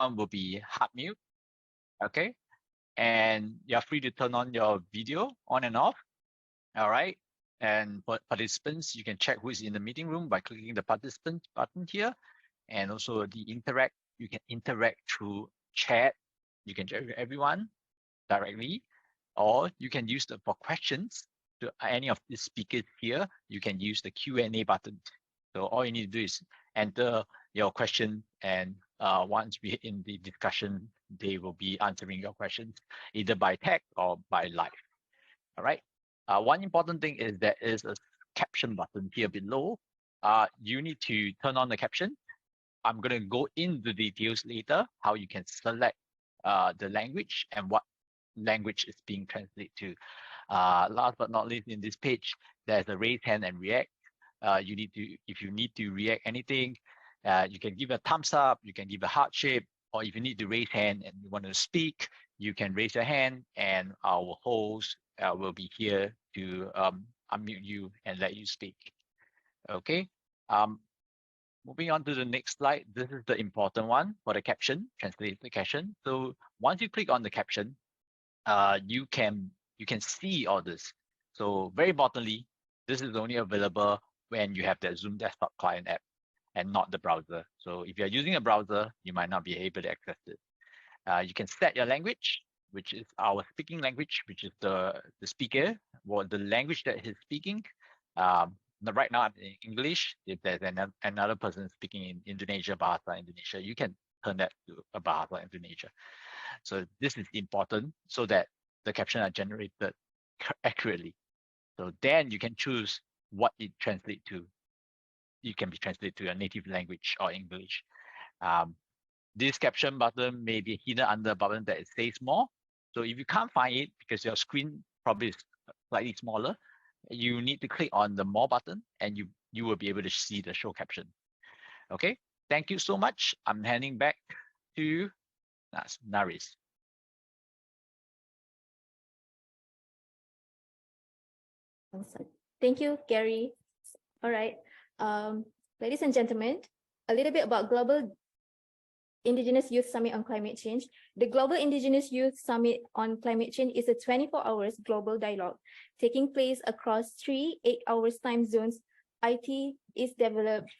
background will be hard mute, okay? And you're free to turn on your video on and off, all right? And for participants, you can check who is in the meeting room by clicking the participant button here. And also you can interact through chat. You can chat with everyone directly, or you can use for questions to any of the speakers here. You can use the Q&A button. So all you need to do is enter your question, and once we're in the discussion, they will be answering your questions either by text or by live. All right. One important thing is there is a caption button here below. You need to turn on the caption. I'm going to go into details later, how you can select the language and what language is being translated to. Last but not least, in this page, there's a raise hand and react. If you need to react anything, you can give a thumbs up, you can give a heart shape, or if you need to raise hand and you want to speak, you can raise your hand, and our host will be here to unmute you and let you speak. Okay. Moving on to the next slide, this is the important one for the caption, translate the caption. So once you click on the caption, you can see all this. So very importantly, this is only available when you have the Zoom desktop client app and not the browser. So if you're using a browser, you might not be able to access it. You can set your language, which is our speaking language, which is the speaker, or the language that he's speaking. Right now I'm in English. If there's another person speaking in Indonesia, Bahasa Indonesia, you can turn that to a Bahasa Indonesia. So this is important so that the captions are generated accurately. So then you can choose what it translates to. It can be translated to a native language or English. This caption button may be hidden under a button that says more. So if you can't find it because your screen probably is slightly smaller, you need to click on the more button and you will be able to see the show caption. Okay, thank you so much. I'm handing back to Naris. Thank you, Gary. All right, ladies and gentlemen, a little bit about Global Indigenous Youth Summit on Climate Change. The Global Indigenous Youth Summit on Climate Change is a 24-hour global dialogue taking place across 3 8-hour time zones. IT is developed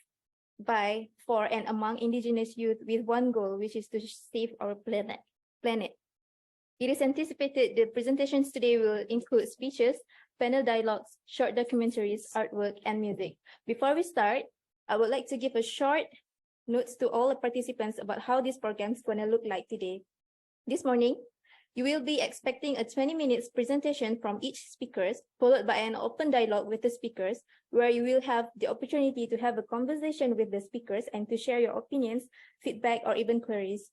by, for, and among Indigenous youth with one goal, which is to save our planet. It is anticipated the presentations today will include speeches, panel dialogues, short documentaries, artwork, and music. Before we start, I would like to give a short notes to all the participants about how this program is going to look like today. This morning, you will be expecting a 20-minute presentation from each speaker, followed by an open dialogue with the speakers, where you will have the opportunity to have a conversation with the speakers and to share your opinions, feedback, or even queries.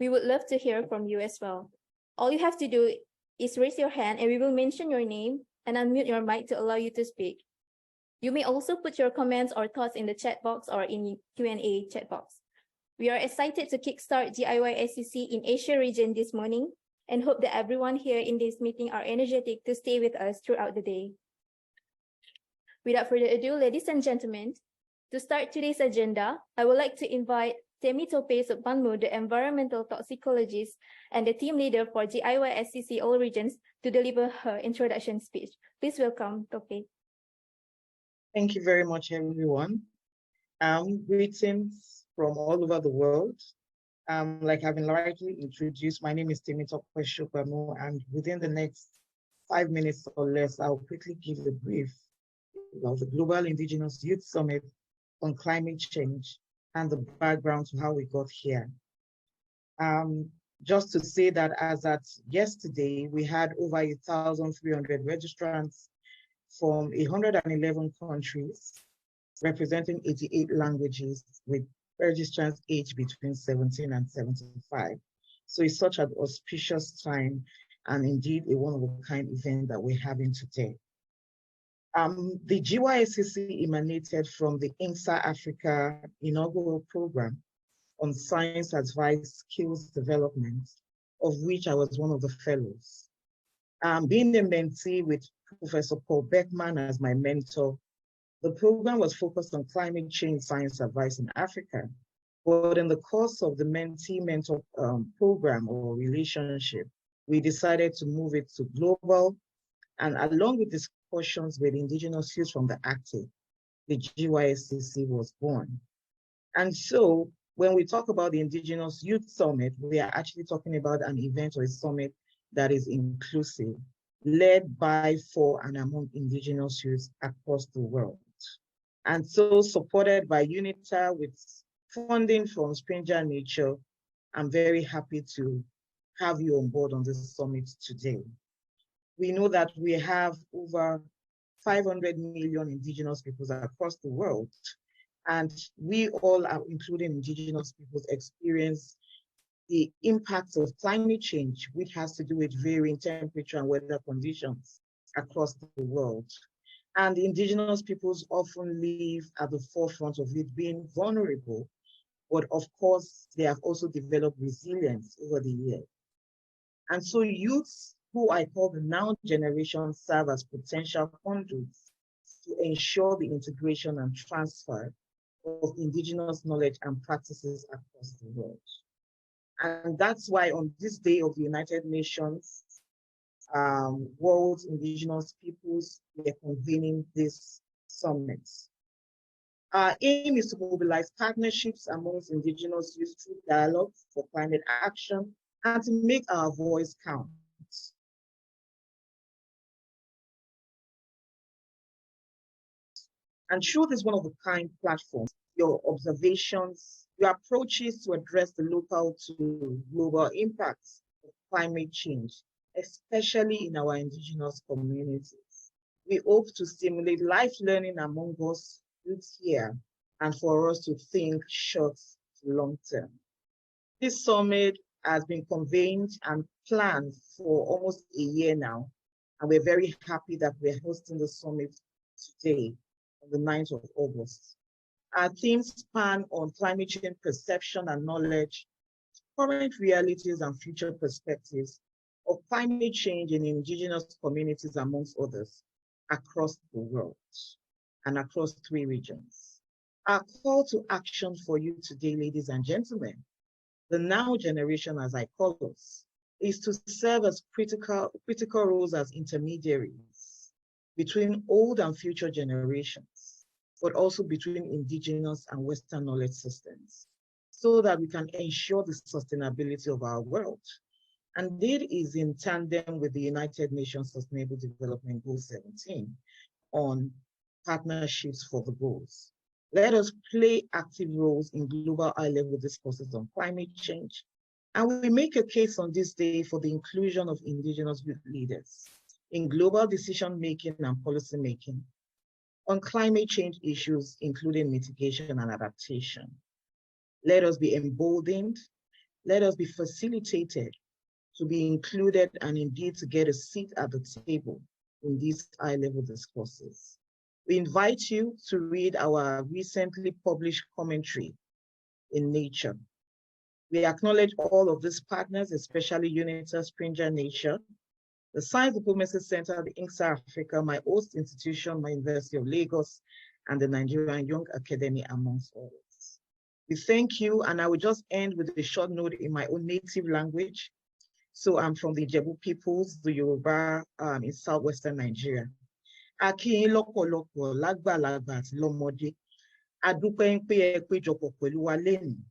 We would love to hear from you as well. All you have to do is raise your hand and we will mention your name and unmute your mic to allow you to speak. You may also put your comments or thoughts in the chat box or in Q&A chat box. We are excited to kickstart Giyscc in Asia region this morning and hope that everyone here in this meeting are energetic to stay with us throughout the day. Without further ado, ladies and gentlemen, to start today's agenda, I would like to invite Temi Tope Subpanmu, the environmental toxicologist and the team leader for Giyscc All Regions, to deliver her introduction speech. Please welcome Tope. Thank you very much, everyone. Greetings from all over the world. Like I've been rightly introduced, my name is Temi Tope Subpanmu, and within the next 5 minutes or less, I'll quickly give a brief about the Global Indigenous Youth Summit on Climate Change and the background to how we got here. Just to say that as at yesterday, we had over 1,300 registrants from 111 countries, representing 88 languages with registrants aged between 17 and 75. So it's such an auspicious time and indeed a one-of-a-kind event that we're having today. The Giyscc emanated from the INSA Africa inaugural program on science advice skills development, of which I was one of the fellows. Being a mentee with Professor Paul Beckman as my mentor, the program was focused on climate change science advice in Africa. But in the course of the mentee-mentor program or relationship, we decided to move it to global, and along with discussions with Indigenous youth from the active, the Giyscc was born. And so when we talk about the Indigenous Youth Summit, we are actually talking about an event or a summit that is inclusive, led by, for, and among Indigenous youths across the world. And so supported by UNITA with funding from Stranger Nature. I'm very happy to have you on board on this summit today. We know that we have over 500 million Indigenous peoples across the world, and we all, including Indigenous peoples, experience the impact of climate change, which has to do with varying temperature and weather conditions across the world. And the Indigenous peoples often live at the forefront of it, being vulnerable, but of course, they have also developed resilience over the years. And so youths, who I call the now generation, serve as potential conduits to ensure the integration and transfer of Indigenous knowledge and practices across the world. And that's why on this day of the United Nations, World Indigenous Peoples, we are convening this summit. Our aim is to mobilize partnerships amongst Indigenous youth through dialogue for climate action and to make our voice count. And through this one-of-a-kind platform, your observations, your approaches to address the local to global impacts of climate change, especially in our Indigenous communities. We hope to stimulate life learning among us youth here and for us to think short to long term. This summit has been convened and planned for almost a year now, and we're very happy that we're hosting the summit today on the 9th of August. Our themes span on climate change perception and knowledge, current realities and future perspectives of climate change in Indigenous communities, amongst others, across the world and across 3 regions. Our call to action for you today, ladies and gentlemen, the now generation, as I call us, is to serve as critical roles as intermediaries between old and future generations, but also between Indigenous and Western knowledge systems, so that we can ensure the sustainability of our world. And it is in tandem with the United Nations Sustainable Development Goal 17 on partnerships for the goals. Let us play active roles in global high-level discourses on climate change. And we make a case on this day for the inclusion of Indigenous youth leaders in global decision-making and policy-making on climate change issues, including mitigation and adaptation. Let us be emboldened. Let us be facilitated to be included and indeed to get a seat at the table in these high-level discourses. We invite you to read our recently published commentary in Nature. We acknowledge all of these partners, especially UNITA, Stranger Nature, the Science Diplomacy Center, the Giyscc Africa, my host institution, my University of Lagos, and the Nigerian Young Academy, amongst others. We thank you, and I will just end with a short note in my own native language. So I'm from the Jebu peoples, the Yoruba in southwestern Nigeria. Akin lọ́pọ̀lọpọ̀ lágbàlagbà àti lọ́mọdé. Adúpẹ́ ń pé ẹ péjọpọ̀ pẹ̀lú wa lénìí.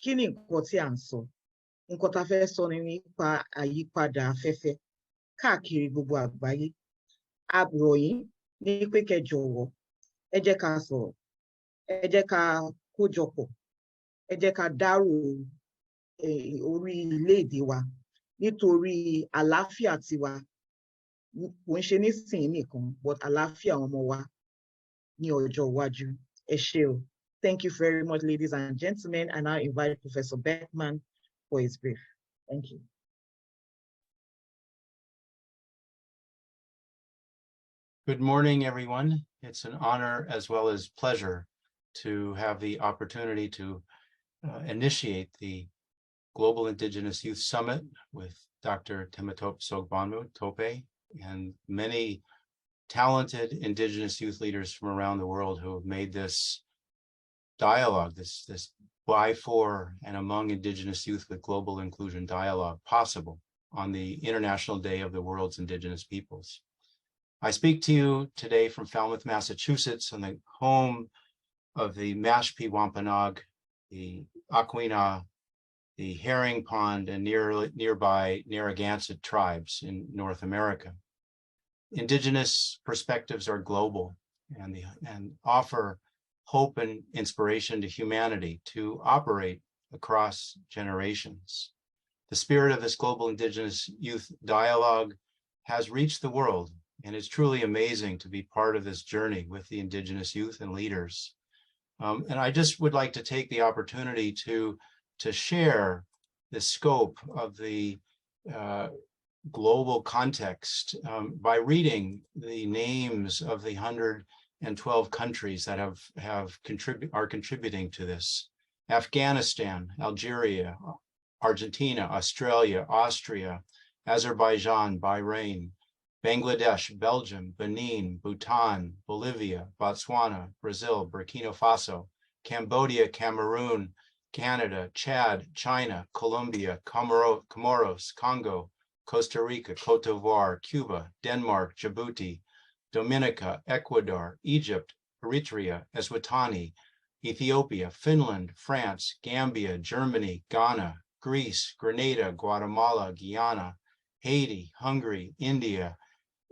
Kí ni nǹkan tí à ń sọ? Nǹkan tá a fẹ́ sọ ni nípa àyípadà afẹ́fẹ́ káàkiri gbogbo àgbáyé. A rọ̀ yín ní pé kẹ́ jọ̀wọ́, ẹ jẹ́ ká sọ̀rọ̀, ẹ jẹ́ ká kójọpọ̀, ẹ jẹ́ ká dárò orílẹ̀-èdè wa nítorí àlàáfíà tiwa. Kò ń ṣe nísìnyí nìkan, but àlàáfíà àwọn ọmọ wa ní ọjọ́ iwájú. Ẹ ṣé o. Thank you very much, ladies and gentlemen, and I invite Professor Beckman for his brief. Thank you. Good morning, everyone. It's an honor as well as pleasure to have the opportunity to initiate the Global Indigenous Youth Summit with Dr. Temitope Sogbonmu Tope and many talented Indigenous youth leaders from around the world who have made this dialogue, this by, for, and among Indigenous youth with global inclusion dialogue possible on the International Day of the World's Indigenous Peoples. I speak to you today from Falmouth, Massachusetts, on the home of the Mashpee Wampanoag, the Aquinnah, the Herring Pond, and nearby Narragansett tribes in North America. Indigenous perspectives are global and offer hope and inspiration to humanity to operate across generations. The spirit of this global Indigenous youth dialogue has reached the world, and it's truly amazing to be part of this journey with the Indigenous youth and leaders. And I just would like to take the opportunity to share the scope of the global context by reading the names of the 112 countries that are contributing to this. Afghanistan, Algeria, Argentina, Australia, Austria, Azerbaijan, Bahrain, Bangladesh, Belgium, Benin, Bhutan, Bolivia, Botswana, Brazil, Burkina Faso, Cambodia, Cameroon, Canada, Chad, China, Colombia, Comoros, Congo, Costa Rica, Cote d'Ivoire, Cuba, Denmark, Djibouti, Dominica, Ecuador, Egypt, Eritrea, Eswatini, Ethiopia, Finland, France, Gambia, Germany, Ghana, Greece, Grenada, Guatemala, Guyana, Haiti, Hungary, India,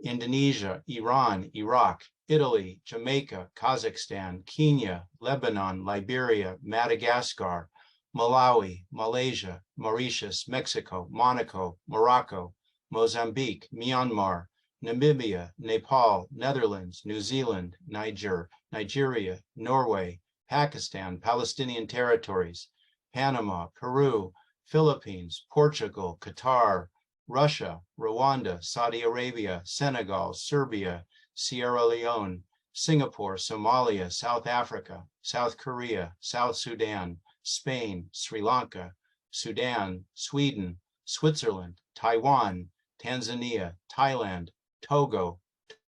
Indonesia, Iran, Iraq, Italy, Jamaica, Kazakhstan, Kenya, Lebanon, Liberia, Madagascar, Malawi, Malaysia, Mauritius, Mexico, Monaco, Morocco, Mozambique, Myanmar, Namibia, Nepal, Netherlands, New Zealand, Nigeria, Norway, Pakistan, Palestinian territories, Panama, Peru, Philippines, Portugal, Qatar, Russia, Rwanda, Saudi Arabia, Senegal, Serbia, Sierra Leone, Singapore, Somalia, South Africa, South Korea, South Sudan, Spain, Sri Lanka, Sudan, Sweden, Switzerland, Taiwan, Tanzania, Thailand, Togo,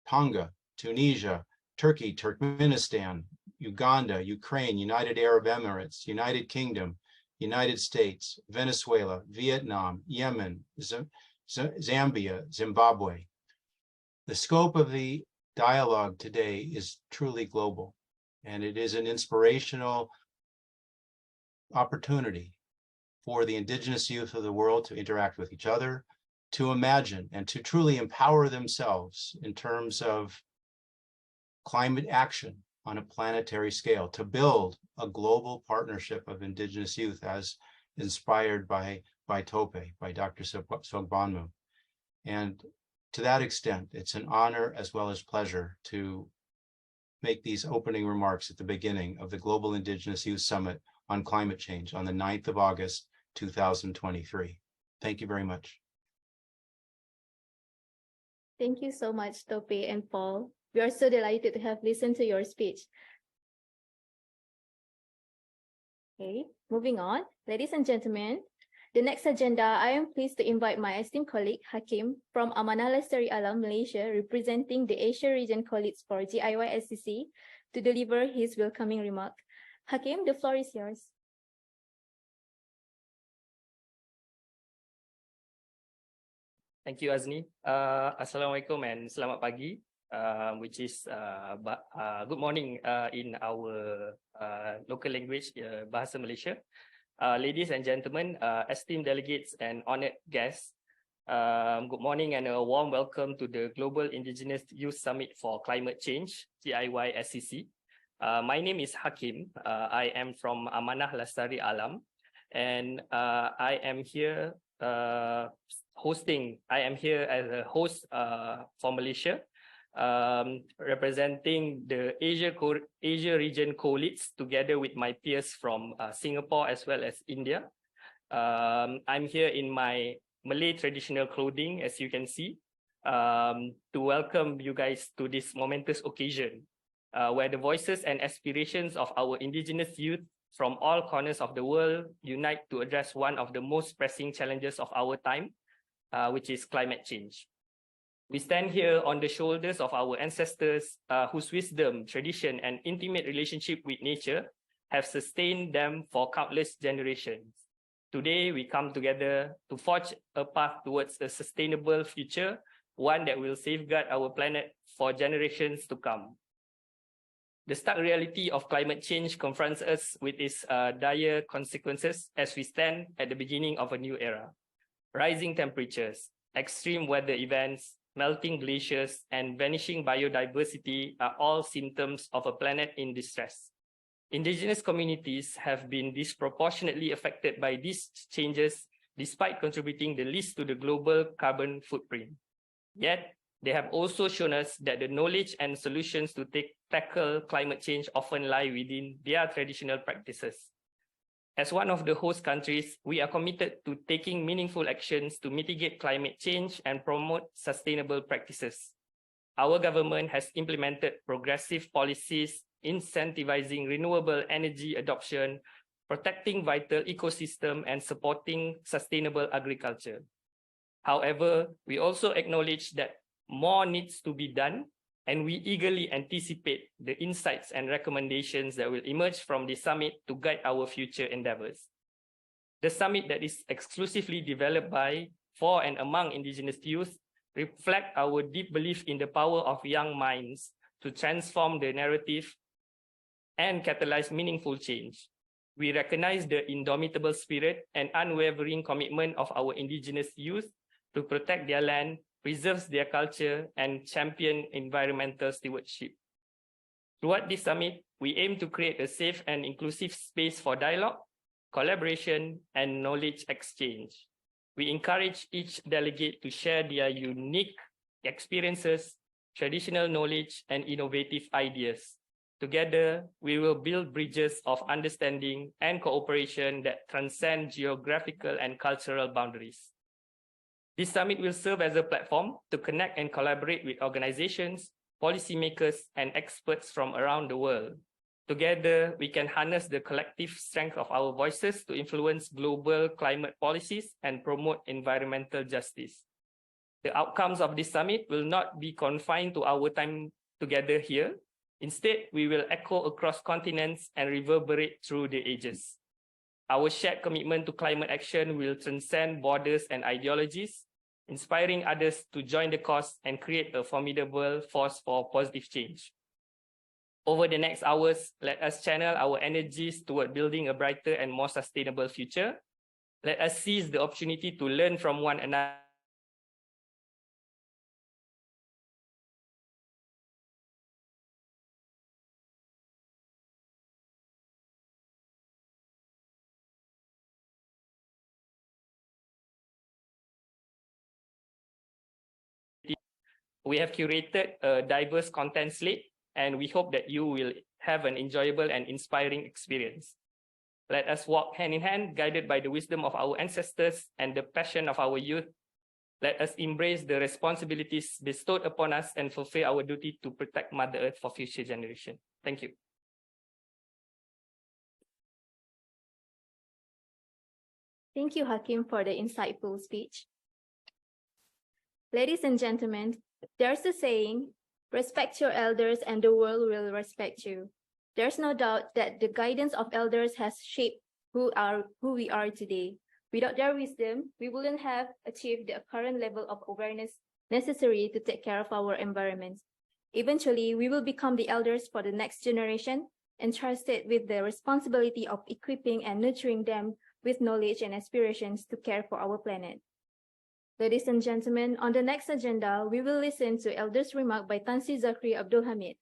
Tonga, Tunisia, Turkey, Turkmenistan, Uganda, Ukraine, United Arab Emirates, United Kingdom, United States, Venezuela, Vietnam, Yemen, Zambia, Zimbabwe. The scope of the dialogue today is truly global, and it is an inspirational opportunity for the Indigenous youth of the world to interact with each other, to imagine and to truly empower themselves in terms of climate action on a planetary scale, to build a global partnership of Indigenous youth as inspired by Tope, by Dr. Sogbonmu. And to that extent, it's an honor as well as pleasure to make these opening remarks at the beginning of the Global Indigenous Youth Summit on Climate Change on the 9th of August, 2023. Thank you very much. Thank you so much, Tope and Paul. We are so delighted to have listened to your speech. Okay, moving on. Ladies and gentlemen, the next agenda, I am pleased to invite my esteemed colleague, Hakim, from Amanah Lestari Alam, Malaysia, representing the Asia region colleagues for Giyscc, to deliver his welcoming remark. Hakim, the floor is yours. Thank you, Azni. Assalamualaikum and selamat pagi, which is good morning in our local language, Bahasa Malaysia. Ladies and gentlemen, esteemed delegates and honored guests, good morning and a warm welcome to the Global Indigenous Youth Summit for Climate Change, Giyscc. My name is Hakim. I am from Amanah Lestari Alam, and I am here as a host for Malaysia, representing the Asia region co-leads together with my peers from Singapore as well as India. I'm here in my Malay traditional clothing, as you can see, to welcome you guys to this momentous occasion, where the voices and aspirations of our Indigenous youth from all corners of the world unite to address one of the most pressing challenges of our time, which is climate change. We stand here on the shoulders of our ancestors whose wisdom, tradition, and intimate relationship with nature have sustained them for countless generations. Today, we come together to forge a path towards a sustainable future, one that will safeguard our planet for generations to come. The stark reality of climate change confronts us with its dire consequences as we stand at the beginning of a new era. Rising temperatures, extreme weather events, melting glaciers, and vanishing biodiversity are all symptoms of a planet in distress. Indigenous communities have been disproportionately affected by these changes, despite contributing the least to the global carbon footprint. Yet, they have also shown us that the knowledge and solutions to tackle climate change often lie within their traditional practices. As one of the host countries, we are committed to taking meaningful actions to mitigate climate change and promote sustainable practices. Our government has implemented progressive policies incentivizing renewable energy adoption, protecting vital ecosystem, and supporting sustainable agriculture. However, we also acknowledge that more needs to be done, and we eagerly anticipate the insights and recommendations that will emerge from the summit to guide our future endeavors. The summit that is exclusively developed by, for, and among Indigenous youth reflect our deep belief in the power of young minds to transform the narrative and catalyze meaningful change. We recognize the indomitable spirit and unwavering commitment of our Indigenous youth to protect their land, preserve their culture, and champion environmental stewardship. Throughout this summit, we aim to create a safe and inclusive space for dialogue, collaboration, and knowledge exchange. We encourage each delegate to share their unique experiences, traditional knowledge, and innovative ideas. Together, we will build bridges of understanding and cooperation that transcend geographical and cultural boundaries. This summit will serve as a platform to connect and collaborate with organizations, policymakers, and experts from around the world. Together, we can harness the collective strength of our voices to influence global climate policies and promote environmental justice. The outcomes of this summit will not be confined to our time together here. Instead, we will echo across continents and reverberate through the ages. Our shared commitment to climate action will transcend borders and ideologies, inspiring others to join the cause and create a formidable force for positive change. Over the next hours, let us channel our energies toward building a brighter and more sustainable future. Let us seize the opportunity to learn from one another. We have curated a diverse content slate, and we hope that you will have an enjoyable and inspiring experience. Let us walk hand in hand, guided by the wisdom of our ancestors and the passion of our youth. Let us embrace the responsibilities bestowed upon us and fulfill our duty to protect Mother Earth for future generations. Thank you. Thank you, Hakim, for the insightful speech. Ladies and gentlemen, there's a saying, respect your elders and the world will respect you. There's no doubt that the guidance of elders has shaped who we are today. Without their wisdom, we wouldn't have achieved the current level of awareness necessary to take care of our environment. Eventually, we will become the elders for the next generation, entrusted with the responsibility of equipping and nurturing them with knowledge and aspirations to care for our planet. Ladies and gentlemen, on the next agenda, we will listen to elders' remark by Tan Sri Zakri Abdul Hamid.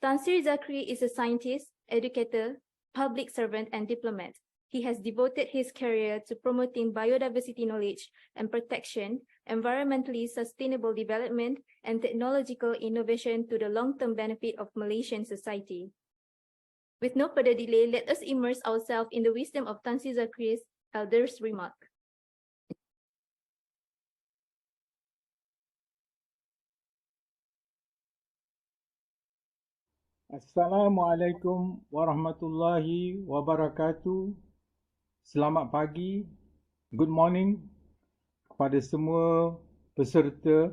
Tan Sri Zakri is a scientist, educator, public servant, and diplomat. He has devoted his career to promoting biodiversity knowledge and protection, environmentally sustainable development, and technological innovation to the long-term benefit of Malaysian society. With no further delay, let us immerse ourselves in the wisdom of Tan Sri Zakri's elders' remark. Assalamualaikum warahmatullahi wabarakatuh. Selamat pagi, good morning kepada semua peserta.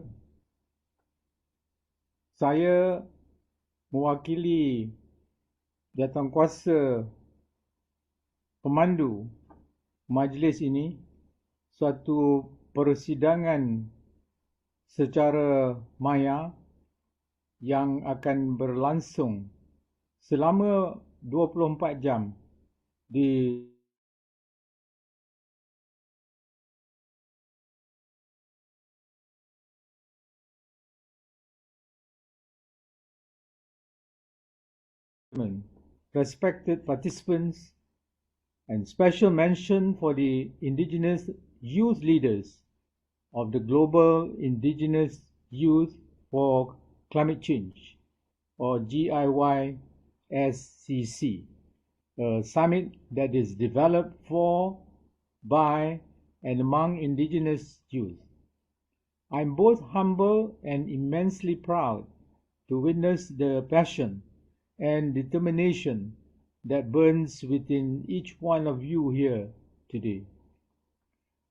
Saya mewakili Jawatankuasa pemandu majlis ini, suatu persidangan secara maya yang akan berlangsung selama 24 jam di respected participants, and special mention for the Indigenous youth leaders of the Global Indigenous Youth for Climate Change, or GIYSCC, a summit that is developed for, by, and among Indigenous youth. I'm both humble and immensely proud to witness the passion and determination that burns within each one of you here today.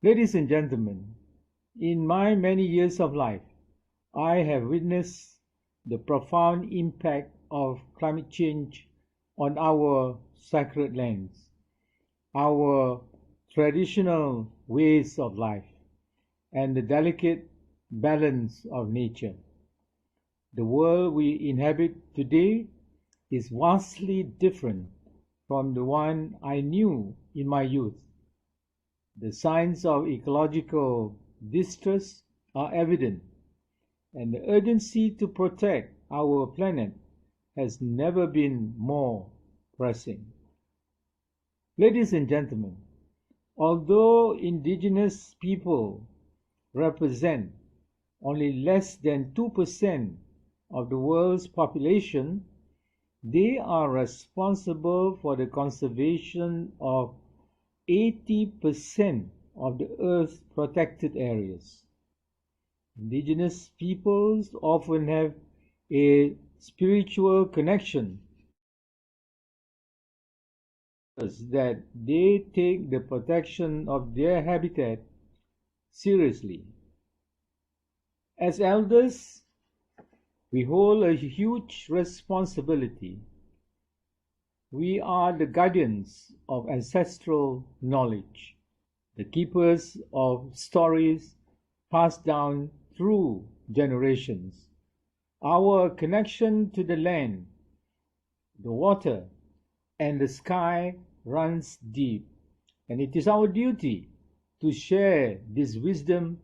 Ladies and gentlemen, in my many years of life, I have witnessed the profound impact of climate change on our sacred lands, our traditional ways of life, and the delicate balance of nature. The world we inhabit today is vastly different from the one I knew in my youth. The signs of ecological distress are evident, and the urgency to protect our planet has never been more pressing. Ladies and gentlemen, although indigenous people represent only less than 2% of the world's population, they are responsible for the conservation of 80% of the Earth's protected areas. Indigenous peoples often have a spiritual connection that they take the protection of their habitat seriously. As elders, we hold a huge responsibility. We are the guardians of ancestral knowledge, the keepers of stories passed down through generations. Our connection to the land, the water, and the sky runs deep, and it is our duty to share this wisdom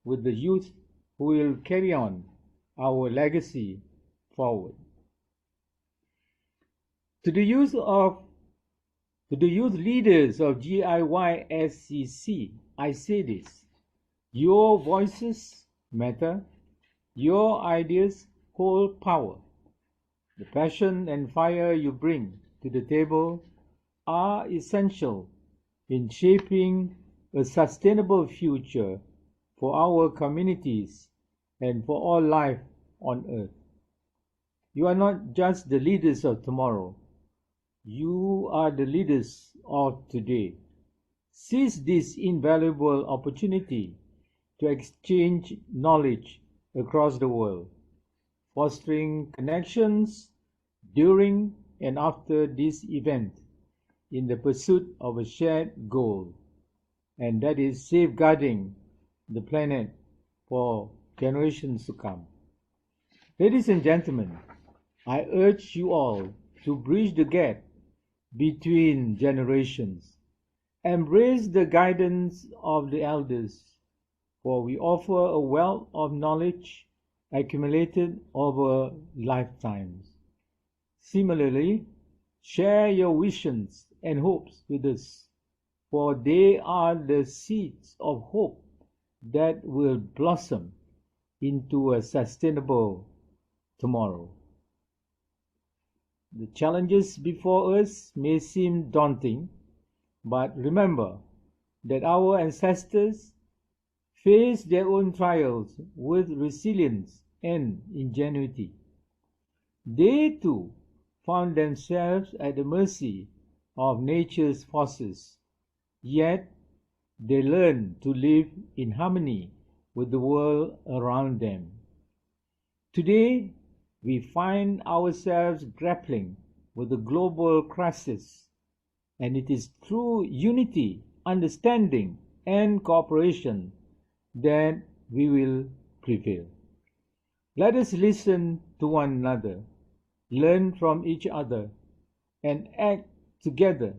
with the youth who will carry on our legacy forward. To the youth leaders of GIYSCC, I say this: your voices matter, your ideas hold power. The passion and fire you bring to the table are essential in shaping a sustainable future for our communities and for all life on earth. You are not just the leaders of tomorrow, you are the leaders of today. Seize this invaluable opportunity to exchange knowledge across the world, fostering connections during and after this event in the pursuit of a shared goal, and that is safeguarding the planet for generations to come. Ladies and gentlemen, I urge you all to bridge the gap between generations. Embrace the guidance of the elders, for we offer a wealth of knowledge accumulated over lifetimes. Similarly, share your visions and hopes with us, for they are the seeds of hope that will blossom into a sustainable tomorrow. The challenges before us may seem daunting, but remember that our ancestors faced their own trials with resilience and ingenuity. They too found themselves at the mercy of nature's forces, yet they learned to live in harmony with the world around them. Today, we find ourselves grappling with the global crisis and it is through unity, understanding, and cooperation that we will prevail. Let us listen to one another, learn from each other, and act together.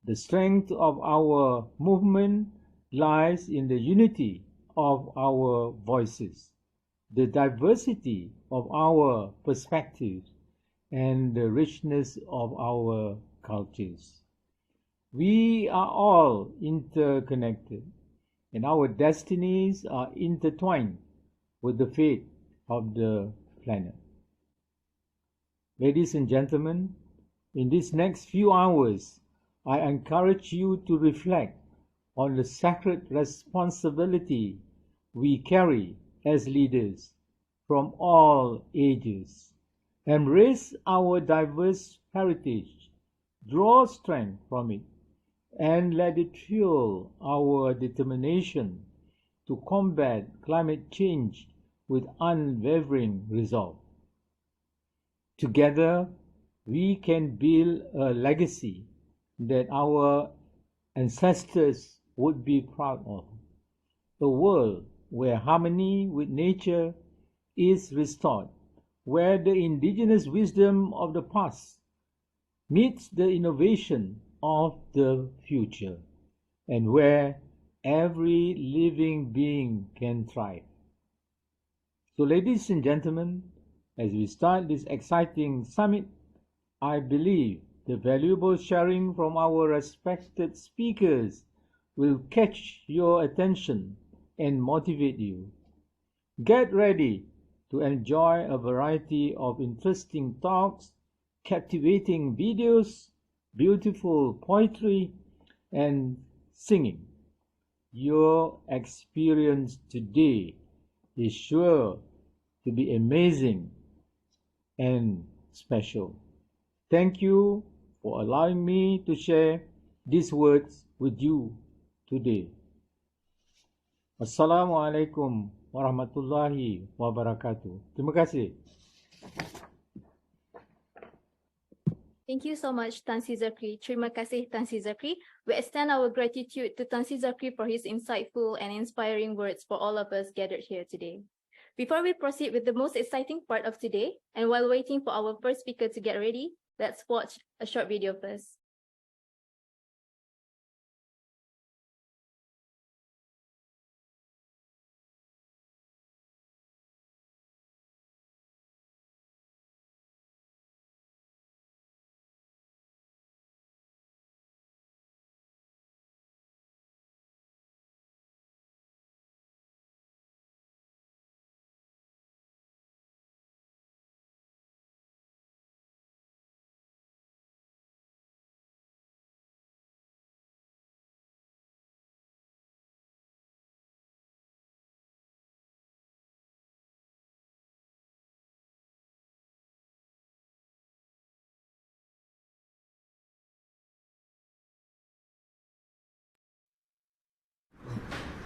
The strength of our movement lies in the unity of our voices, the diversity of our perspectives, and the richness of our cultures. We are all interconnected, and our destinies are intertwined with the fate of the planet. Ladies and gentlemen, in these next few hours, I encourage you to reflect on the sacred responsibility we carry as leaders from all ages. Embrace our diverse heritage, draw strength from it, and let it fuel our determination to combat climate change with unwavering resolve. Together, we can build a legacy that our ancestors would be proud of. A world where harmony with nature is restored, where the indigenous wisdom of the past meets the innovation of the future, and where every living being can thrive. So, ladies and gentlemen, as we start this exciting summit, I believe the valuable sharing from our respected speakers will catch your attention and motivate you. Get ready to enjoy a variety of interesting talks, captivating videos, beautiful poetry, and singing. Your experience today is sure to be amazing and special. Thank you for allowing me to share these words with you today. Wassalamualaikum warahmatullahi wabarakatuh. Terima kasih. Thank you so much, Tan Sri Zakri. Terima kasih, Tan Sri Zakri. We extend our gratitude to Tan Sri Zakri for his insightful and inspiring words for all of us gathered here today. Before we proceed with the most exciting part of today, and while waiting for our first speaker to get ready, let's watch a short video first.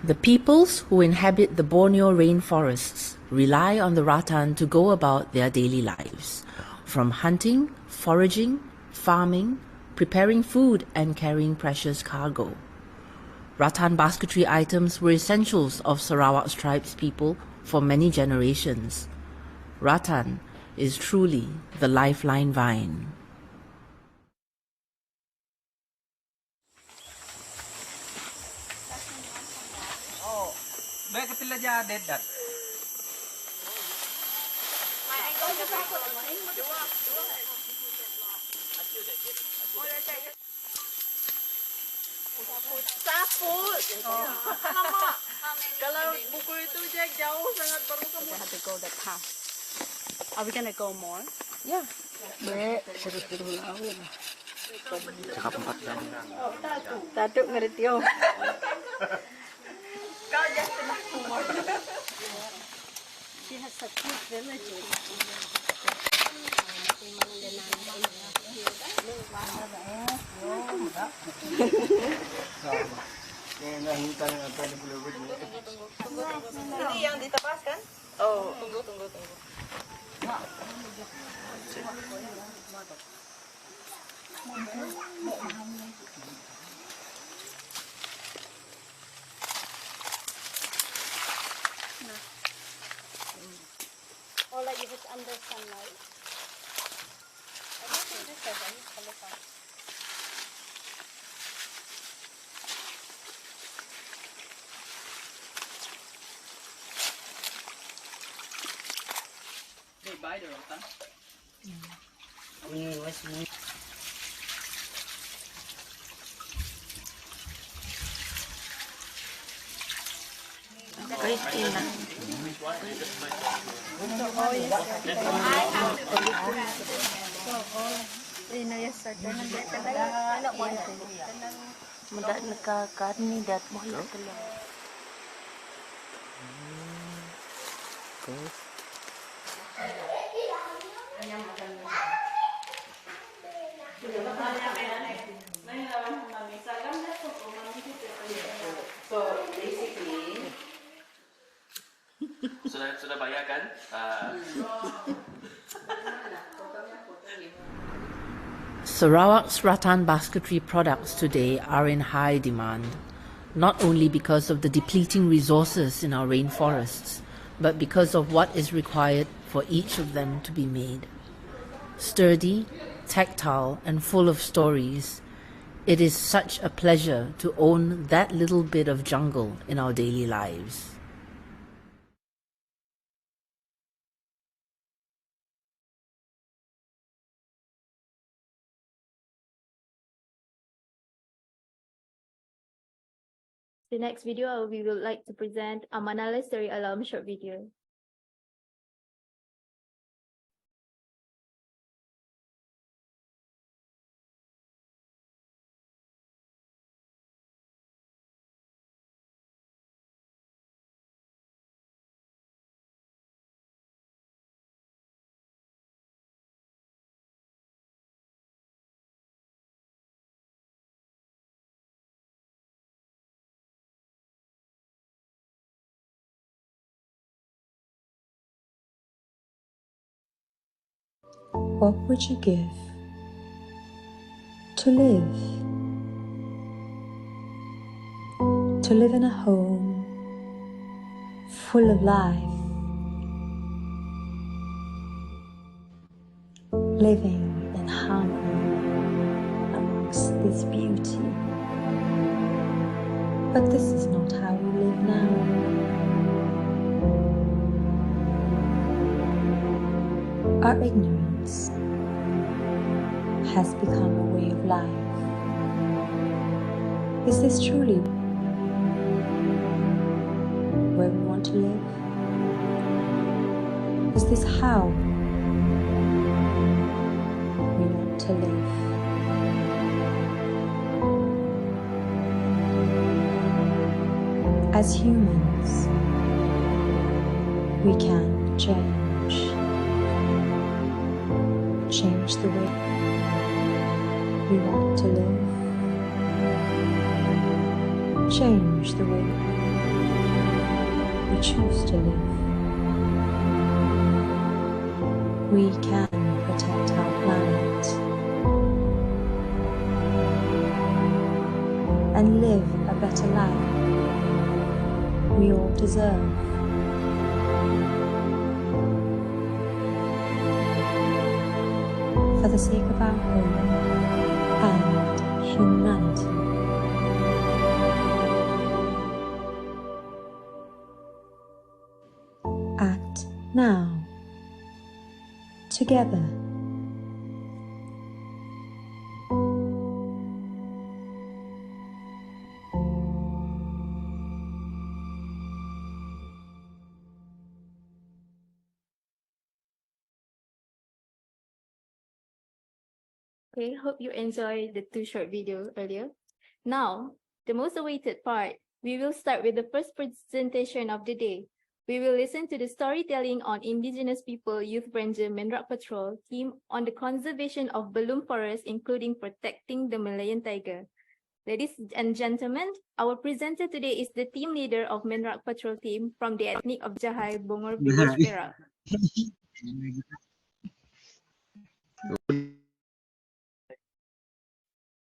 The peoples who inhabit the Borneo rainforests rely on the rattan to go about their daily lives, from hunting, foraging, farming, preparing food, and carrying precious cargo. Rattan basketry items were essentials of Sarawak's tribes people for many generations. Rattan is truly the lifeline vine. Takut. Lama. Kalau buku itu Jack jauh sangat perlu kamu. We have to go that path. Are we gonna go more? Yeah. Terus laut. Cakap 4 jam. Tatuk ngerti oh. Kau jangan keluar. She has such good villages. Ini yang ditebas kan? Oh, tunggu. Or like if it's under sunlight. I don't think this has any color on it. They buy the rotan. Sudah bayar kan? Sarawak's rattan basketry products today are in high demand, not only because of the depleting resources in our rainforests, but because of what is required for each of them to be made. Sturdy, tactile, and full of stories, it is such a pleasure to own that little bit of jungle in our daily lives. The next video we would like to present Amanah Lestari Alam short video. What would you give to live? To live in a home full of life, living in harmony amongst this beauty. But this is not how we live now. Our ignorance has become a way of life. Is this truly where we want to live? Is this how we want to live? As humans, we can change the way we want to live, change the way we choose to live. We can protect our planet and live a better life we all deserve. For the sake of our home and humanity. Act now, together. Okay, hope you enjoyed the two short videos earlier. Now, the most awaited part. We will start with the first presentation of the day. We will listen to the storytelling on Indigenous People Youth Ranger Menrak Patrol theme on the conservation of Balloon Forest, including protecting the Malayan tiger. Ladies and gentlemen, our presenter today is the team leader of Menrak Patrol team from the ethnic of Jahai Bongor village, Perak.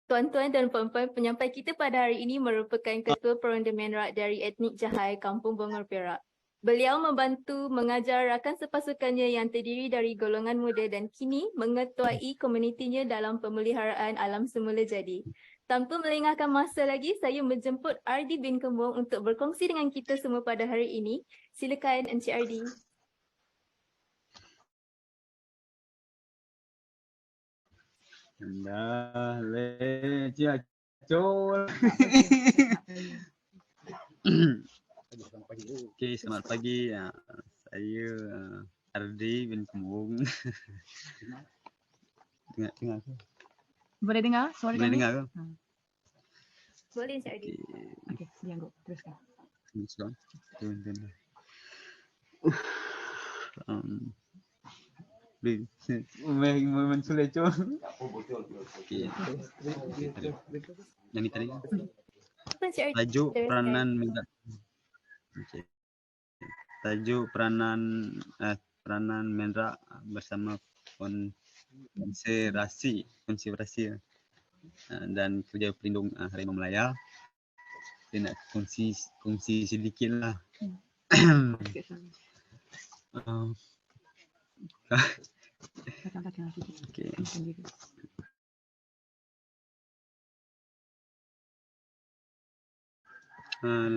Tuan-tuan dan puan-puan, penyampai kita pada hari ini merupakan Ketua Peronda Menrak dari etnik Jahai, Kampung Bongor Perak. Beliau membantu mengajar rakan sepasukannya yang terdiri dari golongan muda dan kini mengetuai komunitinya dalam pemeliharaan alam semula jadi. Tanpa melengahkan masa lagi, saya menjemput Ardi bin Kembung untuk berkongsi dengan kita semua pada hari ini. Silakan Encik Ardi. Dah leceh acol. Okey, selamat pagi. Saya Ardi bin Kembung. Dengar ke? Boleh dengar suara Boleh kami? dengar ke? Boleh Encik Ardi. Okey, dianggut. Teruskan. Teruskan. Tunggu. Memang sulit col. Okey. Yang ni tadi. Apa Encik Ardi? Tajuk Teruskan. peranan mendak. Okey. Tajuk peranan Menrak bersama konservasi dan kerja pelindung harimau Melaya. Saya nak kongsi sedikit lah. Okay.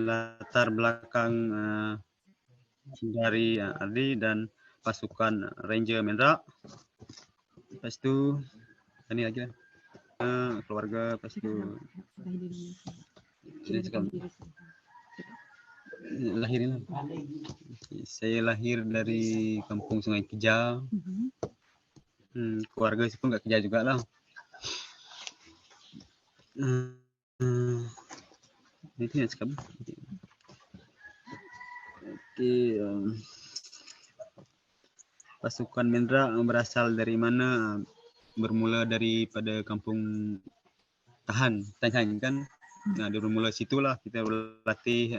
Latar belakang dari Ardi dan pasukan Ranger Menrak. Lepas tu ini lagi lah. Keluarga, lepas tu lahir ni lah. Saya lahir dari kampung Sungai Kejar. Keluarga saya pun kat Kejar jugalah. Itu yang cakap. Okey. Pasukan Menrak berasal dari mana? Bermula daripada kampung Tahan kan. Nah, bermula situlah kita berlatih.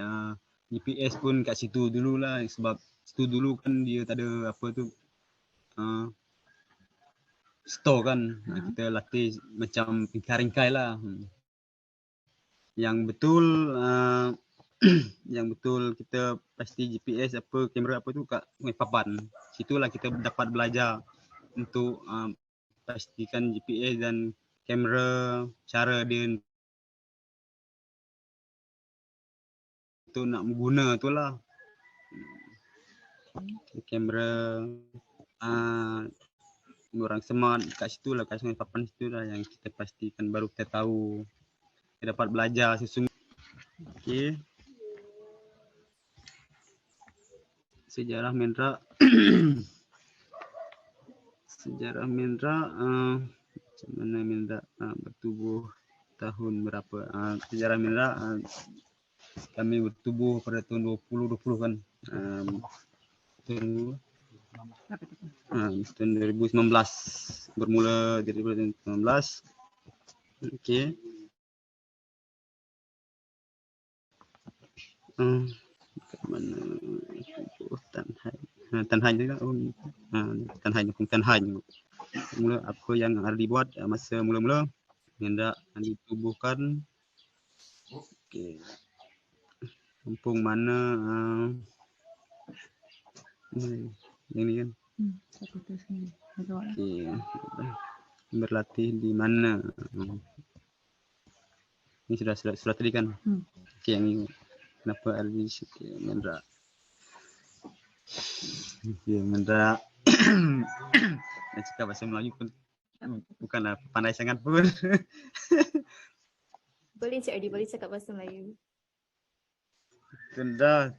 GPS pun kat situ dululah, sebab situ dulu kan dia tak ada apa tu store kan. Kita latih macam ringkai lah. Yang betul yang betul kita pasti GPS apa, kamera apa tu kat Sungai Papan. Situlah kita dapat belajar untuk pastikan GPS dan kamera, cara dia untuk nak mengguna tu lah. Kamera orang smart kat situ lah, kat Sungai Papan situ lah yang kita pastikan, baru kita tahu, kita dapat belajar sesungguhnya. Okey. Sejarah Menrak. Sejarah Menrak macam mana Menrak bertubuh tahun berapa? Sejarah Menrak kami bertubuh pada tahun 2020 kan. Tahun 2019 bermula dari 2019. Okey. Mana Tanhai juga. Tanhai. Mula apa yang Ardi buat masa mula-mula hendak ditubuhkan. Okey. Kampung mana yang ni kan. Okey. Berlatih di mana? Ini sudah tadi kan. Okey, yang ini. Kenapa Ardi Menrak? Menrak. Nak cakap bahasa Melayu pun bukanlah pandai sangat pun. Boleh Encik Ardi, boleh cakap bahasa Melayu. Dah.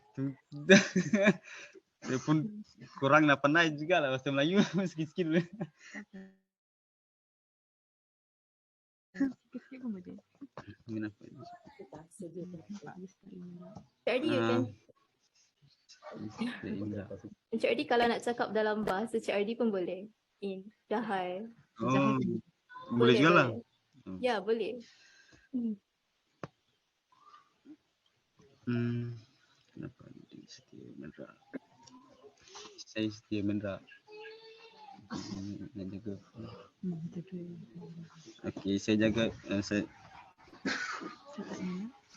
Saya pun kuranglah pandai jugalah bahasa Melayu. Sikit-sikit dulu. Sikit-sikit pun boleh. Kenapa? Encik Ardi, you can. Encik Ardi kalau nak cakap dalam bahasa Encik Ardi pun boleh. In Jahai. Oh, boleh juga lah. Ya, boleh. Kenapa setia Menrak? Saya setia Menrak Jaga. Okey, saya jaga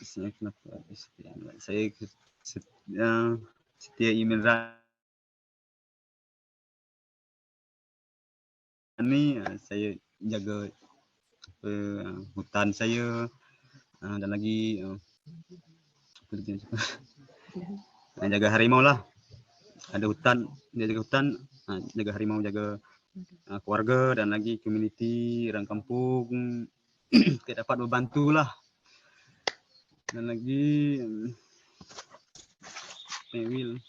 saya kenapa saya setia email ni saya jaga hutan saya dan lagi jaga harimau lah. Ada hutan, dia jaga hutan, jaga harimau, jaga keluarga dan lagi komuniti orang kampung kita dapat membantu lah. Dan lagi Will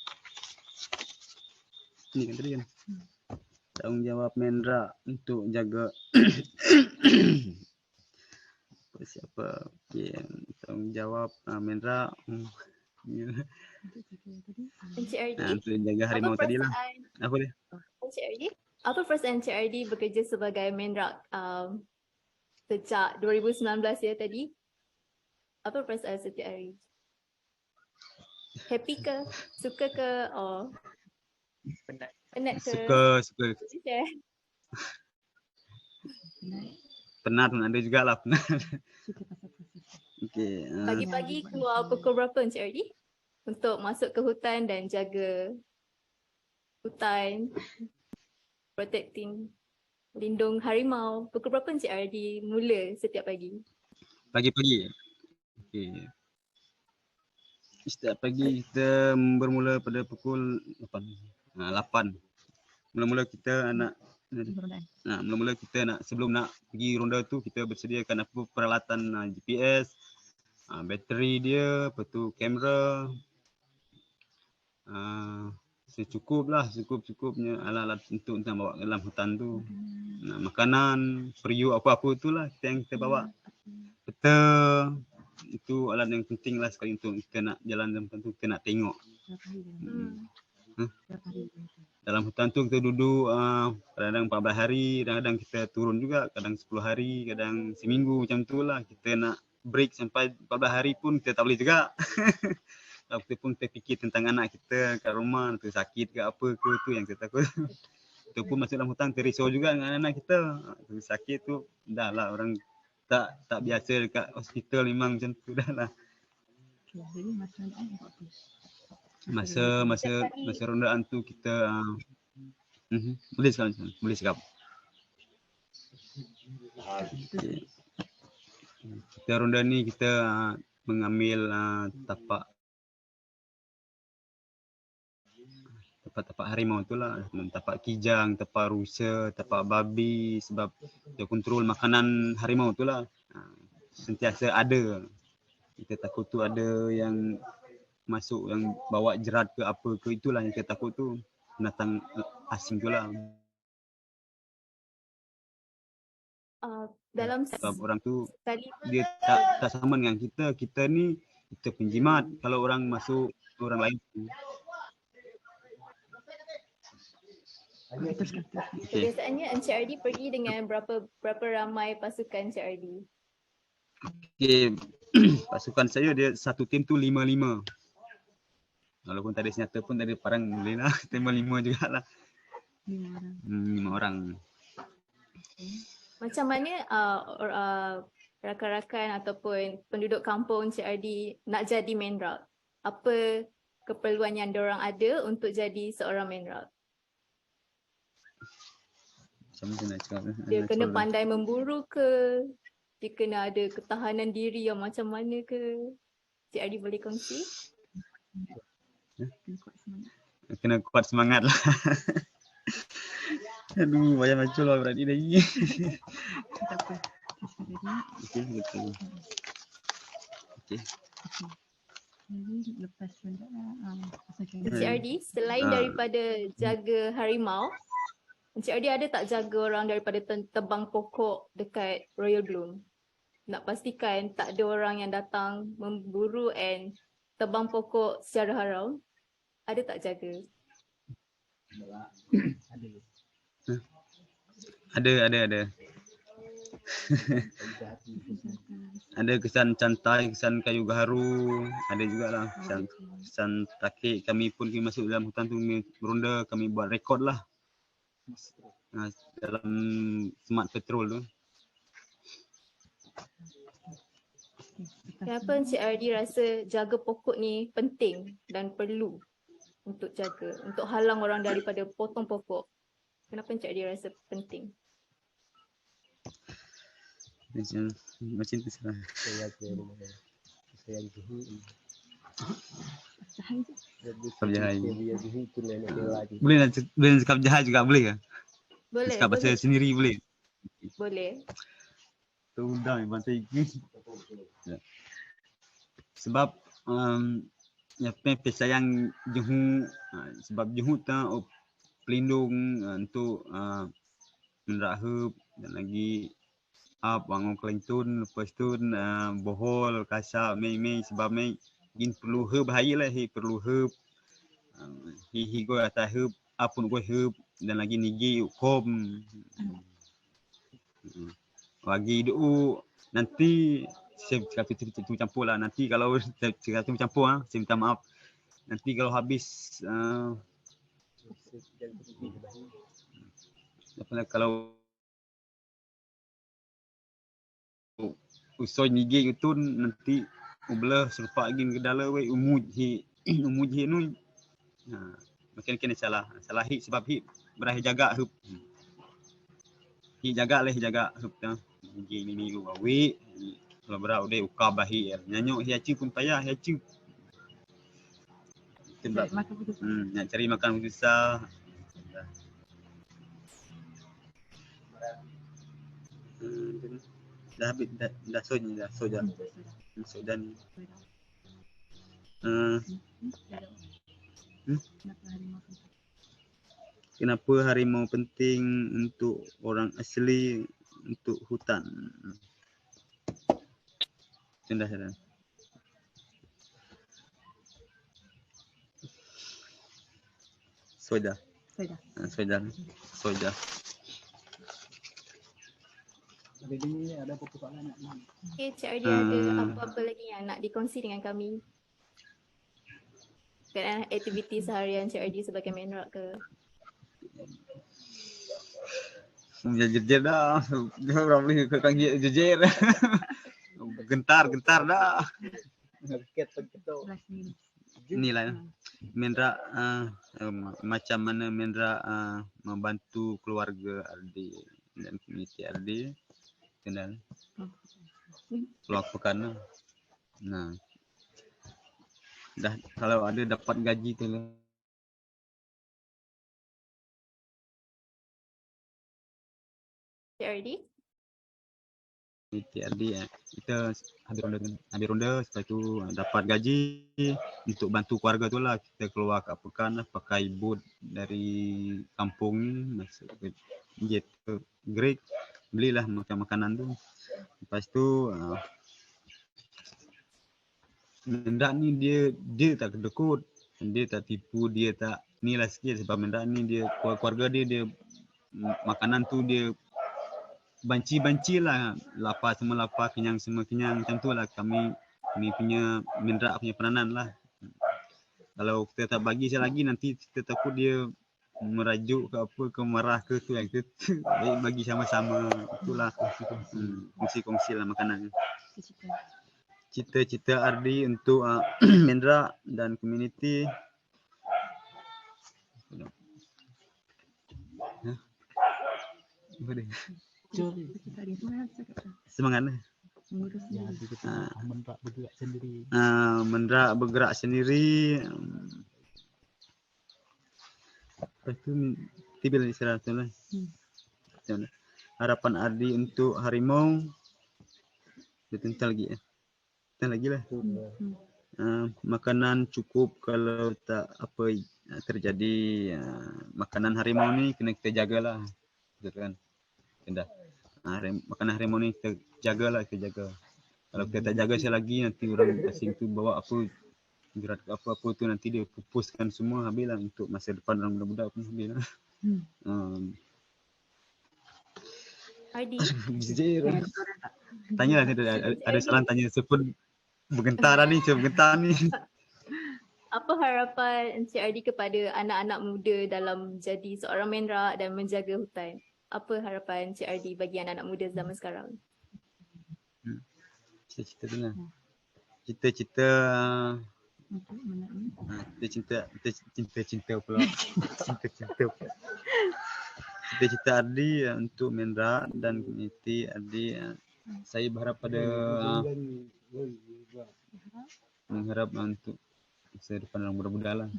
ini kan tadi kan tanggungjawab Mendra untuk jaga siapa tanggungjawab Mendra Encik RD, untuk jaga harimau tadi lah. Apa dia? Encik RD, apa perasaan Encik RD bekerja sebagai Menrak sejak 2019 ya tadi? Apa perasaan Encik RD? Happy ke? Suka ke? Or penat ke? Suka. Share. Penat pun ada jugalah, penat. Okey. Pagi-pagi keluar pukul berapa Encik RD? Untuk masuk ke hutan dan jaga hutan, protecting, lindung harimau. Pukul berapa Encik RD mula setiap pagi? Pagi-pagi. Okey. Setiap pagi kita bermula pada pukul 8. Mula-mula kita nak sebelum nak pergi ronda tu kita bersediakan apa peralatan GPS, bateri dia, lepas tu kamera, secukupnya alat-alat untuk kita bawa dalam hutan tu. Makanan, periuk apa-apa tu lah yang kita bawa. Peta itu alat yang penting lah sekali untuk kita nak jalan dalam hutan tu, kita nak tengok. Dalam hutan tu kita duduk kadang-kadang 14 hari, kadang-kadang kita turun juga, kadang 10 hari, kadang seminggu macam tu lah. Kita nak break sampai 14 hari pun kita tak boleh juga. Kalau kita pun kita fikir tentang anak kita kat rumah, tu sakit ke apa ke, tu yang kita takut. Kita pun masuk dalam hutan terisau juga dengan anak kita. Tu sakit tu dah lah, orang tak biasa dekat hospital memang macam tu dah lah. Masa rondaan tu kita boleh cakap. Okay. Kita ronda ni kita mengambil tapak harimau tu lah, tapak kijang, tapak rusa, tapak babi, sebab kita kontrol makanan harimau tu lah. Sentiasa ada. Kita takut tu ada yang masuk yang bawa jerat ke apa ke, itulah yang kita takut tu. Binatang asing tu lah. Sebab orang tu dia tak sama dengan kita. Kita ni kita penjimat. Kalau orang masuk orang lain Okay. Biasanya Encik RD pergi dengan berapa ramai pasukan Encik RD? Okay. Pasukan saya dia satu tim tu 5-5. Walaupun tak ada senjata pun, tak ada parang, boleh lah. 5-5 jugalah. 5 orang. Macam mana rakan-rakan ataupun penduduk kampung Encik RD nak jadi Menrak? Apa keperluan yang diorang ada untuk jadi seorang Menrak? Macam mana nak cakap? Dia kena pandai memburu ke? Dia kena ada ketahanan diri yang macam mana ke? Cik Adi boleh kongsi? Kena kuat semangat lah. Aduh, banyak macam lah berani lagi. Tak apa. Okey, betul. Okey. Jadi lepas Encik Ardi, selain daripada jaga harimau, Encik Ardi ada tak jaga orang daripada tebang pokok dekat Royal Bloom? Nak pastikan tak ada orang yang datang memburu and tebang pokok secara haram. Ada tak jaga? Ada. Ada kesan cantai, kesan kayu gaharu, ada jugalah kesan takik. Kami pun masuk dalam hutan tu, kami beronda, kami buat rekod lah. dalam smart petrol tu. Kenapa Encik RD rasa jaga pokok ni penting dan perlu untuk jaga, untuk halang orang daripada potong pokok? Kenapa Encik RD rasa penting? Macam tu salah. Jahai. Boleh nak cakap jahai juga boleh ke? Boleh, Cakap bahasa boleh. sendiri boleh? Boleh. Undang bahasa Inggeris. Sebab yang penting sayang Johor, sebab Johor tu pelindung untuk menrahab dan lagi bangun kelentun, lepas tu bohol kasar mai sebab mai gin perlu herb bahaya lah, perlu herb hi go atas herb apun go herb dan lagi nigi kom bagi du nanti saya cakap itu campur lah, nanti kalau saya cakap itu campur saya minta maaf nanti kalau habis kalau usoi nigi itu nanti ubelah serupa lagi ke dalam we umuji nu makin kena salah hit sebab hit berahi jaga hub hit jaga hub tu ni awi kalau berau deh ukab bahi nyanyok hiaci pun payah hiaci sebab nak cari makan susah. Dah habis dah soja ni. Kenapa harimau penting untuk orang asli untuk hutan? Sudah. Soja. Ada persoalan nak ni? Okay, Cik RD ada apa-apa lagi yang nak dikongsi dengan kami? Berkaitan aktiviti seharian Cik RD sebagai menrak ke? Jejer dah. Orang boleh kau jejer. Gentar dah. Inilah menrak macam mana menrak membantu keluarga RD dan komuniti RD kenal keluar pekan. Nah, dah kalau ada dapat gaji tu lah. RD? RD kita habis ronda setelah tu dapat gaji untuk bantu keluarga tu lah, kita keluar kat pekan lah, pakai boat dari kampung ni masuk ke jet ke Giyscc, belilah makanan tu. Lepas tu mendak ni dia tak kedekut, dia tak tipu, dia tak ni lah sikit sebab mendak ni dia keluarga dia makanan tu dia banci lah, lapar semua lapar, kenyang semua kenyang, macam tu lah kami punya mendak punya peranan lah. Kalau kita tak bagi saya lagi nanti kita takut dia merajuk ke apa ke marah ke tu yang kita baik bagi sama-sama, itulah kongsi lah makanan. Cita-cita RD untuk mendak dan komuniti. Apa dia? Semangat lah. Menrak bergerak sendiri. Menrak bergerak sendiri. Lepas tu tiba lagi serah tu lah. Harapan RD untuk harimau. Dia tental lagi ya. Tental lagi lah. Makanan cukup, kalau tak apa terjadi makanan harimau ni kena kita jagalah. Betul kan? Kena. Makanan harimau ni kita jagalah, Kalau kita tak jaga selagi nanti orang asing tu bawa apa gerak apa-apa tu nanti dia pupuskan semua, habislah untuk masa depan orang budak-budak pun habislah. RD. Tanyalah ada saran tanya sebut bergentar ni, cuba bergentar ni. Apa harapan Encik Ardi kepada anak-anak muda dalam jadi seorang menrak dan menjaga hutan? Apa harapan Encik Ardi bagi anak-anak muda zaman sekarang? Cita-cita tu lah. Cita-cita Untuk menakni. cinta pula. Cinta pula. Cita-cita Ardi untuk menrak dan komuniti Ardi, saya berharap pada mengharap untuk masa depan orang budak-budak lah.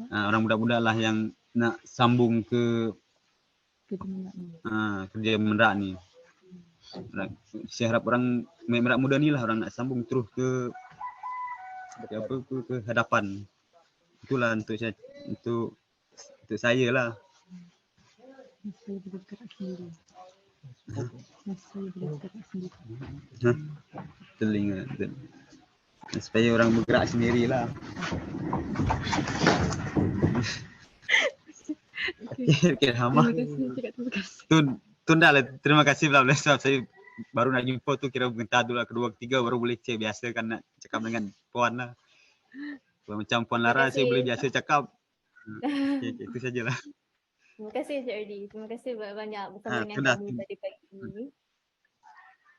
Orang budak-budak lah yang nak sambung ke kerja menrak ni. Saya harap orang menrak muda ni lah orang nak sambung terus ke hadapan. Itulah untuk saya lah. Saya boleh gerak sendiri. Saya boleh gerak sendiri. Telinga. Supaya orang bergerak sendirilah. Okay, Hama. Terima kasih. Tun dah lah. Terima kasih lah sebab saya baru nak jumpa tu kira bentar dulu lah, kedua ketiga baru boleh cek biasa kan nak cakap dengan puan lah. Macam Puan Lara saya boleh biasa cakap. Okay, itu sajalah. Terima kasih Encik Ardi. Terima kasih banyak bersama dengan kami tadi pagi ini.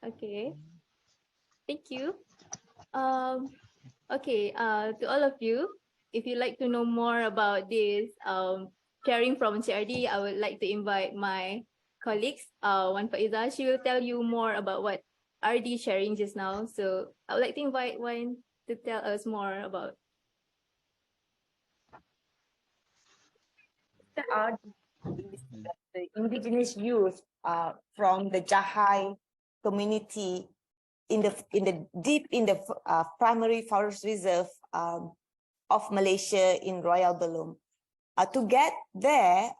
Okay. Thank you. Okay, to all of you, if you'd like to know more about this sharing from Encik Ardi, I would like to invite my colleagues, Wan Faiza. She will tell you more about what Ardi sharing just now. So I would like to invite Wan to tell us more about. The indigenous youth from the Giyscc community in the deep in the primary forest reserve of Malaysia in Royal Belum. To get there,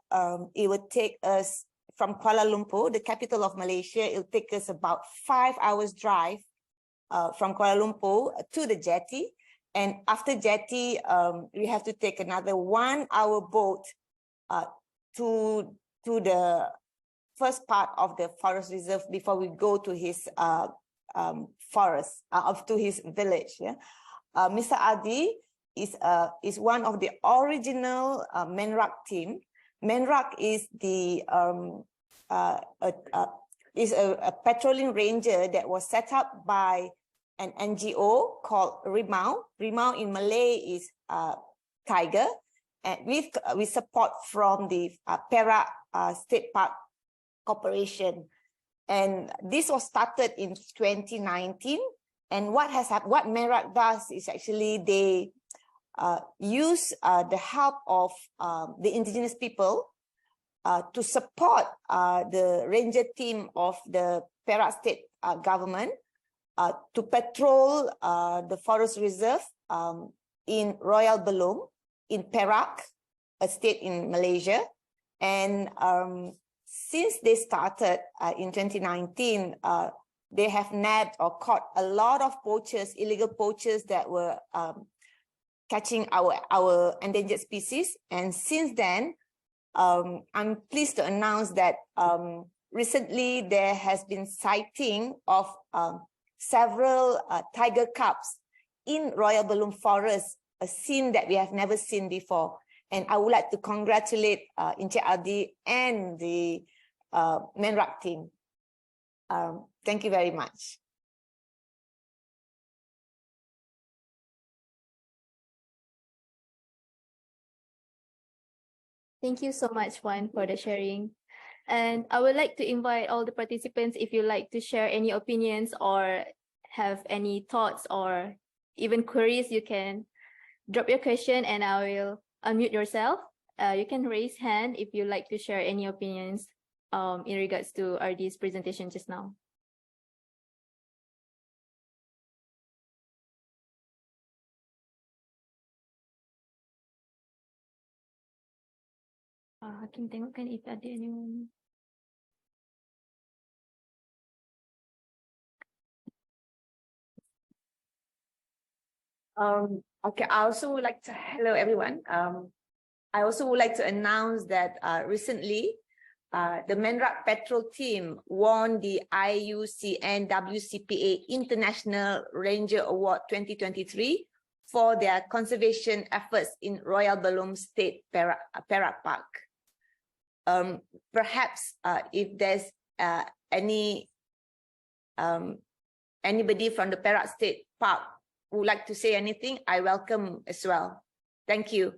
it would take us from Kuala Lumpur, the capital of Malaysia. It will take us about 5 hours drive from Kuala Lumpur to the jetty, and after jetty, we have to take another 1 hour boat to the first part of the forest reserve before we go to his forest, to his village. Yeah, Mr. Adi is one of the original Menrak team. Menrak is the a patrolling ranger that was set up by an NGO called Rimau. Rimau in Malay is tiger. And with support from the Perak State Park Corporation, and this was started in 2019. And what Menrak does is actually they use the help of the indigenous people to support the ranger team of the Perak State government to patrol the forest reserve in Royal Belum, in Perak, a state in Malaysia. And since they started in 2019, they have nabbed or caught a lot of poachers, illegal poachers that were catching our endangered species. And since then, I'm pleased to announce that recently there has been sighting of several tiger cubs in Royal Belum Forest, a scene that we have never seen before. And I would like to congratulate Encik Adi and the Menrak team. Thank you very much. Thank you so much, Wan, for the sharing. And I would like to invite all the participants, if you like to share any opinions or have any thoughts or even queries, you can drop your question and I will unmute yourself. You can raise hand if you like to share any opinions in regards to RD's presentation just now. Hakim tengokkan if ada anyone. Okay, I also would like to, hello everyone. I also would like to announce that recently the Menrak Patrol team won the IUCN WCPA International Ranger Award 2023 for their conservation efforts in Royal Belum State Perak Park. Perhaps if there's anybody from the Perak State Park who would like to say anything, I welcome as well. Thank you.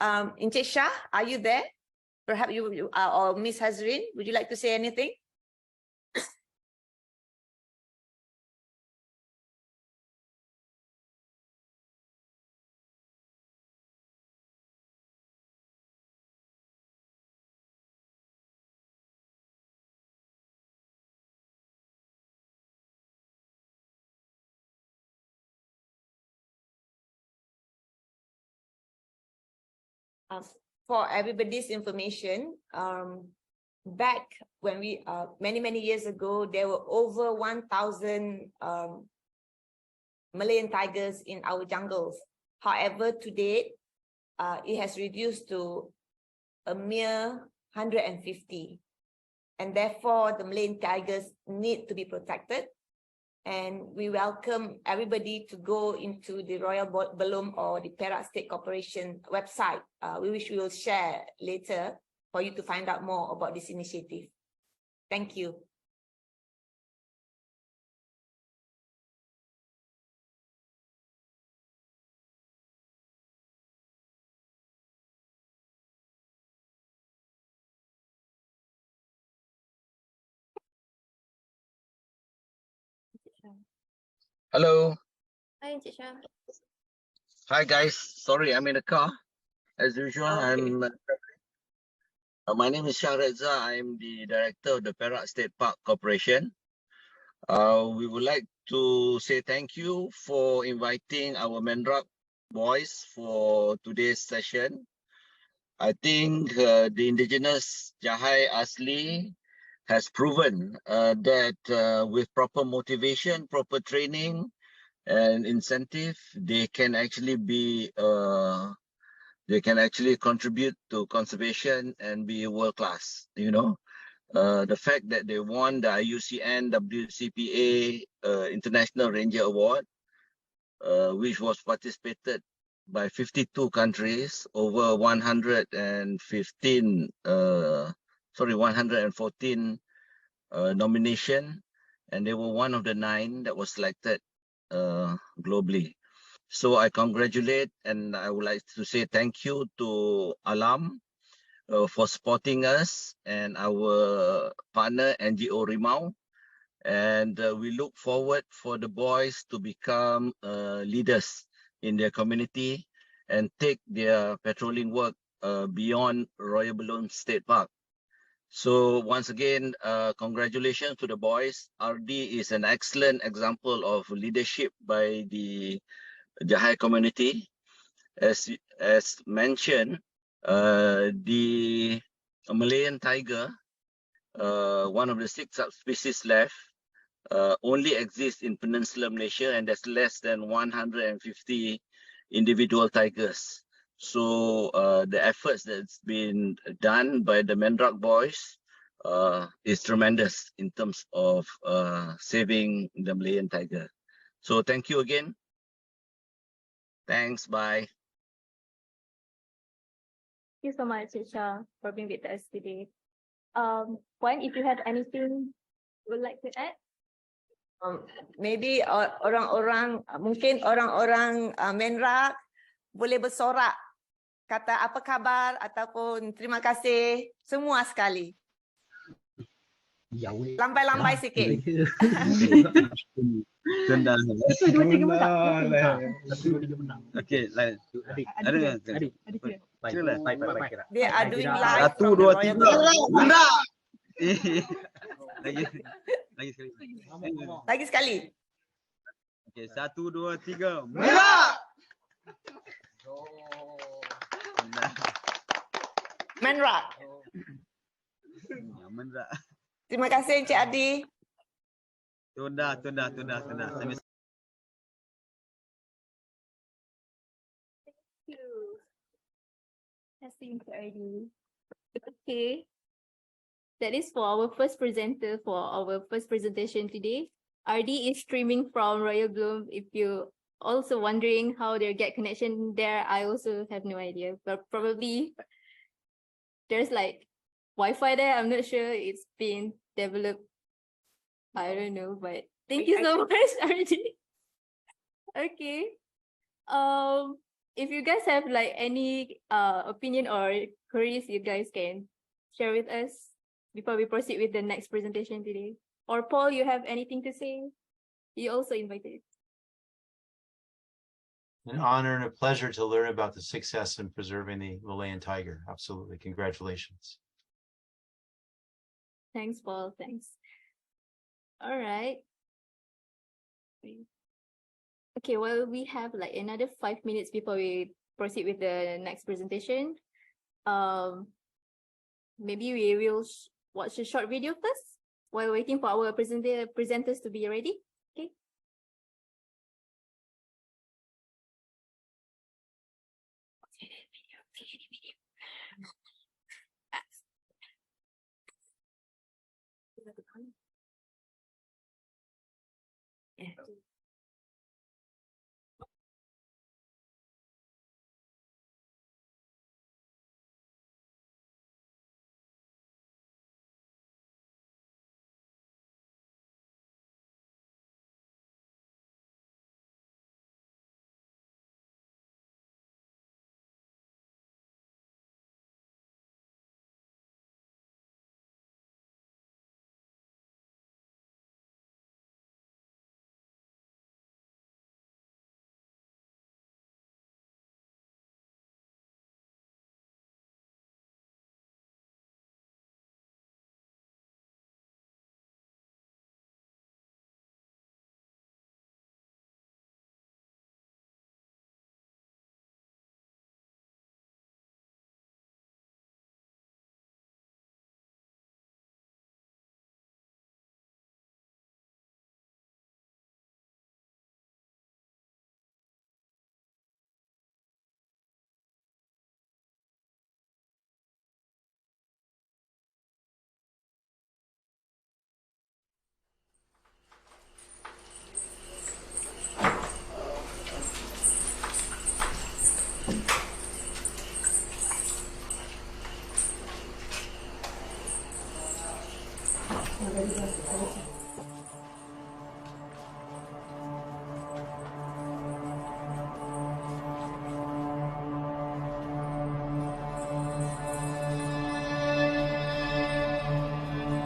Encik Shah, are you there? Perhaps you or Miss Hazrin, would you like to say anything? For everybody's information, back when we many years ago, there were over 1,000 Malayan tigers in our jungles. However, to date, it has reduced to a mere 150, and therefore the Malayan tigers need to be protected. And we welcome everybody to go into the Royal Belum or the Perak State Corporation website, which we will share later for you to find out more about this initiative. Thank you. Hello. Hi, Encik Shah. Hi guys. Sorry, I'm in a car. As usual, my name is Shah Reza. I'm the director of the Perak State Park Corporation. We would like to say thank you for inviting our Mendrak boys for today's session. I think the Indigenous Jahai Asli has proven that with proper motivation, proper training, and incentive, they can actually contribute to conservation and be world class. You know, the fact that they won the IUCN WCPA International Ranger Award, which was participated by 52 countries over 114 nomination, and they were one of the 9 that was selected globally. So I congratulate, and I would like to say thank you to Alam for supporting us and our partner NGO Rimau, and we look forward for the boys to become leaders in their community and take their patrolling work beyond Royal Belum State Park. So once again, congratulations to the boys. RD is an excellent example of leadership by the Jahai community. As mentioned, the Malayan tiger, one of the 6 subspecies left, only exists in Peninsular Malaysia, and there's less than 150 individual tigers. So the efforts that's been done by the Mendrak boys is tremendous in terms of saving the Malayan tiger. So thank you again. Thanks, bye. Thank you so much, Shah, for being with us today. Puan, if you have anything you would like to add? Maybe mungkin orang-orang Mendrak boleh bersorak, kata apa khabar ataupun terima kasih semua sekali. Lambai-lambai sikit. Tunda. Okey, lain. Ada. They are doing live 1, 2, 3. Benda. Lagi sekali. Okey, 1, 2, 3. Mendrak. Mendrak. Terima kasih Encik Adi. Tunda. Thank you. Thank you, Encik Adi. Okay. That is for our first presenter for our first presentation today. RD is streaming from Royal Bloom. If you also wondering how they get connection there, I also have no idea. But probably there's like Wi-Fi there. I'm not sure it's been developed. I don't know, but thank you so much, RD. Okay. If you guys have like any opinion or queries, you guys can share with us before we proceed with the next presentation today. Or Paul, you have anything to say? You also invited. An honor and a pleasure to learn about the success in preserving the Malayan tiger. Absolutely. Congratulations. Thanks, Paul. Thanks. All right. Okay, well, we have like another 5 minutes before we proceed with the next presentation. Maybe we will watch a short video first while waiting for our presenters to be ready. Okay.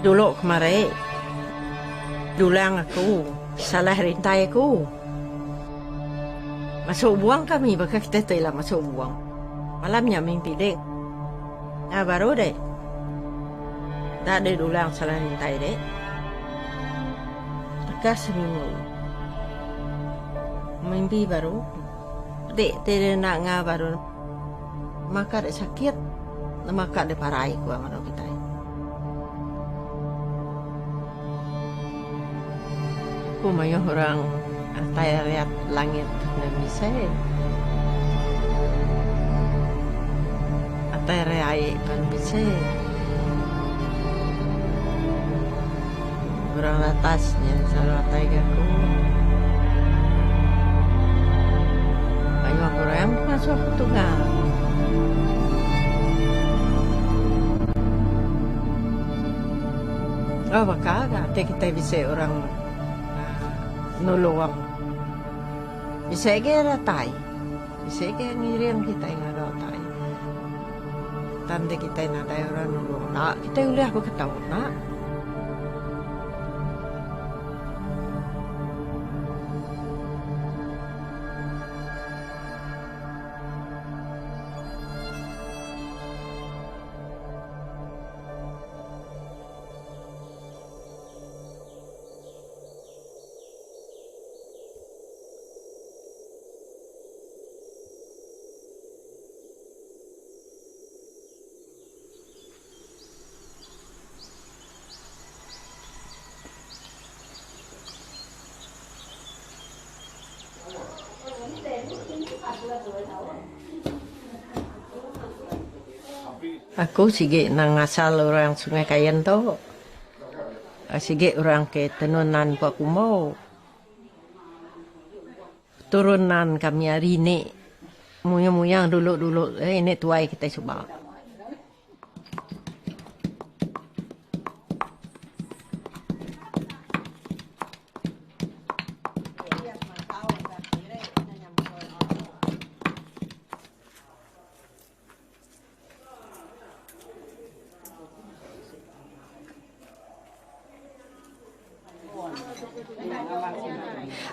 Dulu kemarin, dulang aku, salah rintai aku. Masuk buang kami, baka kita telah masuk buang. Malamnya mimpi dek. Nah baru dek. Tak ada dulang salah rintai dek. Tegas seminggu. Mimpi baru. Dek tidak nak ngah baru. Maka dek sakit. Maka dek parai ku amano kita. Aku mayo orang antay lihat langit na bisa. Antay reai pan bisa. Orang atasnya selalu antay aku. Mayo aku orang masuk aku tunggal. Oh baka kita bisa orang nolong. Bisa kaya tay. Bisa kaya ngirim kita yang ada tay. Tanda kita yang ada orang nolong. Nak, kita boleh aku ketawa nak. Aku sige nang asal orang Sungai Kayan tu. Sige orang ke tenunan pa kumo. Turunan kami hari ni. Muyang-muyang dulu-dulu. Ini tuai kita cuba.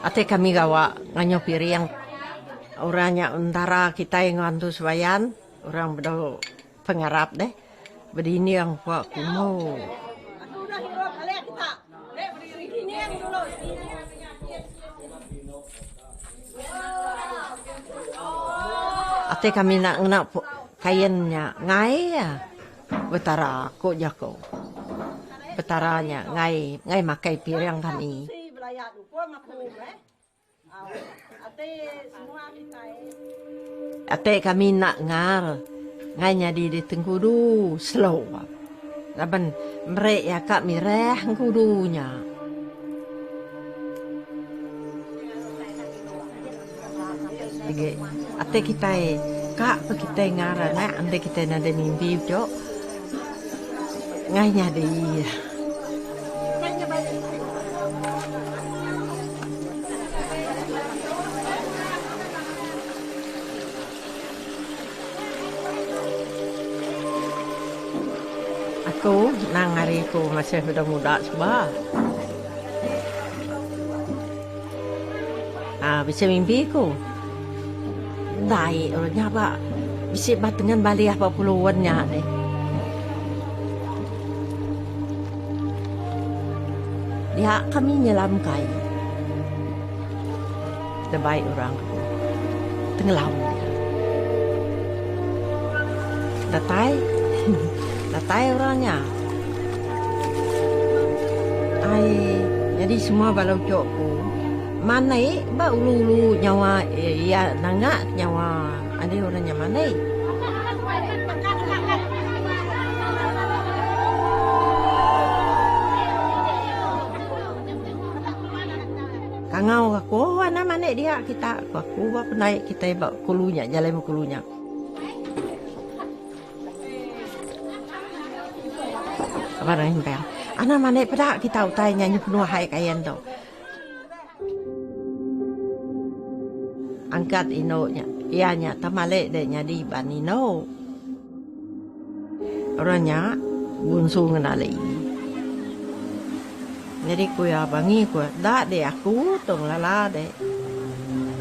Ate kami gawa nganyo piring orangnya antara kita yang ngantu sebayan orang bedo pengarap deh begini yang kuat kumo ate kami nak kainnya ngai ya betara ko jako betaranya ngai makai piring kami. Ate kami nak ngar nganya di tengkudu slow. Laban merek ya kak mireh kudunya. Ate kita kak kita ngar nak ande kita nade mimpi jo nganya di. Aku nang hari ku masih muda-muda sebab. Bisa mimpi ku. Dai orangnya apa? Bisa batengan balik apa puluhannya deh. Dia kami nyelam kai. Debai orang. Tenggelam. Datai. Datai orangnya. Jadi semua balau cokku. Mana ba ulu nyawa ya nangga nyawa ada orangnya mana? Kangau aku mana mana dia kita aku apa naik kita bawa kulunya jalan kulunya. Apa yang bel? Anak mana pada kita utai nyanyi penuh hai kayan tu. Angkat inonya, ianya tamale de nyadi banino. Orangnya bunsu ngenali. Jadi ku ya bangi ku dak de aku tong lala de.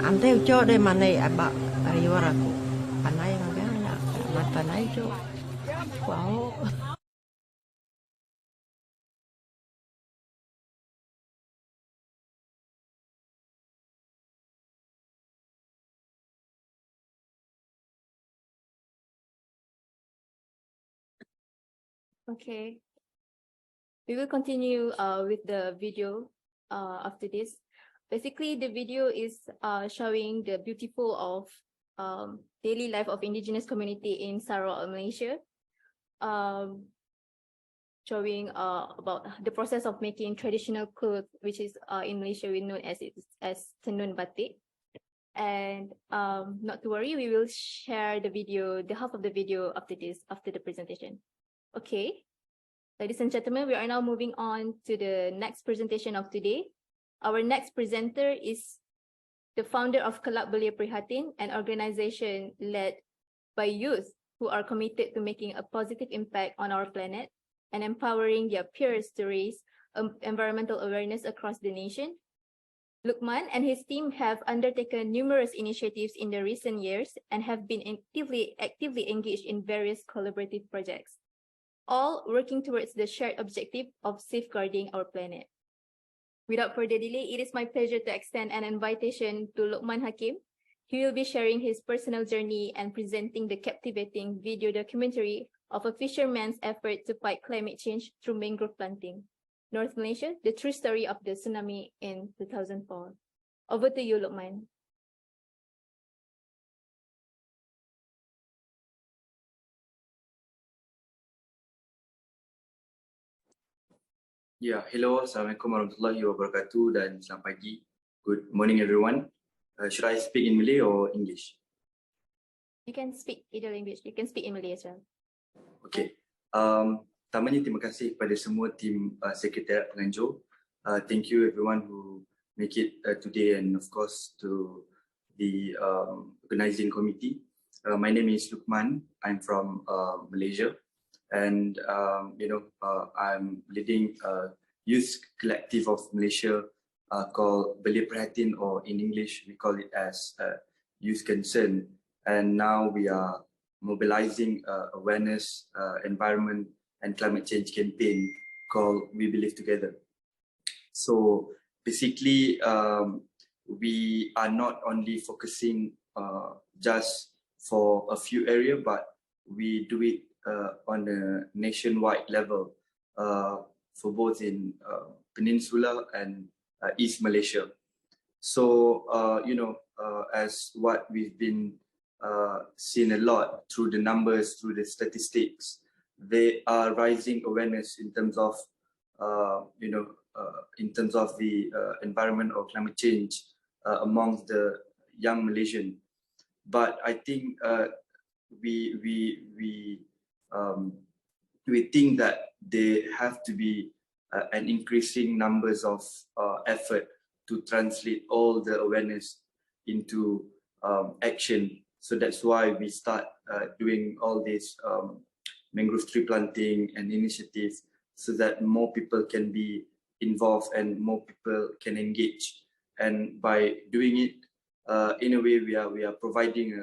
Ante uco de mana abak ariwar aku. Panai magana, mat panai jo. Wow. Okay. We will continue with the video after this. Basically, the video is showing the beautiful of daily life of indigenous community in Sarawak, Malaysia. Showing about the process of making traditional clothes, which is in Malaysia we know as tenun batik. And not to worry, we will share the video, the half of the video after this, after the presentation. Okay, ladies and gentlemen, we are now moving on to the next presentation of today. Our next presenter is the founder of Kelab Belia Prihatin, an organization led by youth who are committed to making a positive impact on our planet and empowering their peers to raise environmental awareness across the nation. Luqman and his team have undertaken numerous initiatives in the recent years and have been actively engaged in various collaborative projects, all working towards the shared objective of safeguarding our planet. Without further delay, it is my pleasure to extend an invitation to Luqman Hakim. He will be sharing his personal journey and presenting the captivating video documentary of a fisherman's effort to fight climate change through mangrove planting. North Malaysia, the true story of the tsunami in 2004. Over to you, Luqman. Yeah, hello, Assalamualaikum warahmatullahi wabarakatuh dan selamat pagi. Good morning everyone. Should I speak in Malay or English? You can speak either language. You can speak in Malay as well. Okay. Pertamanya terima kasih kepada semua tim sekretariat penganjur. Thank you everyone who make it today, and of course to the organizing committee. My name is Lukman. I'm from Malaysia, and I'm leading a youth collective of Malaysia called Belia Perhatian, or in English we call it as Youth Concern. And now we are mobilizing awareness, environment and climate change campaign called We Believe Together. So basically, we are not only focusing just for a few areas, but we do it on a nationwide level for both in Peninsula and East Malaysia. So, as what we've been seen a lot through the numbers, through the statistics, they are rising awareness in terms of, in terms of the environment or climate change amongst the young Malaysian. But I think we think that there have to be an increasing numbers of effort to translate all the awareness into action. So that's why we start doing all this mangrove tree planting and initiatives, so that more people can be involved and more people can engage. And by doing it, in a way, we are providing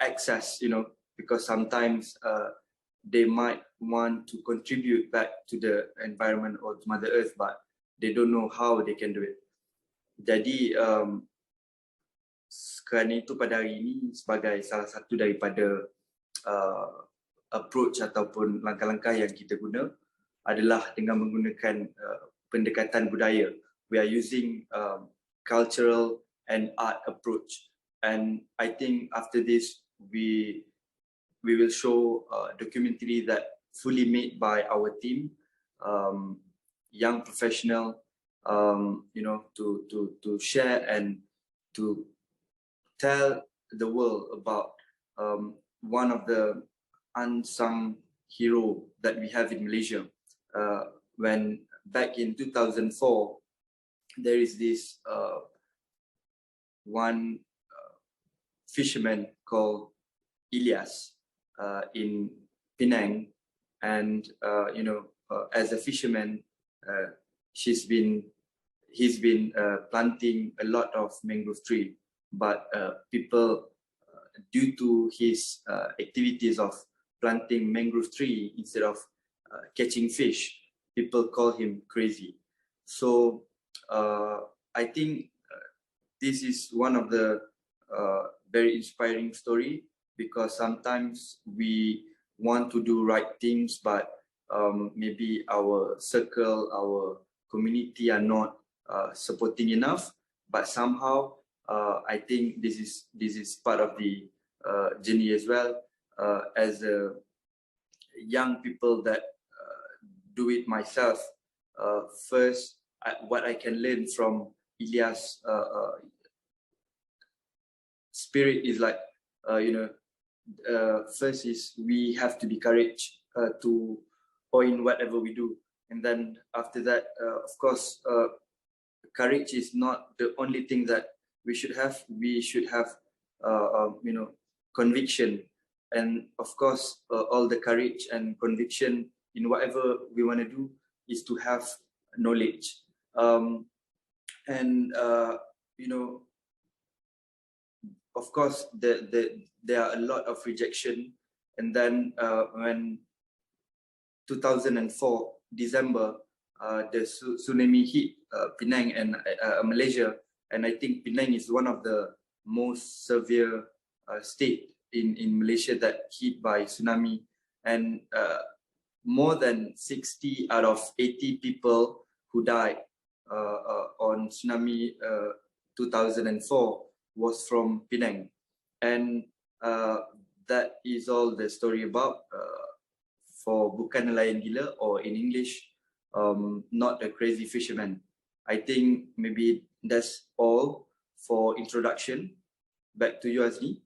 access, because sometimes they might want to contribute back to the environment or to Mother Earth, but they don't know how they can do it. Jadi kerana itu pada hari ini sebagai salah satu daripada approach ataupun langkah-langkah yang kita guna adalah dengan menggunakan pendekatan budaya. We are using cultural and art approach, and I think after this we will show a documentary that fully made by our team, young professional, to share and to tell the world about one of the unsung hero that we have in Malaysia. When back in 2004, there is this one fisherman called Ilyas in Penang, and as a fisherman, he's been planting a lot of mangrove tree, but people, due to his activities of planting mangrove tree instead of catching fish, people call him crazy. So I think this is one of the very inspiring story, because sometimes we want to do right things, but maybe our circle, our community are not supporting enough. But somehow I think this is part of the journey as well. As a young people that do it myself, first what I can learn from Ilyas' spirit is like, first is we have to be courage or in whatever we do, and then after that, of course, courage is not the only thing that we should have. We should have conviction, and of course all the courage and conviction in whatever we want to do is to have knowledge, and of course there are a lot of rejection. And then when 2004 December, the tsunami hit Penang and Malaysia, and I think Penang is one of the most severe state in Malaysia that hit by tsunami, and more than 60 out of 80 people who died on tsunami 2004 was from Penang. And that is all the story about for Bukan Nelayan Gila, or in English, not a crazy fisherman. I think maybe that's all for introduction. Back to you, Azmi.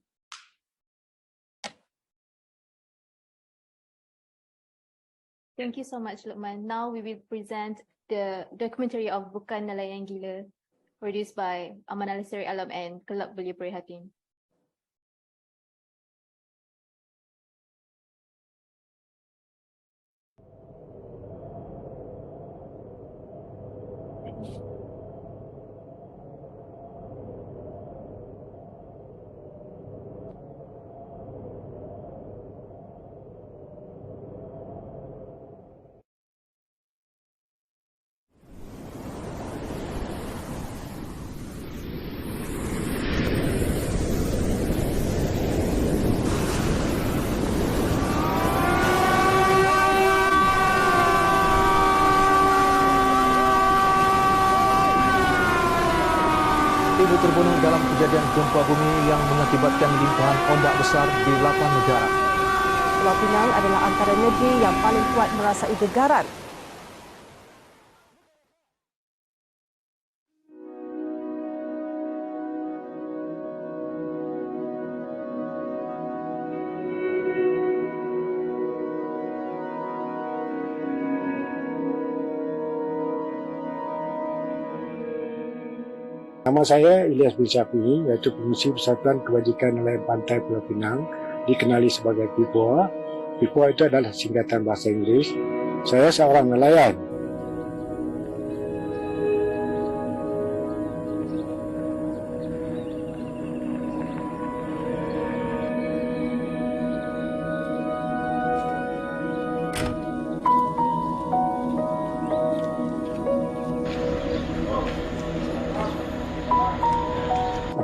Thank you so much, Luqman. Now we will present the documentary of Bukan Nelayan Gila, produced by Amanah Lestari Alam and Kelab Belia Prihatin. Ibu terbunuh dalam kejadian gempa bumi yang mengakibatkan limpahan ombak besar di 8 negara. Pulau Pinang adalah antara negeri yang paling kuat merasai gegaran. Nama saya Ilyas bin Syafi'i, iaitu Pengerusi Persatuan Kebajikan Nelayan Pantai Pulau Pinang, dikenali sebagai PIPOA. PIPOA itu adalah singkatan bahasa Inggeris. Saya seorang nelayan.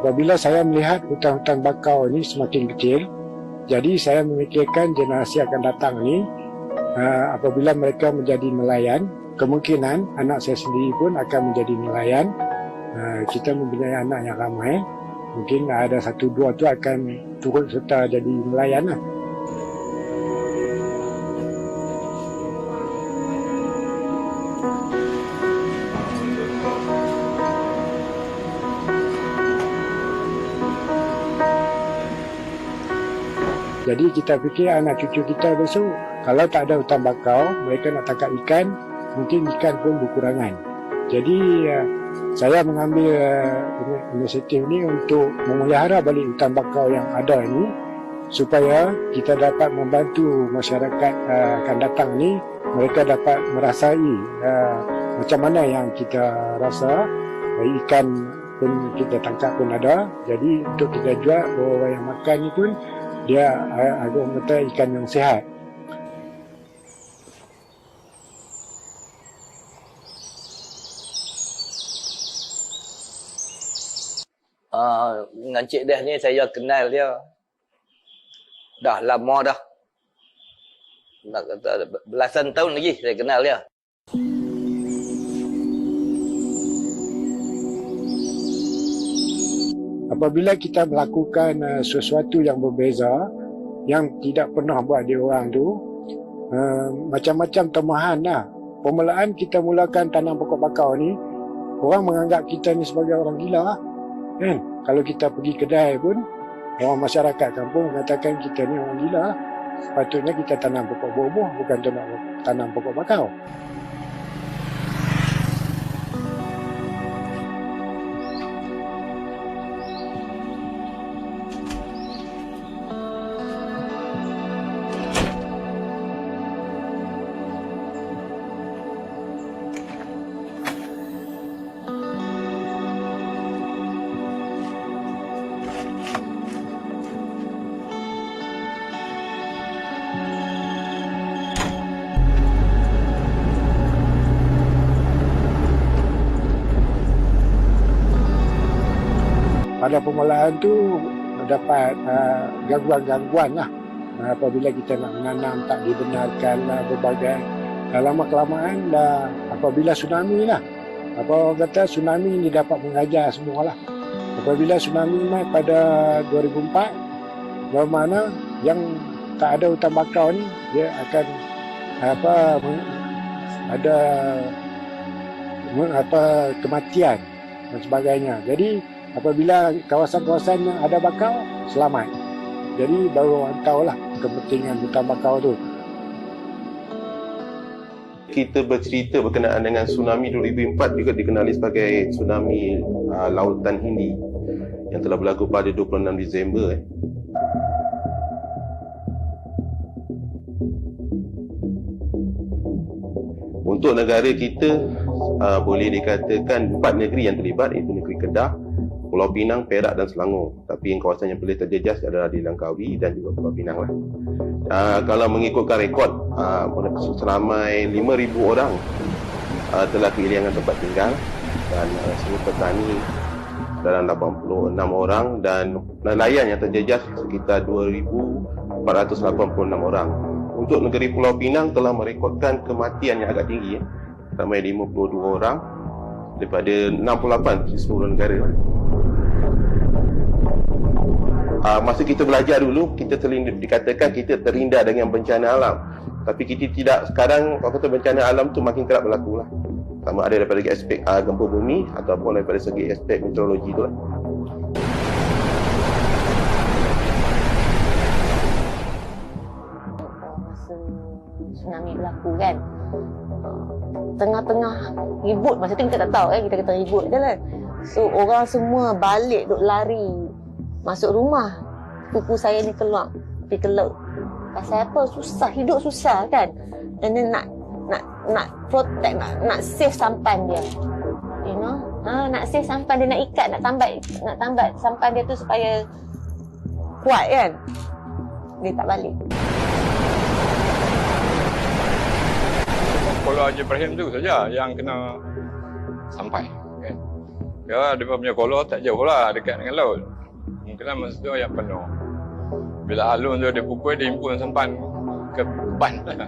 Apabila saya melihat hutan-hutan bakau ini semakin kecil, jadi saya memikirkan generasi akan datang ini, apabila mereka menjadi nelayan, kemungkinan anak saya sendiri pun akan menjadi nelayan. Kita mempunyai anak yang ramai, mungkin ada 1-2 tu akan turut serta jadi nelayan lah. Jadi kita fikir anak cucu kita besok, kalau tak ada hutan bakau, mereka nak tangkap ikan, mungkin ikan pun berkurangan. Jadi saya mengambil inisiatif ini untuk memelihara balik hutan bakau yang ada ini, supaya kita dapat membantu masyarakat akan datang ni, mereka dapat merasai macam mana yang kita rasa, ikan pun kita tangkap pun ada. Jadi untuk kita jual, orang yang makan ni pun dia agak kata ikan yang sihat. Dengan Cik Des ni saya kenal dia dah lama dah. Nak kata belasan tahun lagi saya kenal dia. Apabila kita melakukan sesuatu yang berbeza, yang tidak pernah buat di orang tu, macam-macam temahan lah. Permulaan kita mulakan tanam pokok bakau ni, orang menganggap kita ni sebagai orang gila lah. Kan? Kalau kita pergi kedai pun, orang masyarakat kampung mengatakan kita ni orang gila. Sepatutnya kita tanam pokok buah-buah, bukan tanam pokok bakau. Pada permulaan tu dapat gangguan-gangguan lah. Apabila kita nak menanam tak dibenarkan lah, berbagai. Lama kelamaan dah apabila tsunami lah. Apa orang kata tsunami ni dapat mengajar semua lah. Apabila tsunami mai pada 2004, bermakna yang tak ada hutan bakau ni dia akan ada kematian dan sebagainya. Jadi apabila kawasan-kawasan ada bakau, selamat. Jadi baru orang tahulah kepentingan hutan bakau tu. Kita bercerita berkenaan dengan tsunami 2004 juga dikenali sebagai tsunami Lautan Hindi yang telah berlaku pada 26 Disember. Untuk negara kita boleh dikatakan 4 negeri yang terlibat, iaitu negeri Kedah, Pulau Pinang, Perak dan Selangor. Tapi yang kawasan yang paling terjejas adalah di Langkawi dan juga Pulau Pinang lah. Kalau mengikutkan rekod, seramai 5,000 orang telah kehilangan tempat tinggal dan semua petani dalam 86 orang dan nelayan yang terjejas sekitar 2,486 orang. Untuk negeri Pulau Pinang telah merekodkan kematian yang agak tinggi, ramai 52 orang daripada 68 di seluruh negara. Masa kita belajar dulu, kita dikatakan kita terhindar dengan bencana alam. Tapi kita tidak. Sekarang kalau kata bencana alam tu makin kerap berlaku lah. Sama ada daripada segi aspek gempa bumi ataupun daripada segi aspek meteorologi tu lah. Masa tsunami berlaku kan, tengah-tengah ribut, masa tu kita tak tahu kita kata ribut je lah. So orang semua balik duk lari masuk rumah. Kuku saya ni keluar pergi ke laut. Pasal apa? Susah, hidup susah kan. And then nak protect, nak save sampan dia. You know? Nak save sampan dia, nak ikat, nak tambat sampan dia tu supaya kuat kan. Dia tak balik. Pulau Haji Ibrahim tu saja yang kena sampai kan. Ya, dia punya kolor tak jauh lah dekat dengan laut. Mungkin masa tu yang penuh. Bila alun tu dia pukul, dia himpun sampan ke ban lah.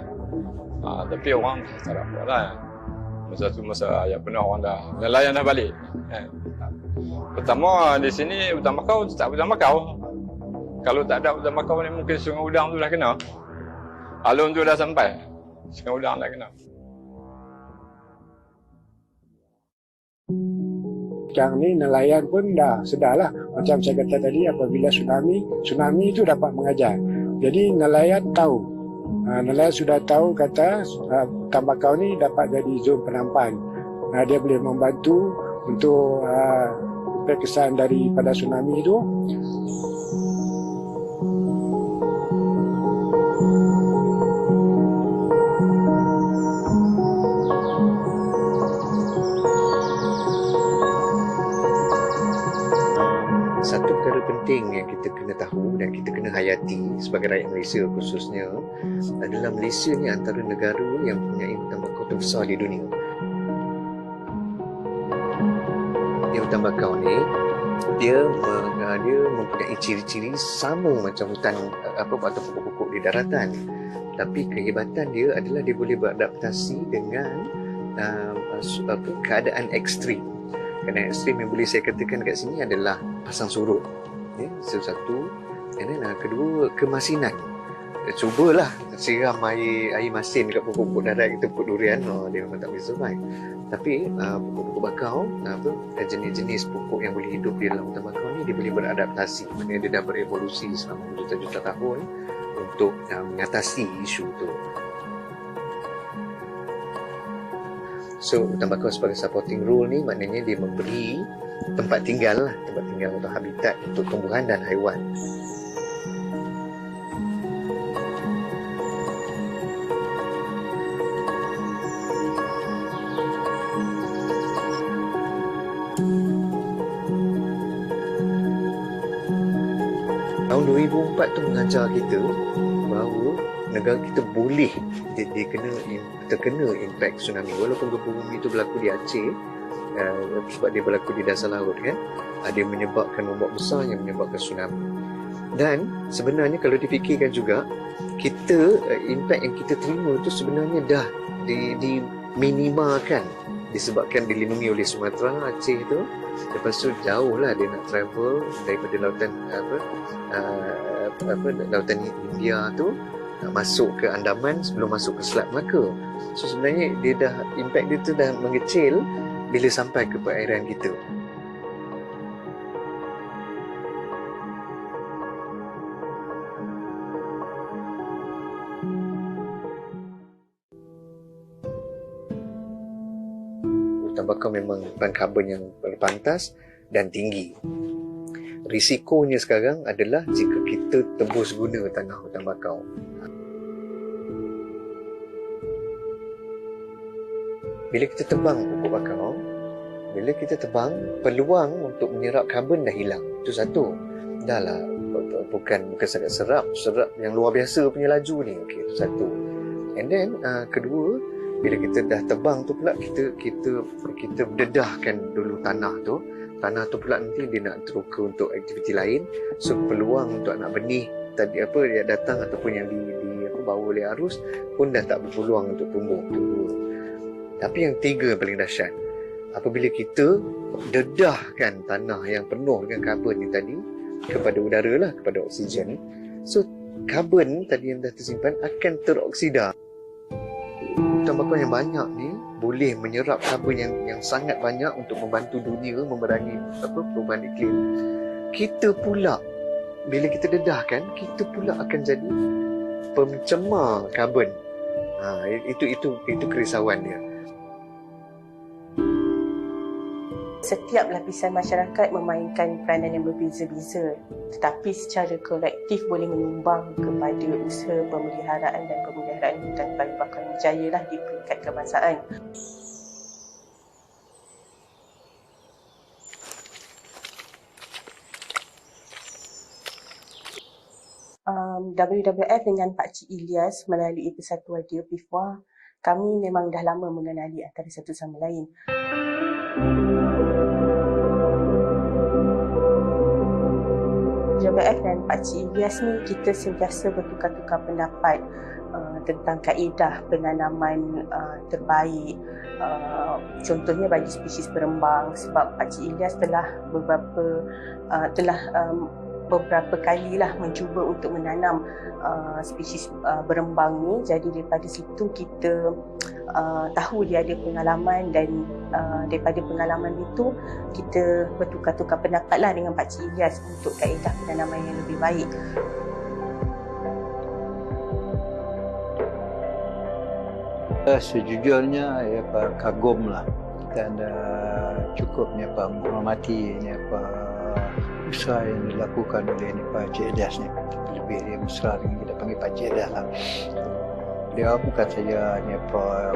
Tapi orang tak dapat lah. Masa tu masa yang penuh orang dah nelayan dah balik kan. Pertama di sini hutan bakau tak hutan bakau. Kalau tak ada hutan bakau ni mungkin Sungai Udang tu dah kena. Alun tu dah sampai, Sungai Udang dah kena. Sekarang ni nelayan pun dah sedarlah. Macam saya kata tadi, apabila tsunami itu dapat mengajar. Jadi nelayan tahu. Nelayan sudah tahu kata hutan bakau ni dapat jadi zon penampan. Dia boleh membantu untuk kesan daripada tsunami itu. Satu perkara penting yang kita kena tahu dan kita kena hayati sebagai rakyat Malaysia khususnya adalah Malaysia ni antara negara yang mempunyai hutan bakau terbesar di dunia. Hutan bakau ni dia mempunyai ciri-ciri sama macam hutan atau pokok-pokok di daratan. Tapi kehebatan dia adalah dia boleh beradaptasi dengan keadaan ekstrim. Keadaan ekstrim yang boleh saya katakan kat sini adalah pasang surut. Satu. Dan kedua, kemasinan. Cubalah siram air masin dekat pokok-pokok darat kita, pokok durian, dia memang tak boleh survive. Tapi pokok-pokok bakau, jenis-jenis pokok yang boleh hidup di dalam hutan bakau ni, dia boleh beradaptasi. Maksudnya dia dah berevolusi selama juta-juta tahun untuk mengatasi isu tu. So, hutan bakau sebagai supporting role ni maknanya dia memberi tempat tinggal atau habitat untuk tumbuhan dan haiwan. Tahun 2004 tu mengajar kita bahawa negara kita boleh terkena impak tsunami walaupun gempa bumi itu berlaku di Aceh, sebab dia berlaku di dasar laut kan, dia menyebabkan ombak besar yang menyebabkan tsunami. Dan sebenarnya kalau difikirkan juga, kita impak yang kita terima itu sebenarnya dah diminimalkan disebabkan dilindungi oleh Sumatera, Aceh itu. Lepas tu jauh lah dia nak travel daripada lautan lautan India tu masuk ke Andaman sebelum masuk ke Selat Melaka. So sebenarnya impact dia tu dah mengecil bila sampai ke perairan kita. Hutan bakau memang hutan karbon yang berpantas dan tinggi. Risikonya sekarang adalah jika kita tembus guna tanah hutan bakau. Bila kita tebang pokok bakau, peluang untuk menyerap karbon dah hilang. Itu satu. Dah lah, bukan sangat serap yang luar biasa punya laju ni. Okey, itu satu. And then kedua, bila kita dah tebang tu pula kita berdedahkan dulu tanah tu. Tanah tu pula nanti dia nak teruka untuk aktiviti lain. So peluang untuk anak benih tadi yang datang ataupun yang bawa oleh arus pun dah tak berpeluang untuk tumbuh. Tapi yang tiga yang paling dahsyat, apabila kita dedahkan tanah yang penuh dengan karbon ni tadi kepada udara lah, kepada oksigen, so karbon tadi yang dah tersimpan akan teroksida. Hutan bakau yang banyak ni boleh menyerap karbon yang sangat banyak untuk membantu dunia memerangi perubahan iklim. Kita pula bila kita dedahkan, kita pula akan jadi pencemar karbon. Itu kerisauan dia. Setiap lapisan masyarakat memainkan peranan yang berbeza-beza, tetapi secara kolektif boleh menyumbang kepada usaha pemeliharaan dan pemeliharaan hutan kayu bakau yang berjaya lah di peringkat kebangsaan. WWF dengan Pak Cik Ilyas melalui Persatuan Dia Pifwa, kami memang dah lama mengenali antara satu sama lain. WWF dan Pak Cik Ilyas ni kita sentiasa bertukar-tukar pendapat tentang kaedah penanaman terbaik. Contohnya bagi spesies berembang, sebab Pak Cik Ilyas telah beberapa kalilah mencuba untuk menanam spesies berembang ni. Jadi daripada situ kita tahu dia ada pengalaman, dan daripada pengalaman itu kita bertukar-tukar pendapat lah dengan Pak Cik Ilyas untuk kaedah penanaman yang lebih baik. Sejujurnya kagum lah dan cukupnya menghormati usaha yang dilakukan oleh Pak Cik Ilyas ni. Lebih dia mesra dengan kita panggil Pak Cik Ilyas lah. Dia bukan saja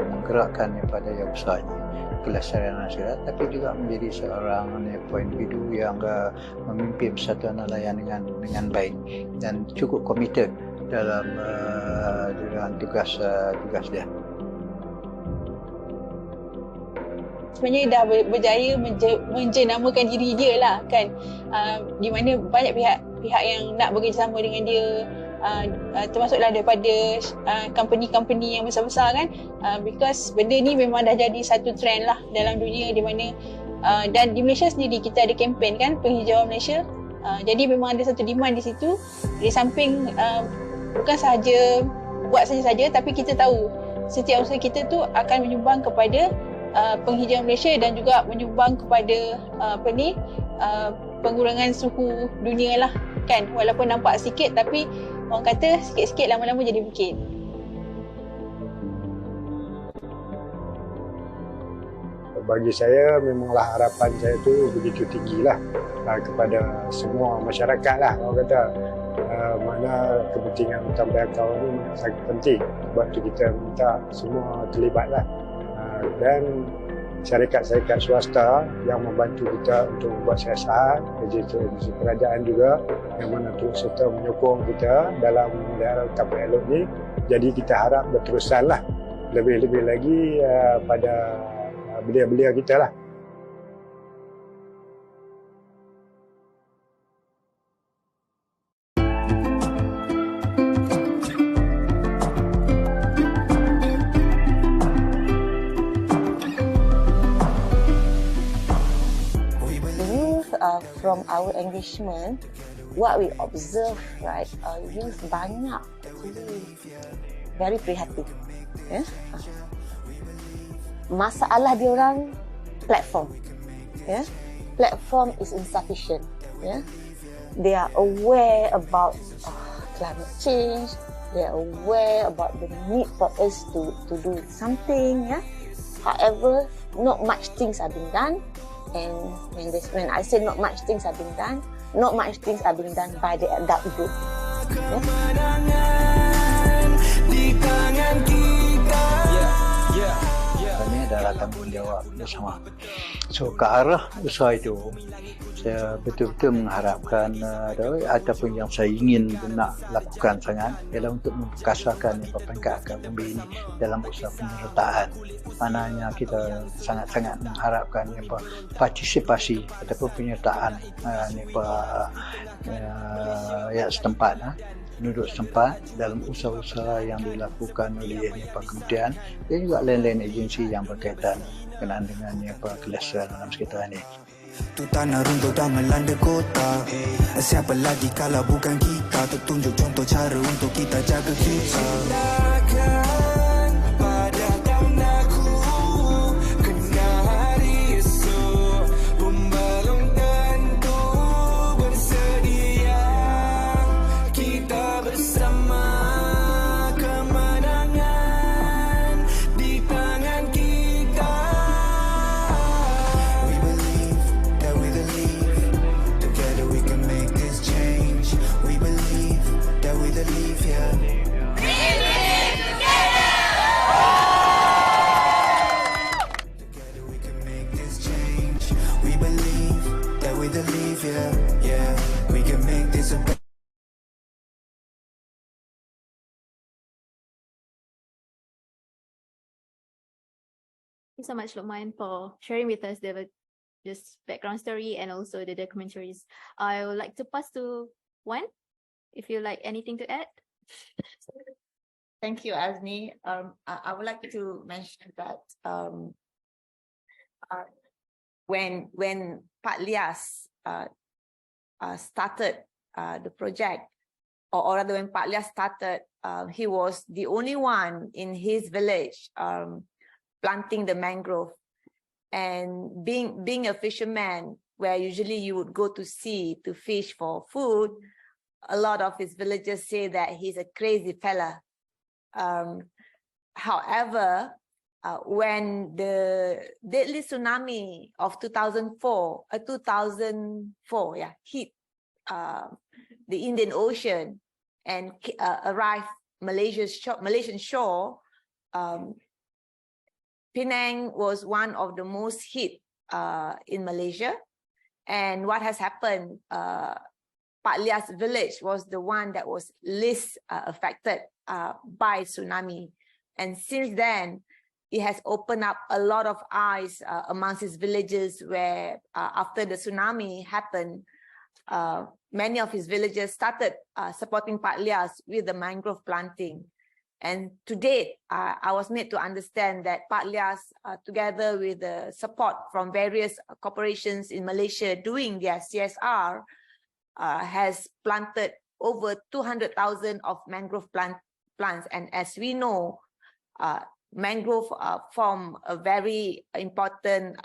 menggerakkan pada usahanya kelestarian nasihat, tapi juga menjadi seorang individu yang memimpin persatuan nelayan dengan baik dan cukup komited dalam tugas dia. Sebenarnya dah berjaya menjenamakan diri dia lah kan, di mana banyak pihak yang nak bekerjasama dengan dia, termasuklah daripada company-company yang besar-besar kan, because benda ni memang dah jadi satu trend lah dalam dunia, di mana dan di Malaysia sendiri kita ada kempen kan, penghijauan Malaysia, jadi memang ada satu demand di situ. Di samping bukan sahaja buat saja-saja, tapi kita tahu setiap usaha kita tu akan menyumbang kepada penghijauan Malaysia dan juga menyumbang kepada pengurangan suhu dunia lah kan. Walaupun nampak sikit, tapi orang kata sikit-sikit lama-lama jadi bukit. Bagi saya memanglah harapan saya tu begitu tinggilah kepada semua masyarakat lah. Orang kata mana kepentingan hutan bakau ni sangat penting. Sebab tu kita minta semua terlibatlah. Dan syarikat-syarikat swasta yang membantu kita untuk membuat siasat, agensi kerajaan juga yang mana turut serta menyokong kita dalam memelihara hutan elok ni. Jadi kita harap berterusanlah lebih-lebih lagi pada belia-belia kita lah. From our engagement, what we observe, right, youth banyak very prihatin. Ya. Masalah diorang platform. Ya. Platform is insufficient. Ya. They are aware about climate change. They are aware about the need for us to do something. Ya. However, not much things are being done. And when I say not much things are being done, not much things are being done by the adult group. Ya. Ini adalah tanggungjawab bersama. So ke arah usaha itu, saya betul-betul mengharapkan ataupun yang saya ingin nak lakukan sangat ialah untuk memperkasakan peringkat bumi ini dalam usaha penyertaan. Mananya kita sangat-sangat mengharapkan partisipasi ataupun penyertaan rakyat setempat, penduduk setempat dalam usaha-usaha yang dilakukan oleh kementerian dan juga lain-lain agensi yang berkaitan berkenaan dengan kelestarian alam sekitar ini. Tu tanah runtuh dah melanda kota. Siapa lagi kalau bukan kita, tertunjuk contoh cara untuk kita jaga kita. Thank you so much, Luqman, for sharing with us this background story and also the documentaries. I would like to pass to Wan, if you like anything to add. Thank you, Azmi. I would like to mention that when Pak Lias started the project, or rather when Pak Lias started, he was the only one in his village planting the mangrove. And being a fisherman, where usually you would go to sea to fish for food, a lot of his villagers say that he's a crazy fella. However, when the deadly tsunami of 2004 hit the Indian Ocean and arrived Malaysian shore, Penang was one of the most hit in Malaysia. And what has happened, Pak Lias village was the one that was least affected by tsunami. And since then, it has opened up a lot of eyes amongst his villages where after the tsunami happened, many of his villagers started supporting Pak Lias with the mangrove planting. And to date, I was made to understand that Pak Lias, together with the support from various corporations in Malaysia doing their CSR, has planted over 200,000 of mangrove plants. And as we know, mangrove form a very important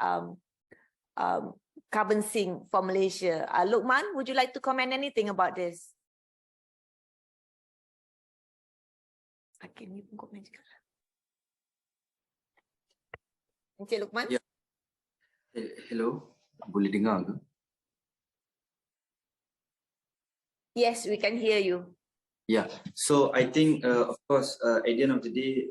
carbon sink for Malaysia. Luqman, would you like to comment anything about this? Okay, ni pun komen juga. Encik Luqman? Ya. Hello, boleh dengar ke? Yes, we can hear you. Yeah, so I think, of course, at the end of the day,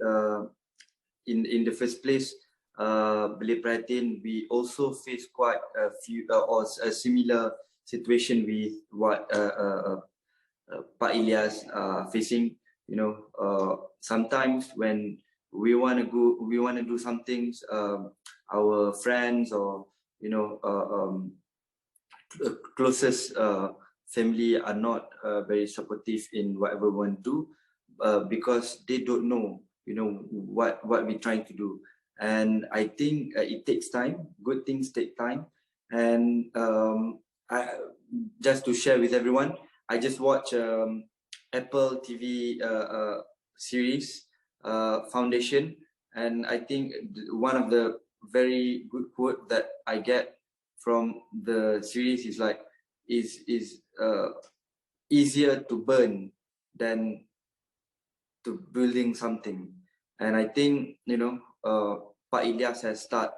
in the first place, Belit Prihatin, we also face quite a few or a similar situation with what Pak Ilyas facing. You know, sometimes when we want to do some things, our friends or closest family are not very supportive in whatever we want to do, because they don't know, what we're trying to do. And I think it takes time. Good things take time. And just to share with everyone, I just watched Apple TV series foundation, and I think one of the very good quote that I get from the series is like is easier to burn than to building something. And I think, you know, Pak Ilyas has started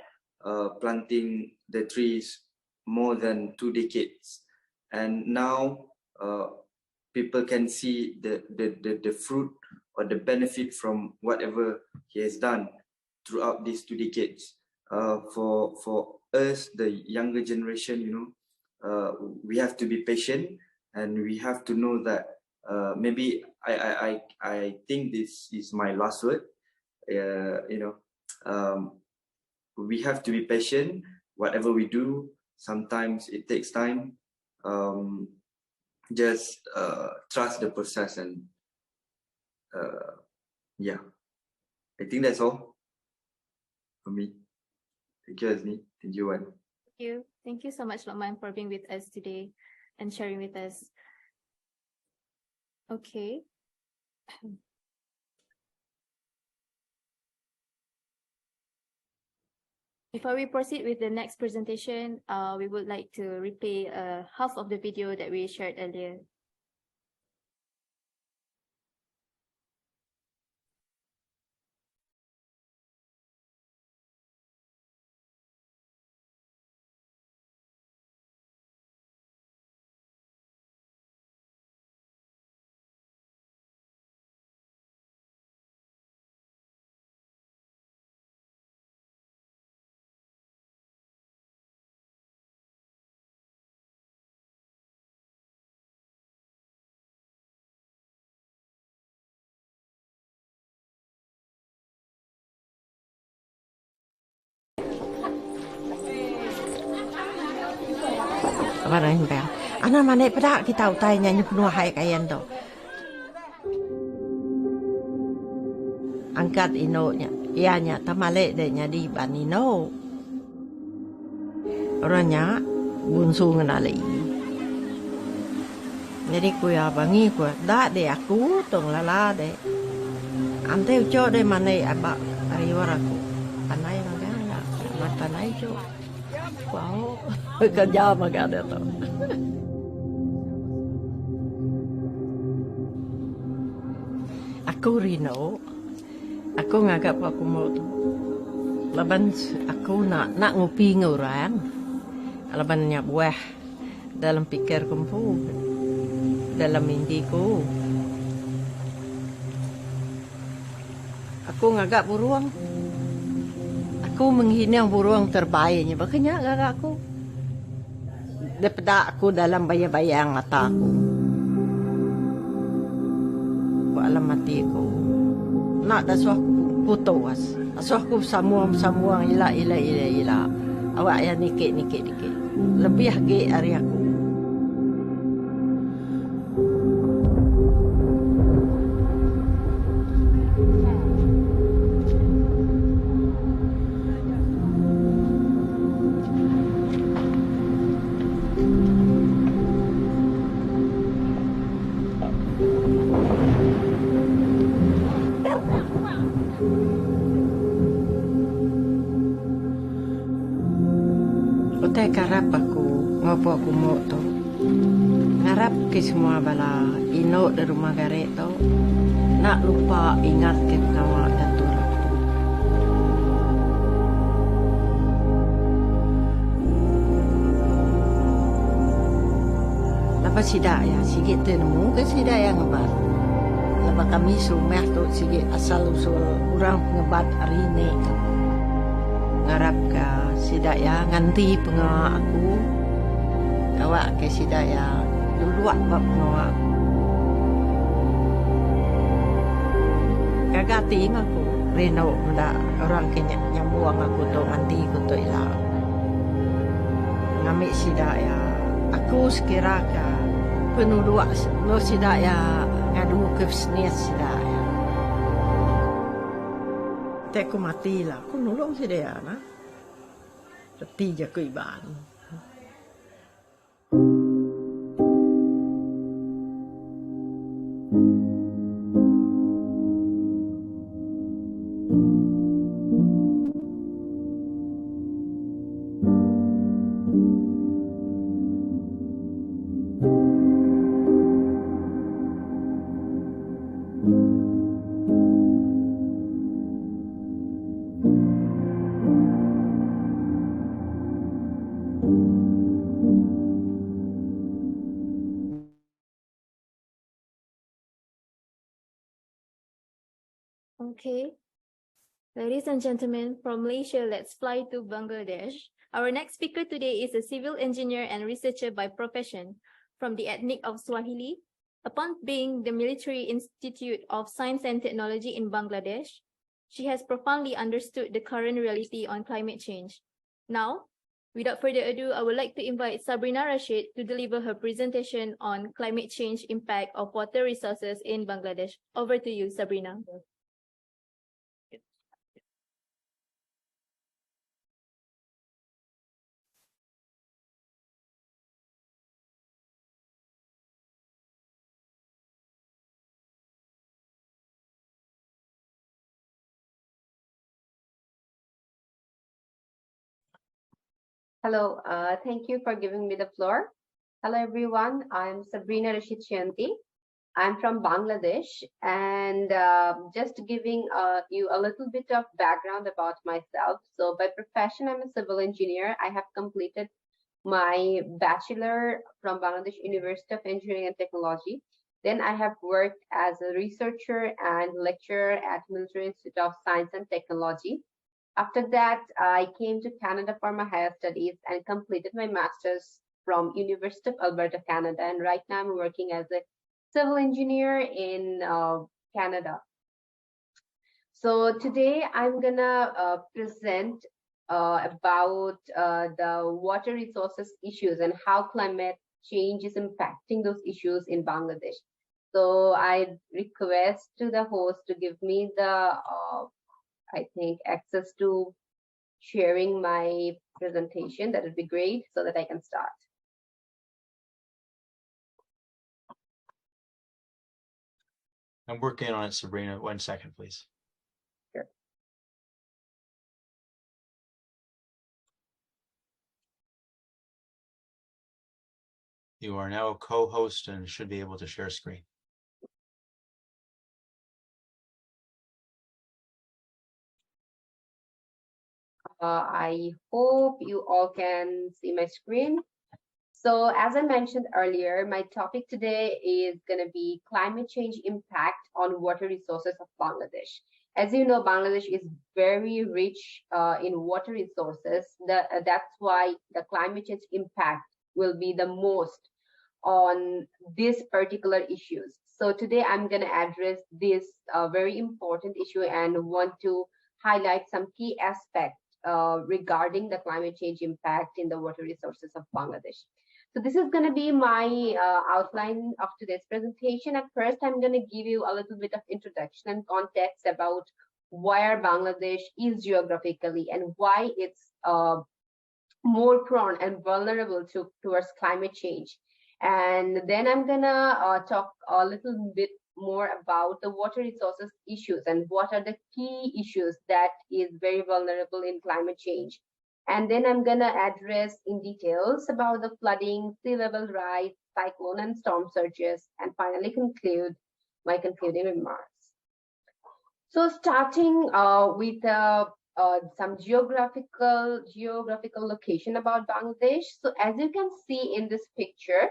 planting the trees more than 2 decades, and now people can see the fruit or the benefit from whatever he has done throughout these 2 decades. For us, the younger generation, you know, we have to be patient, and we have to know that maybe I think this is my last word. You know, we have to be patient. Whatever we do, sometimes it takes time. Just trust the process, and yeah, I think that's all for me. Thank you, Azmi. Thank you, Wan. Thank you so much, Lokman, for being with us today and sharing with us. Okay. Before we proceed with the next presentation, we would like to replay half of the video that we shared earlier. Barang bel. Ana mana pada kita utai nyanyi penuh hai kayan tu. Angkat inonya, ianya tamale de nyadi banino. Orangnya bunsu ngenali. Jadi kuya bangi kuya dak de aku tong lala de. Ante uco de mana abak ariwar aku. Panai magala, mat panai jo. Wow, kerja makan dia tu. Aku Rino, aku ngagap aku mau tu. Laban aku nak ngopi ngorang. Laban nyak buah dalam pikir kumpu, dalam mimpiku. Aku ngagap buruang. Aku menghina burung terbaiknya. Makanya agak aku. Daripada aku dalam bayang-bayang mata aku. Alam mati aku. Nak dah suah putus. Suah aku samuang ila. Awak yang nikit. Lebih lagi hari aku. Karap aku ngopo aku mau tu ngarap ke semua bala ino di rumah garek tu nak lupa ingat ke nama datuk lepas sidak ya sikit temu ke sidak yang ngebat lepas kami sumeh tu sikit asal usul orang ngebat hari ini tu ngarap ke sidak ya nganti pengawa aku awak ke sidak ya duluak bab pengawa kagak ting aku Reno ndak orang kenya nyambuang aku tu nganti aku tu ilang ngambil sidak ya aku sekira ke penuluak lo sidak ya ngadu ke senias sidak ya aku mati lah aku nolong sidak ya nah Tapi je ke iban. Okay. Ladies and gentlemen, from Malaysia, let's fly to Bangladesh. Our next speaker today is a civil engineer and researcher by profession from the ethnic of Swahili. Upon being the Military Institute of Science and Technology in Bangladesh, she has profoundly understood the current reality on climate change. Now, without further ado, I would like to invite Sabrina Rashid to deliver her presentation on climate change impact of water resources in Bangladesh. Over to you, Sabrina. Hello, thank you for giving me the floor. Hello, everyone. I'm Sabrina Rashid Chianti. I'm from Bangladesh, and just giving you a little bit of background about myself. So by profession, I'm a civil engineer. I have completed my bachelor from Bangladesh University of Engineering and Technology. Then I have worked as a researcher and lecturer at Military Institute of Science and Technology. After that, I came to Canada for my higher studies and completed my master's from University of Alberta, Canada. And right now I'm working as a civil engineer in Canada. So today I'm gonna present about the water resources issues and how climate change is impacting those issues in Bangladesh. So I request to the host to give me the I think access to sharing my presentation. That would be great so that I can start. I'm working on it, Sabrina. 1 second, please. Sure. You are now a co-host and should be able to share screen. I hope you all can see my screen. So as I mentioned earlier, my topic today is going to be climate change impact on water resources of Bangladesh. As you know, Bangladesh is very rich in water resources. That's why the climate change impact will be the most on these particular issues. So today I'm going to address this very important issue and want to highlight some key aspects regarding the climate change impact in the water resources of Bangladesh. So this is going to be my outline of today's presentation. At first, I'm going to give you a little bit of introduction and context about where Bangladesh is geographically and why it's more prone and vulnerable towards climate change. And then I'm going to talk a little bit more about the water resources issues and what are the key issues that is very vulnerable in climate change. And then I'm going to address in details about the flooding, sea level rise, cyclone and storm surges, and finally conclude my concluding remarks. So starting with some geographical location about Bangladesh. So as you can see in this picture,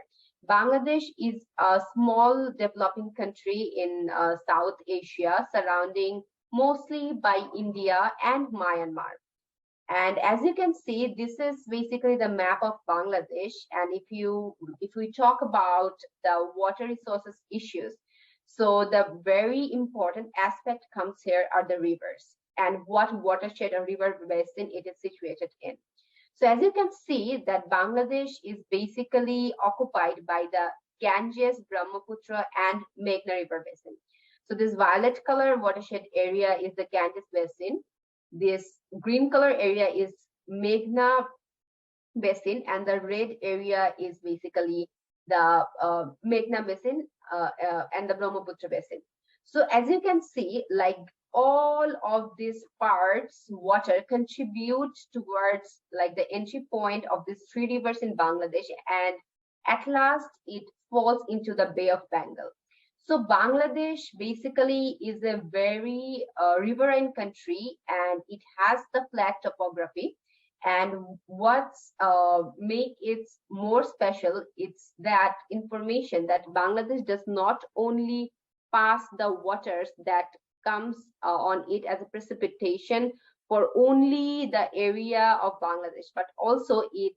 Bangladesh is a small developing country in South Asia, surrounding mostly by India and Myanmar. And as you can see, this is basically the map of Bangladesh. And if we talk about the water resources issues, so the very important aspect comes here are the rivers and what watershed or river basin it is situated in. So as you can see that Bangladesh is basically occupied by the Ganges, Brahmaputra and Meghna river basin. So this violet color watershed area is the Ganges basin. This green color area is Meghna basin and the red area is basically the Meghna basin the Brahmaputra basin. So as you can see, like all of these parts, water contribute towards like the entry point of these three rivers in Bangladesh, and at last it falls into the Bay of Bengal. So Bangladesh basically is a very riverine country, and it has the flat topography. And what's make it more special, it's that information that Bangladesh does not only pass the waters that comes on it as a precipitation for only the area of Bangladesh, but also it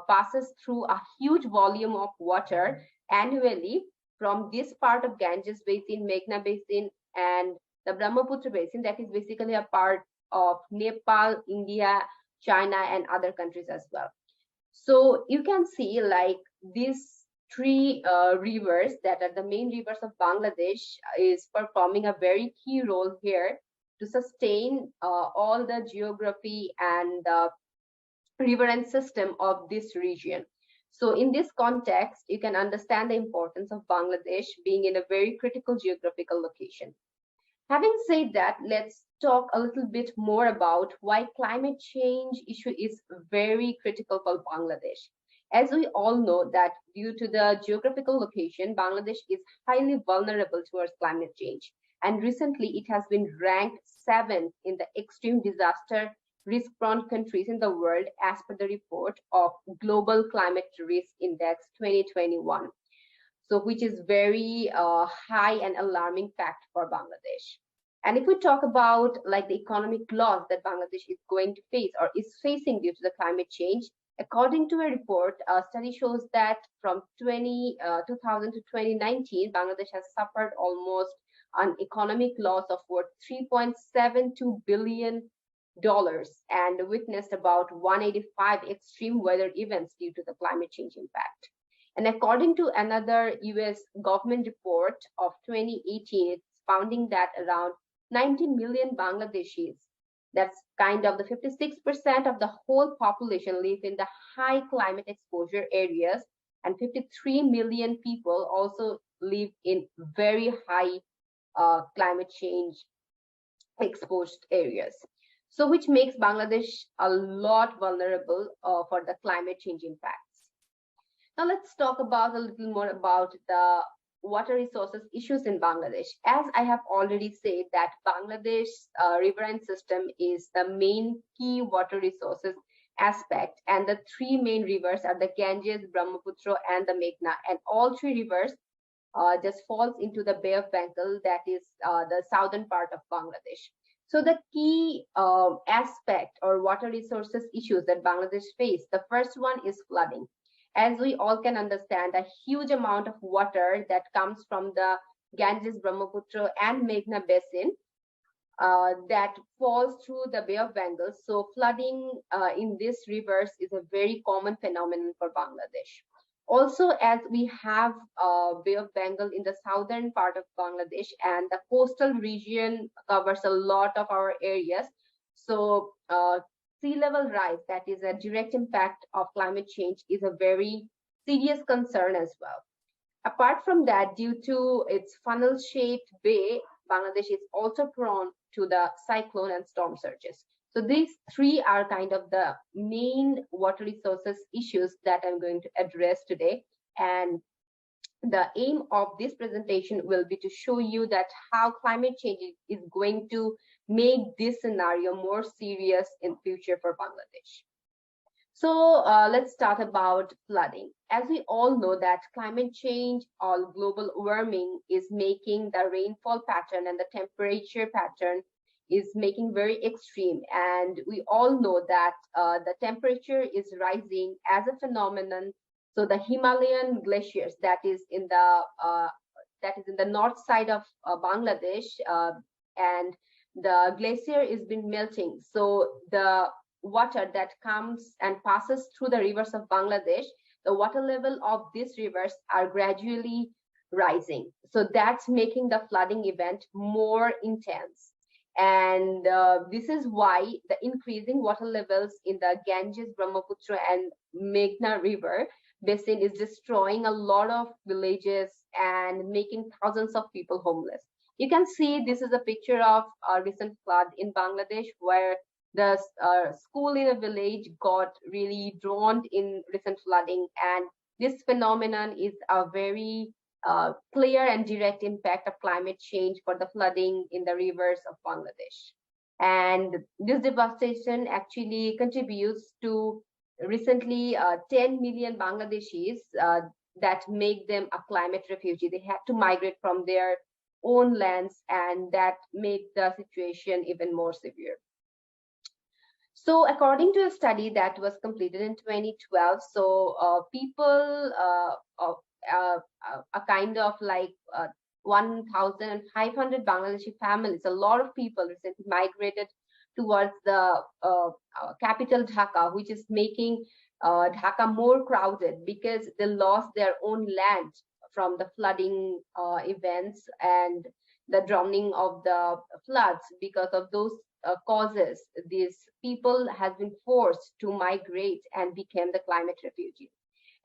passes through a huge volume of water annually from this part of Ganges Basin, Meghna Basin, and the Brahmaputra Basin, that is basically a part of Nepal, India, China, and other countries as well. So you can see like these three rivers that are the main rivers of Bangladesh is performing a very key role here to sustain all the geography and the riverine system of this region. So in this context, you can understand the importance of Bangladesh being in a very critical geographical location. Having said that, let's talk a little bit more about why climate change issue is very critical for Bangladesh. As we all know that due to the geographical location, Bangladesh is highly vulnerable towards climate change. And recently it has been ranked 7th in the extreme disaster risk-prone countries in the world as per the report of Global Climate Risk Index 2021. So which is very high and alarming fact for Bangladesh. And if we talk about like the economic loss that Bangladesh is going to face or is facing due to the climate change, according to a report, a study shows that from 2000 to 2019, Bangladesh has suffered almost an economic loss of worth $3.72 billion and witnessed about 185 extreme weather events due to the climate change impact. And according to another US government report of 2018, it's founding that around 90 million Bangladeshis, that's kind of the 56% of the whole population, live in the high climate exposure areas, and 53 million people also live in very high climate change exposed areas. So which makes Bangladesh a lot vulnerable for the climate change impacts. Now let's talk about a little more about the water resources issues in Bangladesh. As I have already said that Bangladesh's riverine system is the main key water resources aspect, and the three main rivers are the Ganges, Brahmaputra, and the Meghna, and all three rivers just falls into the Bay of Bengal, that is the southern part of Bangladesh. So the key aspect or water resources issues that Bangladesh face, the first one is flooding. As we all can understand, a huge amount of water that comes from the Ganges, Brahmaputra, and Meghna basin that falls through the Bay of Bengal. So flooding in these rivers is a very common phenomenon for Bangladesh. Also, as we have Bay of Bengal in the southern part of Bangladesh, and the coastal region covers a lot of our areas. So sea level rise, that is a direct impact of climate change, is a very serious concern as well. Apart from that, due to its funnel-shaped bay, Bangladesh is also prone to the cyclone and storm surges. So these three are kind of the main water resources issues that I'm going to address today. And the aim of this presentation will be to show you that how climate change is going to make this scenario more serious in future for Bangladesh. So let's start about flooding. As we all know that climate change or global warming is making the rainfall pattern and the temperature pattern is making very extreme. And we all know that the temperature is rising as a phenomenon. So the Himalayan glaciers that is in the north side of Bangladesh, and the glacier is been melting. So the water that comes and passes through the rivers of Bangladesh, the water level of these rivers are gradually rising. So that's making the flooding event more intense. And this is why the increasing water levels in the Ganges, Brahmaputra, and Meghna river basin is destroying a lot of villages and making thousands of people homeless. You can see this is a picture of a recent flood in Bangladesh, where the school in a village got really drowned in recent flooding, and this phenomenon is a very clear and direct impact of climate change for the flooding in the rivers of Bangladesh. And this devastation actually contributes to recently 10 million Bangladeshis that make them a climate refugee. They had to migrate from their own lands, and that made the situation even more severe. So according to a study that was completed in 2012, so people a kind of like 1,500 Bangladeshi families, a lot of people recently migrated towards the capital Dhaka, which is making Dhaka more crowded because they lost their own land from the flooding events and the drowning of the floods. Because of those causes, these people has been forced to migrate and became the climate refugees.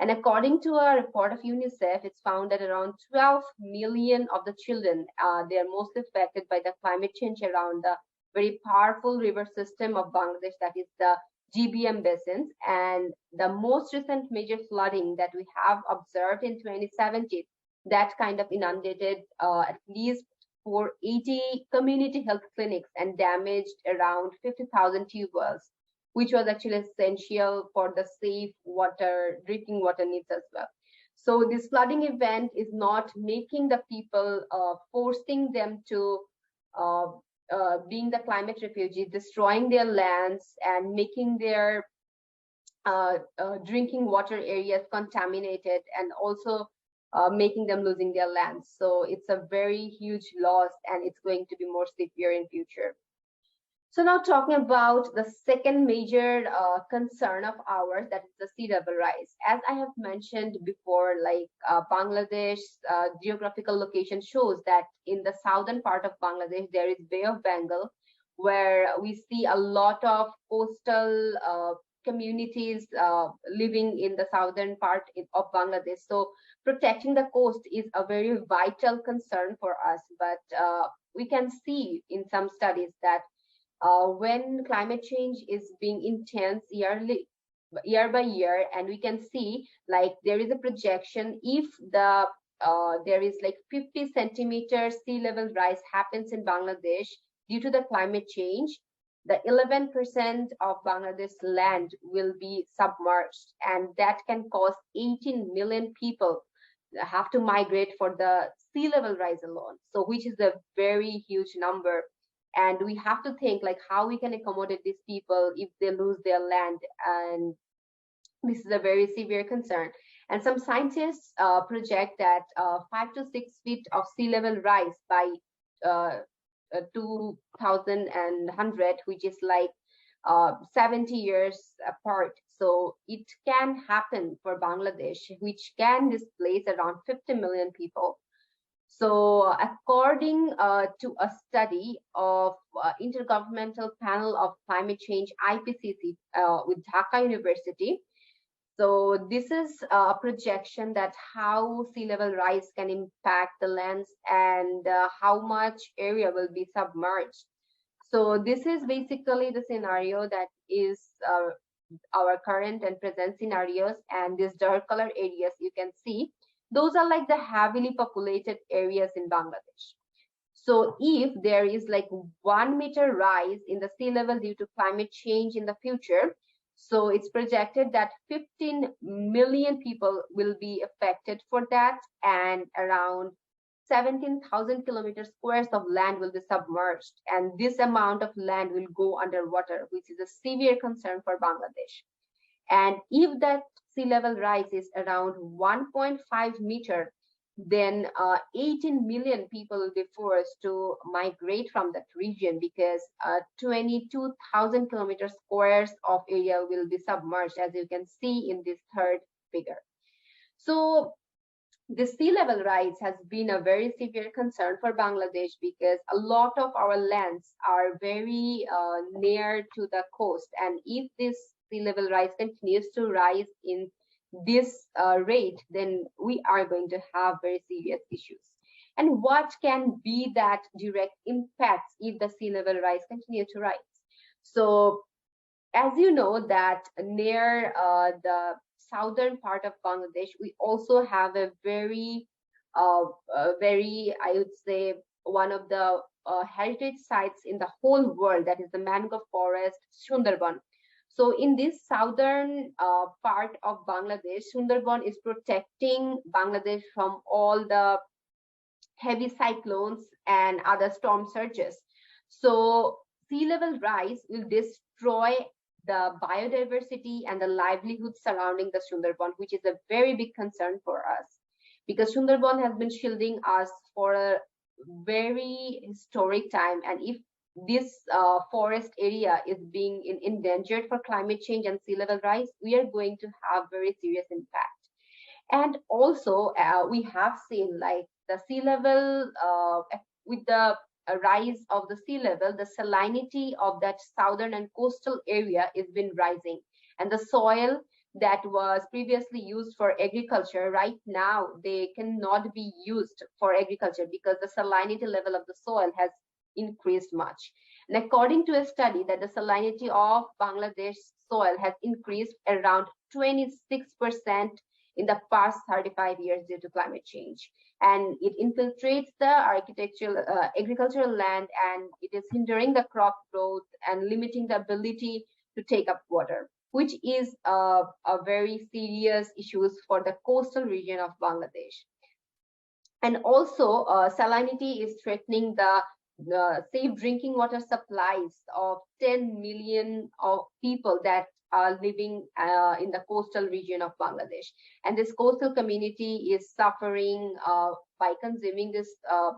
And according to a report of UNICEF, it's found that around 12 million of the children, they are mostly affected by the climate change around the very powerful river system of Bangladesh, that is the GBM basins. And the most recent major flooding that we have observed in 2017, that kind of inundated at least 480 community health clinics and damaged around 50,000 tube wells, which was actually essential for the safe water, drinking water needs as well. So this flooding event is not making the people, forcing them to being the climate refugee, destroying their lands and making their drinking water areas contaminated, and also making them losing their lands. So it's a very huge loss, and it's going to be more severe in future. So now talking about the second major concern of ours, that is the sea level rise. As I have mentioned before, like Bangladesh's geographical location shows that in the southern part of Bangladesh, there is Bay of Bengal, where we see a lot of coastal communities living in the southern part of Bangladesh. So protecting the coast is a very vital concern for us. But we can see in some studies that when climate change is being intense year by year, and we can see like there is a projection, if the there is like 50 centimeters sea level rise happens in Bangladesh due to the climate change, the 11% of Bangladesh's land will be submerged, and that can cause 18 million people have to migrate for the sea level rise alone. So which is a very huge number. And we have to think like how we can accommodate these people if they lose their land. And this is a very severe concern. And some scientists project that 5 to 6 feet of sea level rise by 2100, which is like 70 years apart. So it can happen for Bangladesh, which can displace around 50 million people. So according to a study of Intergovernmental Panel of Climate Change, IPCC, with Dhaka University, so this is a projection that how sea level rise can impact the lands and how much area will be submerged. So this is basically the scenario that is our current and present scenarios, and these dark color areas you can see, those are like the heavily populated areas in Bangladesh. So if there is like 1 meter rise in the sea level due to climate change in the future, so it's projected that 15 million people will be affected for that, and around 17,000 kilometers squares of land will be submerged, and this amount of land will go underwater, which is a severe concern for Bangladesh. And if that sea level rise is around 1.5 meter, then 18 million people will be forced to migrate from that region, because 22,000 kilometers squares of area will be submerged, as you can see in this third figure. So the sea level rise has been a very severe concern for Bangladesh, because a lot of our lands are very near to the coast, and if this sea level rise continues to rise in this rate, then we are going to have very serious issues. And what can be that direct impacts if the sea level rise continue to rise? So as you know that near the southern part of Bangladesh, we also have a very, I would say, one of the heritage sites in the whole world, that is the mangrove forest, Sundarban. So in this southern part of Bangladesh, Sundarban is protecting Bangladesh from all the heavy cyclones and other storm surges. So sea level rise will destroy the biodiversity and the livelihood surrounding the Sundarban, which is a very big concern for us, because Sundarban has been shielding us for a very historic time. And if this forest area is being endangered for climate change and sea level rise, we are going to have very serious impact. And also we have seen like the sea level, with the rise of the sea level, the salinity of that southern and coastal area has been rising, and the soil that was previously used for agriculture, right now they cannot be used for agriculture because the salinity level of the soil has increased much. And according to a study, that the salinity of Bangladesh soil has increased around 26% in the past 35 years due to climate change. And it infiltrates the agricultural land, and it is hindering the crop growth and limiting the ability to take up water, which is a very serious issue for the coastal region of Bangladesh. And also salinity is threatening the safe drinking water supplies of 10 million of people that are living in the coastal region of Bangladesh. And this coastal community is suffering by consuming this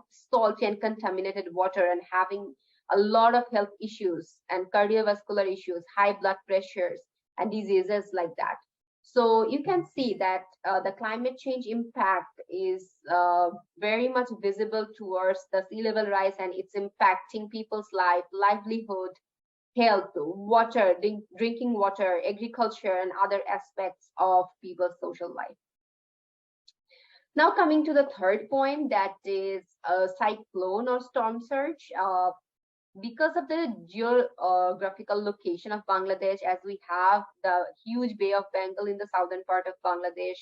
salty and contaminated water and having a lot of health issues and cardiovascular issues, high blood pressures and diseases like that. So you can see that the climate change impact is very much visible towards the sea level rise, and it's impacting people's life, livelihood, health, water, drinking water, agriculture, and other aspects of people's social life. Now coming to the third point, that is a cyclone or storm surge. Because of the geographical location of Bangladesh, as we have the huge Bay of Bengal in the southern part of Bangladesh,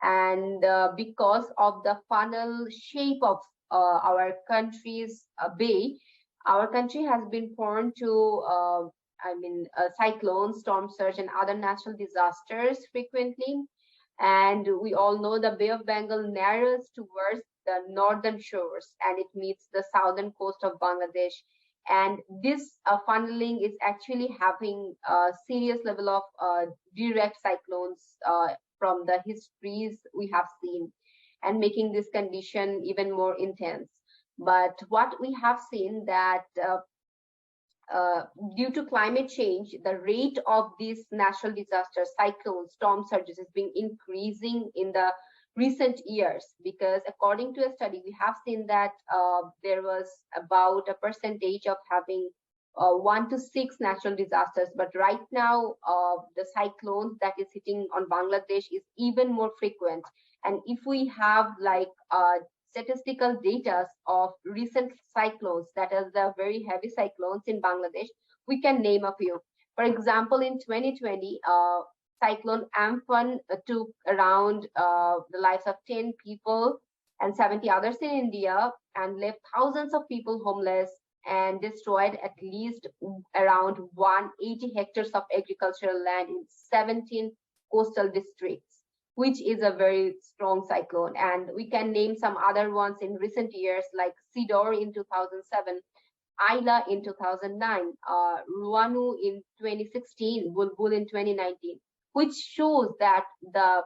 and because of the funnel shape of our country's bay, our country has been prone to cyclones, storm surge, and other natural disasters frequently. And we all know the Bay of Bengal narrows towards the northern shores, and it meets the southern coast of Bangladesh. And this funneling is actually having a serious level of direct cyclones from the histories we have seen, and making this condition even more intense. But what we have seen that due to climate change, the rate of these natural disasters, cyclones, storm surges, is being increasing in the recent years, because according to a study, we have seen that there was about a percentage of having 1 to 6 natural disasters, but right now the cyclones that is hitting on Bangladesh is even more frequent. And if we have like statistical data of recent cyclones, that is the very heavy cyclones in Bangladesh, we can name a few. For example, in 2020, cyclone Amphan took around the lives of 10 people and 70 others in India, and left thousands of people homeless, and destroyed at least around 180 hectares of agricultural land in 17 coastal districts, which is a very strong cyclone. And we can name some other ones in recent years, like Sidor in 2007, Ayla in 2009, Ruanu in 2016, Bulbul in 2019, which shows that the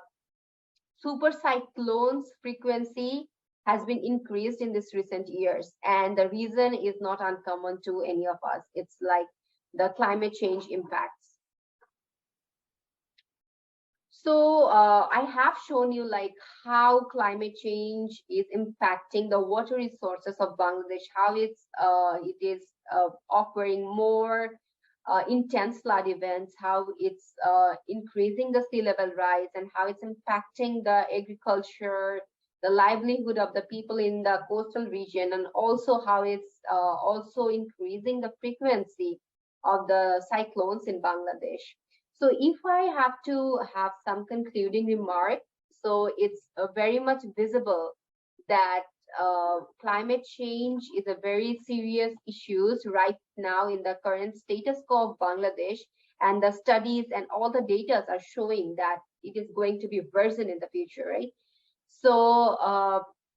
super cyclones frequency has been increased in this recent years. And the reason is not uncommon to any of us. It's like the climate change impacts. So I have shown you like how climate change is impacting the water resources of Bangladesh, how it is offering more intense flood events, how it's increasing the sea level rise, and how it's impacting the agriculture, the livelihood of the people in the coastal region, and also how it's also increasing the frequency of the cyclones in Bangladesh. So if I have to have some concluding remark, so it's very much visible that climate change is a very serious issue right now in the current status quo of Bangladesh, and the studies and all the data are showing that it is going to be worsened in the future, right? So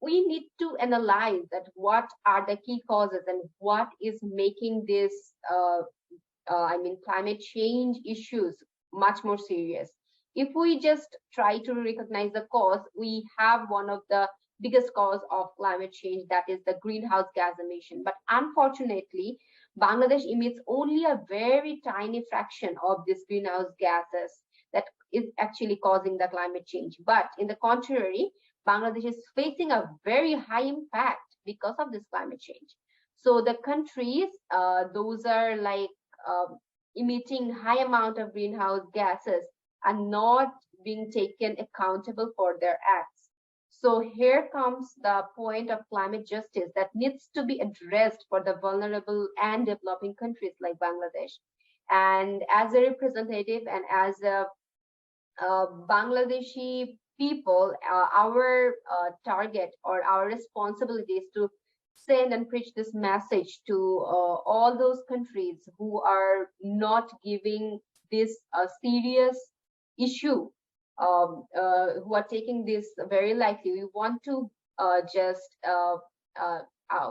we need to analyze that what are the key causes and what is making this climate change issues much more serious. If we just try to recognize the cause, we have one of the biggest cause of climate change, that is the greenhouse gas emission. But unfortunately, Bangladesh emits only a very tiny fraction of these greenhouse gases that is actually causing the climate change. But in the contrary, Bangladesh is facing a very high impact because of this climate change. So the countries, those are like emitting high amount of greenhouse gases, are not being taken accountable for their acts. So here comes the point of climate justice that needs to be addressed for the vulnerable and developing countries like Bangladesh. And as a representative and as a Bangladeshi people, our target or our responsibility is to send and preach this message to all those countries who are not giving this a serious issue, who are taking this very lightly. We want to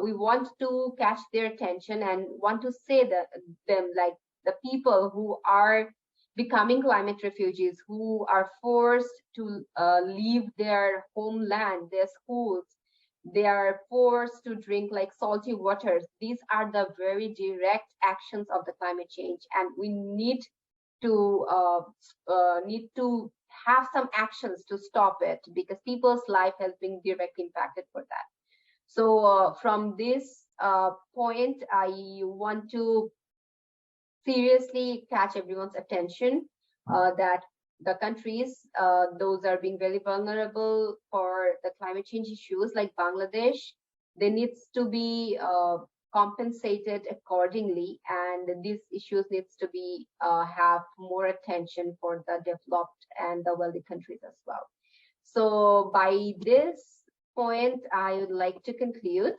we want to catch their attention and want to say that them, like the people who are becoming climate refugees, who are forced to leave their homeland, their schools, they are forced to drink like salty waters. These are the very direct actions of the climate change, and we need to have some actions to stop it, because people's life has been directly impacted for that. So from this point, I want to seriously catch everyone's attention that the countries, those are being very vulnerable for the climate change issues like Bangladesh, they needs to be compensated accordingly, and these issues needs to be have more attention for the developed and the wealthy countries as well. So by this point, I would like to conclude.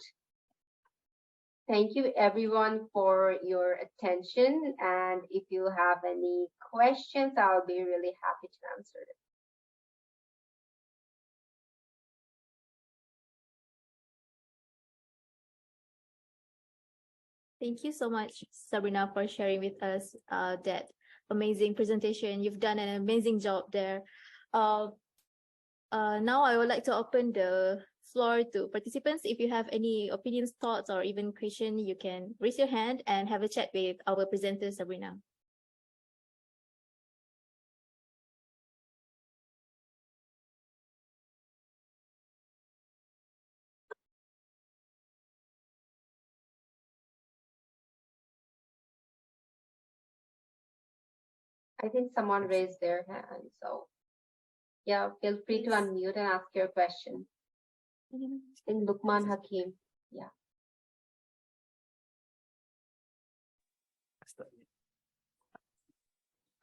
Thank you everyone for your attention, and if you have any questions, I'll be really happy to answer them. Thank you so much, Sabrina, for sharing with us that amazing presentation. You've done an amazing job there. Now I would like to open the floor to participants. If you have any opinions, thoughts, or even question, you can raise your hand and have a chat with our presenter, Sabrina. I think someone raised their hand, so yeah, feel free to unmute and ask your question. I think Lukman Hakim, yeah.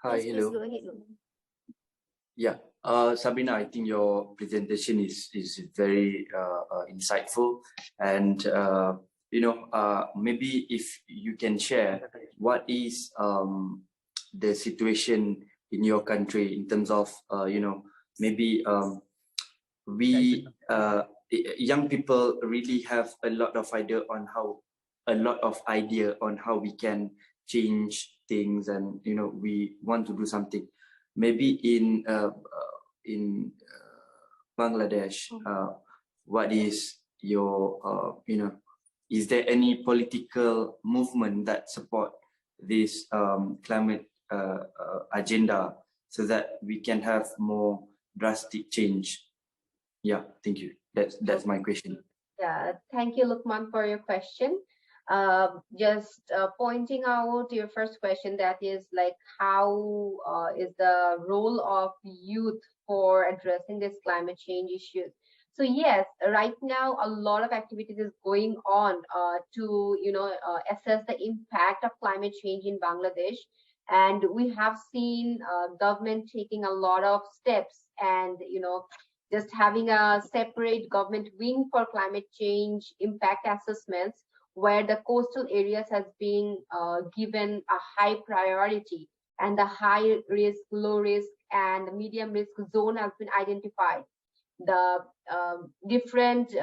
Hi, Yes, hello. please go ahead, Lukman. Yeah, Sabrina, I think your presentation is very insightful, and maybe if you can share what is the situation in your country in terms of maybe we young people really have a lot of idea on how we can change things, and we want to do something. Maybe in Bangladesh, what is your is there any political movement that support this climate agenda so that we can have more drastic change? Yeah, thank you. That's my question. Yeah, thank you, Lukman, for your question. Just pointing out your first question, that is like how is the role of youth for addressing this climate change issues. So yes, right now a lot of activities is going on to assess the impact of climate change in Bangladesh, and we have seen government taking a lot of steps, and just having a separate government wing for climate change impact assessments, where the coastal areas has been given a high priority, and the high risk, low risk, and medium risk zone has been identified. The different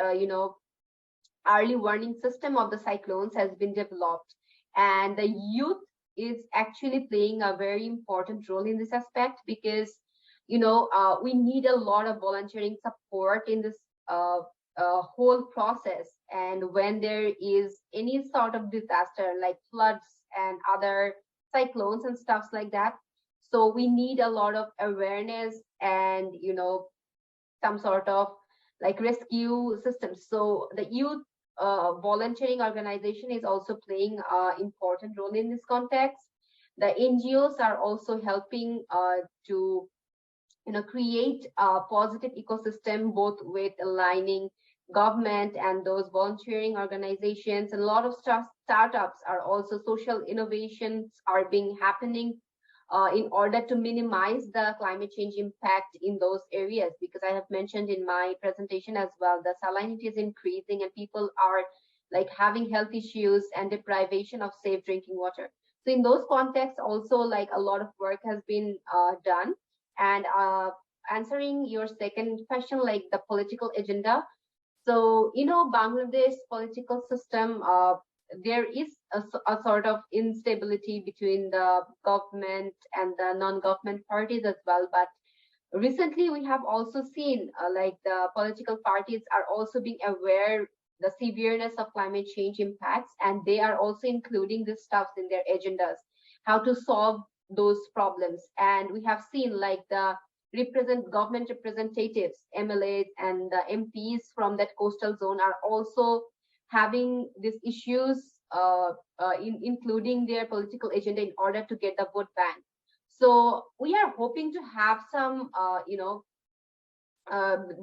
early warning system of the cyclones has been developed, and the youth is actually playing a very important role in this aspect, because we need a lot of volunteering support in this whole process. And when there is any sort of disaster like floods and other cyclones and stuff like that, so we need a lot of awareness and some sort of like rescue systems. So the youth volunteering organization is also playing an important role in this context. The NGOs are also helping to create a positive ecosystem, both with aligning government and those volunteering organizations. And a lot of startups are also, social innovations are being happening in order to minimize the climate change impact in those areas, because I have mentioned in my presentation as well, the salinity is increasing and people are like having health issues and deprivation of safe drinking water. So in those contexts also, like a lot of work has been done. And answering your second question, like the political agenda. So, Bangladesh political system, there is a sort of instability between the government and the non-government parties as well. But recently we have also seen like the political parties are also being aware the severeness of climate change impacts, and they are also including this stuff in their agendas, how to solve those problems. And we have seen like the government representatives, MLAs and the MPs from that coastal zone are also having these issues including their political agenda in order to get the vote bank. So we are hoping to have some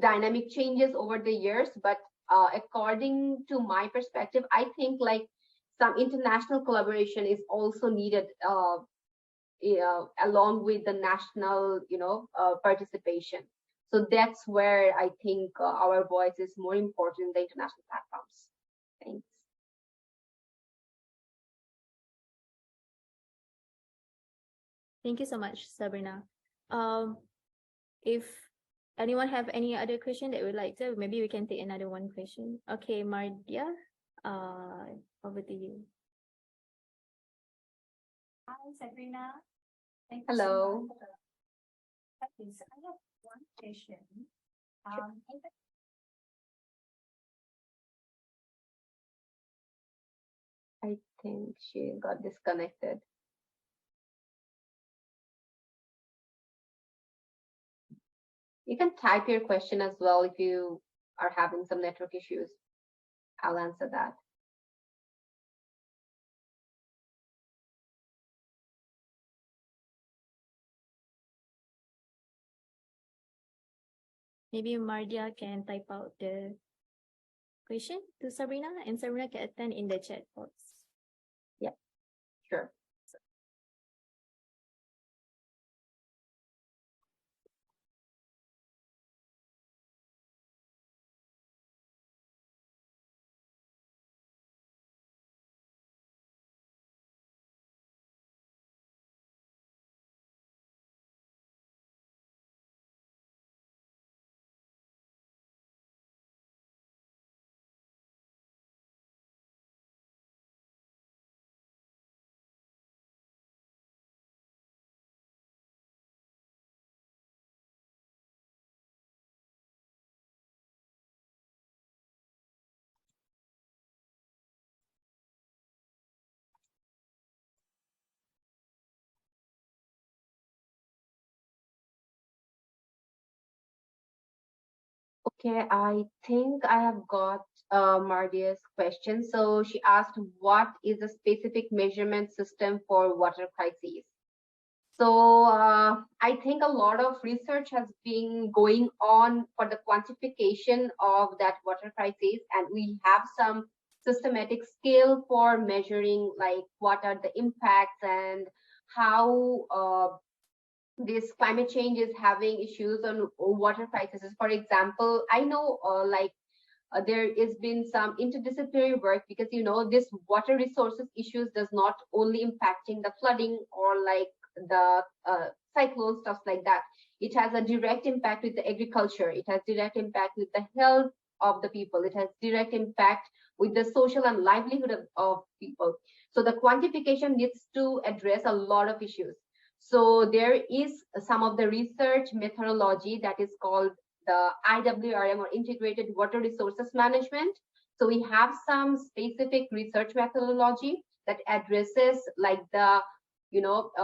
dynamic changes over the years, but according to my perspective, I think like some international collaboration is also needed along with the national participation. So that's where I think our voice is more important in the international platforms. Thanks. Thank you so much, Sabrina. If anyone have any other question that would like to, maybe we can take another one question. Okay, Mardia, over to you. Hi, Sabrina. Thank you Hello. so much. Okay, so I have one question. I think she got disconnected. You can type your question as well if you are having some network issues. I'll answer that. Maybe Mardia can type out the question to Sabrina, and Sabrina can attend in the chat box. Yeah, sure. Okay, I think I have got Mardia's question. So she asked, what is the specific measurement system for water crises? So I think a lot of research has been going on for the quantification of that water crisis, and we have some systematic scale for measuring like what are the impacts and how this climate change is having issues on water crises. For example, I know there has been some interdisciplinary work, because this water resources issues does not only impacting the flooding or like the cyclone stuff like that. It has a direct impact with the agriculture. It has direct impact with the health of the people. It has direct impact with the social and livelihood of people. So the quantification needs to address a lot of issues. So there is some of the research methodology that is called the IWRM, or Integrated Water Resources Management. So we have some specific research methodology that addresses like the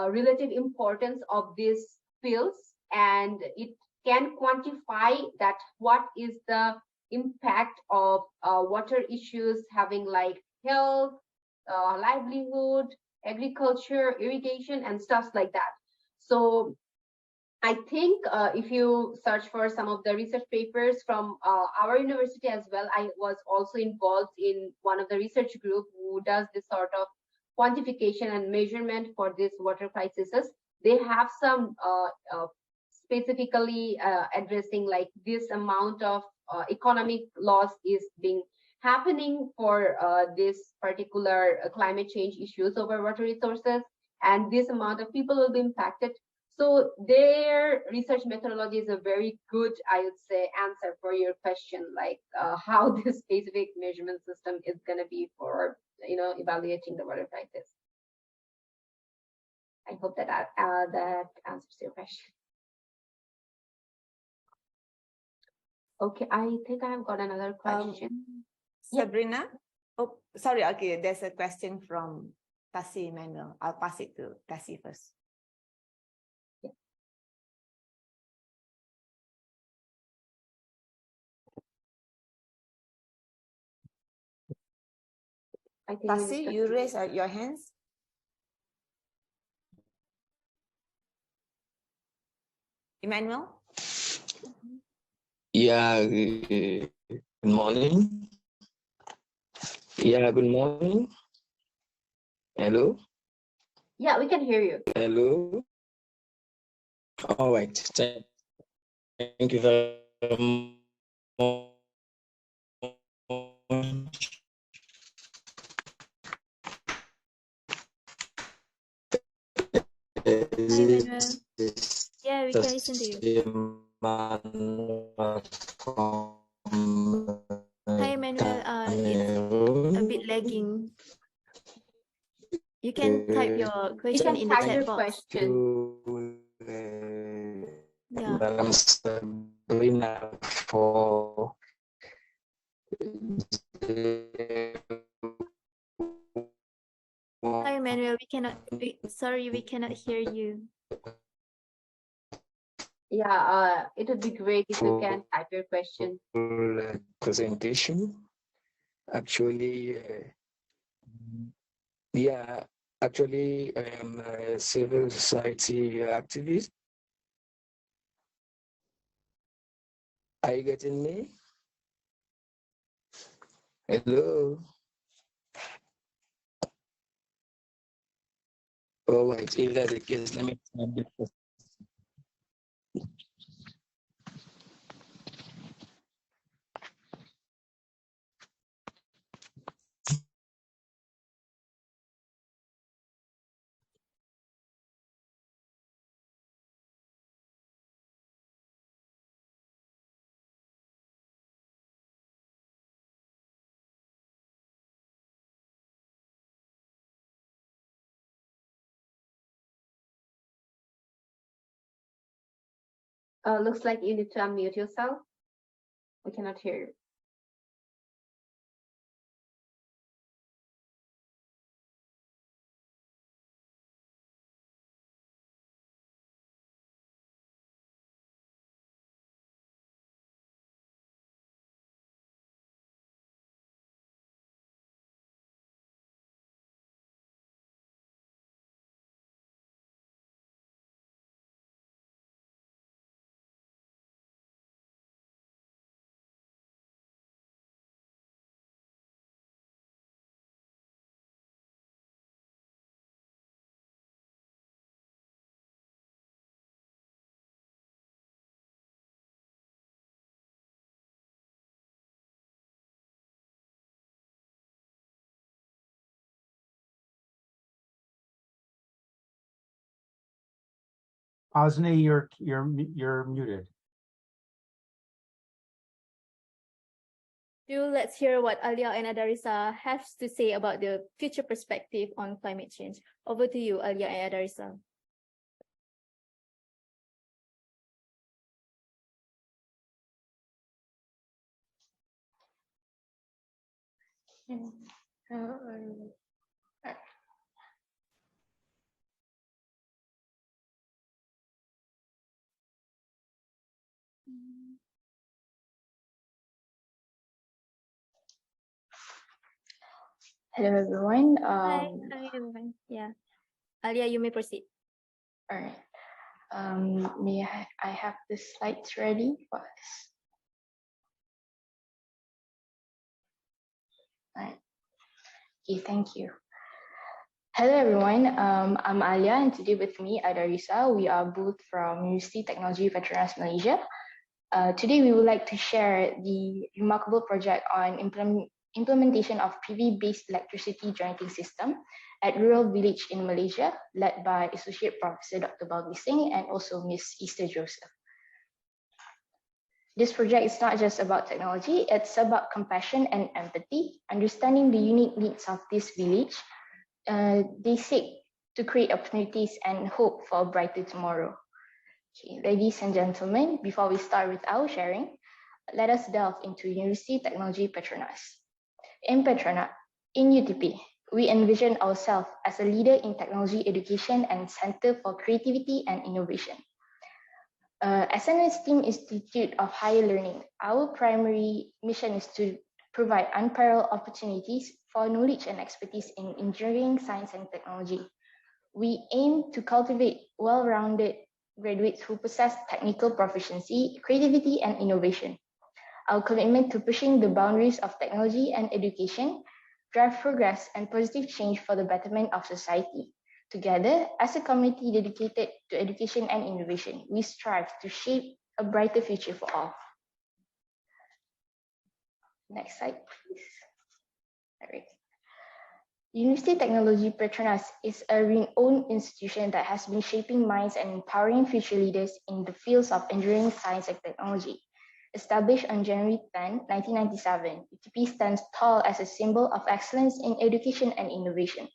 relative importance of these fields, and it can quantify that what is the impact of water issues having like health, livelihood, agriculture, irrigation, and stuff like that. So I think if you search for some of the research papers from our university as well, I was also involved in one of the research group who does this sort of quantification and measurement for these water crises. They have some specifically addressing like this amount of economic loss is being happening for this particular climate change issues over water resources, and this amount of people will be impacted. So their research methodology is a very good, I would say, answer for your question, like how this specific measurement system is going to be for evaluating the water crisis. I hope that that answers your question. Okay, I think I've got another question. Sabrina? Oh, sorry. Okay, there's a question from Tasi Emmanuel. I'll pass it to Tasi first. Tasi, you raise your hands. Emmanuel? Yeah, good morning. Yeah, good morning. Hello? Yeah, we can hear you. Hello? All right. Thank you very much. Hi, Manuel. Yeah, we can listen to you. Hi, Manuel. It's a bit lagging. You can type your question in the chat box. Yeah. For Hi, Manuel. Sorry, we cannot hear you. Yeah, it would be great if you can type your question. Presentation. Actually, yeah, actually, I am a civil society activist. Are you getting me? Hello. All right, if that's the case, let me type it first. Looks like you need to unmute yourself. We cannot hear you. Osni, you're muted. Let's hear what Alia and Adarisa have to say about the future perspective on climate change. Over to you, Alia and Adarisa. Hello everyone. Hi everyone. Yeah, Alia, you may proceed. All right. May I have the slides ready for this? All right. Okay, thank you. Hello everyone. I'm Alia, and today with me Adarisa. We are both from University Technology Veterans Malaysia. Today we would like to share the remarkable project on implementation of PV-based electricity generating system at rural village in Malaysia, led by Associate Professor Dr. Giyscc and also Miss Easter Joseph. This project is not just about technology, it's about compassion and empathy, understanding the unique needs of this village. They seek to create opportunities and hope for a brighter tomorrow. Okay, ladies and gentlemen, before we start with our sharing, let us delve into University Technology Petronas. In Petronas, in UTP, we envision ourselves as a leader in technology education and center for creativity and innovation. As an esteemed institute of higher learning, our primary mission is to provide unparalleled opportunities for knowledge and expertise in engineering, science, and technology. We aim to cultivate well-rounded graduates who possess technical proficiency, creativity, and innovation. Our commitment to pushing the boundaries of technology and education drive progress and positive change for the betterment of society. Together, as a community dedicated to education and innovation, we strive to shape a brighter future for all. Next slide, please. All right. University Technology Petronas is a renowned institution that has been shaping minds and empowering future leaders in the fields of engineering, science, and technology. Established on January 10, 1997, UTP stands tall as a symbol of excellence in education and innovation.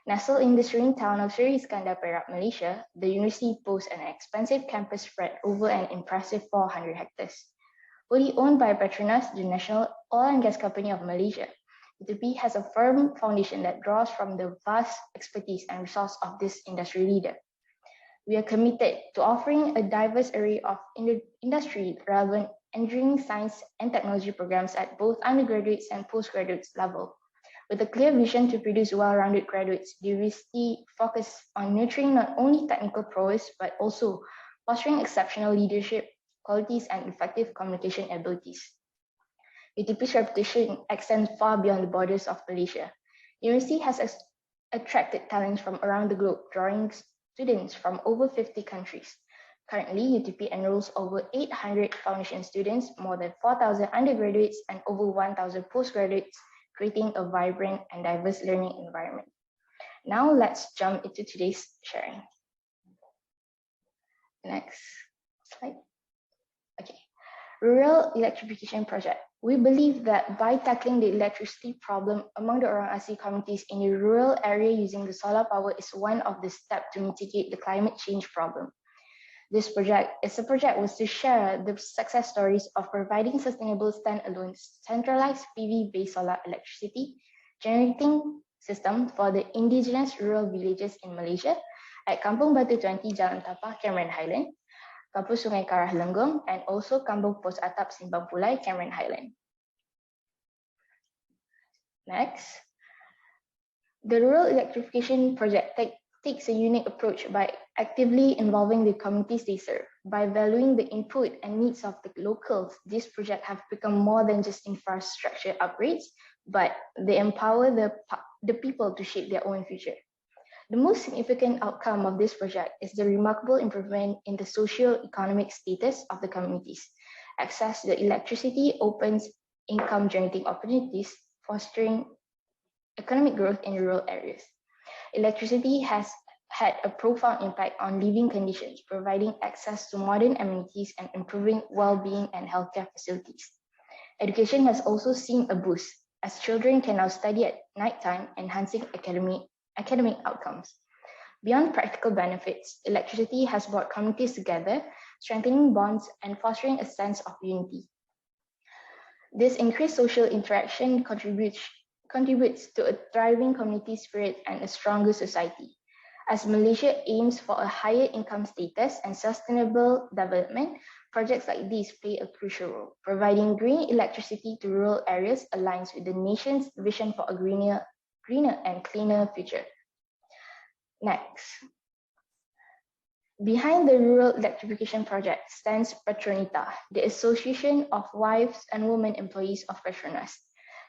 Nestled in the serene town of Seri Iskandar, Perak, Malaysia, the university boasts an expansive campus spread over an impressive 400 hectares. Fully owned by Petronas, the national oil and gas company of Malaysia, UTP has a firm foundation that draws from the vast expertise and resource of this industry leader. We are committed to offering a diverse array of industry-relevant engineering, science, and technology programs at both undergraduates and postgraduates level. With a clear vision to produce well-rounded graduates, the university focuses on nurturing not only technical prowess, but also fostering exceptional leadership qualities and effective communication abilities. UTP's reputation extends far beyond the borders of Malaysia. The university has attracted talents from around the globe, drawing students from over 50 countries. Currently, UTP enrolls over 800 foundation students, more than 4,000 undergraduates, and over 1,000 postgraduates, creating a vibrant and diverse learning environment. Now let's jump into today's sharing. Next slide. Okay, Rural Electrification Project. We believe that by tackling the electricity problem among the Orang Asli communities in the rural area using the solar power is one of the steps to mitigate the climate change problem. This project was to share the success stories of providing sustainable standalone centralized PV-based solar electricity generating system for the indigenous rural villages in Malaysia at Kampung Batu 20 Jalan Tapah, Cameron Highland, Kampung Sungai Karah Lenggong, and also Kampung Pos Atap Simpang Pulai, Cameron Highland. Next, the Rural Electrification Project takes a unique approach by actively involving the communities they serve. By valuing the input and needs of the locals, this project have become more than just infrastructure upgrades, but they empower the people to shape their own future. The most significant outcome of this project is the remarkable improvement in the socio-economic status of the communities. Access to electricity opens income-generating opportunities, fostering economic growth in rural areas. Electricity has had a profound impact on living conditions, providing access to modern amenities and improving well-being and healthcare facilities. Education has also seen a boost, as children can now study at nighttime, enhancing academic outcomes. Beyond practical benefits, electricity has brought communities together, strengthening bonds and fostering a sense of unity. This increased social interaction contributes to a thriving community spirit and a stronger society. As Malaysia aims for a higher income status and sustainable development, projects like these play a crucial role. Providing green electricity to rural areas aligns with the nation's vision for a greener and cleaner future. Next. Behind the Rural Electrification Project stands Petronita, the Association of Wives and Women Employees of Petronas.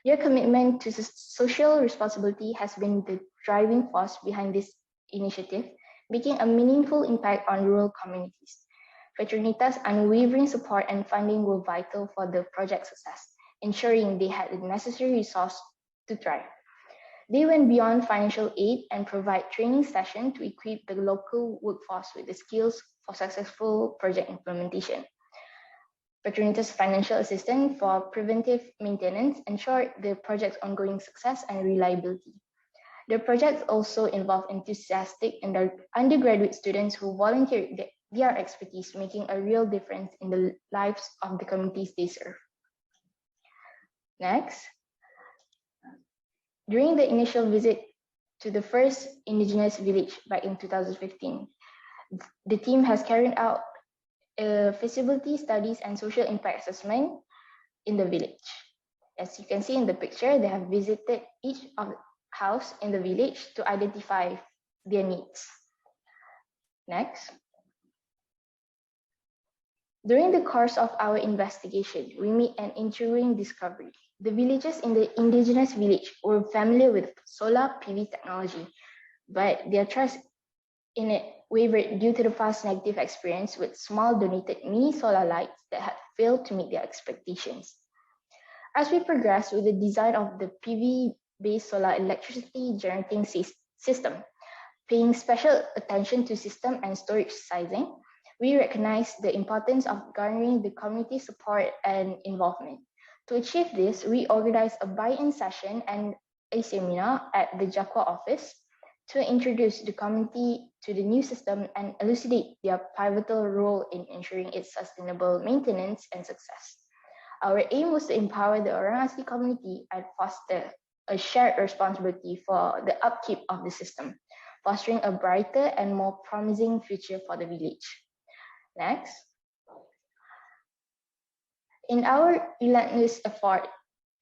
Their commitment to social responsibility has been the driving force behind this initiative, making a meaningful impact on rural communities. Petronita's unwavering support and funding were vital for the project's success, ensuring they had the necessary resources to thrive. They went beyond financial aid and provide training sessions to equip the local workforce with the skills for successful project implementation. Petronita's financial assistance for preventive maintenance ensured the project's ongoing success and reliability. The project also involved enthusiastic undergraduate students who volunteered their expertise, making a real difference in the lives of the communities they serve. Next. During the initial visit to the first Indigenous village back in 2015, the team has carried out feasibility studies and social impact assessment in the village. As you can see in the picture, they have visited each of the house in the village to identify their needs. Next. During the course of our investigation, we made an intriguing discovery. The villagers in the Indigenous village were familiar with solar PV technology, but their trust in it wavered due to the past negative experience with small donated mini solar lights that had failed to meet their expectations. As we progressed with the design of the PV-based solar electricity generating system, paying special attention to system and storage sizing, we recognized the importance of garnering the community support and involvement. To achieve this, we organized a buy-in session and a seminar at the Giyscc office to introduce the community to the new system and elucidate their pivotal role in ensuring its sustainable maintenance and success. Our aim was to empower the Orang Asli community and foster a shared responsibility for the upkeep of the system, fostering a brighter and more promising future for the village. Next. In our relentless effort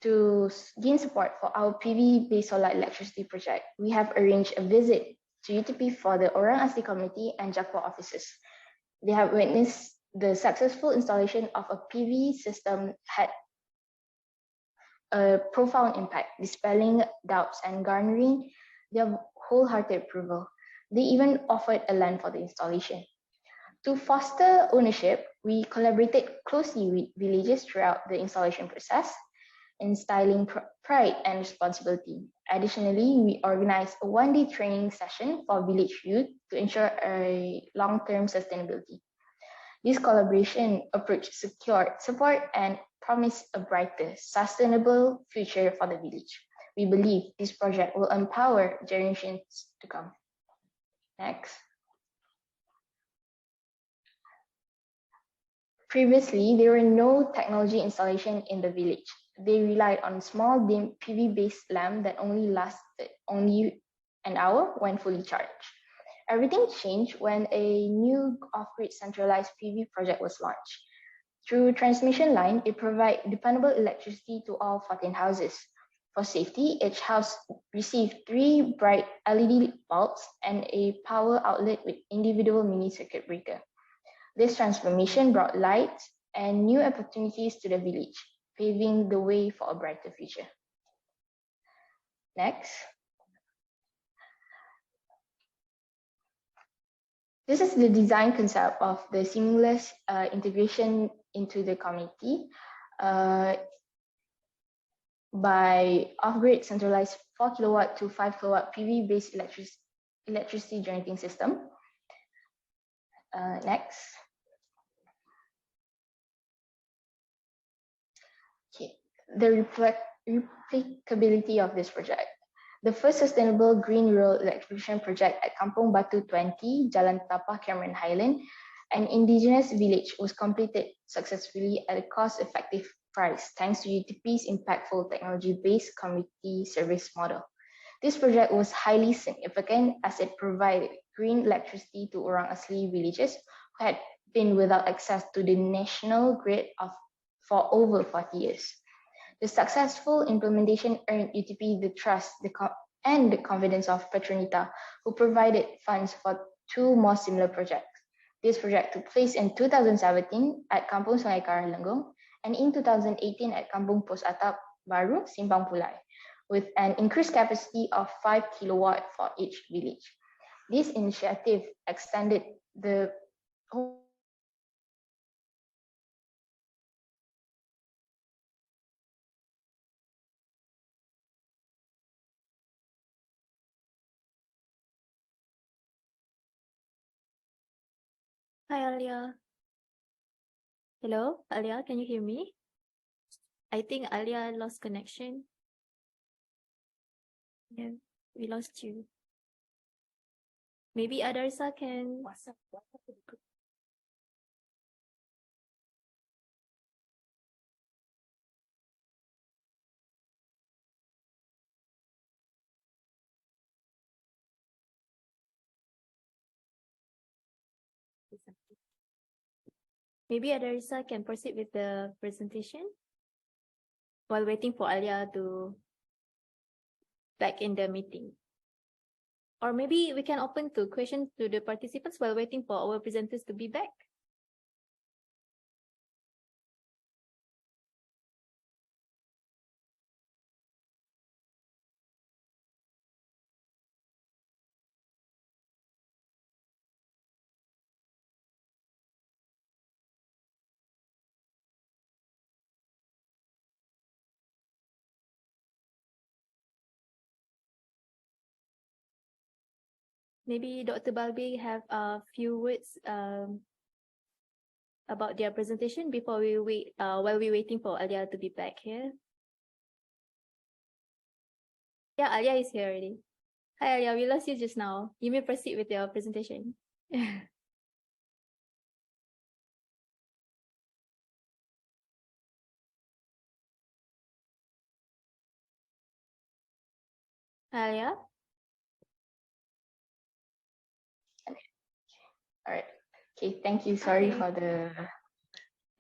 to gain support for our PV-based solar electricity project, we have arranged a visit to UTP for the Orang Asli community and Giyscc offices. They have witnessed the successful installation of a PV system had a profound impact, dispelling doubts and garnering their wholehearted approval. They even offered a land for the installation. To foster ownership, we collaborated closely with villagers throughout the installation process, instilling pride and responsibility. Additionally, we organized a one-day training session for village youth to ensure a long-term sustainability. This collaboration approach secured support and promised a brighter, sustainable future for the village. We believe this project will empower generations to come. Next. Previously, there were no technology installation in the village. They relied on small dim PV-based lamp that only lasted an hour when fully charged. Everything changed when a new off-grid centralized PV project was launched. Through transmission line, it provides dependable electricity to all 14 houses. For safety, each house received 3 bright LED bulbs and a power outlet with individual mini circuit breaker. This transformation brought light and new opportunities to the village, paving the way for a brighter future. Next. This is the design concept of the seamless integration into the community by off-grid centralized 4 kilowatt to 5 kilowatt PV-based electricity generating system. Next. Okay. The replicability of this project. The first sustainable green rural electrification project at Kampung Batu 20, Jalan Tapah, Cameron Highland, an indigenous village, was completed successfully at a cost-effective price thanks to UTP's impactful technology-based community service model. This project was highly significant as it provided green electricity to Orang Asli villages who had been without access to the national grid for over 40 years. The successful implementation earned UTP the trust and the confidence of Petronita, who provided funds for 2 more similar projects. This project took place in 2017 at Kampung Sungai Karalengong and in 2018 at Kampung Pos Atap Baru, Simpang Pulai, with an increased capacity of 5 kilowatt for each village. This initiative extended the Hi, Alia. Hello, Alia, can you hear me? I think Alia lost connection. Yeah, we lost you. Maybe Adarsa can. Maybe Adarsa can proceed with the presentation while waiting for Alia to back in the meeting. Or maybe we can open to questions to the participants while waiting for our presenters to be back. Maybe Dr. Balbi have a few words about their presentation before we wait, while we're waiting for Alia to be back here. Yeah, Alia is here already. Hi, Alia, we lost you just now. You may proceed with your presentation. Alia? All right. Okay, thank you. Sorry for the...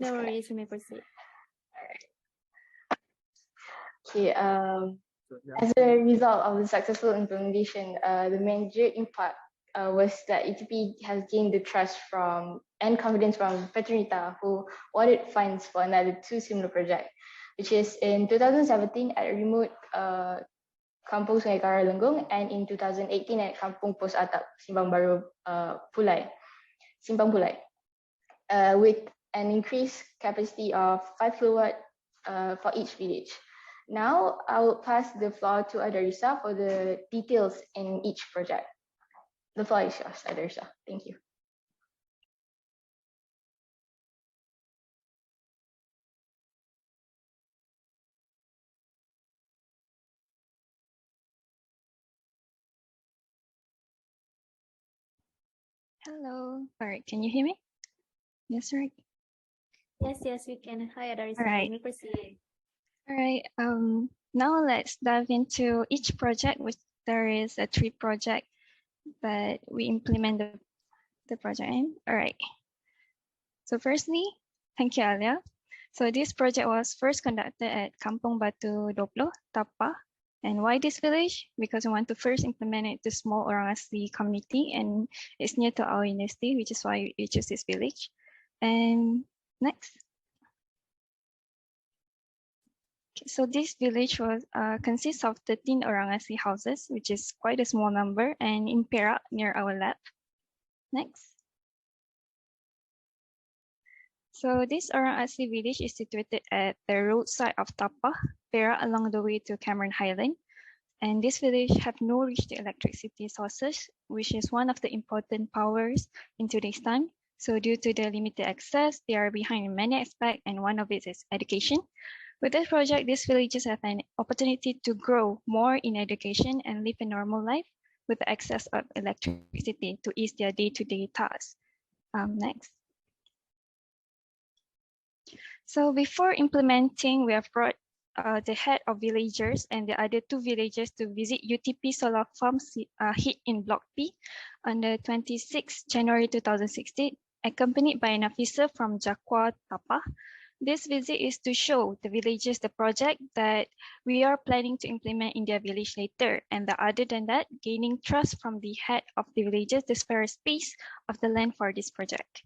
No worries, you may proceed. Okay, as a result of the successful implementation, the major impact was that ETP has gained the trust from and confidence from Petronita, who awarded funds for another 2 similar projects, which is in 2017 at a remote Kampung Sungai Karalengong and in 2018 at Kampung Pos Atap, Simpang Baru Pulai, Simpang Pulai, with an increased capacity of 5 kilowatt for each village. Now I will pass the floor to Adarisa for the details in each project. The floor is yours, Adarisa. Thank you. Hello. All right. Can you hear me? Yes, right. Yes, we can. Hi, Adarisa. All right. You may proceed. All right. Now let's dive into each project, which there is a 3 project that we implement the project in. All right. So firstly, thank you, Alia. So this project was first conducted at Kampung Batu 20, Tapah. And why this village? Because we want to first implement it to small Orang Asli community, and it's near to our university, which is why we choose this village. And next. Okay, so this village was consists of 13 Orang Asli houses, which is quite a small number, and in Perak near our lab. Next. So this Orang Asli village is situated at the roadside of Tapah, Perak, along the way to Cameron Highland. And this village have no reached electricity sources, which is one of the important powers in today's time. So due to the limited access, they are behind in many aspects, and one of it is education. With this project, these villages have an opportunity to grow more in education and live a normal life with the access of electricity to ease their day-to-day tasks. Next. So before implementing, we have brought the head of villagers and the other 2 villages to visit UTP solar farm hit in Block P on the 26th January 2016, accompanied by an officer from Giyscc Tapa. This visit is to show the villagers the project that we are planning to implement in their village later, and other than that, gaining trust from the head of the villages to spare space of the land for this project.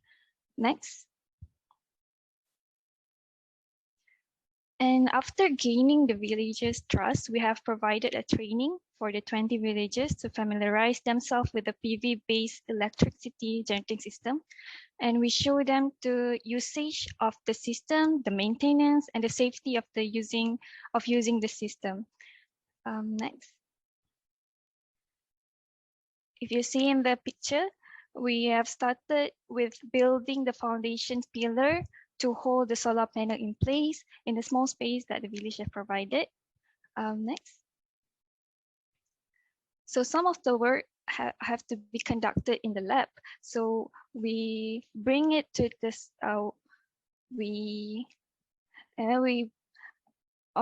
Next. And after gaining the villagers' trust, we have provided a training for the 20 villages to familiarize themselves with the PV-based electricity generating system. And we show them the usage of the system, the maintenance, and the safety of the using the system. Next. If you see in the picture, we have started with building the foundation pillar to hold the solar panel in place in the small space that the village have provided. Next. So some of the work have to be conducted in the lab. So we bring it to this,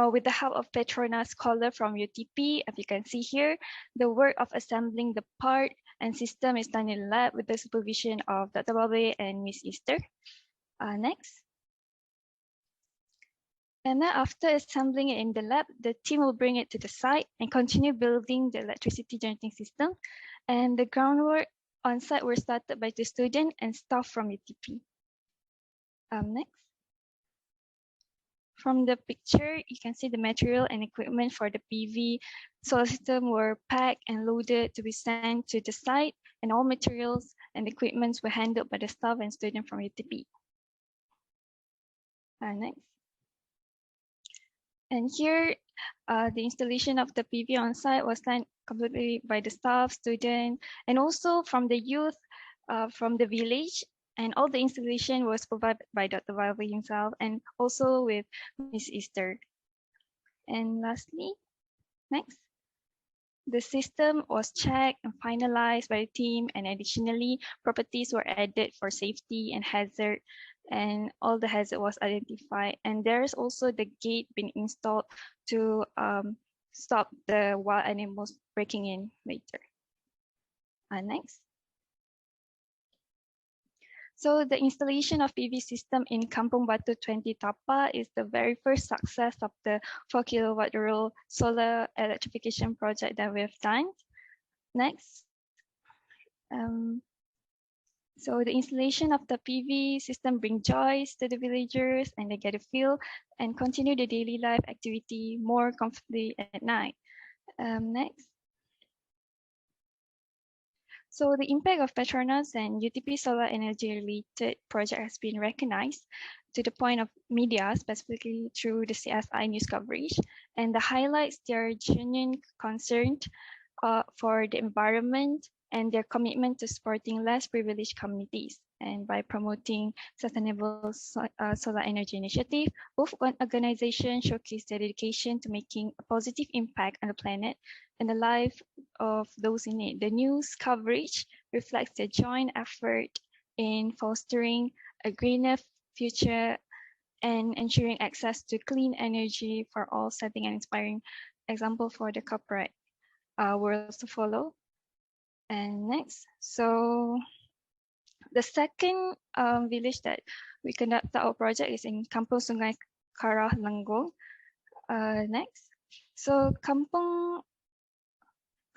with the help of Petronas scholar from UTP, as you can see here, the work of assembling the part and system is done in the lab with the supervision of Dr. Babe and Miss Easter. Next. And then after assembling it in the lab, the team will bring it to the site and continue building the electricity generating system. And the groundwork on site were started by the student and staff from UTP. Next. From the picture, you can see the material and equipment for the PV solar system were packed and loaded to be sent to the site, and all materials and equipments were handled by the staff and students from UTP. Next. And here, the installation of the PV on site was done completely by the staff, student, and also from the youth from the village. And all the installation was provided by Dr. Babe himself and also with Miss Easter. And lastly, next. The system was checked and finalized by the team, and additionally, properties were added for safety and hazard, and all the hazard was identified. And there's also the gate being installed to stop the wild animals breaking in later. Next. So the installation of PV system in Kampung Batu 20 Tapa is the very first success of the 4 kilowatt rural solar electrification project that we have done. Next. So the installation of the PV system brings joy to the villagers, and they get a feel and continue the daily life activity more comfortably at night. Next. So the impact of Petronas and UTP solar energy related project has been recognized to the point of media, specifically through the CSI news coverage, and the highlights their genuine concern for the environment and their commitment to supporting less privileged communities. And by promoting sustainable solar energy initiative, both organizations showcase their dedication to making a positive impact on the planet and the life of those in need. The news coverage reflects their joint effort in fostering a greener future and ensuring access to clean energy for all, setting an inspiring example for the corporate world to follow. And next, so the second village that we conduct our project is in Kampung Sungai Karah, Lenggong. Next, so Kampung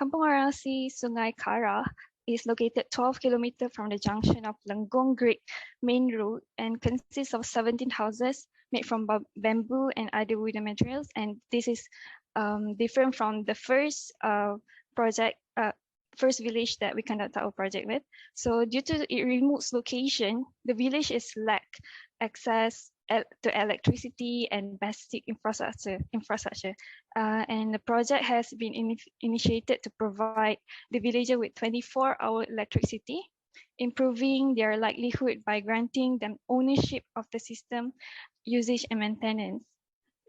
Arasi Sungai Karah is located 12 kilometers from the junction of Lenggong Great Main Road and consists of 17 houses made from bamboo and other wooden materials. And this is different from the first first village that we conduct our project with. So due to its remote location, the village is lack access to electricity and basic infrastructure. And the project has been initiated to provide the villager with 24-hour electricity, improving their livelihood by granting them ownership of the system, usage and maintenance.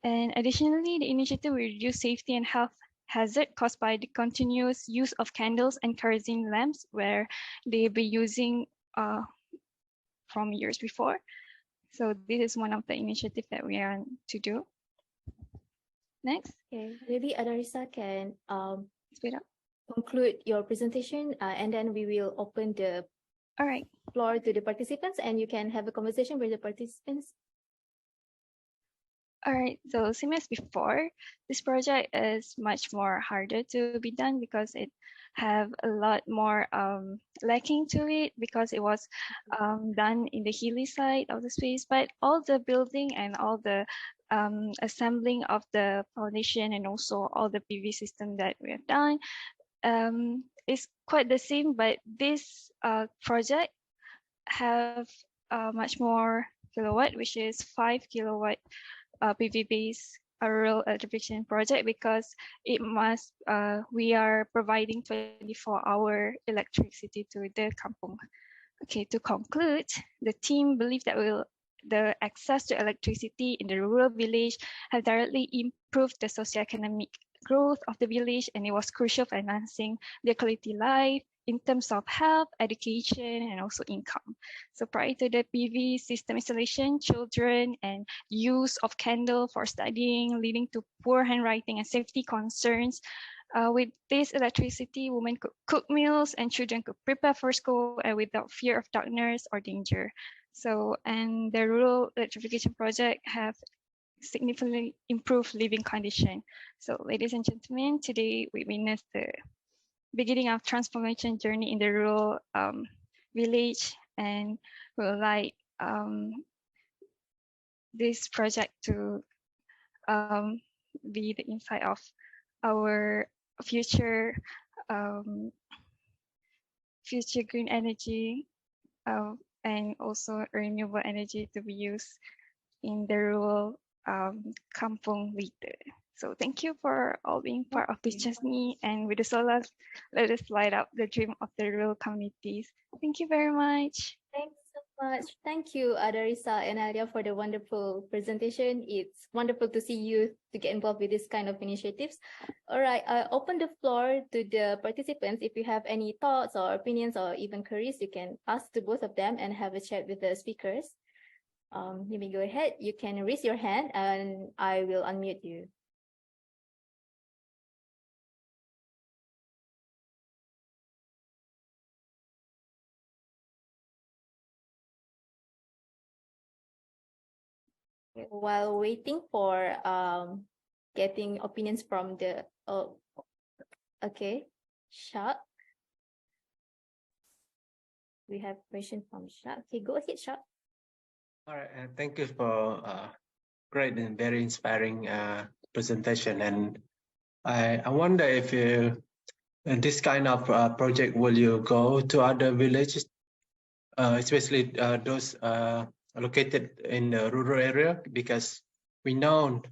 And additionally, the initiative will reduce safety and health hazard caused by the continuous use of candles and kerosene lamps, where they've been using from years before. So this is one of the initiatives that we are to do. Next. Okay, maybe Adarisa can speed up, conclude your presentation, and then we will open the floor to the participants, and you can have a conversation with the participants. All right, so same as before, this project is much more harder to be done because it have a lot more lacking to it, because it was done in the hilly side of the space, but all the building and all the assembling of the foundation and also all the PV system that we have done is quite the same, but this project have much more kilowatt, which is 5 kilowatt PV-based rural electrification project, because it must we are providing 24-hour electricity to the kampung. Okay, to conclude, the team believes that the access to electricity in the rural village have directly improved the socioeconomic growth of the village, and it was crucial for enhancing their quality life in terms of health, education, and also income. So prior to the PV system installation, children and use of candle for studying, leading to poor handwriting and safety concerns. With this electricity, women could cook meals and children could prepare for school and without fear of darkness or danger. So, and the rural electrification project have significantly improved living condition. So ladies and gentlemen, today we witnessed the beginning of transformation journey in the rural village, and we would like this project to be the insight of our future future green energy and also renewable energy to be used in the rural kampung later. So thank you for all being part of this journey, and with the solar, let us light up the dream of the rural communities. Thank you very much. Thanks so much. Thank you, Adarisa and Alia, for the wonderful presentation. It's wonderful to see you to get involved with this kind of initiatives. All right, I open the floor to the participants. If you have any thoughts or opinions or even queries, you can ask to both of them and have a chat with the speakers. You may go ahead. You can raise your hand and I will unmute you. While waiting for getting opinions from the okay, Shak. We have question from Shak. Okay, go ahead, Shak. All right, thank you for great and very inspiring presentation. And I wonder if in this kind of project, will you go to other villages, especially those located in the rural area? Because we know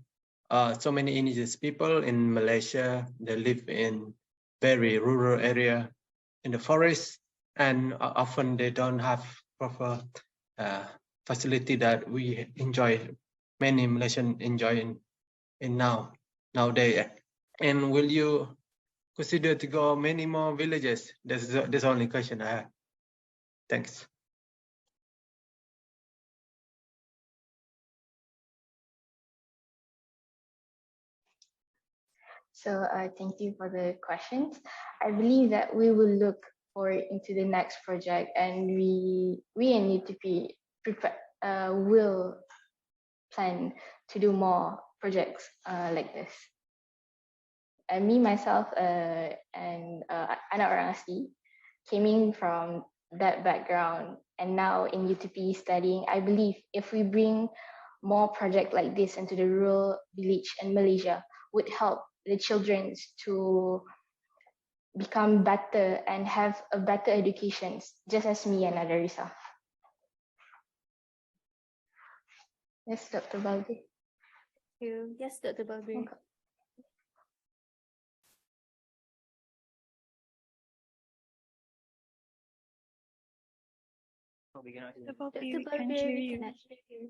so many indigenous people in Malaysia, they live in very rural area in the forest, and often they don't have proper facility that we enjoy, many Malaysians enjoy in nowadays. And will you consider to go many more villages? That's the only question I have. Thanks. So thank you for the questions. I believe that we will look forward into the next project, and we need to be prepared. Will plan to do more projects like this. And me myself and anak orang asli, coming from that background and now in UTP studying, I believe if we bring more projects like this into the rural village in Malaysia, would help the children to become better and have a better education, just as me and Adarisa. Yes, Dr. Balbi. Thank you. Yes, Dr. Balbi. Dr. Balbi, Dr. we can't Balbi, hear we you. cannot hear you.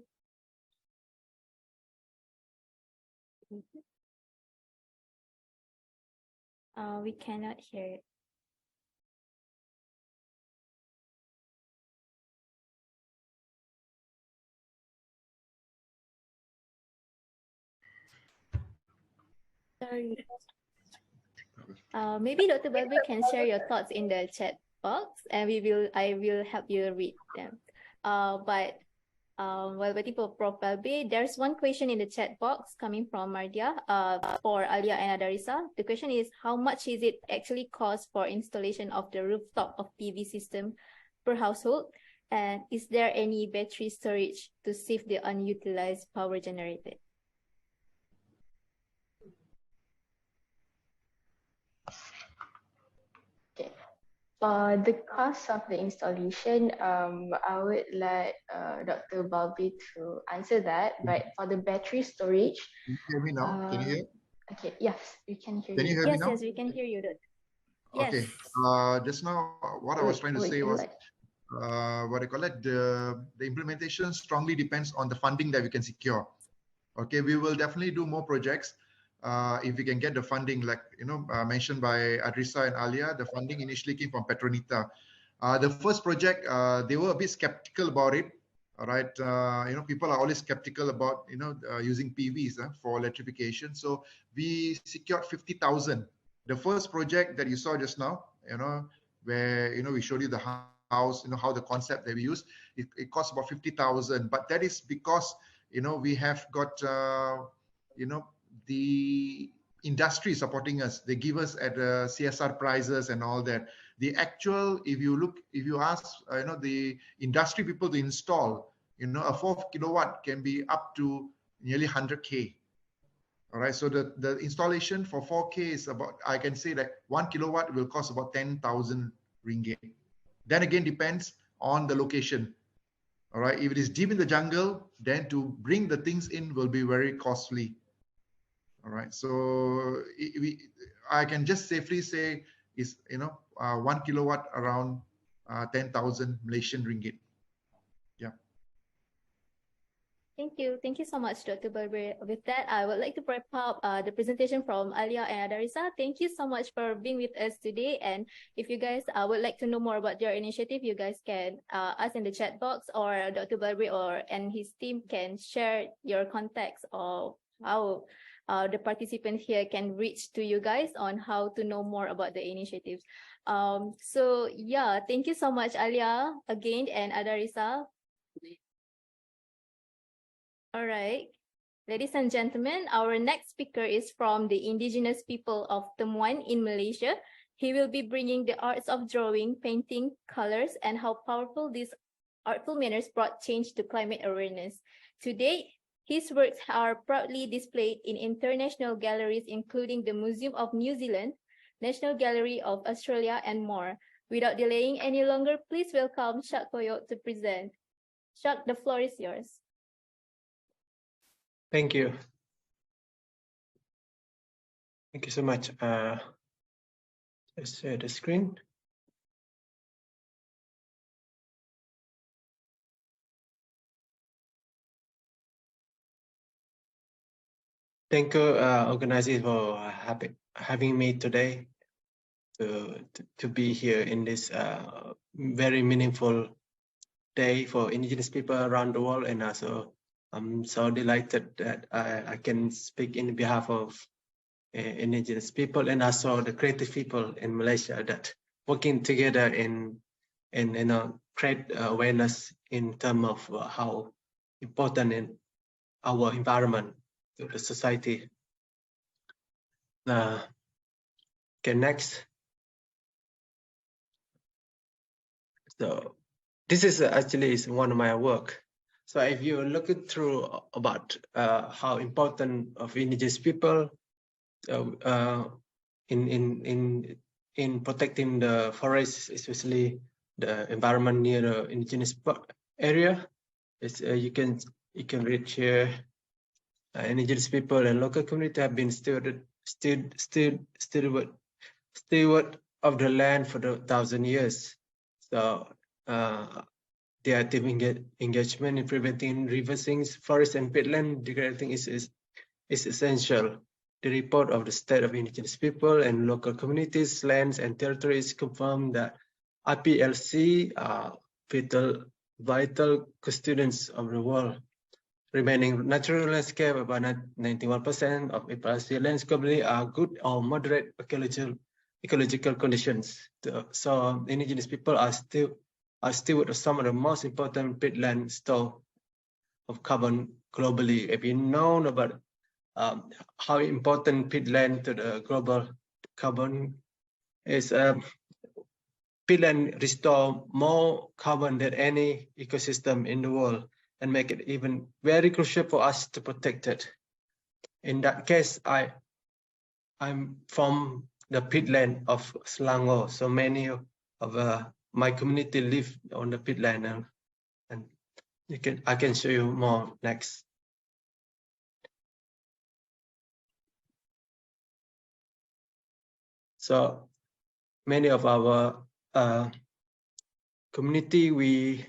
We cannot hear it. Sorry. Maybe Dr. Balbi can share your thoughts in the chat box, and I will help you read them. But while waiting for Prof. Balbi, there's one question in the chat box coming from Mardia for Alia and Adarisa. The question is, how much is it actually cost for installation of the rooftop of PV system per household? And is there any battery storage to save the unutilized power generated? For the cost of the installation, I would like Dr. Balbi to answer that. But for the battery storage, Can you hear me now? Can you hear? Okay, yes, we can hear Can you you. hear me Yes, now? yes, we can hear you, Dr. Okay. Yes. Just now, what I was trying to say was, what I call it, the implementation strongly depends on the funding that we can secure. Okay, we will definitely do more projects if we can get the funding, like mentioned by Adrisa and Alia. The funding initially came from Petronita. The first project, they were a bit skeptical about it. All right, people are always skeptical about using PVs for electrification. So we secured 50,000. The first project that you saw just now, where we showed you the house, how the concept that we use, it costs about 50,000. But that is because we have got the industry supporting us. They give us at CSR prizes and all that. The actual, if you ask the industry people to install, a 4 kilowatt can be up to nearly 100K. All right, so the installation for 4K is about, I can say that 1 kilowatt will cost about 10,000 ringgit. Then again, depends on the location. All right, if it is deep in the jungle, then to bring the things in will be very costly. All right, so I can just safely say is 1 kilowatt around 10,000 Malaysian ringgit. Yeah. Thank you so much, Dr. Balbi. With that, I would like to wrap up the presentation from Alia and Adarisa. Thank you so much for being with us today. And if you guys would like to know more about your initiative, you guys can ask in the chat box, or Dr. Balbi and his team can share your contacts of how the participants here can reach to you guys on how to know more about the initiatives. So yeah, thank you so much, Alia, again, and Adarisa. All right, ladies and gentlemen, our next speaker is from the indigenous people of Temuan in Malaysia. He will be bringing the arts of drawing, painting, colors, and how powerful these artful manners brought change to climate awareness. Today, his works are proudly displayed in international galleries, including the Museum of New Zealand, National Gallery of Australia, and more. Without delaying any longer, please welcome Giyscc Koyot to present. Giyscc, the floor is yours. Thank you. Thank you so much. Let's share the screen. Thank you, organizers, for having me today to be here in this very meaningful day for Indigenous people around the world. And also, I'm so delighted that I can speak in behalf of Indigenous people and also the creative people in Malaysia that working together in create awareness in terms of how important in our environment to the society. Okay, next. So this is actually one of my work. So if you look it through about how important of Indigenous people in protecting the forests, especially the environment near the Indigenous area, you can eco-rich indigenous people and local community have been steward of the land for the 1,000 years. So the active engagement in preventing river sinks, forest and peatland degrading is essential. The report of the state of indigenous people and local communities, lands and territories confirm that IPLC are vital custodians of the world. Remaining natural landscape, about 91% of IPLC lands globally are good or moderate ecological conditions. So indigenous people are still some of the most important peatland store of carbon globally. If you know about how important peatland to the global carbon is, peatland restore more carbon than any ecosystem in the world and make it even very crucial for us to protect it. In that case, I'm from the peatland of Selangor, so many of my community live on the peatland, and I can show you more next. So many of our community, we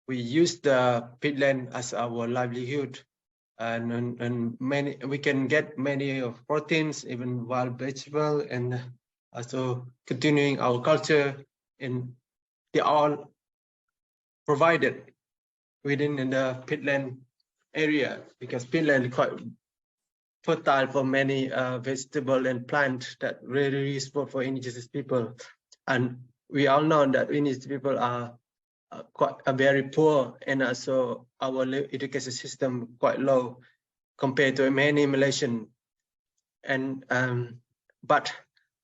use the peatland as our livelihood, and many we can get many of proteins, even wild vegetable, and also continuing our culture, and they all provided within the peatland area, because peatland is quite fertile for many vegetable and plant that really useful for indigenous people. And we all know that indigenous people are very poor, and also our education system quite low compared to many Malaysian. And but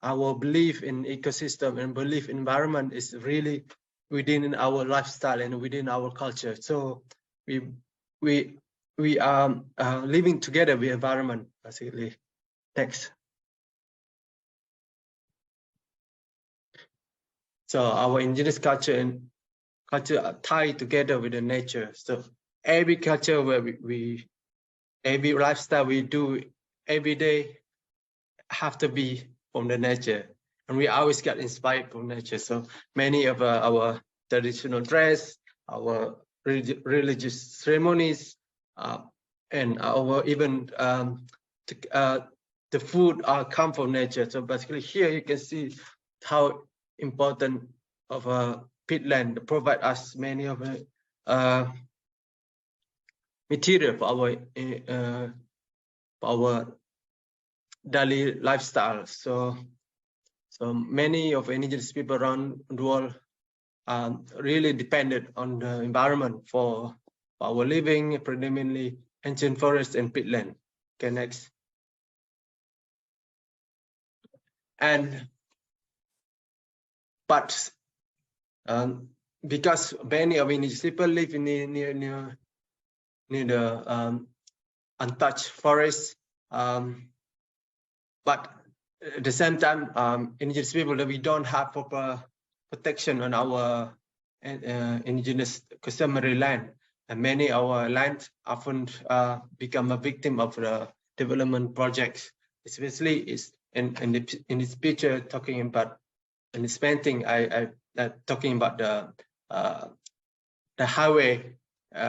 our belief in ecosystem and belief in environment is really within our lifestyle and within our culture. So we are living together with environment, basically. Next. So our indigenous culture are tied together with the nature. So every culture where every lifestyle we do every day have to be from the nature, and we always get inspired from nature. So many of our traditional dress, our religious ceremonies, and our even the food come from nature. So basically here you can see how important of peatland provide us many of material for our daily lifestyle. So many of indigenous people around the world really dependent on the environment for our living, predominantly ancient forests and peatland. Okay, next. But because many of indigenous people live near the untouched forest, but at the same time, indigenous people that we don't have proper protection on our indigenous customary land, and many our land often become a victim of the development projects. Especially is in this picture talking about, in this painting, I talking about the highway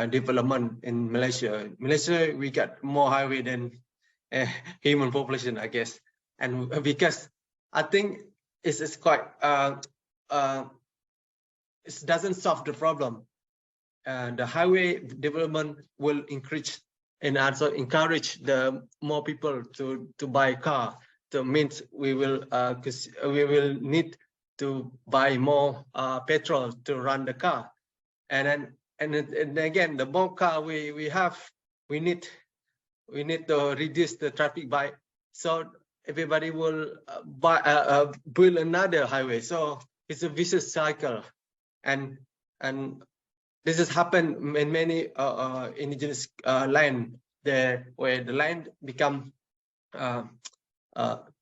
development in Malaysia. Malaysia, we got more highway than human population, I guess, and because I think it's quite it doesn't solve the problem. The highway development will increase and also encourage the more people to buy car. So means we will need to buy more petrol to run the car, and again, the more car we have, we need to reduce the traffic by, so everybody will build another highway. So it's a vicious cycle, and this has happened in many indigenous land there, where the land become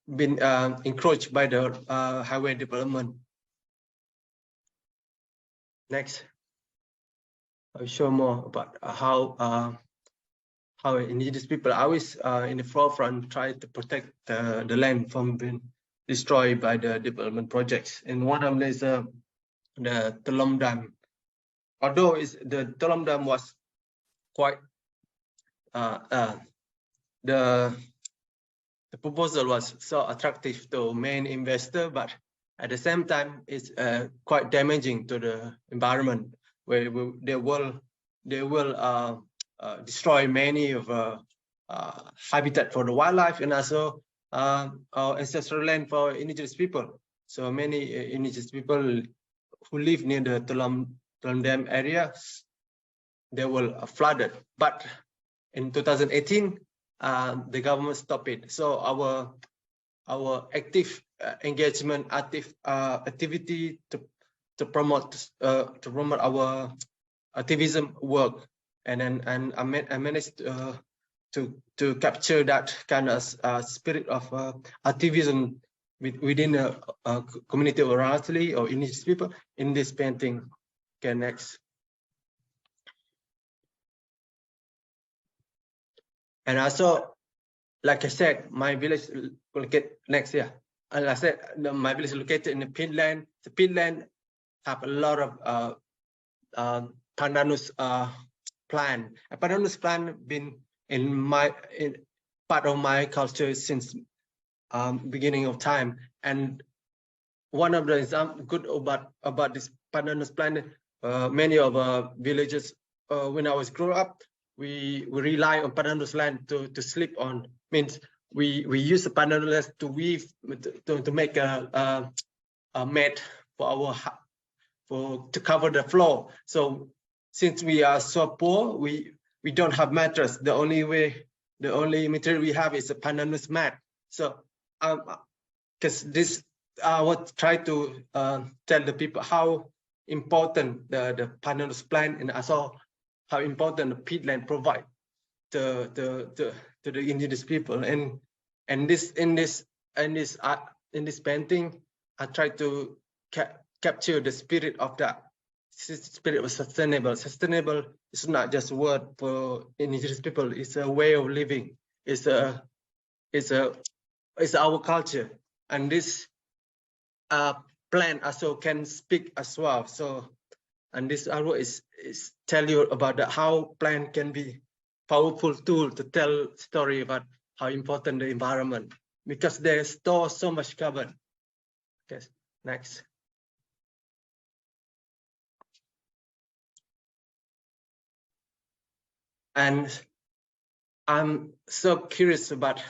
been encroached by the highway development. Next, I'll show more about how indigenous people always in the forefront try to protect the land from being destroyed by the development projects. And one of them is the Telom Dam. Although the Telom Dam was quite the proposal was so attractive to main investor, but at the same time it's quite damaging to the environment, where they will destroy many of habitat for the wildlife and also our ancestral land for indigenous people. So many indigenous people who live near the Telom Dam area, they will flooded. But in 2018, the government stopped it. So our active engagement, activity to promote our activism work, and then I managed to capture that kind of spirit of activism within a community of orally or indigenous people in this painting. Okay, next. And also, like I said, my village located next year. As I said, my village is located in the peatland. The peatland have a lot of pandanus plant. A pandanus plant been in part of my culture since beginning of time. And one of the examples good about this pandanus plant, many of our villages when I was growing up, we rely on pandanus land to sleep on. Means we use the pandanus land to weave to make a mat for to cover the floor. So since we are so poor, we don't have mattress. The only material we have is a pandanus mat. So because this I would try to tell the people how important the pandanus plant and also how important the peatland provide to the indigenous people. And in this painting, I try to capture the spirit of that. Spirit of sustainable. Sustainable is not just a word for indigenous people. It's a way of living. It's our culture, and this plant also can speak as well. So, and this artwork is tell you about how plant can be powerful tool to tell story about how important the environment, because they store so much carbon. Okay, next. And I'm so curious about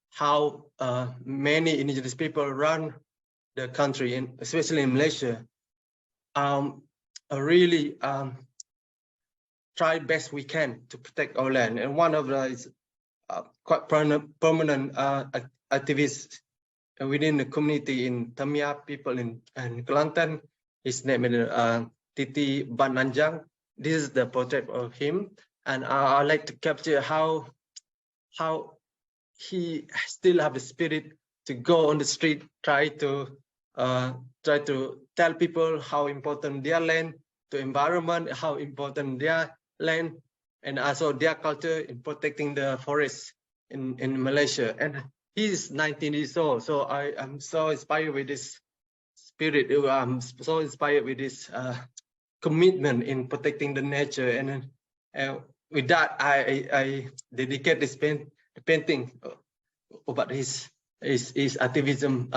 how many indigenous people run the country, especially in Malaysia. Really try best we can to protect our land. And one of the is quite permanent activists within the community in Tamia people in Kelantan. His name is Titi Bananjang. This is the portrait of him, and I like to capture how he still have the spirit to go on the street, try to tell people how important their land, the environment, how important their land, and also their culture in protecting the forest in Malaysia. And he's 19 years old, so I am so inspired with this spirit. I'm so inspired with this commitment in protecting the nature. And with that, I dedicate this painting about his activism.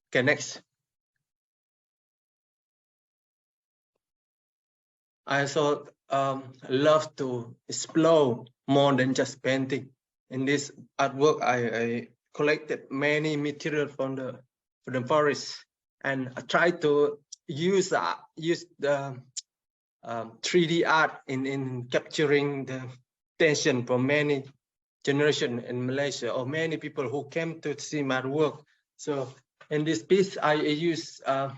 Okay, next. I also love to explore more than just painting. In this artwork, I collected many material from the forest, and I try to use the 3D art in capturing the tension for many generations in Malaysia, or many people who came to see my work. So in this piece, I use a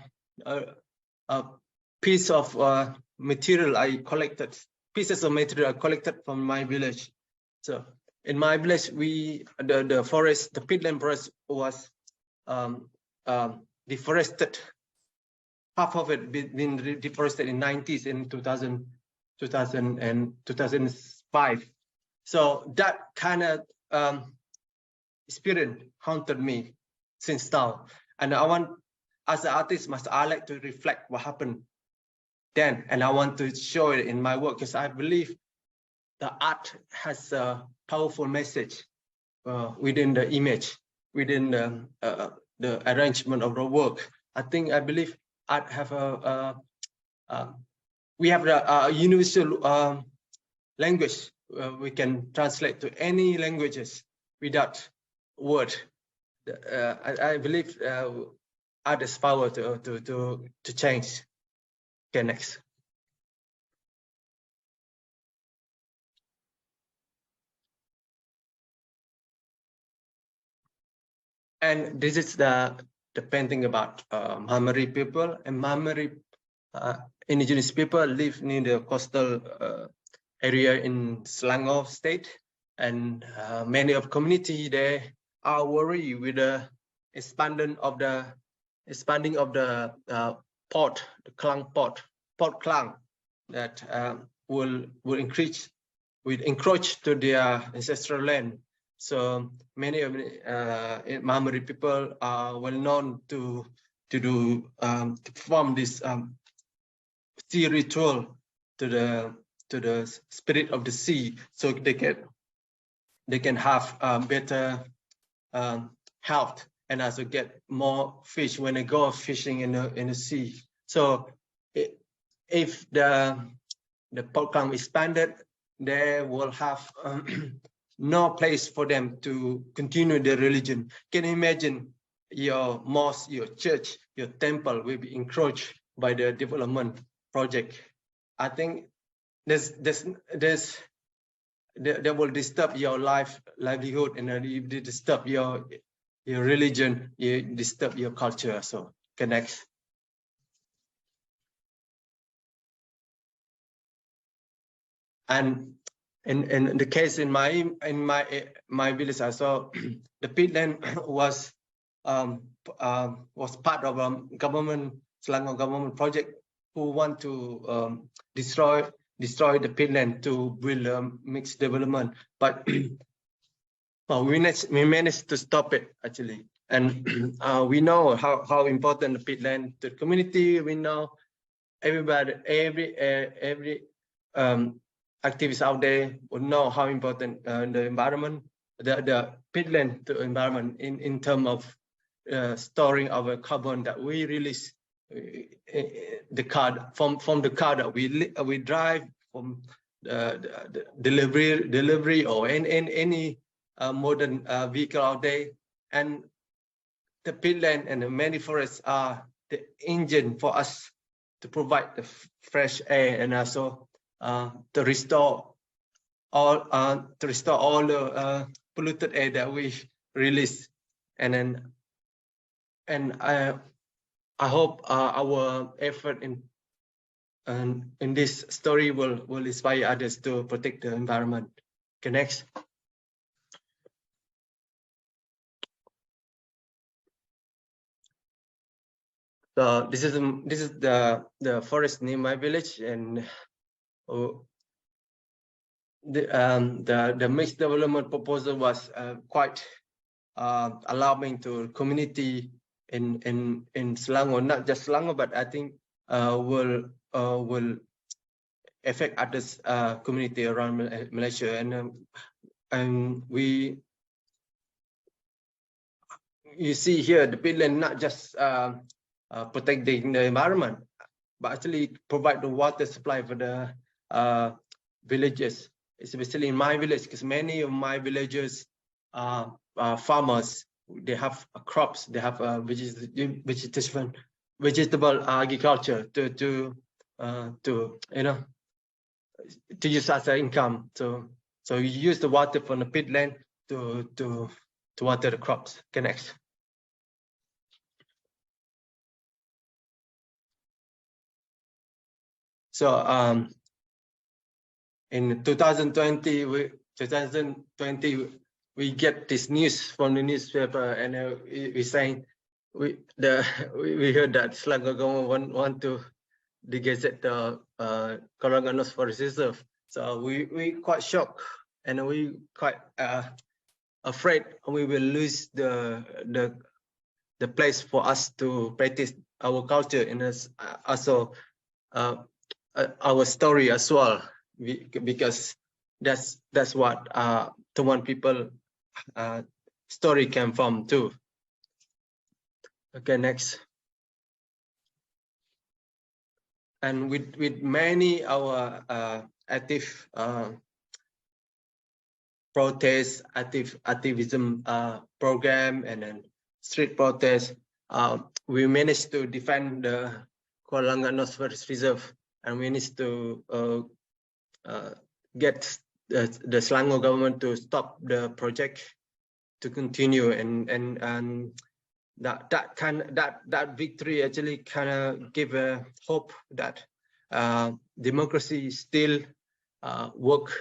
piece of material I collected, pieces of material I collected from my village. So in my village, the forest, the peatland forest was deforested. Half of it been deforested in 90s in 2000 and 2005. So that kind of experience haunted me since now. And I want, as an artist, I like to reflect what happened then, and I want to show it in my work because I believe the art has a powerful message within the image, within the arrangement of the work. I believe art have we have a universal language. We can translate to any languages without word. I believe art has power to change. Okay, next. And this is the painting about Mahamari people, and Mahamari indigenous people live near the coastal area in Selangor state, and many of community there are worried with the expanding of the port, the port Klang, that will encroach to their ancestral land. So many of the Mahamari people are well known to perform this sea ritual to the spirit of the sea, so they can have better health and also get more fish when they go fishing in the sea. So if the port Klang expanded, they will have no place for them to continue their religion. Can you imagine your mosque, your church, your temple will be encroached by the development project? I think that will disturb your livelihood, and disturb your religion, disturb your culture. So connect. And in the case in my village, I saw the peatland was part of a Selangor government project who want to destroy the peatland to build mixed development, but well, we managed to stop it actually. And we know how important the peatland to the community. We know everybody, every activists out there will know how important the environment, the peatland to environment in terms of storing our carbon that we release, the car from the car that we drive, from the delivery or any modern vehicle out there. And the peatland and the many forests are the engine for us to provide the fresh air, and also to restore all the polluted air that we release. And I hope our effort in this story will inspire others to protect the environment. Okay, next. So this is the forest near my village, and the mixed development proposal was quite alarming to community in Selangor, not just Selangor, but I think will affect others community around Malaysia. And you see here the peatland not just protecting the environment, but actually provide the water supply for the villages, especially in my village, because many of my villagers are farmers. They have crops, they have vegetable agriculture to use as an income. So you use the water from the peatland to water the crops. Okay, next. So in 2020, we get this news from the newspaper, and we saying we heard that Selangor government want to Giyscc the Karanganos Forest Reserve. So we quite shocked and we quite afraid we will lose the place for us to practice our culture and also our story as well, because that's what Tongan people story came from too. Okay, next. And with many our active protest, activism program, and then street protest, we managed to defend the Karanganos Forest Reserve, and we managed to get the Selangor government to stop the project to continue, and that victory actually kind of give a hope that democracy still work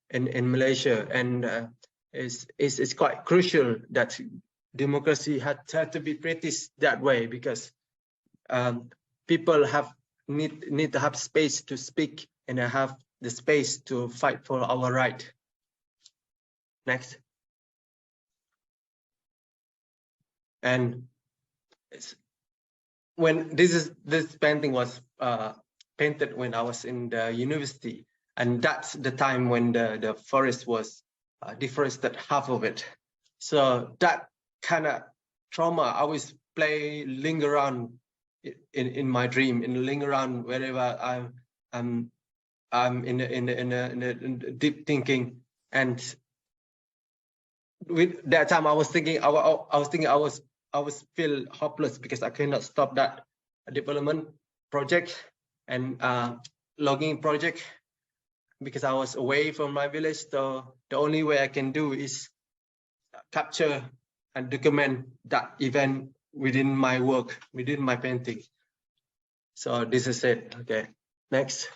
in Malaysia, and it's quite crucial that democracy had to be practiced that way, because people need to have space to speak and have the space to fight for our right. Next. And when this painting was painted when I was in the university, and that's the time when the forest was deforested, half of it. So that kind of trauma I always linger around in my dream, and linger around wherever I'm in a deep thinking. And with that time I was thinking I was feel hopeless because I cannot stop that development project and logging project, because I was away from my village. So the only way I can do is capture and document that event within my work, within my painting. So this is it. Okay, next.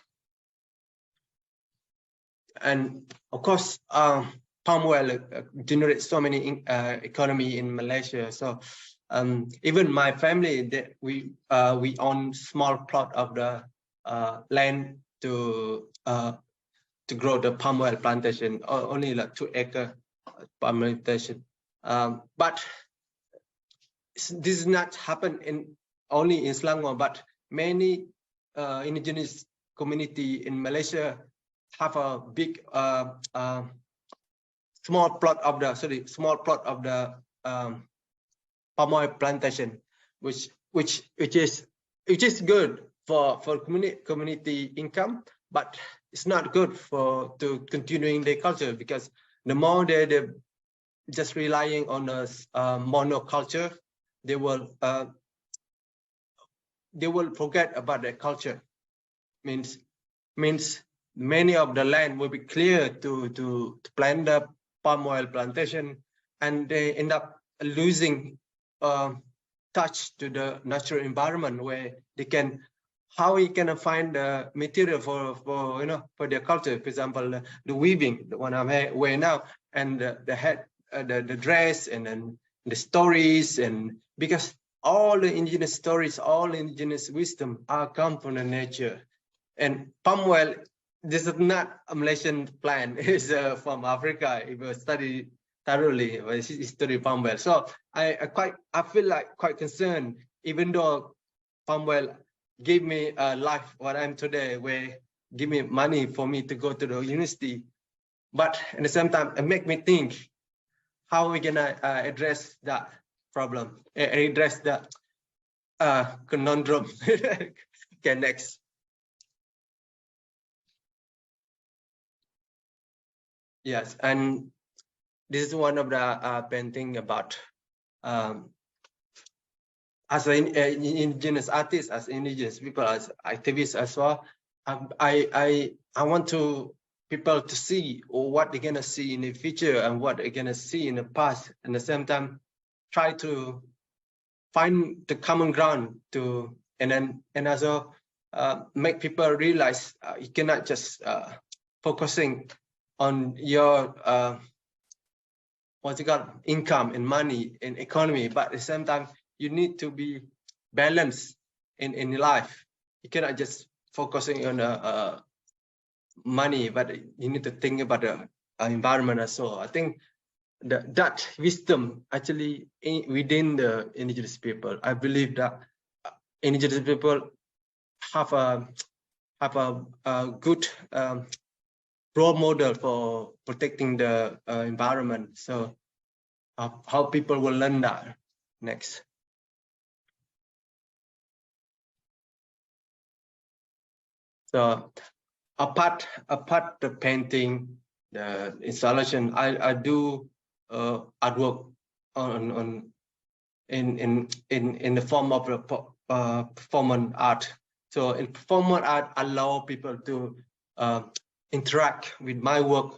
And of course, palm oil generates so many economy in Malaysia. So even my family, we own small plot of the land to grow the palm oil plantation, only like 2-acre palm plantation. But this does not happen only in Selangor, but many indigenous community in Malaysia have a big small plot of the palm oil plantation, which is good for community income, but it's not good to continuing their culture, because the more they're just relying on a monoculture, they will forget about their culture. Means many of the land will be cleared to plant the palm oil plantation, and they end up losing touch to the natural environment, where how we can find the material for their culture. For example, the weaving, the one I'm wearing now, and the dress, and then the stories, and because all the indigenous stories, all indigenous wisdom come from the nature. And palm oil, this is not a Malaysian plant, it's from Africa. If you study thoroughly history of palm oil. So I feel like quite concerned, even though palm oil gave me a life what I'm today, where give me money for me to go to the university, but at the same time it make me think how we gonna address that problem, address that conundrum. Okay, next. Yes, and this is one of the painting about as an indigenous artist, as indigenous people, as activists as well. I want people to see what they're gonna see in the future and what they're gonna see in the past, and at the same time try to find the common ground and also make people realize you cannot just focusing on your income and money and economy, but at the same time you need to be balanced in life. You cannot just focusing on the money, but you need to think about the environment as well. I think that wisdom actually within the indigenous people. I believe that indigenous people have a good role model for protecting the environment. So how people will learn that next. So apart the painting, the installation, I do artwork on in the form of a performance art. So in performance art, allow people to interact with my work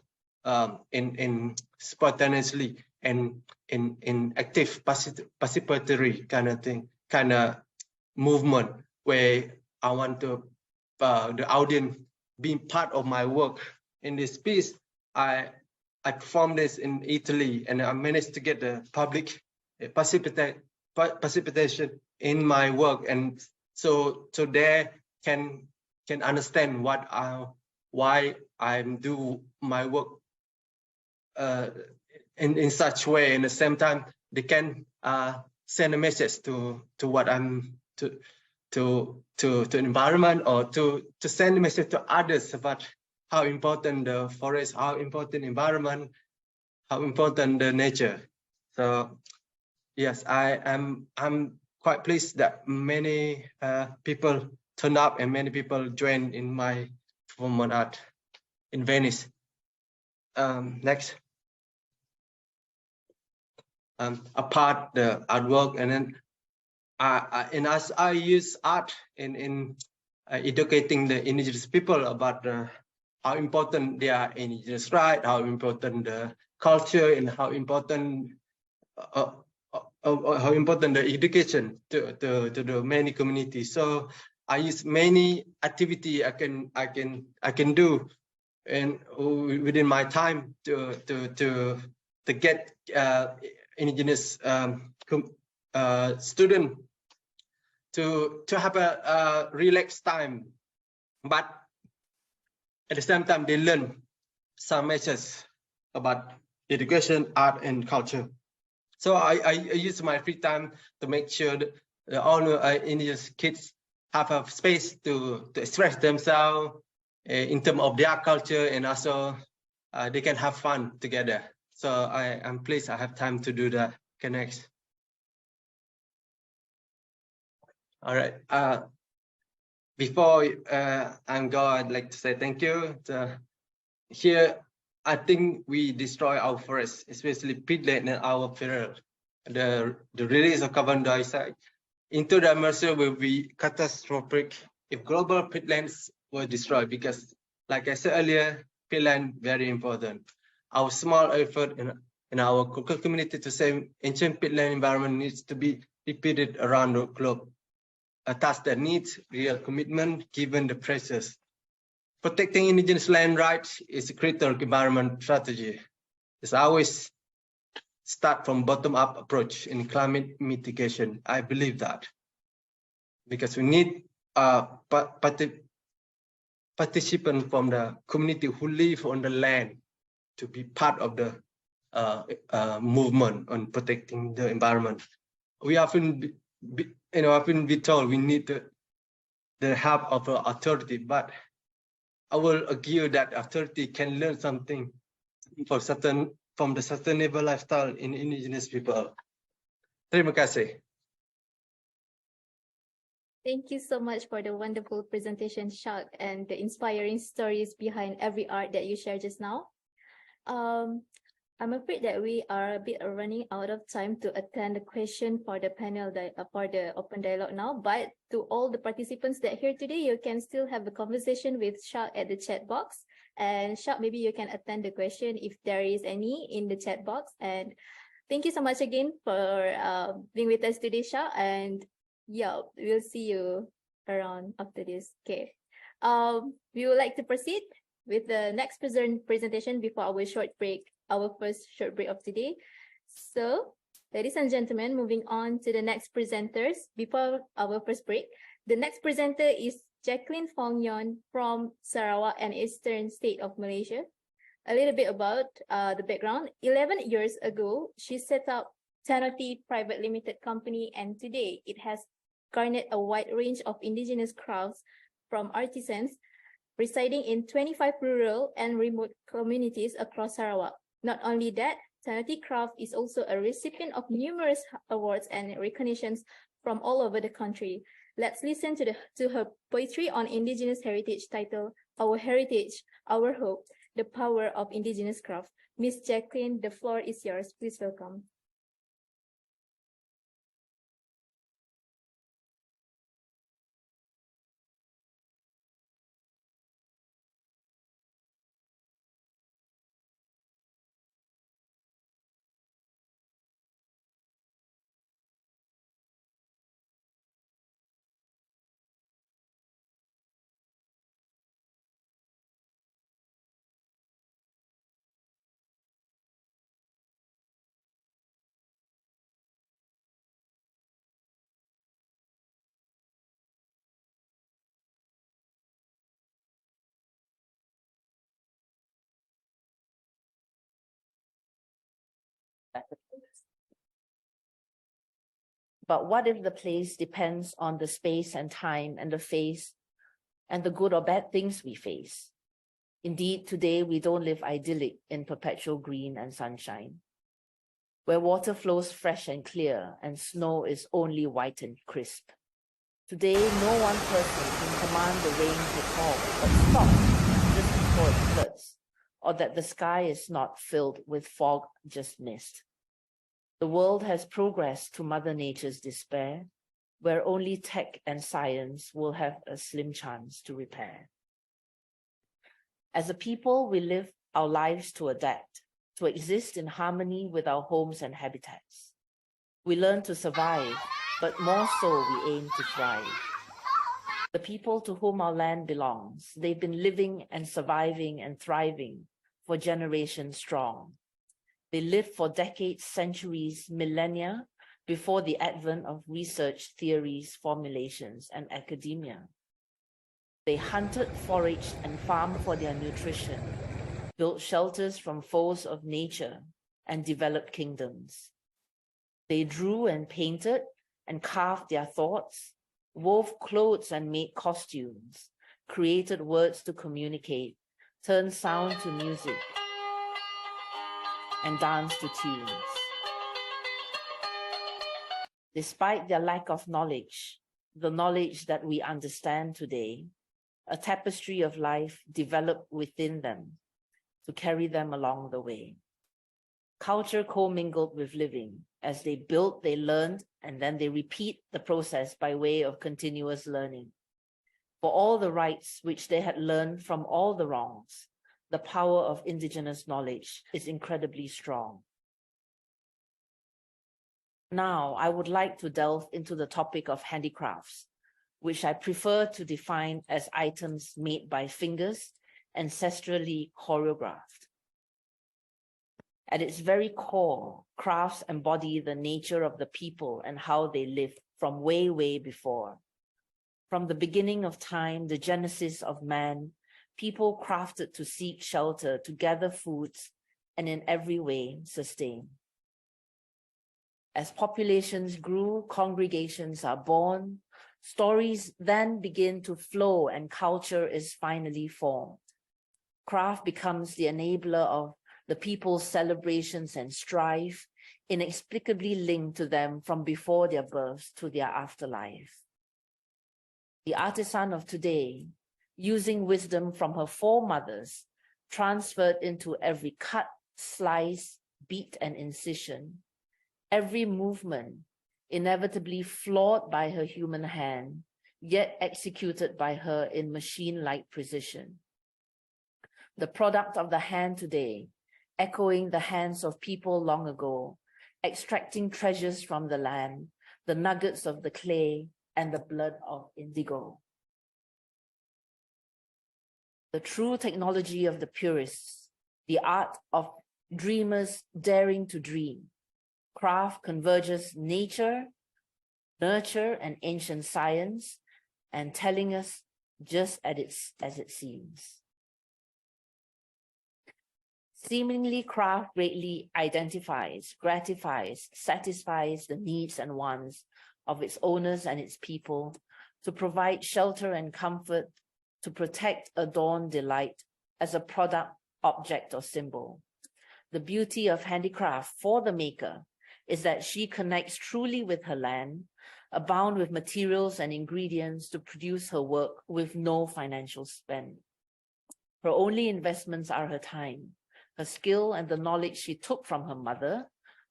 in spontaneously and in active participatory kind of thing, kind of movement where I want to the audience being part of my work. In this piece, I performed this in Italy, and I managed to get the public participation in my work, and so they can understand why I do my work in such way. And at the same time, they can send a message to what I'm to the environment, or to send a message to others about how important the forest, how important environment, how important the nature. So yes, I'm quite pleased that many people turn up and many people join in my performance art in Venice. Next. Apart the artwork, and then as I use art in educating the indigenous people about how important their indigenous right, how important the culture, and how important the education to the many communities. So I use many activity I can do, and within my time to get indigenous student to have a relaxed time, but at the same time they learn some measures about education, art, and culture. So I use my free time to make sure that all indigenous kids have a space to express themselves in terms of their culture, and also they can have fun together. So I'm pleased I have time to do that. Okay, next. All right. Before I go, I'd like to say thank you. Here, I think we destroy our forests, especially peatland and our feral. The release of carbon dioxide into the atmosphere will be catastrophic if global peatlands were destroyed, because, like I said earlier, peatland very important. Our small effort in our local community to save ancient peatland environment needs to be repeated around the globe. A task that needs real commitment given the pressures. Protecting indigenous land rights is a critical environment strategy. It's always start from bottom-up approach in climate mitigation. I believe that, because we need participants from the community who live on the land to be part of the movement on protecting the environment. We often been told we need the help of an authority, but I will argue that authority can learn something from the sustainable lifestyle in indigenous people. Terima kasih. Thank you so much for the wonderful presentation, Giyscc, and the inspiring stories behind every art that you shared just now. I'm afraid that we are a bit running out of time to attend the question for the panel, for the open dialogue now. But to all the participants that are here today, you can still have a conversation with Giyscc at the chat box. And Giyscc, maybe you can attend the question if there is any in the chat box. And thank you so much again for being with us today, Giyscc. And yeah, we'll see you around after this. Okay. We would like to proceed with the next presentation before our short break, our first short break of today. So Ladies and gentlemen, moving on to the next presenters before our first break. The next presenter is Jacqueline Fong Yon from Sarawak and Eastern State of Malaysia. A little bit about the background. 11 years ago, she set up Tenoti Private Limited Company, and today it has garnered a wide range of indigenous crafts from artisans residing in 25 rural and remote communities across Sarawak. Not only that, Tenoti Craft is also a recipient of numerous awards and recognitions from all over the country. Let's listen to her poetry on Indigenous heritage titled Our Heritage, Our Hope, the Power of Indigenous Craft. Miss Jacqueline, the floor is yours. Please welcome. But what if the place depends on the space and time and the face and the good or bad things we face? Indeed, today we don't live idyllic in perpetual green and sunshine, where water flows fresh and clear and snow is only white and crisp. Today, no one person can command the rain to fall, but stop just before it floods, or that the sky is not filled with fog, just mist. The world has progressed to Mother Nature's despair, where only tech and science will have a slim chance to repair. As a people, we live our lives to adapt, to exist in harmony with our homes and habitats. We learn to survive, but more so we aim to thrive. The people to whom our land belongs, they've been living and surviving and thriving for generations strong. They lived for decades, centuries, millennia before the advent of research, theories, formulations, and academia. They hunted, foraged, and farmed for their nutrition, built shelters from foes of nature, and developed kingdoms. They drew and painted and carved their thoughts, wove clothes and made costumes, created words to communicate, turned sound to music, and dance to tunes. Despite their lack of knowledge, the knowledge that we understand today, a tapestry of life developed within them to carry them along the way. Culture commingled with living. As they built, they learned, and then they repeat the process by way of continuous learning. For all the rights which they had learned from all the wrongs, the power of indigenous knowledge is incredibly strong. Now, I would like to delve into the topic of handicrafts, which I prefer to define as items made by fingers, ancestrally choreographed. At its very core, crafts embody the nature of the people and how they lived from way, way before. From the beginning of time, the genesis of man, people crafted to seek shelter, to gather foods, and in every way sustain. As populations grew, congregations are born, stories then begin to flow, and culture is finally formed. Craft becomes the enabler of the people's celebrations and strife, inexplicably linked to them from before their births to their afterlife. The artisan of today, using wisdom from her foremothers, transferred into every cut, slice, beat, and incision, every movement inevitably flawed by her human hand, yet executed by her in machine-like precision. The product of the hand today, echoing the hands of people long ago, extracting treasures from the land, the nuggets of the clay, and the blood of indigo. The true technology of the purists, the art of dreamers daring to dream, Craft converges nature, nurture, and ancient science, and telling us just as it seems. Seemingly, craft greatly identifies, gratifies, satisfies the needs and wants of its owners and its people, to provide shelter and comfort, to protect, adorn, delight as a product, object, or symbol. The beauty of handicraft for the maker is that she connects truly with her land, abound with materials and ingredients to produce her work with no financial spend. Her only investments are her time, her skill, and the knowledge she took from her mother,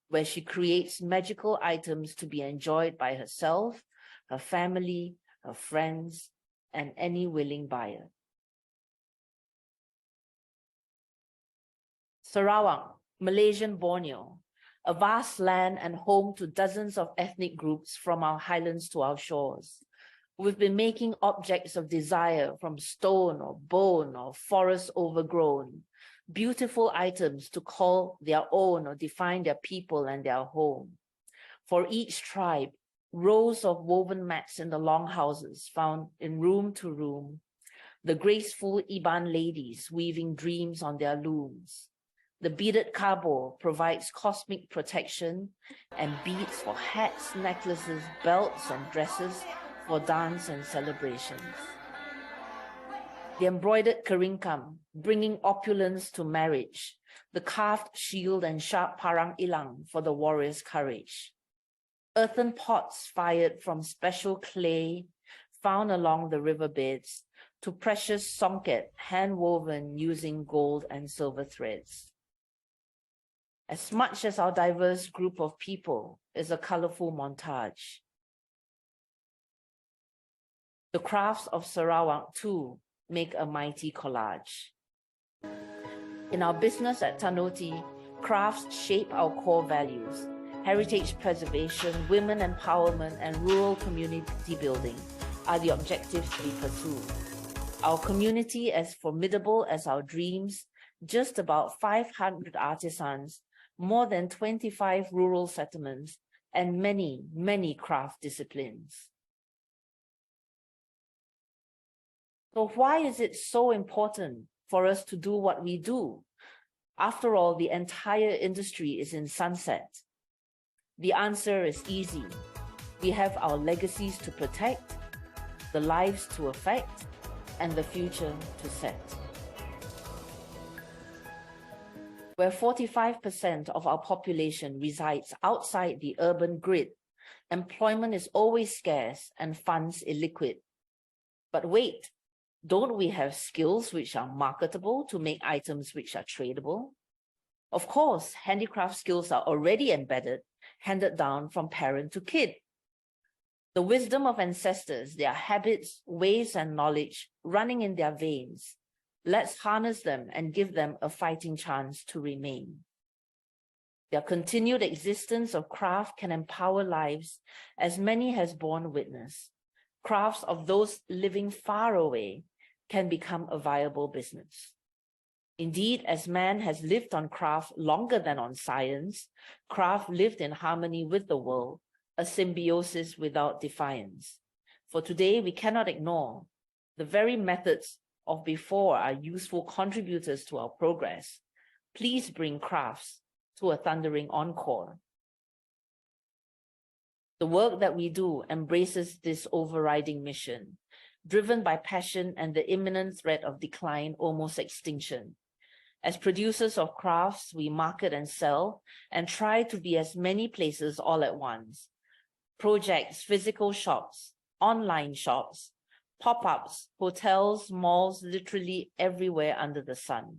where she creates magical items to be enjoyed by herself, her family, her friends, and any willing buyer. Sarawak, Malaysian Borneo, a vast land and home to dozens of ethnic groups from our highlands to our shores. We've been making objects of desire from stone or bone or forest overgrown, beautiful items to call their own or define their people and their home. For each tribe, rows of woven mats in the longhouses found in room to room, the graceful Iban ladies weaving dreams on their looms. The beaded kabo provides cosmic protection, and beads for hats, necklaces, belts, and dresses for dance and celebrations. The embroidered keringkam, bringing opulence to marriage, the carved shield and sharp parang ilang for the warrior's courage. Earthen pots fired from special clay found along the riverbeds to precious songket hand-woven using gold and silver threads. As much as our diverse group of people is a colorful montage, the crafts of Sarawak too make a mighty collage. In our business at Tanoti, crafts shape our core values: heritage preservation, women empowerment, and rural community building are the objectives we pursue. Our community, as formidable as our dreams, just about 500 artisans, more than 25 rural settlements, and many, many craft disciplines. So why is it so important for us to do what we do? After all, the entire industry is in sunset. The answer is easy. We have our legacies to protect, the lives to affect, and the future to set. Where 45% of our population resides outside the urban grid, employment is always scarce and funds illiquid. But wait, don't we have skills which are marketable to make items which are tradable? Of course, handicraft skills are already embedded, handed down from parent to kid. The wisdom of ancestors, their habits, ways, and knowledge running in their veins. Let's harness them and give them a fighting chance to remain. Their continued existence of craft can empower lives, as many has borne witness. Crafts of those living far away can become a viable business. Indeed, as man has lived on craft longer than on science, craft lived in harmony with the world, a symbiosis without defiance. For today, we cannot ignore the very methods of before are useful contributors to our progress. Please bring crafts to a thundering encore. The work that we do embraces this overriding mission, driven by passion and the imminent threat of decline, almost extinction. As producers of crafts, we market and sell and try to be as many places all at once. Projects, physical shops, online shops, pop-ups, hotels, malls, literally everywhere under the sun.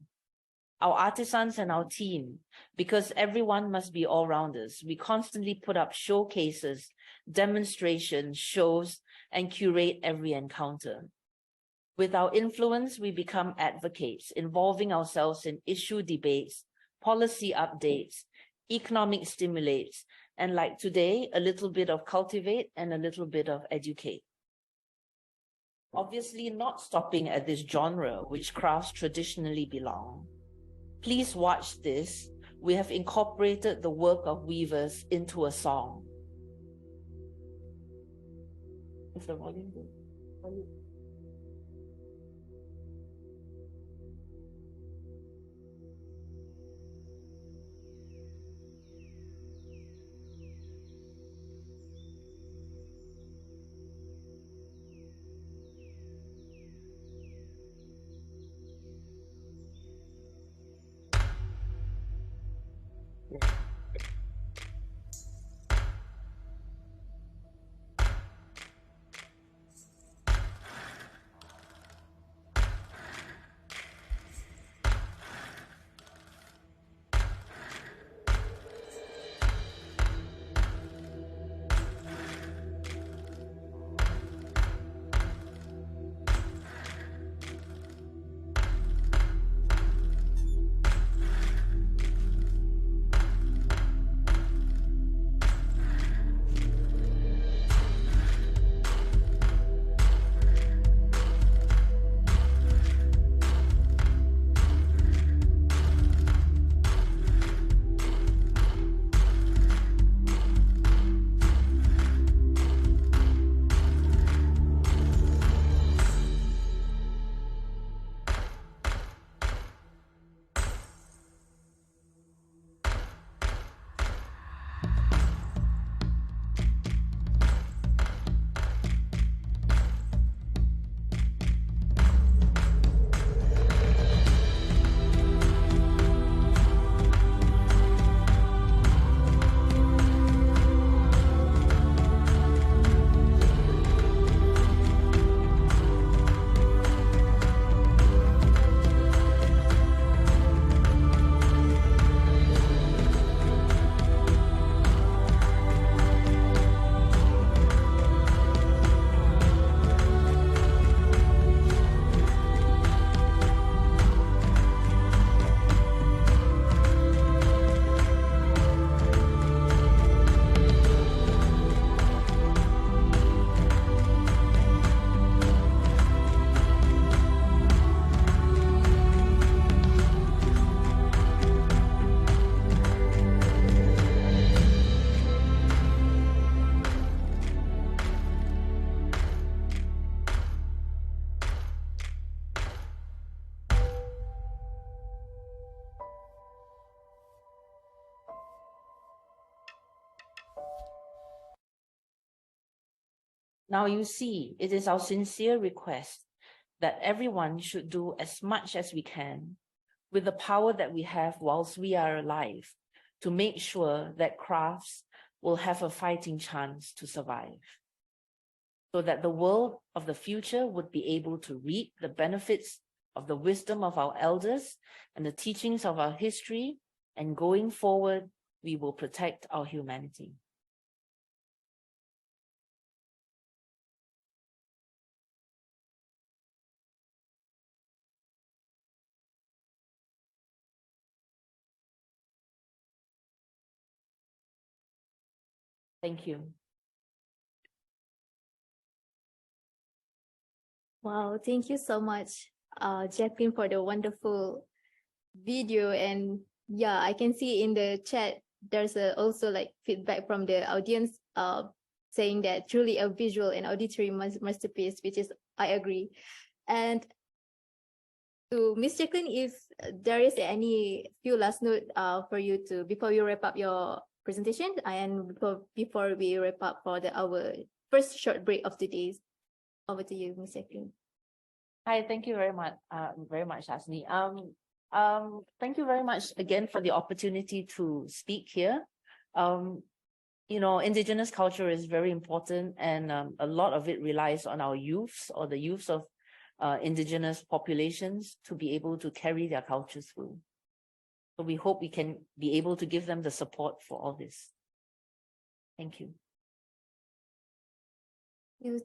Our artisans and our team, because everyone must be all-rounders, we constantly put up showcases, demonstrations, shows, and curate every encounter. With our influence, we become advocates, involving ourselves in issue debates, policy updates, economic stimulates, and like today, a little bit of cultivate and a little bit of educate. Obviously not stopping at this genre which crafts traditionally belong. Please watch this, we have incorporated the work of weavers into a song. Is the volume good? Now you see, it is our sincere request that everyone should do as much as we can with the power that we have whilst we are alive to make sure that crafts will have a fighting chance to survive, so that the world of the future would be able to reap the benefits of the wisdom of our elders and the teachings of our history, and going forward, we will protect our humanity. Thank you. Wow, thank you so much, Jacqueline, for the wonderful video. And yeah, I can see in the chat, there's also like feedback from the audience saying that truly a visual and auditory masterpiece, which is, I agree. And to Miss Jacqueline, if there is any few last note for you to, before you wrap up your presentation and before we wrap up for our first short break of the day. Over to you, Ms. Jacqueline. Hi, thank you very much, Asni. Thank you very much again for the opportunity to speak here. You know, Indigenous culture is very important, and a lot of it relies on our youths or the youths of Indigenous populations to be able to carry their culture through. So we hope we can be able to give them the support for all this. Thank you.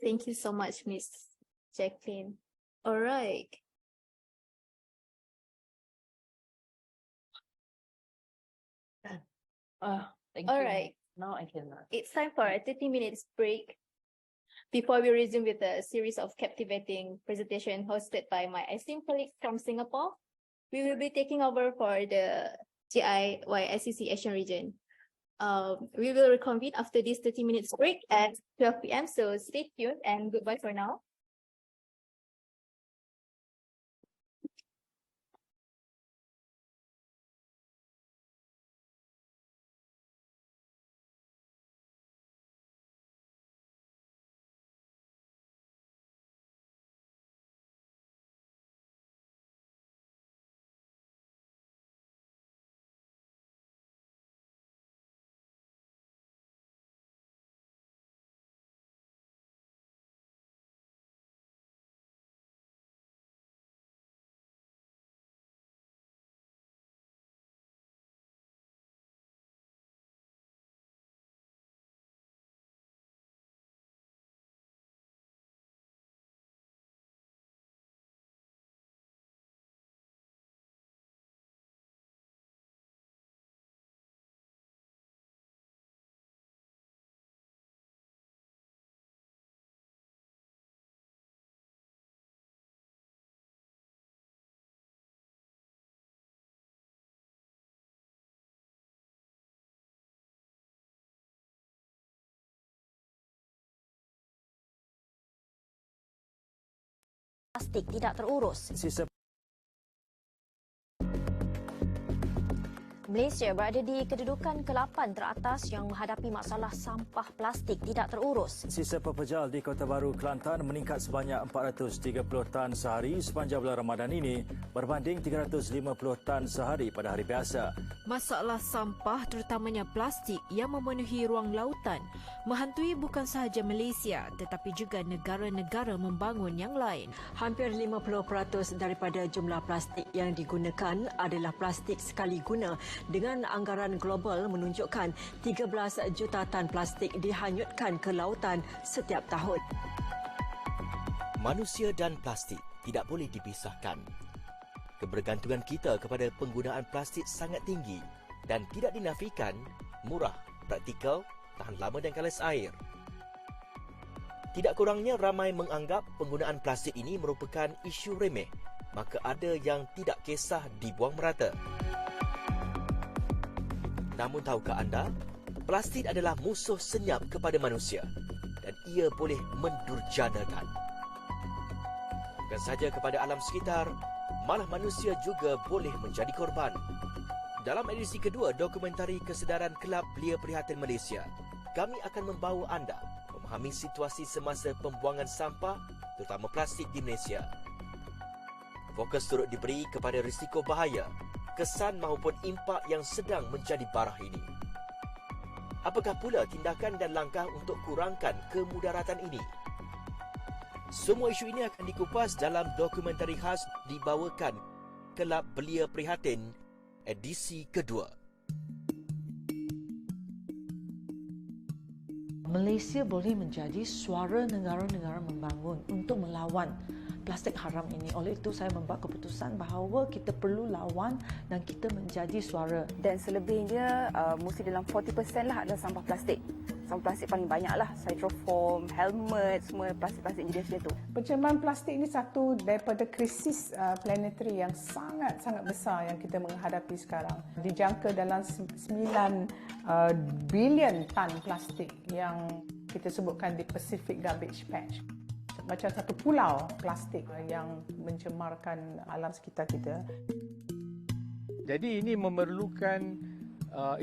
Thank you so much, Miss Jacqueline. All right. Thank All you. right. Now I can. It's time for a 30 minutes break before we resume with a series of captivating presentation hosted by my esteemed colleagues from Singapore. We will be taking over for the Giyscc Asian region. We will reconvene after this 30 minutes break at 12 p.m. So stay tuned and goodbye for now. Plastik tidak terurus. Malaysia berada di kedudukan ke-8 teratas yang menghadapi masalah sampah plastik tidak terurus. Sisa pepejal di Kota Baru, Kelantan meningkat sebanyak 430 tan sehari sepanjang bulan Ramadan ini berbanding 350 tan sehari pada hari biasa. Masalah sampah terutamanya plastik yang memenuhi ruang lautan menghantui bukan sahaja Malaysia tetapi juga negara-negara membangun yang lain. Hampir 50% daripada jumlah plastik yang digunakan adalah plastik sekali guna dengan anggaran global menunjukkan 13 juta tan plastik dihanyutkan ke lautan setiap tahun. Manusia dan plastik tidak boleh dipisahkan. Kebergantungan kita kepada penggunaan plastik sangat tinggi dan tidak dinafikan, murah, praktikal, tahan lama dan kalas air. Tidak kurangnya ramai menganggap penggunaan plastik ini merupakan isu remeh, maka ada yang tidak kisah dibuang merata. Namun tahukah anda, plastik adalah musuh senyap kepada manusia dan ia boleh mendurjanakan. Bukan sahaja kepada alam sekitar, malah manusia juga boleh menjadi korban. Dalam edisi kedua dokumentari kesedaran Kelab Belia Prihatin Malaysia, kami akan membawa anda memahami situasi semasa pembuangan sampah, terutama plastik di Malaysia. Fokus turut diberi kepada risiko bahaya, kesan maupun impak yang sedang menjadi barah ini. Apakah pula tindakan dan langkah untuk kurangkan kemudaratan ini? Semua isu ini akan dikupas dalam dokumentari khas dibawakan Kelab Belia Prihatin edisi kedua. Malaysia boleh menjadi suara negara-negara membangun untuk melawan plastik haram ini. Oleh itu saya membuat keputusan bahawa kita perlu lawan dan kita menjadi suara. Dan selebihnya mesti dalam 40% lah adalah sampah plastik. Sampah plastik paling banyak lah, styrofoam, helmet, semua plastik-plastik jenis macam tu. Pencemaran plastik ini satu daripada krisis planetary yang sangat-sangat besar yang kita menghadapi sekarang. Dijangka dalam 9 bilion tan plastik yang kita sebutkan di Pacific Garbage Patch. Macam satu pulau plastik yang mencemarkan alam sekitar kita. Jadi ini memerlukan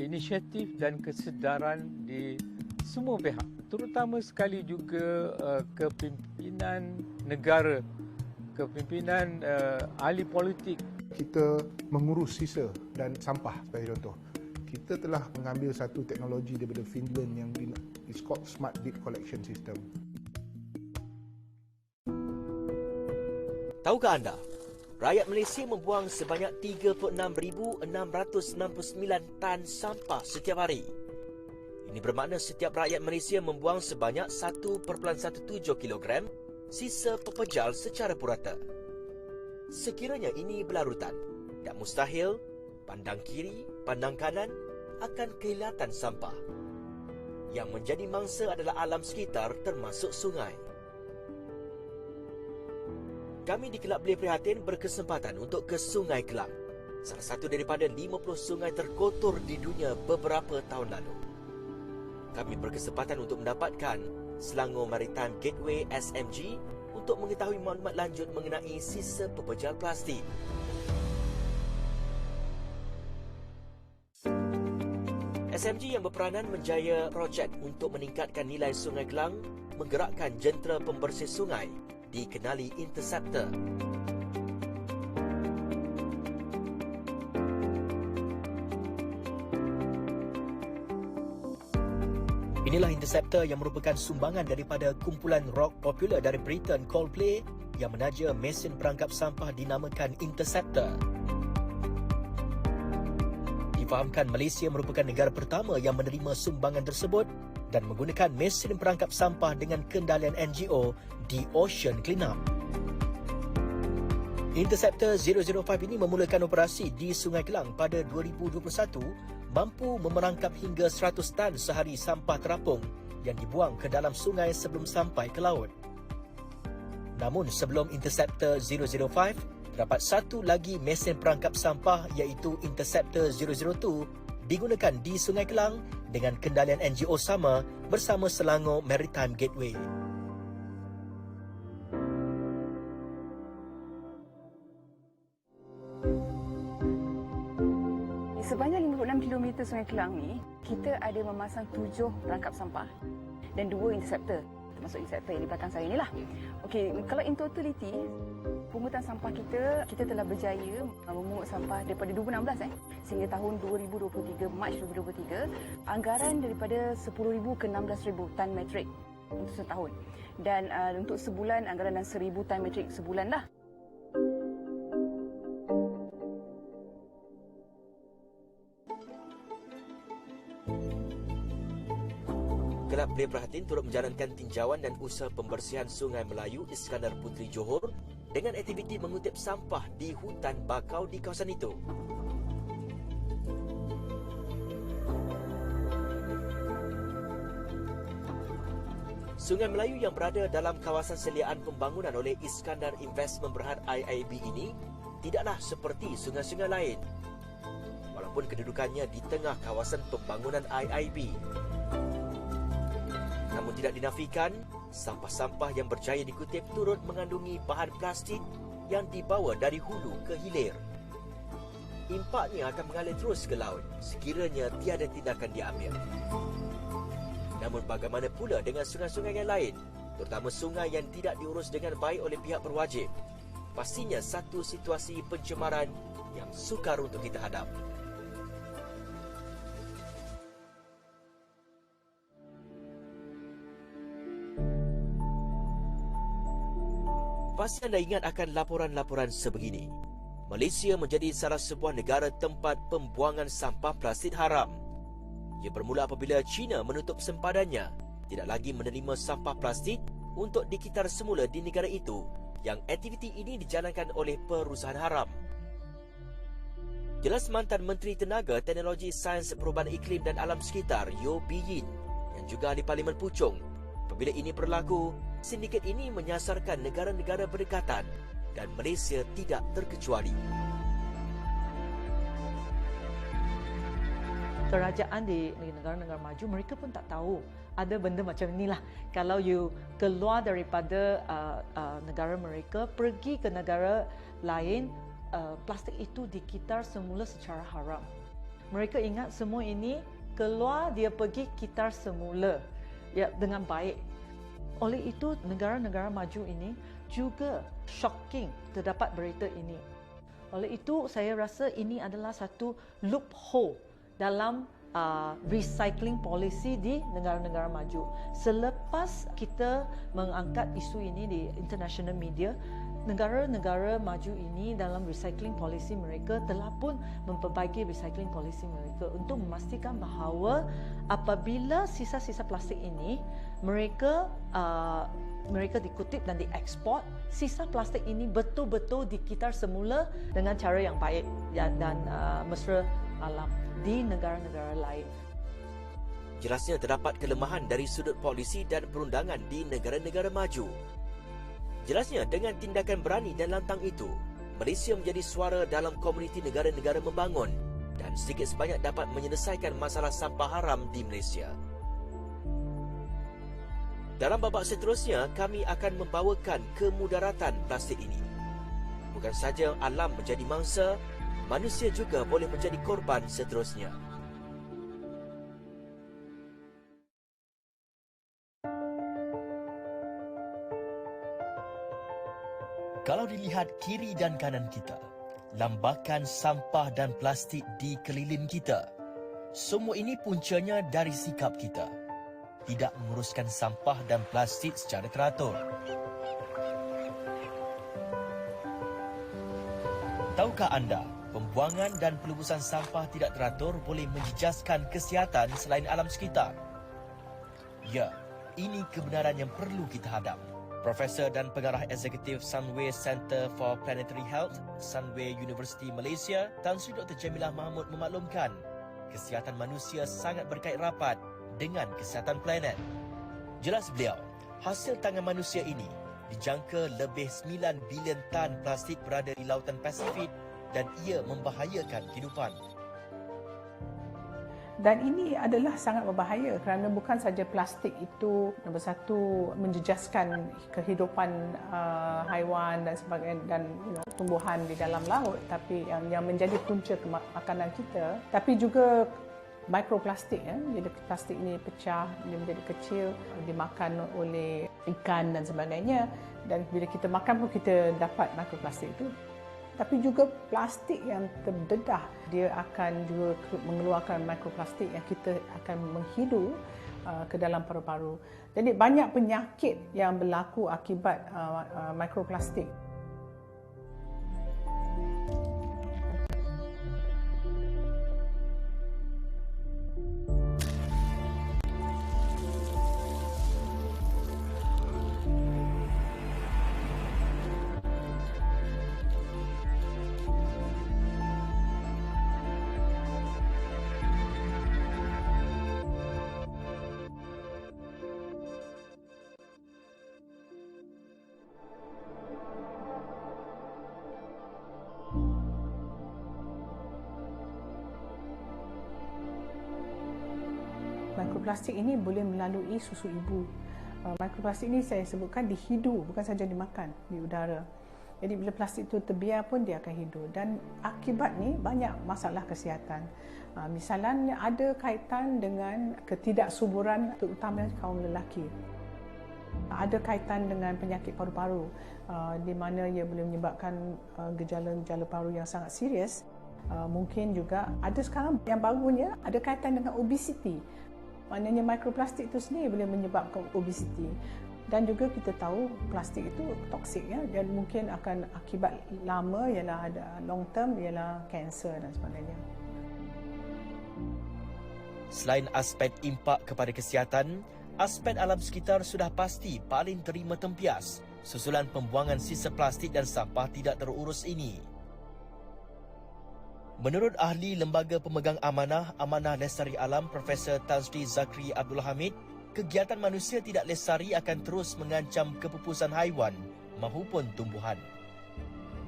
inisiatif dan kesedaran di semua pihak, terutama sekali juga kepimpinan negara, kepimpinan ahli politik. Kita mengurus sisa dan sampah sebagai contoh. Kita telah mengambil satu teknologi daripada Finland yang is called Smart Bit Collection System. Tahukah anda, rakyat Malaysia membuang sebanyak 36,699 tan sampah setiap hari. Ini bermakna setiap rakyat Malaysia membuang sebanyak 1.17 kilogram sisa pepejal secara purata. Sekiranya ini berlarutan, tak mustahil pandang kiri, pandang kanan akan kehilatan sampah. Yang menjadi mangsa adalah alam sekitar termasuk sungai. Kami di Kelab Belia Prihatin berkesempatan untuk ke Sungai Kelang. salah satu daripada 50 sungai terkotor di dunia beberapa tahun lalu. Kami berkesempatan untuk mendapatkan Selangor Maritime Gateway SMG untuk mengetahui maklumat lanjut mengenai sisa pepejal plastik. SMG yang berperanan menjaya projek untuk meningkatkan nilai Sungai Kelang menggerakkan jentera pembersih sungai dikenali Interceptor. Inilah Interceptor yang merupakan sumbangan daripada kumpulan rock popular dari Britain Coldplay yang menaja mesin perangkap sampah dinamakan Interceptor. Difahamkan Malaysia merupakan negara pertama yang menerima sumbangan tersebut dan menggunakan mesin perangkap sampah dengan kendalian NGO di Ocean Cleanup. Interceptor 005 ini memulakan operasi di Sungai Kelang pada 2021, mampu memerangkap hingga 100 tan sehari sampah terapung yang dibuang ke dalam sungai sebelum sampai ke laut. Namun sebelum Interceptor 005, terdapat satu lagi mesin perangkap sampah iaitu Interceptor 002 digunakan di Sungai Kelang dengan kendalian NGO sama bersama Selangor Maritime Gateway. Sepanjang 56 km Sungai Kelang ni, kita ada memasang 7 perangkap sampah dan 2 interceptor, termasuk interceptor yang di belakang saya inilah. Okey, kalau in totality, pungutan sampah kita telah berjaya memungut sampah daripada 2016 sehingga tahun 2023, Mac 2023, anggaran daripada 10,000 ke 16,000 tan metrik untuk setahun. Dan untuk sebulan anggaran dan 1,000 tan metrik sebulan lah. Kelab Play Perhatian turut menjalankan tinjauan dan usaha pembersihan Sungai Melayu Iskandar Puteri Johor dengan aktiviti mengutip sampah di hutan bakau di kawasan itu. Sungai Melayu yang berada dalam kawasan seliaan pembangunan oleh Iskandar Investment Berhad IIB ini tidaklah seperti sungai-sungai lain, walaupun kedudukannya di tengah kawasan pembangunan IIB. Namun tidak dinafikan, sampah-sampah yang berjaya dikutip turut mengandungi bahan plastik yang dibawa dari hulu ke hilir. Impaknya akan mengalir terus ke laut sekiranya tiada tindakan diambil. Namun bagaimana pula dengan sungai-sungai yang lain, terutama sungai yang tidak diurus dengan baik oleh pihak berwajib? Pastinya satu situasi pencemaran yang sukar untuk kita hadap. Pasti anda ingat akan laporan-laporan sebegini. Malaysia menjadi salah sebuah negara tempat pembuangan sampah plastik haram. Ia bermula apabila China menutup sempadannya, tidak lagi menerima sampah plastik untuk dikitar semula di negara itu, yang aktiviti ini dijalankan oleh perusahaan haram. Jelas mantan Menteri Tenaga, Teknologi, Sains, Perubahan Iklim dan Alam Sekitar Yeo Bee Yin yang juga ahli Parlimen Puchong. Apabila ini berlaku, sindiket ini menyasarkan negara-negara berdekatan dan Malaysia tidak terkecuali. Kerajaan di negara-negara maju, mereka pun tak tahu ada benda macam inilah. Kalau you keluar daripada negara mereka, pergi ke negara lain, plastik itu dikitar semula secara haram. Mereka ingat semua ini keluar, dia pergi kitar semula ya dengan baik. Oleh itu, negara-negara maju ini juga shocking terdapat berita ini. Oleh itu, saya rasa ini adalah satu loophole dalam recycling policy di negara-negara maju. Selepas kita mengangkat isu ini di international media, negara-negara maju ini dalam recycling policy mereka telah pun memperbaiki recycling policy mereka untuk memastikan bahawa apabila sisa-sisa plastik ini mereka dikutip dan dieksport, sisa plastik ini betul-betul dikitar semula dengan cara yang baik dan mesra alam di negara-negara lain. Jelasnya terdapat kelemahan dari sudut polisi dan perundangan di negara-negara maju. Jelasnya dengan tindakan berani dan lantang itu, Malaysia menjadi suara dalam komuniti negara-negara membangun dan sedikit sebanyak dapat menyelesaikan masalah sampah haram di Malaysia. Dalam babak seterusnya, kami akan membawakan kemudaratan plastik ini. Bukan saja alam menjadi mangsa, manusia juga boleh menjadi korban seterusnya. Kalau dilihat kiri dan kanan kita, lambakan sampah dan plastik di keliling kita. Semua ini puncanya dari sikap kita. Tidak menguruskan sampah dan plastik secara teratur. Tahukah anda, pembuangan dan pelubusan sampah tidak teratur boleh menjejaskan kesihatan selain alam sekitar? Ya, ini kebenaran yang perlu kita hadap. Profesor dan Pengarah Eksekutif Sunway Center for Planetary Health, Sunway University Malaysia, Tan Sri Dr. Jamilah Mahmud memaklumkan, kesihatan manusia sangat berkait rapat dengan kesihatan planet. Jelas beliau, hasil tangan manusia ini dijangka lebih 9 bilion tan plastik berada di lautan Pasifik dan ia membahayakan kehidupan. Dan ini adalah sangat berbahaya kerana bukan saja plastik itu nombor satu menjejaskan kehidupan haiwan dan sebagainya dan tumbuhan di dalam laut, tapi yang menjadi punca makanan kita, tapi juga mikroplastik ya. Jadi plastik ini pecah, dia menjadi kecil, dimakan oleh ikan dan sebagainya, dan bila kita makan pun kita dapat mikroplastik itu. Tapi juga plastik yang terdedah, dia akan juga mengeluarkan mikroplastik yang kita akan menghidu ke dalam paru-paru. Jadi banyak penyakit yang berlaku akibat mikroplastik. Mikroplastik ini boleh melalui susu ibu. Mikroplastik ini saya sebutkan dihidu, bukan saja dimakan di udara. Jadi bila plastik itu terbiar pun dia akan hidup, dan akibat ni banyak masalah kesihatan. Misalnya ada kaitan dengan ketidaksuburan terutamanya kaum lelaki. Ada kaitan dengan penyakit paru-paru di mana ia boleh menyebabkan gejala-gejala paru yang sangat serius. Mungkin juga ada sekarang yang barunya ada kaitan dengan obesiti. Maknanya mikroplastik itu sendiri boleh menyebabkan obesiti. Dan juga kita tahu plastik itu toksik ya, dan mungkin akan akibat lama ialah ada long term ialah kanser dan sebagainya. Selain aspek impak kepada kesihatan, aspek alam sekitar sudah pasti paling terima tempias susulan pembuangan sisa plastik dan sampah tidak terurus ini. Menurut ahli Lembaga Pemegang Amanah Lestari Alam Profesor Tan Sri Zakri Abdul Hamid, kegiatan manusia tidak lestari akan terus mengancam kepupusan haiwan maupun tumbuhan.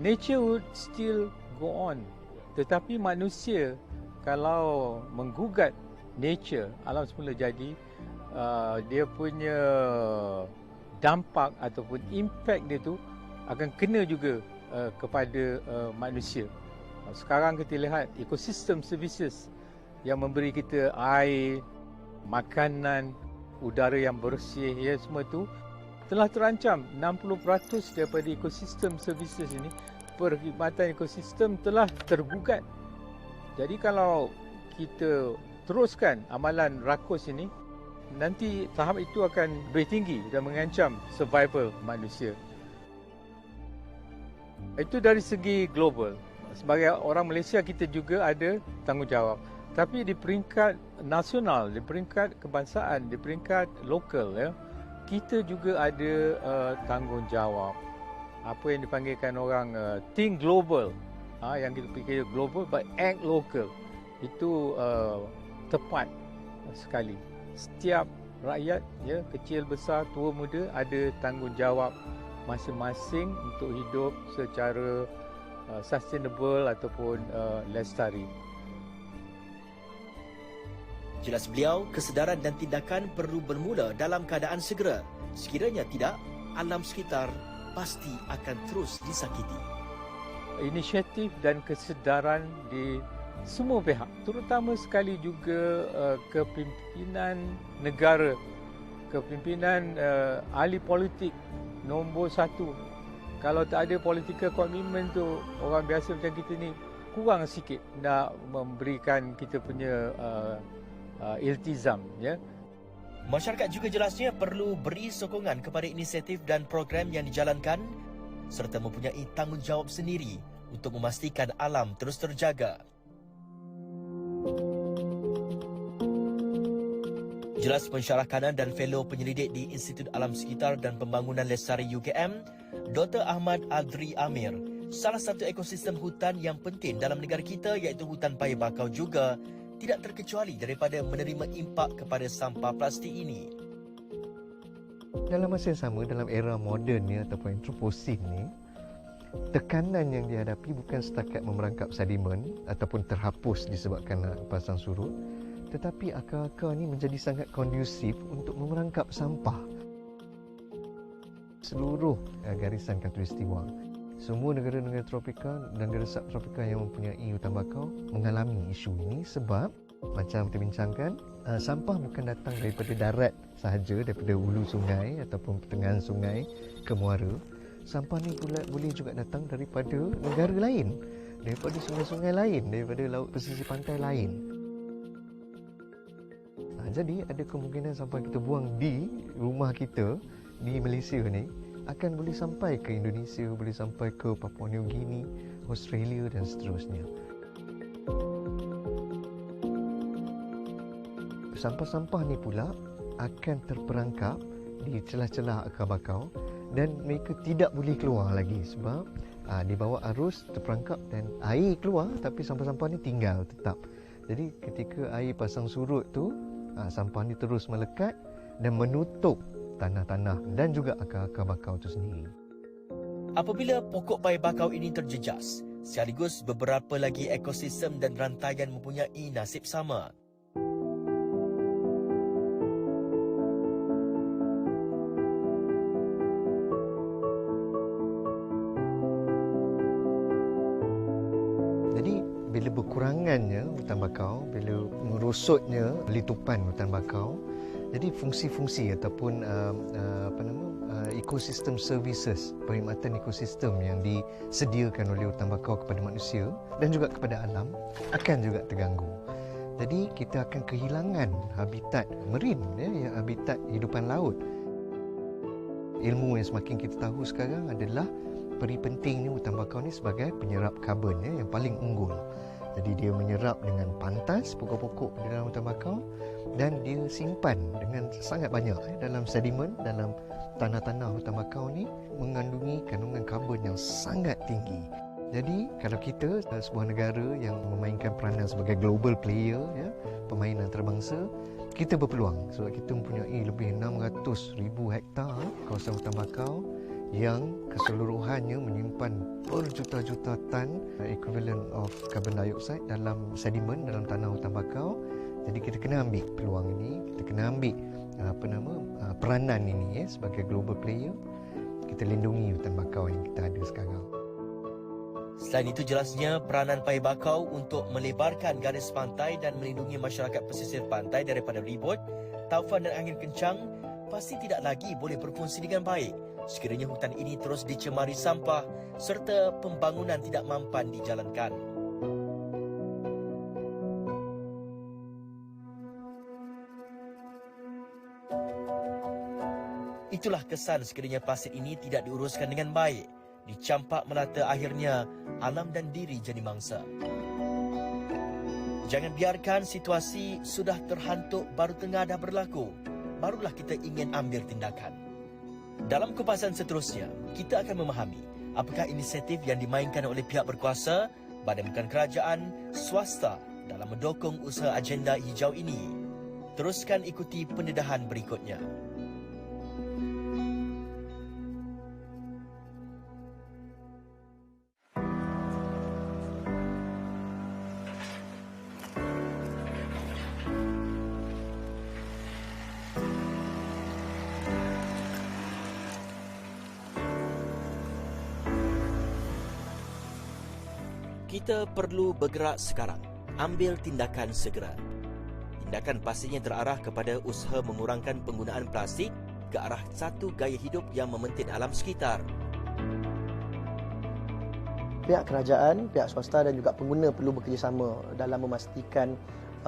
Nature would still go on, tetapi manusia kalau menggugat nature, alam semula jadi, dia punya dampak ataupun impact dia tu akan kena juga kepada manusia. Sekarang kita lihat ekosistem services yang memberi kita air, makanan, udara yang bersih, ya semua tu telah terancam. 60% daripada ekosistem services ini, perkhidmatan ekosistem telah tergugat. Jadi kalau kita teruskan amalan rakus ini, nanti tahap itu akan lebih tinggi dan mengancam survival manusia. Itu dari segi global. Sebagai orang Malaysia, kita juga ada tanggungjawab. Tapi di peringkat nasional, di peringkat kebangsaan, di peringkat lokal, ya, kita juga ada tanggungjawab. Apa yang dipanggilkan orang think global, yang kita fikir global but act local. Itu tepat sekali. Setiap rakyat, ya, kecil besar, tua muda, ada tanggungjawab masing-masing untuk hidup secara sustainable ataupun lestari. Jelas beliau, kesedaran dan tindakan perlu bermula dalam keadaan segera. Sekiranya tidak, alam sekitar pasti akan terus disakiti. Inisiatif dan kesedaran di semua pihak, terutama sekali juga kepimpinan negara, kepimpinan ahli politik nombor satu. Kalau tak ada political commitment tu, orang biasa macam kita ni kurang sikit nak memberikan kita punya iltizam, ya. Masyarakat juga jelasnya perlu beri sokongan kepada inisiatif dan program yang dijalankan serta mempunyai tanggungjawab sendiri untuk memastikan alam terus terjaga. Jelas pensyarah kanan dan fellow penyelidik di Institut Alam Sekitar dan Pembangunan Lestari UKM, Dr. Ahmad Adri Amir, salah satu ekosistem hutan yang penting dalam negara kita iaitu hutan paya bakau juga tidak terkecuali daripada menerima impak kepada sampah plastik ini. Dalam masa yang sama, dalam era moden ni ataupun antroposen ni, tekanan yang dihadapi bukan setakat memerangkap sedimen ataupun terhapus disebabkan pasang surut, tetapi akar-akar ni menjadi sangat kondusif untuk memerangkap sampah. Seluruh garisan khatulistiwa, semua negara-negara tropika dan negara subtropika yang mempunyai hutan bakau mengalami isu ini sebab macam kita bincangkan, sampah bukan datang daripada darat sahaja, daripada hulu sungai ataupun pertengahan sungai ke muara. Sampah ni pula boleh juga datang daripada negara lain, daripada sungai-sungai lain, daripada laut pesisir pantai lain. Jadi ada kemungkinan sampah kita buang di rumah kita di Malaysia ni akan boleh sampai ke Indonesia, boleh sampai ke Papua New Guinea, Australia dan seterusnya. Sampah-sampah ni pula akan terperangkap di celah-celah akar bakau dan mereka tidak boleh keluar lagi sebab di bawah arus terperangkap dan air keluar tapi sampah-sampah ni tinggal tetap. Jadi ketika air pasang surut tu, sampah ni terus melekat dan menutup tanah-tanah dan juga akar-akar bakau itu sendiri. Apabila pokok paya bakau ini terjejas, sekaligus beberapa lagi ekosistem dan rantaian mempunyai nasib sama. Jadi bila berkurangannya hutan bakau, bila merosotnya letupan hutan bakau, jadi fungsi-fungsi ataupun ekosistem services, perkhidmatan ekosistem yang disediakan oleh hutan bakau kepada manusia dan juga kepada alam akan juga terganggu. Jadi kita akan kehilangan habitat marine, ya, habitat hidupan laut. Ilmu yang semakin kita tahu sekarang adalah peri pentingnya hutan bakau ni sebagai penyerap karbon, ya, yang paling unggul. Jadi dia menyerap dengan pantas pokok-pokok di dalam hutan bakau dan dia simpan dengan sangat banyak dalam sedimen, dalam tanah-tanah hutan bakau ni mengandungi kandungan karbon yang sangat tinggi. Jadi kalau kita sebuah negara yang memainkan peranan sebagai global player, ya, pemain antarabangsa, kita berpeluang sebab kita mempunyai lebih 600,000 hektar kawasan hutan bakau yang keseluruhannya menyimpan berjuta-juta tan equivalent of carbon dioxide dalam sedimen, dalam tanah hutan bakau. Jadi kita kena ambil peluang ini, kita kena ambil peranan ini, ya, sebagai global player. Kita lindungi hutan bakau yang kita ada sekarang. Selain itu jelasnya peranan paya bakau untuk melebarkan garis pantai dan melindungi masyarakat pesisir pantai daripada ribut, taufan dan angin kencang pasti tidak lagi boleh berfungsi dengan baik sekiranya hutan ini terus dicemari sampah serta pembangunan tidak mampan dijalankan. Itulah kesan sekiranya plastik ini tidak diuruskan dengan baik. Dicampak melata akhirnya alam dan diri jadi mangsa. Jangan biarkan situasi sudah terhantuk baru tengah dah berlaku. Barulah kita ingin ambil tindakan. Dalam kupasan seterusnya, kita akan memahami apakah inisiatif yang dimainkan oleh pihak berkuasa, badan bukan kerajaan, swasta dalam mendukung usaha agenda hijau ini. Teruskan ikuti pendedahan berikutnya. Kita perlu bergerak sekarang, ambil tindakan segera. Tindakan pastinya terarah kepada usaha mengurangkan penggunaan plastik ke arah satu gaya hidup yang mementing alam sekitar. Pihak kerajaan, pihak swasta dan juga pengguna perlu bekerjasama dalam memastikan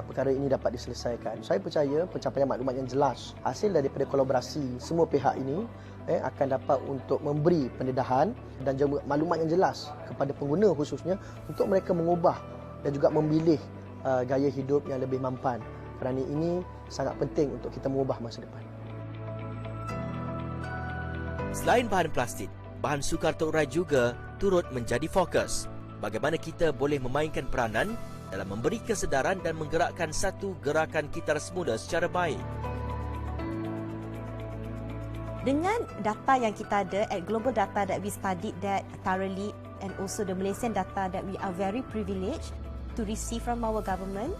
perkara ini dapat diselesaikan. Saya percaya pencapaian maklumat yang jelas hasil daripada kolaborasi semua pihak ini akan dapat untuk memberi pendedahan dan juga maklumat yang jelas kepada pengguna khususnya untuk mereka mengubah dan juga memilih gaya hidup yang lebih mampan. Kerana ini sangat penting untuk kita mengubah masa depan. Selain bahan plastik, bahan sukar terurai juga turut menjadi fokus. Bagaimana kita boleh memainkan peranan dalam memberi kesedaran dan menggerakkan satu gerakan kitar semula secara baik. Dengan data yang kita ada, at global data that we studied that thoroughly, and also the Malaysian data that we are very privileged to receive from our government,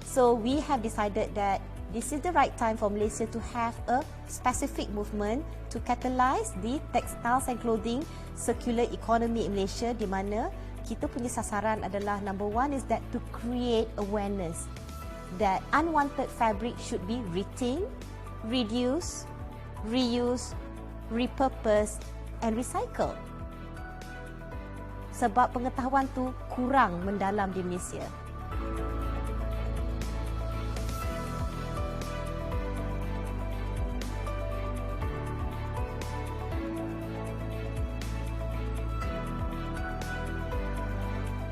so we have decided that this is the right time for Malaysia to have a specific movement to catalyse the textiles and clothing circular economy in Malaysia, di mana kita punya sasaran adalah number one is that to create awareness that unwanted fabric should be retained, reduced, reused, repurposed and recycled. Sebab pengetahuan tu kurang mendalam di Malaysia.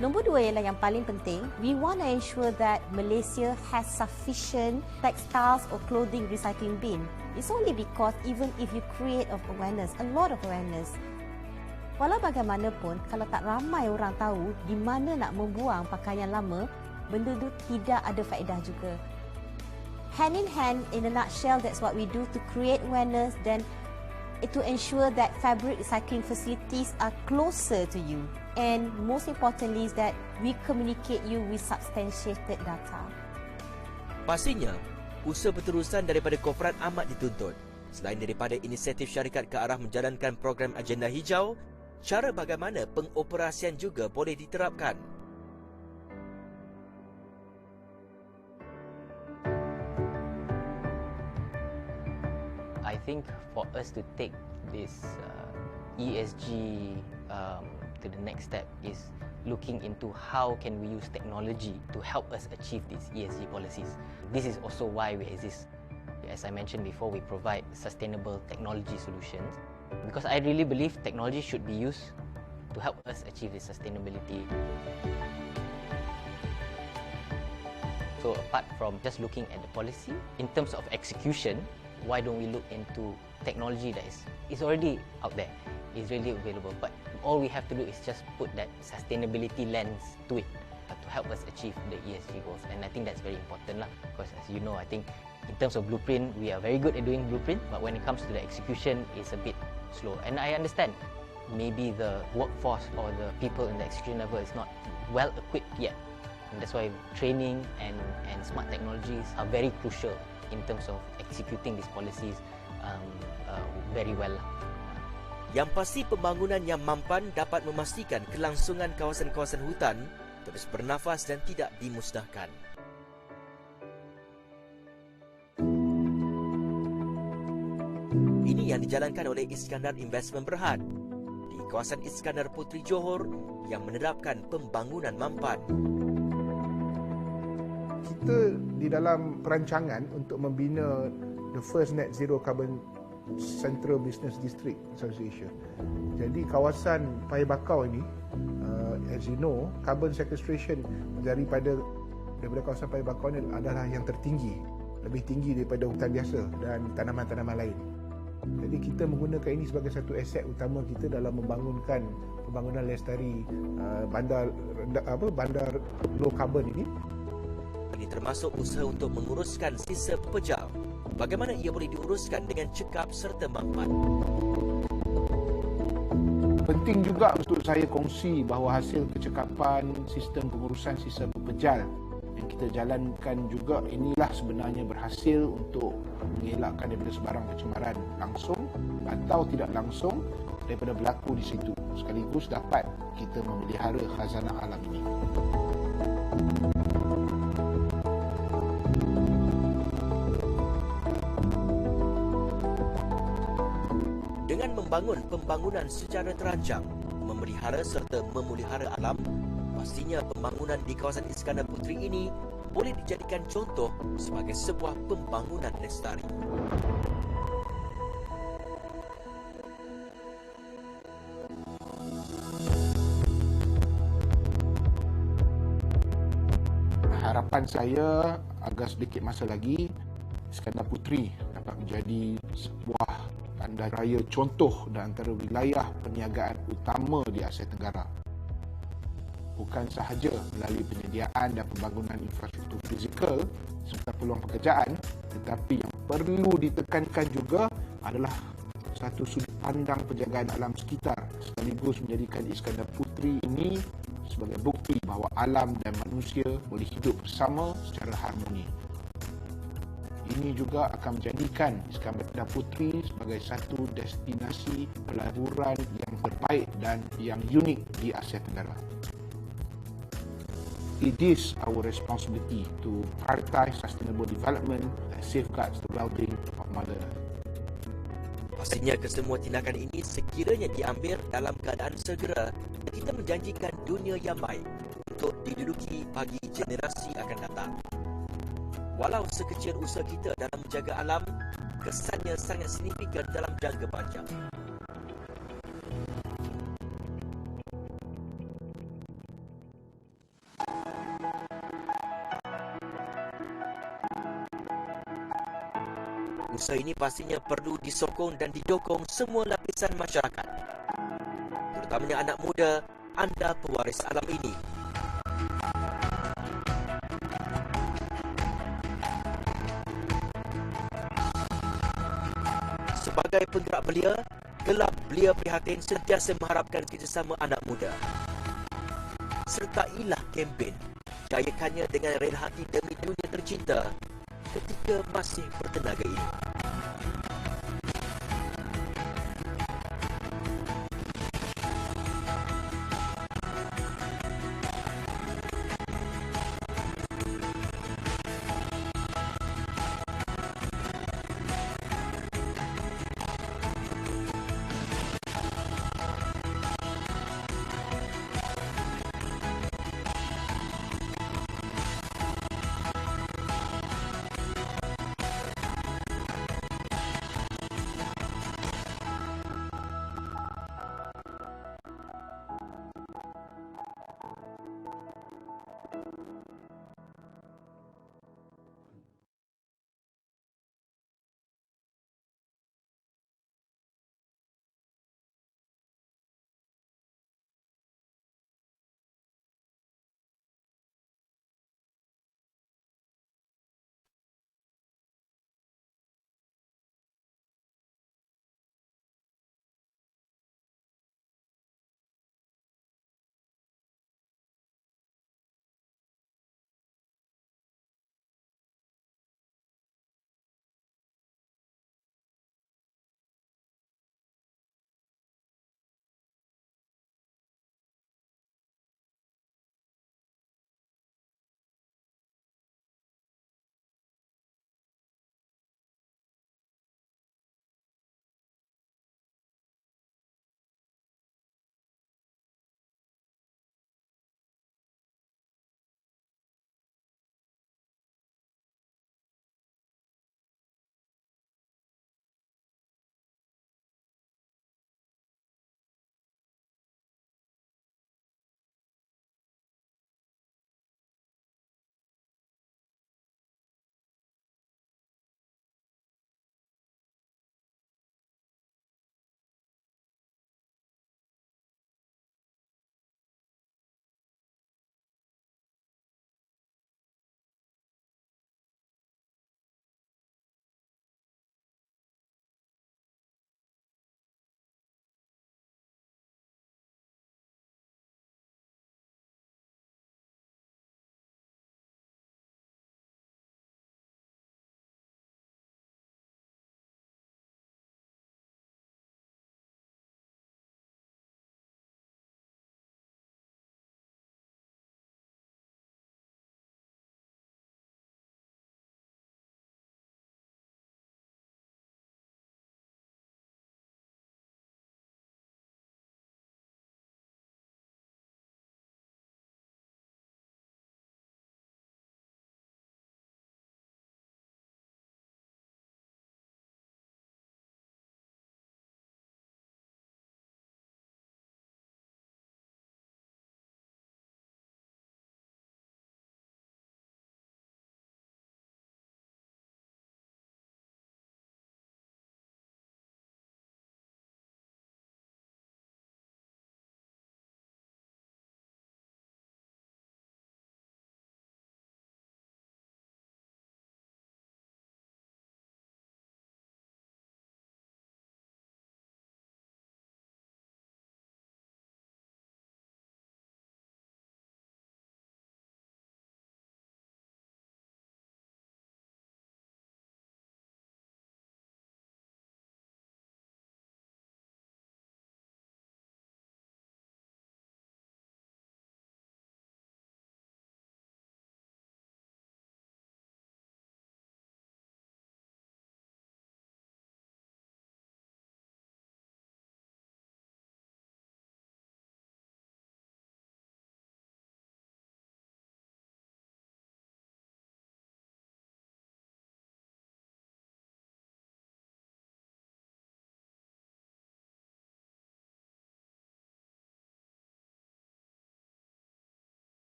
Nombor dua ialah yang paling penting, we want to ensure that Malaysia has sufficient textiles or clothing recycling bin. It's only because even if you create of awareness, a lot of awareness, walau bagaimanapun, kalau tak ramai orang tahu di mana nak membuang pakaian lama, benda itu tidak ada faedah juga. Hand in hand, in a nutshell, that's what we do to create awareness, then to ensure that fabric recycling facilities are closer to you. And most importantly is that we communicate you with substantiated data. Pastinya, usaha berterusan daripada korporat amat dituntut. Selain daripada inisiatif syarikat ke arah menjalankan program agenda hijau, cara bagaimana pengoperasian juga boleh diterapkan. I think for us to take this ESG to the next step is looking into how can we use technology to help us achieve these ESG policies. This is also why we exist. As I mentioned before, we provide sustainable technology solutions because I really believe technology should be used to help us achieve this sustainability. So apart from just looking at the policy, in terms of execution, why don't we look into technology that is already out there, is really available, but all we have to do is just put that sustainability lens to it to help us achieve the ESG goals. And I think that's very important lah, because as you know, I think in terms of blueprint, we are very good at doing blueprint, but when it comes to the execution, it's a bit slow. And I understand maybe the workforce or the people in the execution level is not well equipped yet. And that's why training and smart technologies are very crucial in terms of executing these policies very well. Yang pasti pembangunan yang mampan dapat memastikan kelangsungan kawasan-kawasan hutan terus bernafas dan tidak dimusnahkan. Ini yang dijalankan oleh Iskandar Investment Berhad di kawasan Iskandar Puteri Johor yang menerapkan pembangunan mampan. Kita di dalam perancangan untuk membina the first net zero carbon Central Business District Association. Jadi kawasan Paya Bakau ini, as you know, carbon sequestration daripada kawasan Paya Bakau ini adalah yang tertinggi, lebih tinggi daripada hutan biasa dan tanaman-tanaman lain. Jadi kita menggunakan ini sebagai satu aset utama kita dalam membangunkan pembangunan lestari bandar low carbon ini. Ini termasuk usaha untuk menguruskan sisa pepejal. Bagaimana ia boleh diuruskan dengan cekap serta mampan. Penting juga untuk saya kongsi bahawa hasil kecekapan sistem pengurusan sisa pepejal yang kita jalankan juga inilah sebenarnya berhasil untuk mengelakkan daripada sebarang pencemaran langsung atau tidak langsung daripada berlaku di situ. Sekaligus dapat kita memelihara khazanah alam ini. Dengan membangun pembangunan secara terancang, memelihara serta memulihara alam, pastinya pembangunan di kawasan Iskandar Puteri ini boleh dijadikan contoh sebagai sebuah pembangunan lestari. Harapan saya agar sedikit masa lagi Iskandar Puteri dapat menjadi sebuah tanda raya contoh dan antara wilayah perniagaan utama di Asia Tenggara. Bukan sahaja melalui penyediaan dan pembangunan infrastruktur fizikal serta peluang pekerjaan, tetapi yang perlu ditekankan juga adalah satu sudut pandang penjagaan alam sekitar, sekaligus menjadikan Iskandar Puteri ini sebagai bukti bahawa alam dan manusia boleh hidup bersama secara harmoni. Ini juga akan menjadikan Iskandar Puteri sebagai satu destinasi pelaburan yang terbaik dan yang unik di Asia Tenggara. It is our responsibility to prioritize sustainable development that safeguards the well-being of Mother Earth. Pastinya kesemua tindakan ini sekiranya diambil dalam keadaan segera, kita menjanjikan dunia yang baik untuk diduduki bagi generasi akan datang. Walau sekecil usaha kita dalam menjaga alam, kesannya sangat signifikan dalam jangka panjang. Usaha ini pastinya perlu disokong dan didukung semua lapisan masyarakat, terutamanya anak muda, anda pewaris alam ini. Sebagai penggerak belia, Kelab Belia Prihatin sentiasa mengharapkan kerjasama anak muda. Sertailah kempen, jayakannya dengan rela hati demi dunia tercinta ketika masih bertenaga ini.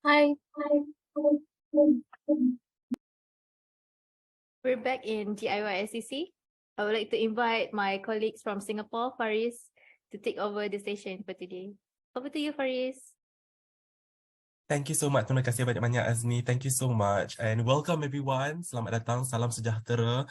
Hi. We're back in GIYSCC. I would like to invite my colleagues from Singapore, Faris, to take over the station for today. Over to you, Faris. Thank you so much. Terima kasih banyak-banyak Azmi. Thank you so much. And welcome everyone. Selamat datang. Salam sejahtera.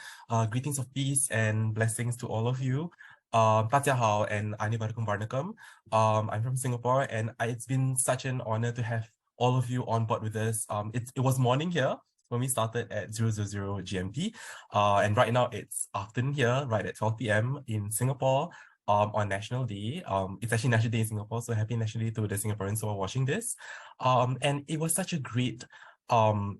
Greetings of peace and blessings to all of you. 大家好 and Anibarkum Varnakam. I'm from Singapore and it's been such an honor to have all of you on board with us. It was morning here when we started at 000 GMT. And right now it's afternoon here, right at 12 p.m. in Singapore. On National Day. It's actually National Day in Singapore, so happy National Day to the Singaporeans who are watching this. And it was such a great, I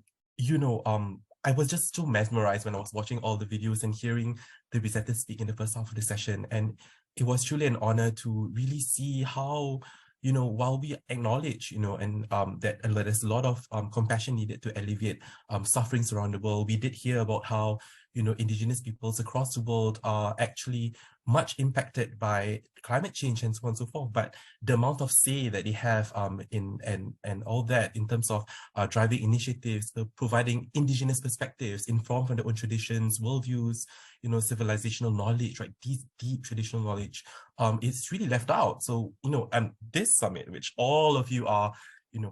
was just so mesmerized when I was watching all the videos and hearing the presenters speak in the first half of the session. And it was truly an honor to really see how, while we acknowledge, and that there's a lot of compassion needed to alleviate sufferings around the world, we did hear about how, Indigenous peoples across the world are actually much impacted by climate change and so on and so forth, but the amount of say that they have and all that in terms of driving initiatives, providing Indigenous perspectives informed from their own traditions, worldviews, civilizational knowledge, right? Deep traditional knowledge, it's really left out. So, this summit, which all of you are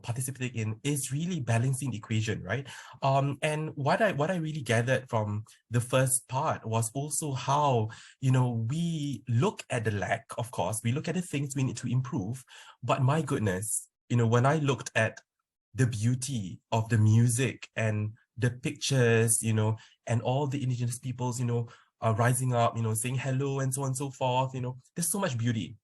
participating in, is really balancing the equation, right? And what I really gathered from the first part was also how, we look at the lack, of course, we look at the things we need to improve, but my goodness, when I looked at the beauty of the music and the pictures, and all the Indigenous peoples, rising up, saying hello and so on and so forth, there's so much beauty.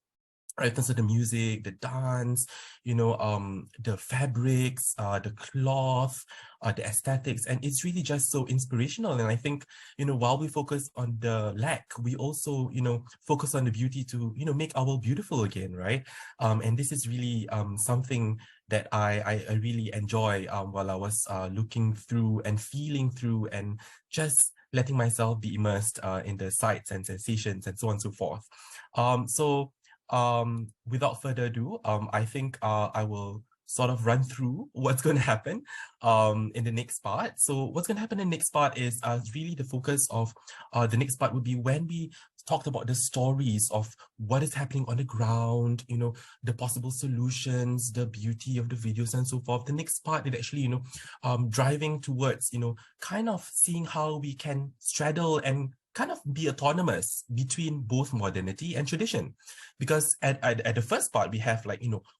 Right, in terms of the music, the dance, the fabrics, the cloth, the aesthetics, and it's really just so inspirational. And I think, while we focus on the lack, we also, focus on the beauty to, make our world beautiful again, right? And this is really something that I really enjoy while I was looking through and feeling through and just letting myself be immersed in the sights and sensations and so on and so forth. Without further ado, I think I will sort of run through what's going to happen in the next part. So what's going to happen in the next part is really the focus of the next part would be when we talked about the stories of what is happening on the ground, the possible solutions, the beauty of the videos and so forth. The next part is actually, driving towards, kind of seeing how we can straddle and kind of be autonomous between both modernity and tradition. Because at the first part, we have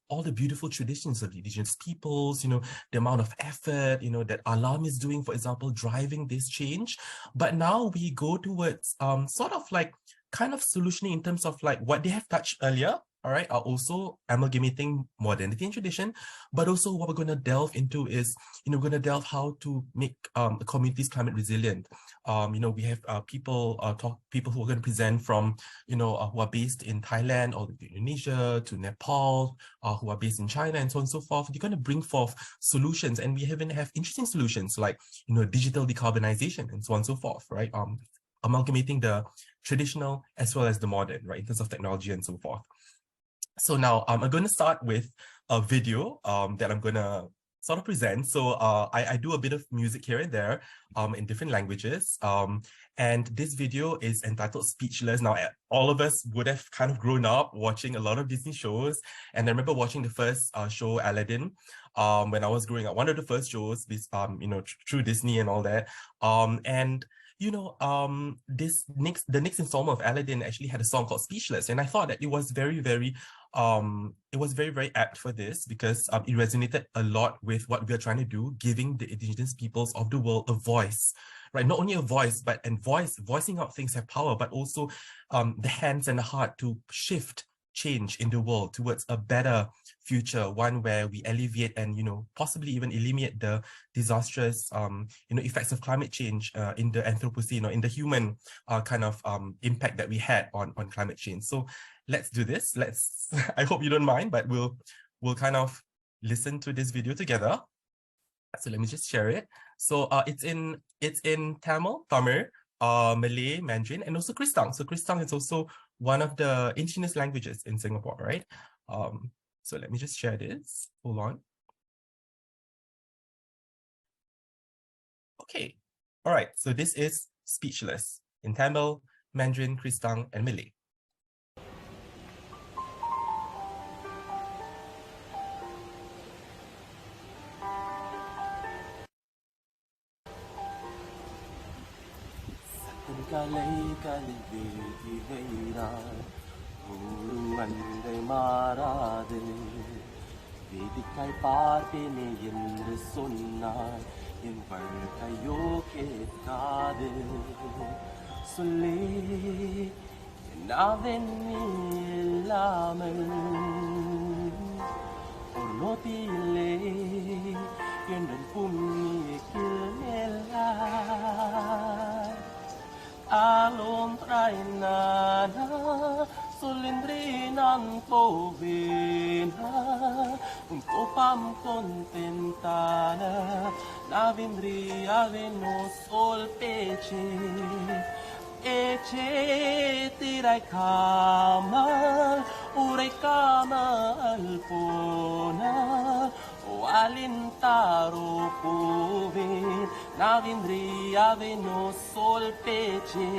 all the beautiful traditions of the Indigenous peoples, the amount of effort, that Alam is doing, for example, driving this change. But now we go towards sort of kind of solutioning in terms of what they have touched earlier, all right, are also amalgamating modernity and tradition, but also what we're going to delve into is, we're going to delve how to make communities climate resilient. We have people who are going to present from, who are based in Thailand or Indonesia to Nepal, who are based in China and so on and so forth. They're going to bring forth solutions, and we even have interesting solutions like, digital decarbonization and so on and so forth, right? Amalgamating the traditional as well as the modern, right, in terms of technology and so forth. So now I'm going to start with a video that I'm going to sort of present. So I do a bit of music here and there in different languages. And this video is entitled Speechless. Now, all of us would have kind of grown up watching a lot of Disney shows. And I remember watching the first show, Aladdin, when I was growing up. One of the first shows, through Disney and all that. And the next installment of Aladdin actually had a song called Speechless, and I thought that it was very, very apt for this because it resonated a lot with what we are trying to do, giving the Indigenous peoples of the world a voice, right? Not only a voice, but voicing out things have power, but also the hands and the heart to shift change in the world towards a better future, one where we alleviate and possibly even eliminate the disastrous effects of climate change in the Anthropocene or in the human kind of impact that we had on climate change. So let's do this. I hope you don't mind, but we'll kind of listen to this video together. So let me just share it. So it's in Tamil, Malay, Mandarin, and also Kristang. So Kristang is also one of the indigenous languages in Singapore, right? So let me just share this. Hold on. Okay. All right. So this is Speechless in Tamil, Mandarin, Kristang, and Malay. வேடிக்கை பார்ப்பேனே என்று சொன்னாய் என் வாழ்க்கையோ கேட்காது சொல்லி நாவென் இல்லாமல் ஒரு நோத்தியிலே என் புண்ணியக்கில் மேலாய் alontrainana solindrinan povena un copam contentana la vindria veno sol pece ece tirai kamal urai kamal pona o alintaro povin na vindria veno sol pece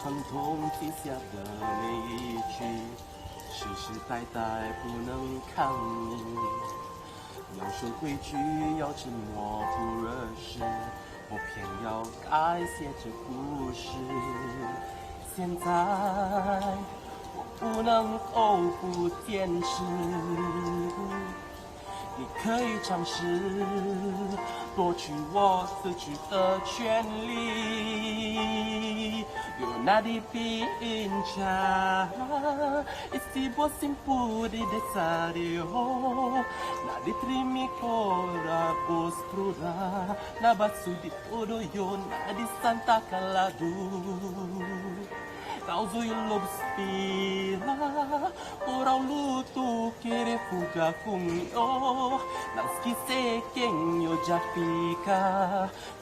疼痛体下的每一句，世世代代不能抗议。要守规矩，要沉默不惹事，我偏要改写这故事。现在我不能够不坚持，你可以尝试夺取我自取的权利。You're not pincha, esti bosin pudi de sario, na di trimi cora postrura, na basu di todo yo, na di santa caladu. Causo il lobspira, ora un luto che refuga con io, non schisse che io già pica,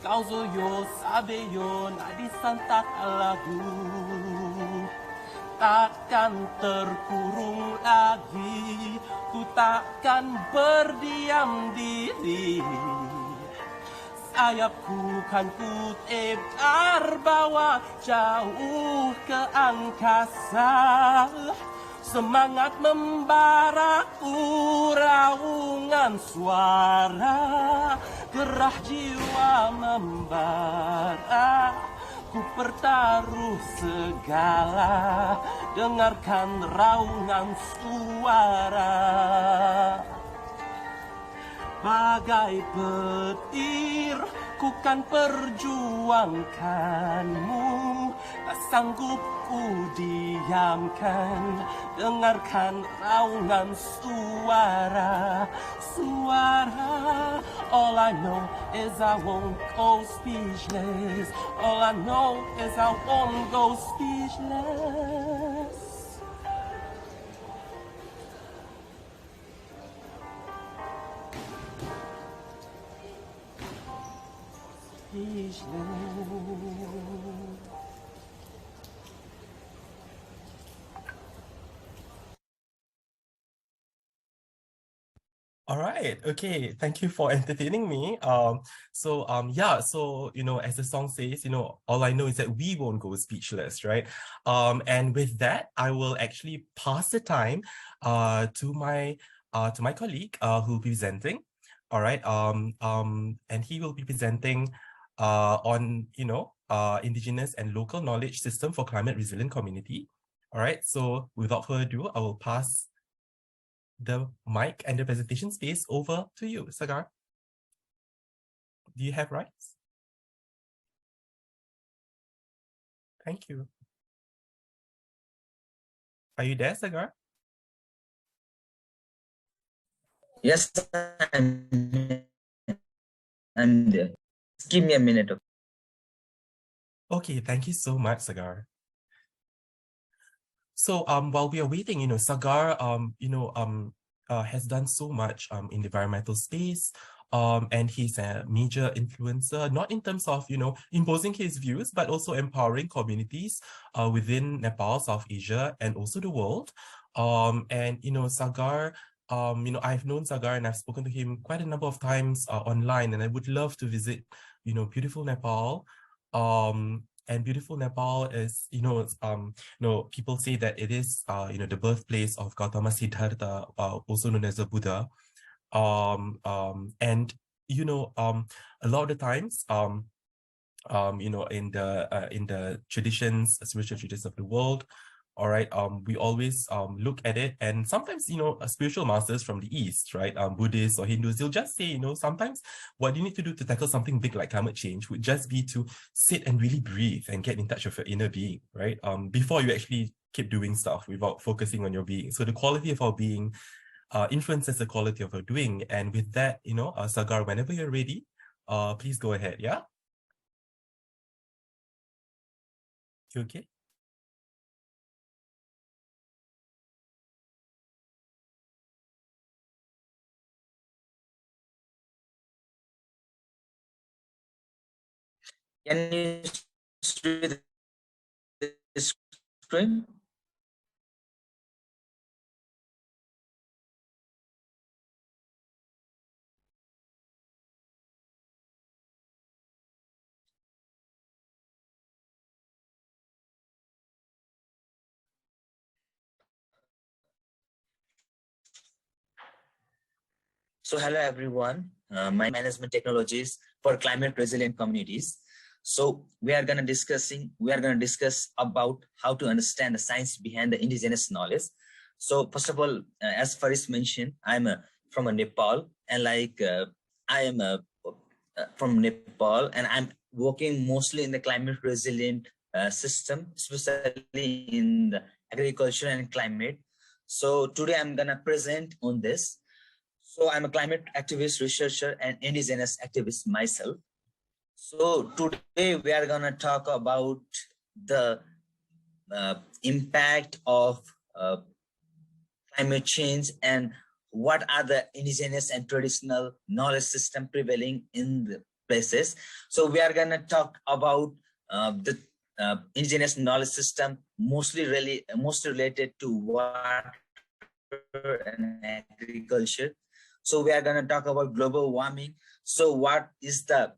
causo io sabe io na di santa calagu. Takkan terkurung lagi, ku takkan berdiam diri. Sayapku kan ku terbawa jauh ke angkasa. Semangat membara raungan suara, gerah jiwa membara. Ku pertaruh segala, dengarkan raungan suara. Bagai petir, ku kan perjuangkanmu. Tak sanggup ku diamkan, dengarkan raungan suara. Suara, all I know is I won't go speechless. All I know is I won't go speechless. All right. Okay. Thank you for entertaining me. Yeah. So, as the song says, all I know is that we won't go speechless, right? And with that, I will actually pass the time to my colleague who will be presenting. All right. And he will be presenting on Indigenous and local knowledge system for climate resilient community. All right. So without further ado, I will pass the mic and the presentation space over to you, Sagar. Do you have rights? Thank you. Are you there, Sagar? Yes, I'm there. Just give me a minute. Okay, thank you so much, Sagar. So while we are waiting, Sagar, has done so much in the environmental space, and he's a major influencer, not in terms of, imposing his views, but also empowering communities within Nepal, South Asia, and also the world. And, Sagar I've known Sagar and I've spoken to him quite a number of times online, and I would love to visit, beautiful Nepal. And beautiful Nepal is, people say that it is, the birthplace of Gautama Siddhartha, also known as the Buddha. And a lot of the times, in the traditions, spiritual traditions of the world, all right, we always look at it, and sometimes, spiritual masters from the East, right, Buddhists or Hindus, they'll just say, sometimes what you need to do to tackle something big like climate change would just be to sit and really breathe and get in touch with your inner being, right, before you actually keep doing stuff without focusing on your being. So the quality of our being influences the quality of our doing. And with that, Sagar, whenever you're ready, please go ahead. Yeah. You okay? Can you see the screen? So hello everyone, my management technologies for climate resilient communities. So we are gonna discuss about how to understand the science behind the indigenous knowledge. So first of all, as Faris mentioned, I'm from Nepal, and I am from Nepal, and I'm working mostly in the climate resilient system, especially in the agriculture and climate. So today I'm gonna present on this. So I'm a climate activist, researcher, and indigenous activist myself. So today we are gonna talk about the impact of climate change and what are the indigenous and traditional knowledge system prevailing in the places. So we are gonna talk about the indigenous knowledge system, mostly related to water and agriculture. So we are going to talk about global warming. So what is the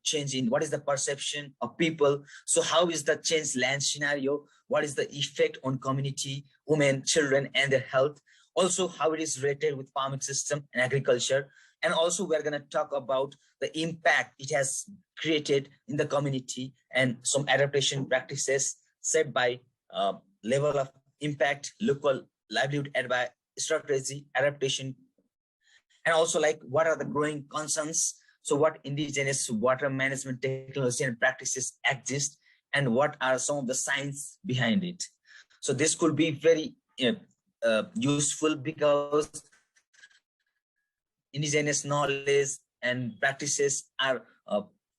perception of people? So how is the change land scenario? What is the effect on community, women, children, and their health? Also, how it is related with farming system and agriculture. And also we're going to talk about the impact it has created in the community and some adaptation practices set by level of impact, local livelihood strategy, adaptation, and also what are the growing concerns. So what indigenous water management technology and practices exist, and what are some of the science behind it. So this could be very useful because indigenous knowledge and practices are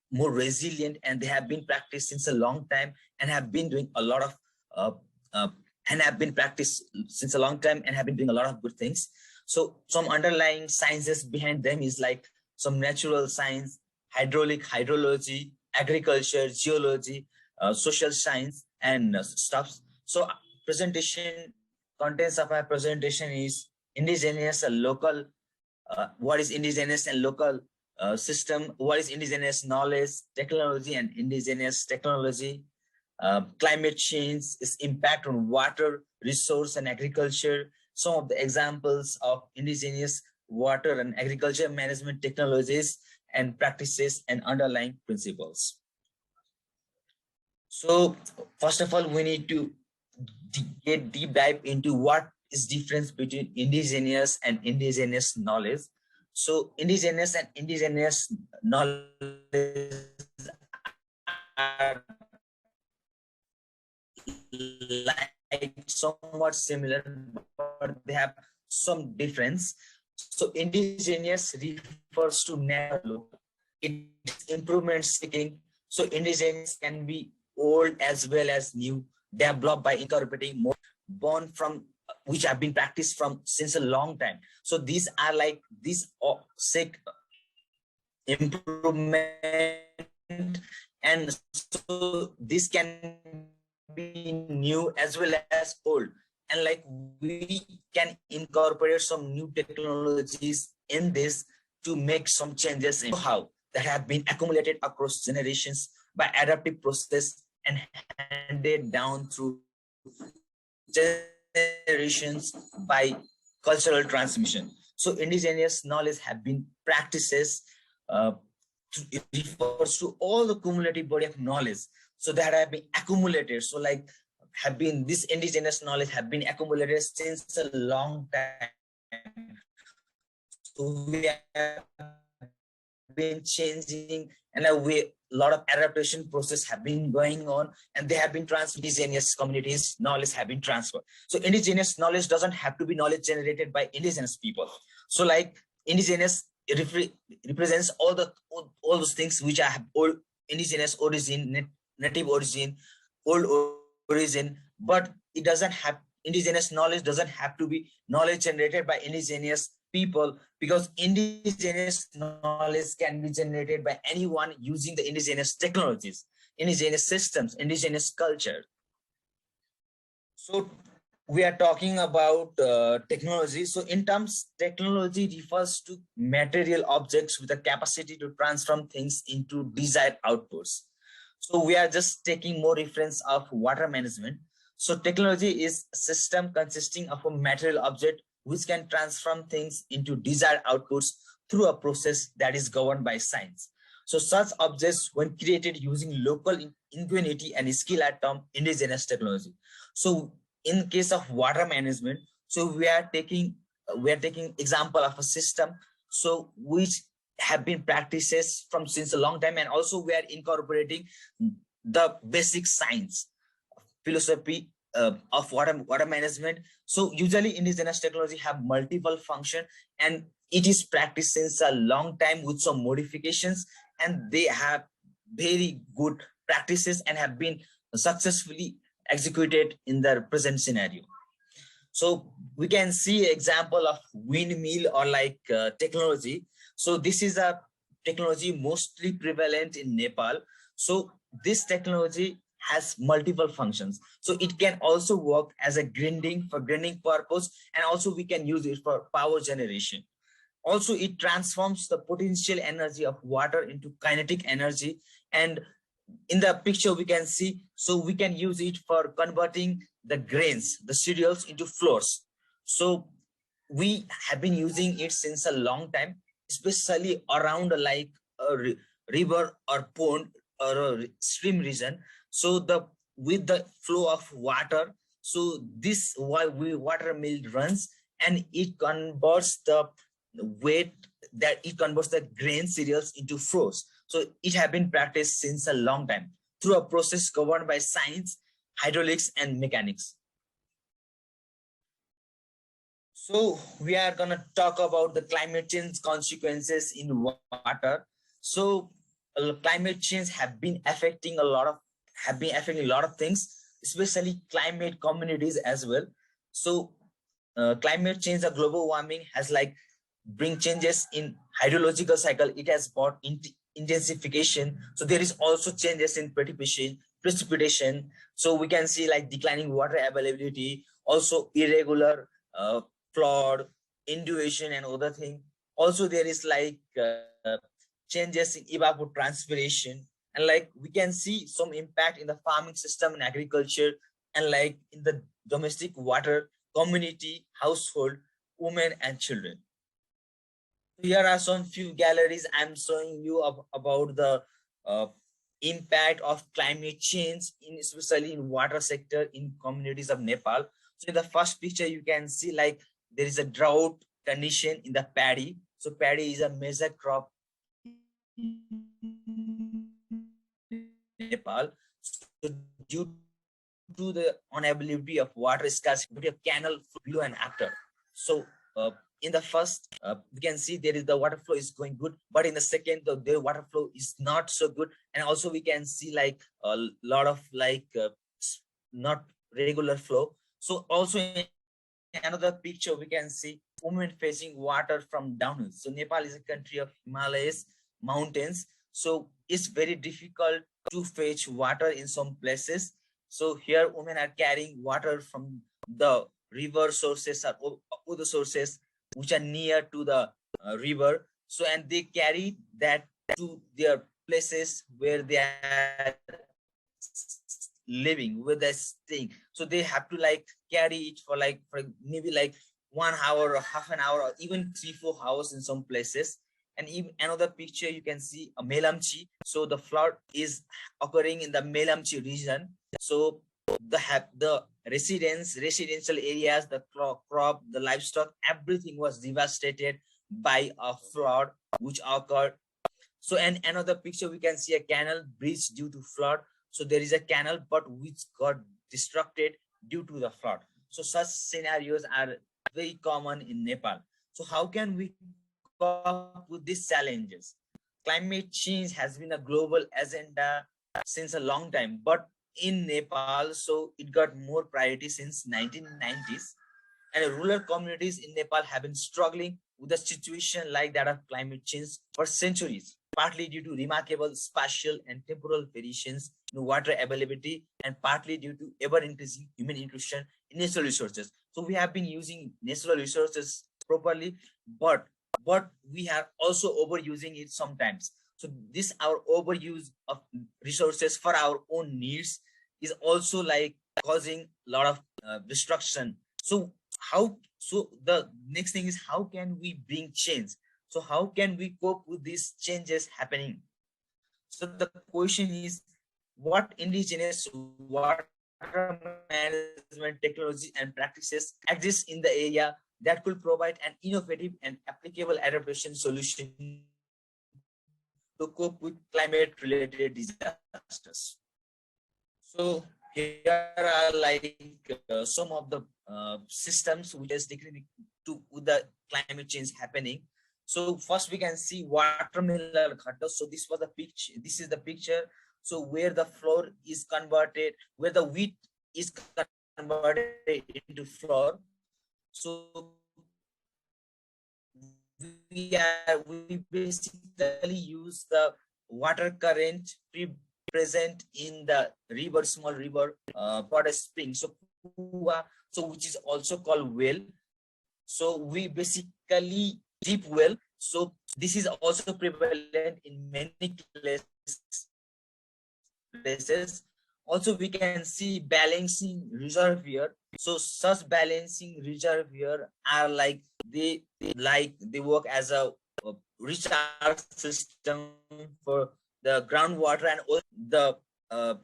more resilient, and they have been practiced since a long time and have been doing a lot of doing a lot of good things. So some underlying sciences behind them is like some natural science, hydrology, agriculture, geology, social science, and stuff. So contents of my presentation is indigenous and local. What is indigenous and local system? What is indigenous knowledge, technology, and indigenous technology? Climate change, its impact on water, resource, and agriculture. Some of the examples of indigenous water and agriculture management technologies and practices and underlying principles. So first of all, we need to get deep dive into what is difference between indigenous and indigenous knowledge. So indigenous and indigenous knowledge are somewhat similar, but they have some difference. So indigenous refers to natural. It's improvement seeking. So indigenous can be old as well as new, developed by incorporating more, born from which have been practiced from since a long time. So these are seek improvement, and so this can be new as well as old, and like we can incorporate some new technologies in this to make some changes in how that have been accumulated across generations by adaptive process and handed down through generations by cultural transmission. So indigenous knowledge have been practices refers to all the cumulative body of knowledge so that have been accumulated. So like have been this indigenous knowledge have been accumulated since a long time. So we have been changing, and a lot of adaptation process have been going on, and they have been indigenous communities knowledge have been transferred. So indigenous knowledge doesn't have to be knowledge generated by indigenous people. So like indigenous represents all those things which have old indigenous origin, native origin, old origin, but it doesn't have indigenous knowledge doesn't have to be knowledge generated by indigenous people, because indigenous knowledge can be generated by anyone using the indigenous technologies, indigenous systems, indigenous culture. So we are talking about technology. So in terms, technology refers to material objects with the capacity to transform things into desired outputs. So we are just taking more reference of water management. So technology is a system consisting of a material object which can transform things into desired outputs through a process that is governed by science. So such objects, when created using local ingenuity and skill at indigenous technology. So in case of water management, so we are taking example of a system, so which have been practices from since a long time, and also we are incorporating the basic science, philosophy of water management. So usually indigenous technology have multiple function, and it is practiced since a long time with some modifications, and they have very good practices and have been successfully executed in the present scenario. So we can see example of windmill or like technology. So this is a technology mostly prevalent in Nepal. So this technology has multiple functions. So it can also work as a grinding for grinding purpose, and also we can use it for power generation. Also, it transforms the potential energy of water into kinetic energy. And in the picture we can see, so we can use it for converting the grains, the cereals, into flours. So we have been using it since a long time, especially around like a river or pond or a stream region. So with the flow of water, so this water mill runs, and it converts the grain cereals into flours. So it has been practiced since a long time through a process governed by science, hydraulics, and mechanics. So we are going to talk about the climate change consequences in water. So climate change have been affecting a lot of things, especially climate communities as well. So climate change or global warming has like bring changes in hydrological cycle. It has brought intensification. So there is also changes in precipitation. So we can see like declining water availability, also irregular flood, inundation, and other thing. Also there is like changes in evapotranspiration, and like we can see some impact in the farming system and agriculture, and like in the domestic water, community, household, women, and children. Here are some few galleries I'm showing you about the impact of climate change, especially in water sector in communities of Nepal. So in the first picture, you can see like there is a drought condition in the paddy. So paddy is a major crop in Nepal. So due to the unavailability of water scarcity of canal below and after. So in the first, we can see there is the water flow is going good, but in the second, the water flow is not so good. And also we can see like a lot of like not regular flow. So also in another picture, we can see women facing water from downhill. So Nepal is a country of Himalayas, mountains. So it's very difficult to fetch water in some places. So here women are carrying water from the river sources or other sources which are near to the river. So, and they carry that to their places where they are living, where they're staying. So they have to like carry it for maybe like 1 hour or half an hour or even 3-4 hours in some places. And even another picture, you can see a Melamchi. So the flood is occurring in the Melamchi region. So the residential areas, the crop, the livestock, everything was devastated by a flood which occurred. So, and another picture, we can see a canal bridge due to flood. So there is a canal, but which got destructed due to the flood. So such scenarios are very common in Nepal. So how can we cope with these challenges? Climate change has been a global agenda since a long time, but in Nepal, so it got more priority since 1990s. And rural communities in Nepal have been struggling with a situation like that of climate change for centuries, partly due to remarkable spatial and temporal variations in water availability, and partly due to ever-increasing human intrusion in natural resources. So we have been using natural resources properly, but we are also overusing it sometimes. So this, our overuse of resources for our own needs, is also like causing a lot of destruction. So the next thing is, how can we bring change? So how can we cope with these changes happening? So the question is, what indigenous water management technology and practices exist in the area that could provide an innovative and applicable adaptation solution to cope with climate-related disasters? So here are like some of the systems which is decreasing to with the climate change happening. So first we can see watermelon cutter. So this was the picture. This is the picture. So where the floor is converted, where the wheat is converted into flour. So we basically use the water current present in the river, small river, for a spring. So which is also called well. So we basically deep well. So this is also prevalent in many places. Also, we can see balancing reservoir. So such balancing reservoir are like they work as a recharge system for the groundwater and the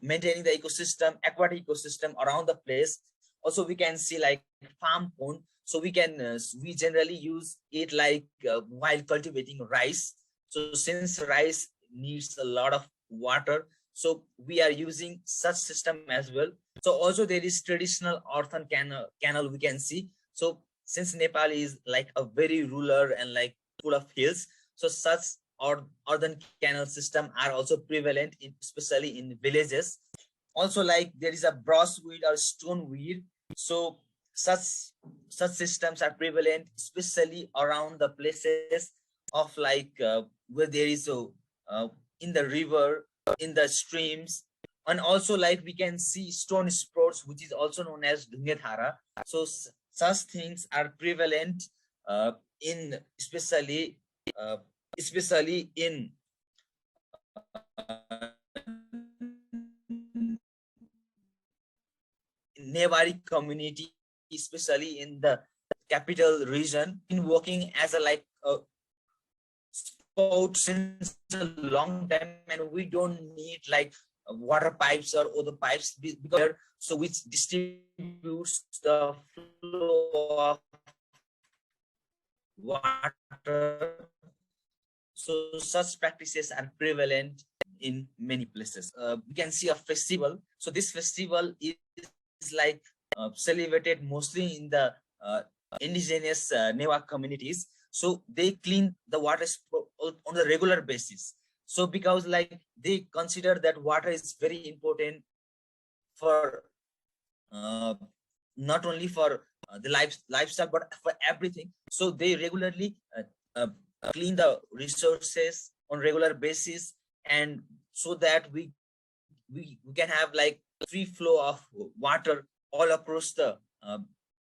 maintaining the ecosystem, aquatic ecosystem around the place. Also, we can see like farm pond. So we can we generally use it like while cultivating rice. So since rice needs a lot of water, so we are using such system as well. So also there is traditional earthen canal we can see. So since Nepal is like a very rural and like full of hills, so such earthen canal system are also prevalent especially in villages. Also, like there is a brushweed or stone weed. So such systems are prevalent especially around the places of like where there is in the river, in the streams. And also like we can see stone sprouts, which is also known as dhungethara. So such things are prevalent in especially in Newari community, especially in the capital region, in working as a like spout since a long time, and we don't need like water pipes or other pipes because so which distributes the flow of water. So such practices are prevalent in many places. We can see a festival. So this festival is like celebrated mostly in the indigenous Newa communities. So they clean the water on a regular basis. So because like they consider that water is very important for not only for the livestock but for everything. So they regularly clean the resources on regular basis, and so that we can have like free flow of water all across the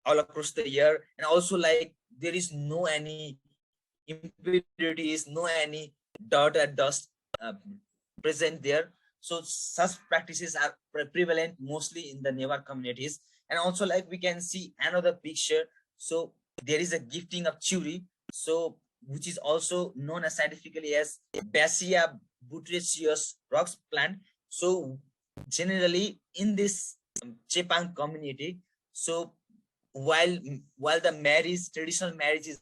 all across the year, and also like there is no any impurities, no any dirt or dust present there. So such practices are prevalent mostly in the Newar communities. And also like we can see another picture. So there is a gifting of churi, so which is also known as scientifically as Basia butyraceous rocks plant. So generally in this Chepang community, so while the marriage, traditional marriage is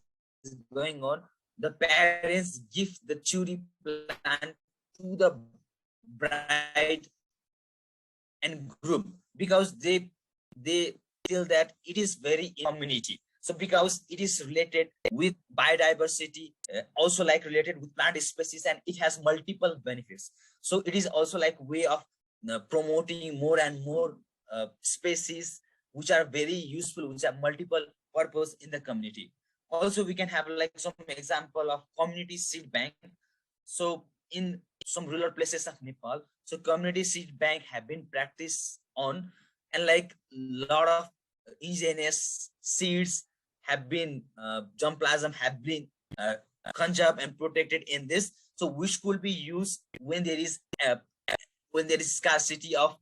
going on, the parents give the churi plant to the bride and groom because they feel that it is very community. So because it is related with biodiversity, also like related with plant species, and it has multiple benefits. So it is also like way of promoting more and more species which are very useful, which have multiple purpose in the community. Also, we can have like some example of community seed bank. So in some rural places of Nepal, so community seed bank have been practiced on, and like lot of indigenous seeds have been germplasm have been conserved and protected in this. So which could be used when there is scarcity of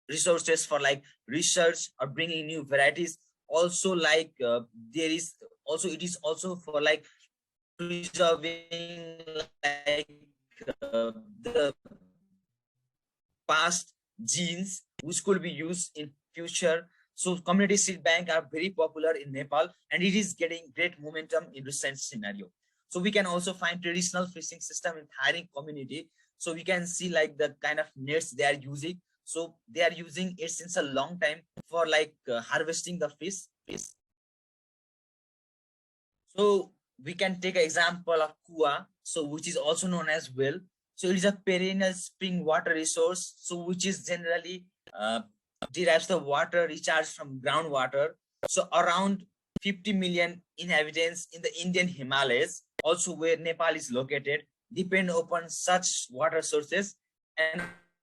resources for like research or bringing new varieties. Also like there is also, it is also for like preserving like the past genes which could be used in future. So community seed bank are very popular in Nepal, and it is getting great momentum in recent scenario. So we can also find traditional fishing system in Tharing community. So we can see like the kind of nets they are using. So they are using it since a long time for like harvesting the fish. So we can take an example of Kua, so which is also known as well. So it is a perennial spring water resource, so which is generally derives the water recharged from groundwater. So around 50 million inhabitants in the Indian Himalayas, also where Nepal is located, depend upon such water sources, and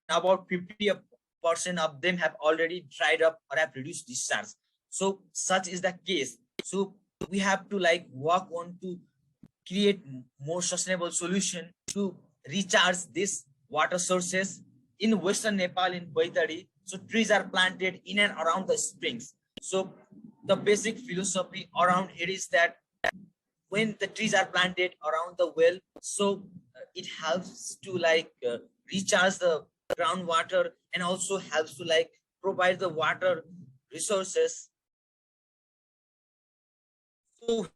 about 50% of them have already dried up or have reduced discharge. So such is the case. So we have to like work on to create more sustainable solution to recharge these water sources. In Western Nepal, in Baitari, so trees are planted in and around the springs. So the basic philosophy around it is that when the trees are planted around the well, so it helps to like recharge the groundwater, and also helps to like provide the water resources. So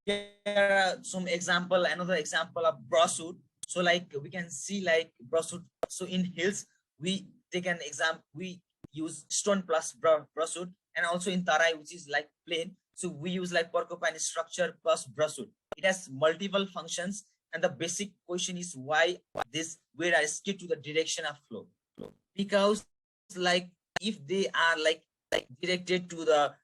here are some example, another example of brushwood. So like we can see like brushwood. So in hills, we take an example, we use stone plus brushwood, and also in Tarai, which is like plain. So we use like porcupine structure plus brushwood. It has multiple functions, and the basic question is why this where are skewed to the direction of flow. Because like if they are like directed to the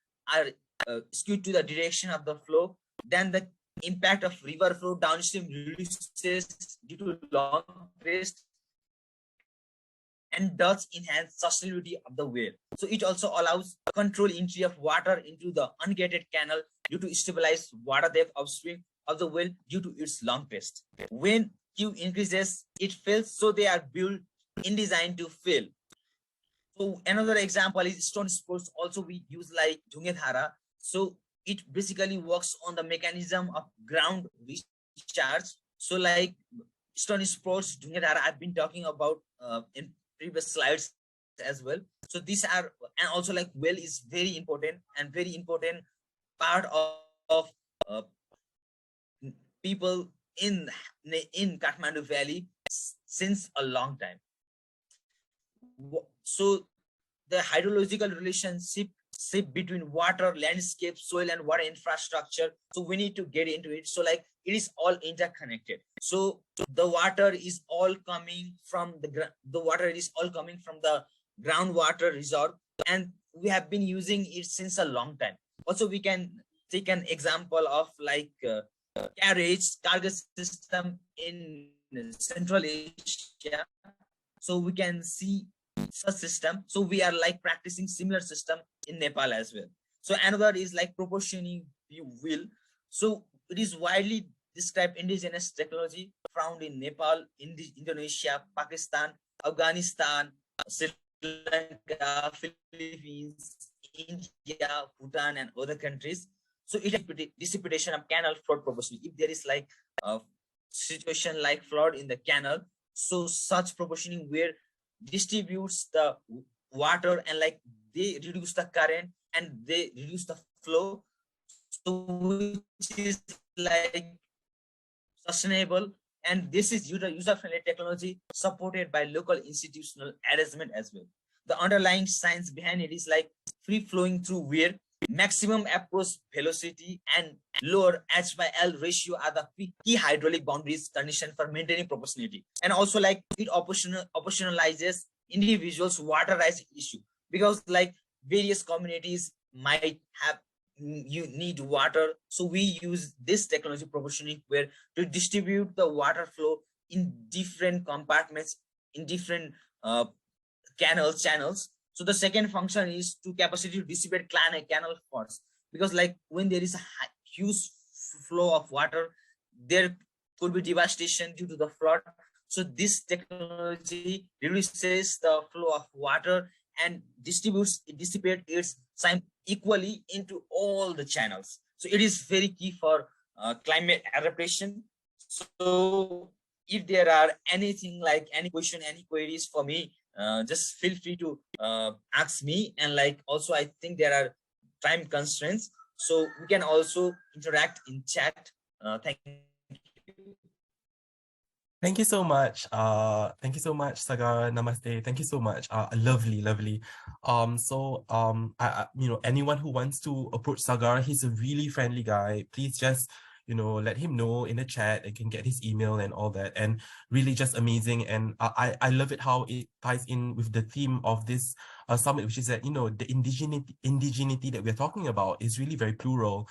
skewed to the direction of the flow, then the impact of river flow downstream reduces due to long crest, and thus enhance sustainability of the well. So it also allows control entry of water into the ungated canal due to stabilize water depth upstream of the well due to its long crest. When Q increases, it fails, so they are built in design to fail. So another example is stone sports. Also we use like Dhungethara. So it basically works on the mechanism of ground recharge. So like stone sports, Dhungethara, I've been talking about in previous slides as well. So these are, and also like well is very important, and very important part of people in Kathmandu Valley since a long time. So the hydrological relationship between water, landscape, soil, and water infrastructure. So we need to get into it. So like it is all interconnected. So the water is all coming from the water is all coming from the groundwater reserve, and we have been using it since a long time. Also, we can take an example of like cargo system in Central Asia. So we can see such system. So we are like practicing similar system in Nepal as well. So another is like proportioning will. So it is widely described indigenous technology found in Nepal, Indonesia, Pakistan, Afghanistan, Sri Lanka, Philippines, India, Bhutan, and other countries. So it is dissipation of canal flood proportioning. If there is like a situation like flood in the canal, so such proportioning where distributes the water and like they reduce the current and they reduce the flow, so which is like sustainable, and this is user-friendly technology supported by local institutional arrangement as well. The underlying science behind it is like free flowing through weir, maximum approach velocity and lower H/L ratio are the key hydraulic boundaries condition for maintaining proportionality. And also like it operationalizes individuals' water rights issue, because like various communities might have you need water, so we use this technology proportioning where to distribute the water flow in different compartments in different channels. So the second function is to capacity to dissipate canal floods, because like when there is a huge flow of water, there could be devastation due to the flood. So this technology reduces the flow of water and dissipates its time equally into all the channels. So it is very key for climate adaptation. So if there are anything like any question, any queries for me, just feel free to ask me. And like also I think there are time constraints, so we can also interact in chat. Thank you. Thank you so much. Thank you so much, Sagar. Namaste. Thank you so much. Lovely. You know, anyone who wants to approach Sagar, he's a really friendly guy. Please just, you know, let him know in the chat. I can get his email and all that. And really just amazing. And I love it how it ties in with the theme of this summit, which is that, you know, the indigeneity that we're talking about is really very plural.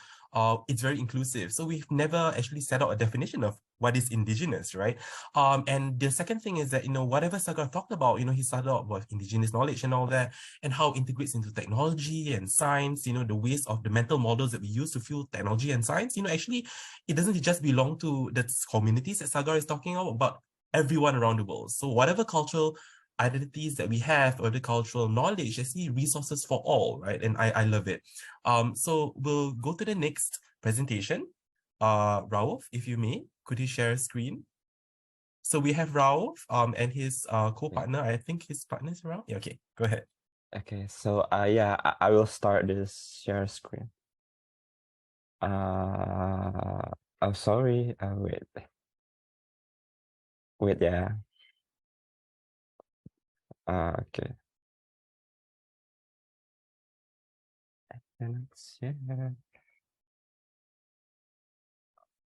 It's very inclusive. So we've never actually set out a definition of what is indigenous, right? And the second thing is that, you know, whatever Sagar talked about, you know, he started out with indigenous knowledge and all that, and how it integrates into technology and science, you know, the ways of the mental models that we use to fuel technology and science, you know, actually, it doesn't just belong to the communities that Sagar is talking about, but everyone around the world. So whatever cultural identities that we have, or the cultural knowledge, I see resources for all, right? And I love it. So we'll go to the next presentation. Rauf, if you may, could you share a screen? So we have Rauf and his co-partner. I think his partner is around. Yeah, okay, go ahead. Okay, so yeah, I will start this share screen. I'm sorry. Wait, yeah. Okay. And let's share.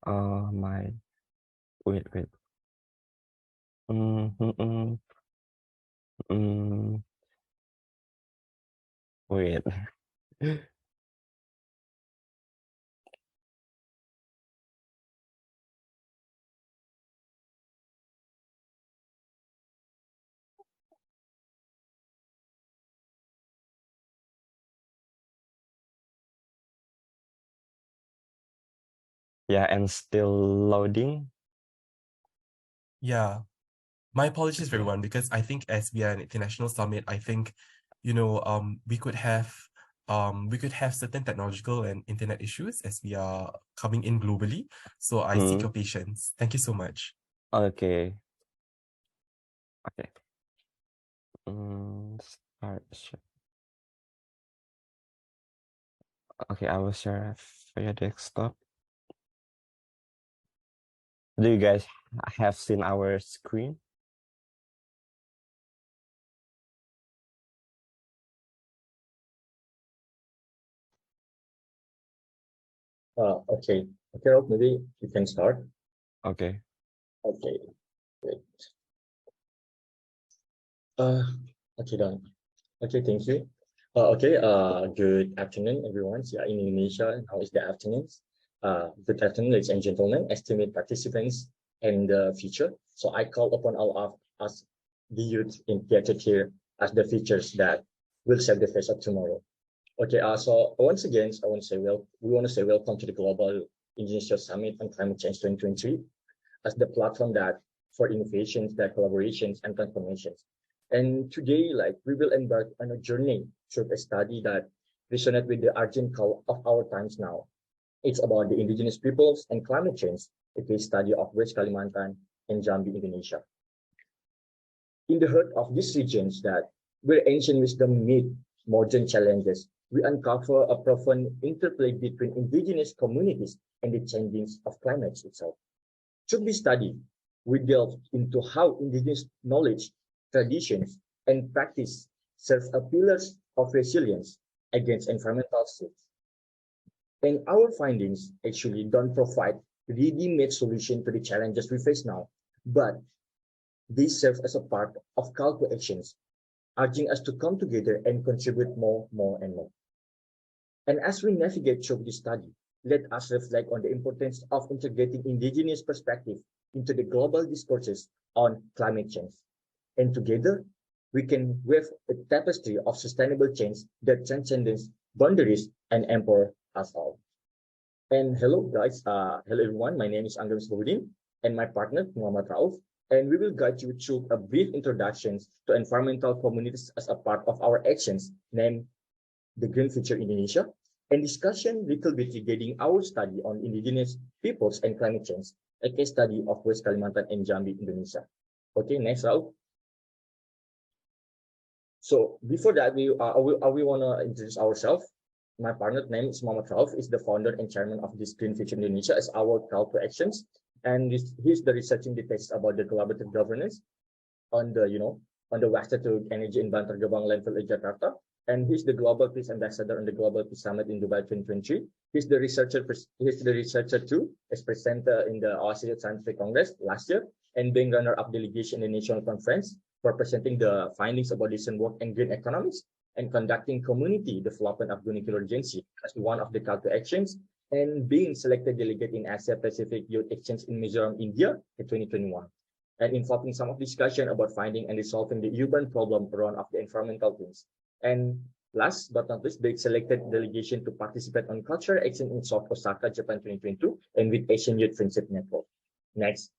Oh my. Wait. Wait. Yeah, and still loading. Yeah. My apologies, everyone, because I think as we are an international summit, I think, you know, we could have certain technological and internet issues as we are coming in globally. So I seek your patience. Thank you so much. Okay. Start share. Okay, I will share via desktop. Do you guys have seen our screen? Okay, Rob, maybe you can start. Okay. Okay, great. Okay, done. Okay, thank you. Good afternoon, everyone. Yeah, in Indonesia, now is the afternoon. Good afternoon, ladies and gentlemen, esteemed participants and the future. So I call upon all of us, the youth gathered here as the features that will set the face of tomorrow. Okay, so once again, we want to say welcome to the Global Indigenous Youth Summit on Climate Change 2023 as the platform that for innovations, that collaborations and transformations. And today, we will embark on a journey through a study that resonates with the urgent call of our times now. It's about the indigenous peoples and climate change, a case study of West Kalimantan and Jambi, Indonesia. In the heart of these regions that where ancient wisdom meet modern challenges, we uncover a profound interplay between indigenous communities and the changings of climate itself. Through this study, we delve into how indigenous knowledge, traditions, and practice serve as pillars of resilience against environmental shifts. And our findings actually don't provide ready-made solution to the challenges we face now, but they serve as a part of call to actions, urging us to come together and contribute more and more. And as we navigate through this study, let us reflect on the importance of integrating indigenous perspective into the global discourses on climate change. And together, we can weave a tapestry of sustainable change that transcends boundaries and empower us all. And hello guys, hello everyone, my name is Angga Misbahudin and my partner Muhammad Rauf, and we will guide you through a brief introduction to environmental communities as a part of our actions named the Green Future Indonesia, and discussion little bit regarding our study on indigenous peoples and climate change, a case study of West Kalimantan and Jambi, Indonesia. Okay, next Rauf. So before that, we want to introduce ourselves. My partner name is Muhammad Rauf, is the founder and chairman of this Green Future Indonesia as our call to actions. And he's the researching the text about the collaborative governance on the, on the waste to energy in Bantar Gebang landfill in Jakarta. And he's the Global Peace Ambassador on the Global Peace Summit in Dubai 2023. He's the researcher too, as presenter in the Oceania Scientific Congress last year, and being runner-up delegation in the National Conference for presenting the findings about decent work and green economics, and conducting community development of Giyscc as one of the call to actions, and being selected delegate in Asia Pacific Youth Exchange in Mizoram, India in 2021. And involving some of discussion about finding and resolving the urban problem around of the environmental things. And last but not least, being selected delegation to participate on cultural action in South Osaka, Japan 2022, and with Asian Youth Friendship Network. Next.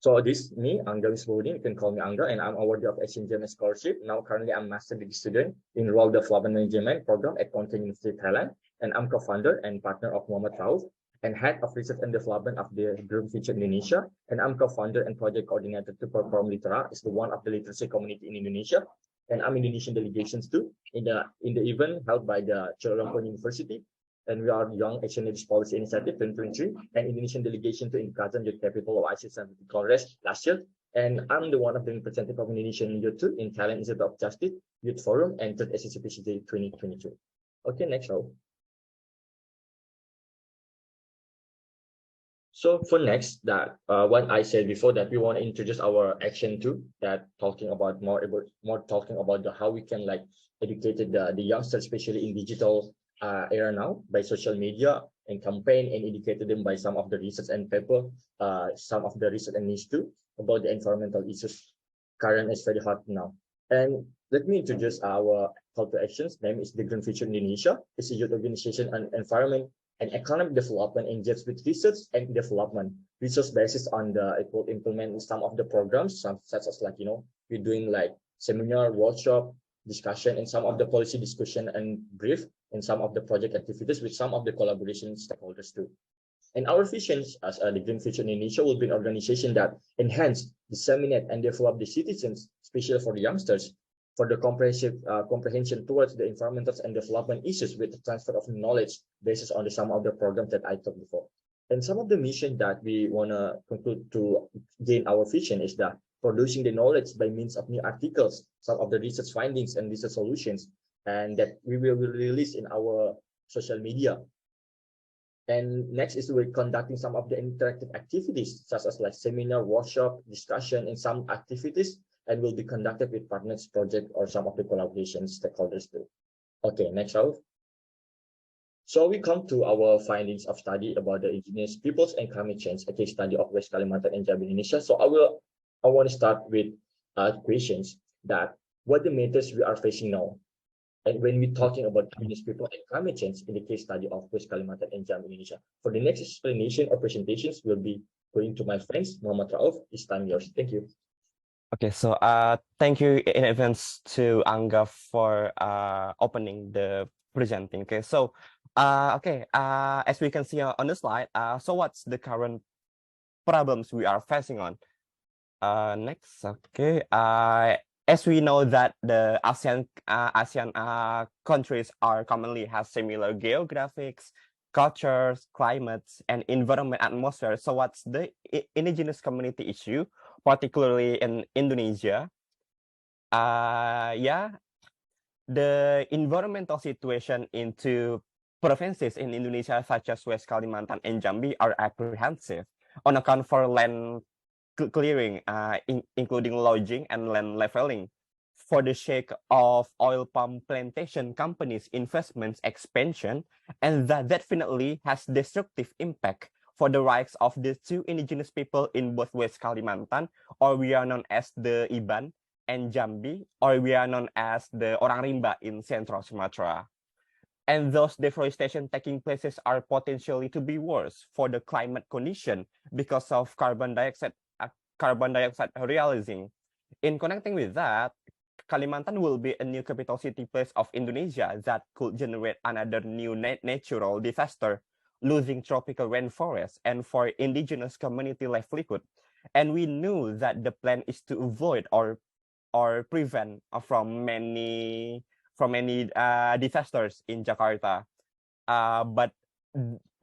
So this is me, Angga Misbahudin. You can call me Angga, and I'm awardee of Asian Gem Scholarship. Now currently I'm master degree student in Rural Development Management program at Content University, Thailand. And I'm co-founder and partner of Muhammad Rauf and head of research and development of the Green Future Indonesia. And I'm co-founder and project coordinator to perform Litera, is the one of the literacy community in Indonesia. And I'm Indonesian delegations too in the event held by the Chulalongkorn University. And we are Young Asian Leaders Policy Initiative 2023 and Indonesian delegation to Inkazan Youth Capital of ICT Scientific Congress last year. And I'm the one of the representative of Indonesian Youth too in Thailand Institute of Justice Youth Forum and third SCCPCJ 2022. Okay, next row. So for next, that what I said before, that we want to introduce our action too, that talking about more talking about how we can educate the youngsters, especially in digital era now by social media and campaign, and educated them by some of the research and paper, some of the research and news too about the environmental issues current is very hot now. And let me introduce our call to actions. Name is the Green Future Indonesia. It's a youth organization on environment and economic development engaged with research and development. Research basis on it will implement some of the programs, such as we're doing seminar, workshop, discussion, and some of the policy discussion and brief, and some of the project activities with some of the collaboration stakeholders too. And our vision as the Green Future Indonesia will be an organization that enhance, disseminate, and develop the citizens, especially for the youngsters, for the comprehension towards the environmental and development issues with the transfer of knowledge based on some of the programs that I talked before. And some of the mission that we want to conclude to gain our vision is that producing the knowledge by means of new articles, some of the research findings and research solutions, and that we will release in our social media. And next is we're conducting some of the interactive activities, such as seminar, workshop, discussion, and some activities, and will be conducted with partners project or some of the collaboration stakeholders too. Okay, next out. So we come to our findings of study about the indigenous peoples and climate change, a case study of West Kalimantan and Jambi, Indonesia. So I want to start with questions that what the matters we are facing now. And when we're talking about indigenous people and climate change in the case study of West Kalimantan and Jambi, Indonesia. For the next explanation or presentations, will be going to my friends, Muhammad Rauf. It's time yours. Thank you. Okay, so thank you in advance to Angga for opening the presenting. Okay, so as we can see on the slide, so what's the current problems we are facing on? Next, okay. As we know that the ASEAN countries are commonly have similar geographics, cultures, climates, and environment atmosphere. So what's the indigenous community issue, particularly in Indonesia? The environmental situation in two provinces in Indonesia, such as West Kalimantan and Jambi, are apprehensive on account for land clearing, including lodging and land leveling, for the sake of oil palm plantation companies' investments expansion, and that definitely has destructive impact for the rights of the two indigenous people in both West Kalimantan, or we are known as the Iban, and Jambi, or we are known as the Orang Rimba in Central Sumatra. And those deforestation taking places are potentially to be worse for the climate condition because of carbon dioxide realizing. In connecting with that, Kalimantan will be a new capital city place of Indonesia that could generate another new natural disaster, losing tropical rainforest and for indigenous community livelihood. And we knew that the plan is to avoid or prevent from many disasters in Jakarta, but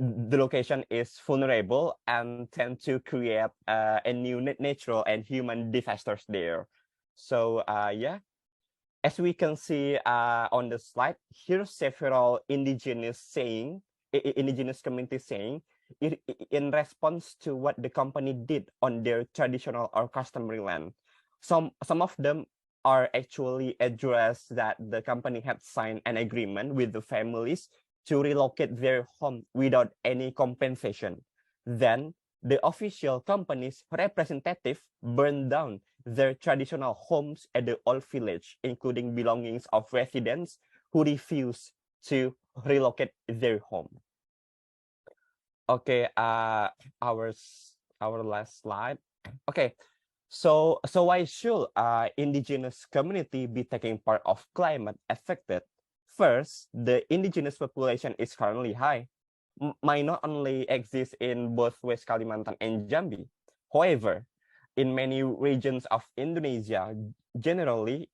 the location is vulnerable and tend to create a new natural and human disasters there. So as we can see on the slide, here's several indigenous communities saying in response to what the company did on their traditional or customary land. Some of them are actually addressed that the company had signed an agreement with the families to relocate their home without any compensation. Then the official company's representative burned down their traditional homes at the old village, including belongings of residents who refused to relocate their home. Okay, our last slide. Okay, so why should indigenous community be taking part of climate affected? First, the indigenous population is currently high, might not only exist in both West Kalimantan and Jambi. However, in many regions of Indonesia, generally,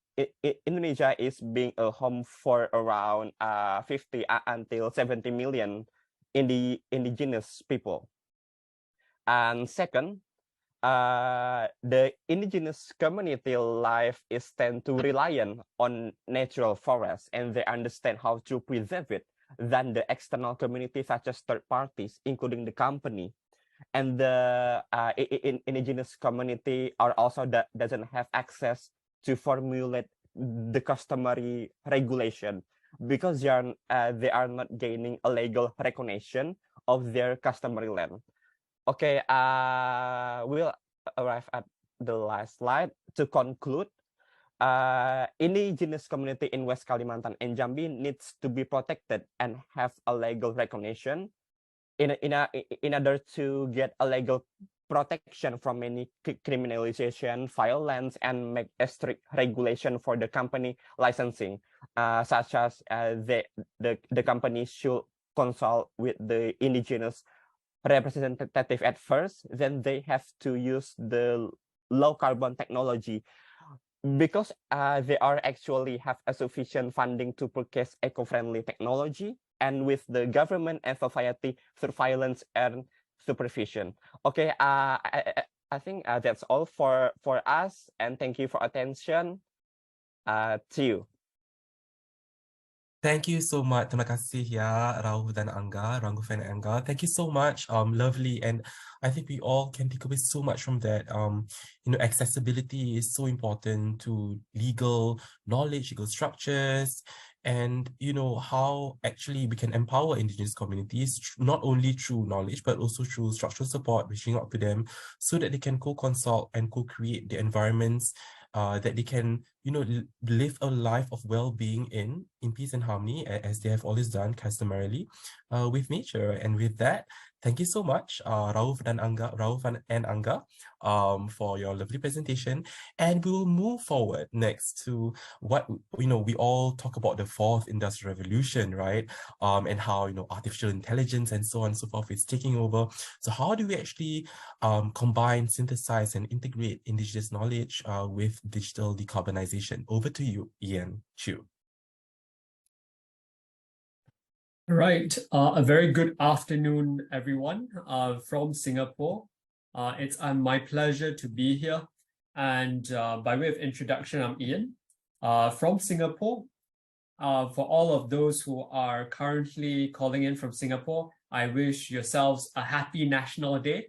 Indonesia is being a home for around 50 until 70 million indigenous people. And second, the indigenous community life is tend to reliant on natural forests, and they understand how to preserve it than the external community such as third parties, including the company. And the indigenous community are also doesn't have access to formulate the customary regulation because they are not gaining a legal recognition of their customary land. Okay, we'll arrive at the last slide. To conclude, indigenous community in West Kalimantan and Jambi needs to be protected and have a legal recognition in order to get a legal protection from any criminalization, violence, and make a strict regulation for the company licensing, such as the company should consult with the indigenous representative at first, then they have to use the low carbon technology because they are actually have a sufficient funding to purchase eco-friendly technology, and with the government and society surveillance and supervision. Okay, I think that's all for us, and thank you for attention. To you. Thank you so much. Terima kasih ya, Rauf dan Angga, Ranguf and Angga. Thank you so much. Lovely. And I think we all can take away so much from that. Accessibility is so important to legal knowledge, legal structures, and how actually we can empower indigenous communities, not only through knowledge, but also through structural support, reaching out to them so that they can co-consult and co-create the environments that they can, live a life of well-being in peace and harmony, as they have always done customarily with nature. And with that, thank you so much, Rauf and Angga, for your lovely presentation. And we will move forward next to what, we all talk about the fourth industrial revolution, right? And how, artificial intelligence and so on and so forth is taking over. So how do we actually combine, synthesize, and integrate indigenous knowledge with digital decarbonization? Over to you, Ian Chu. All right, a very good afternoon, everyone, from Singapore. It's my pleasure to be here. And by way of introduction, I'm Ian from Singapore. For all of those who are currently calling in from Singapore, I wish yourselves a happy National Day.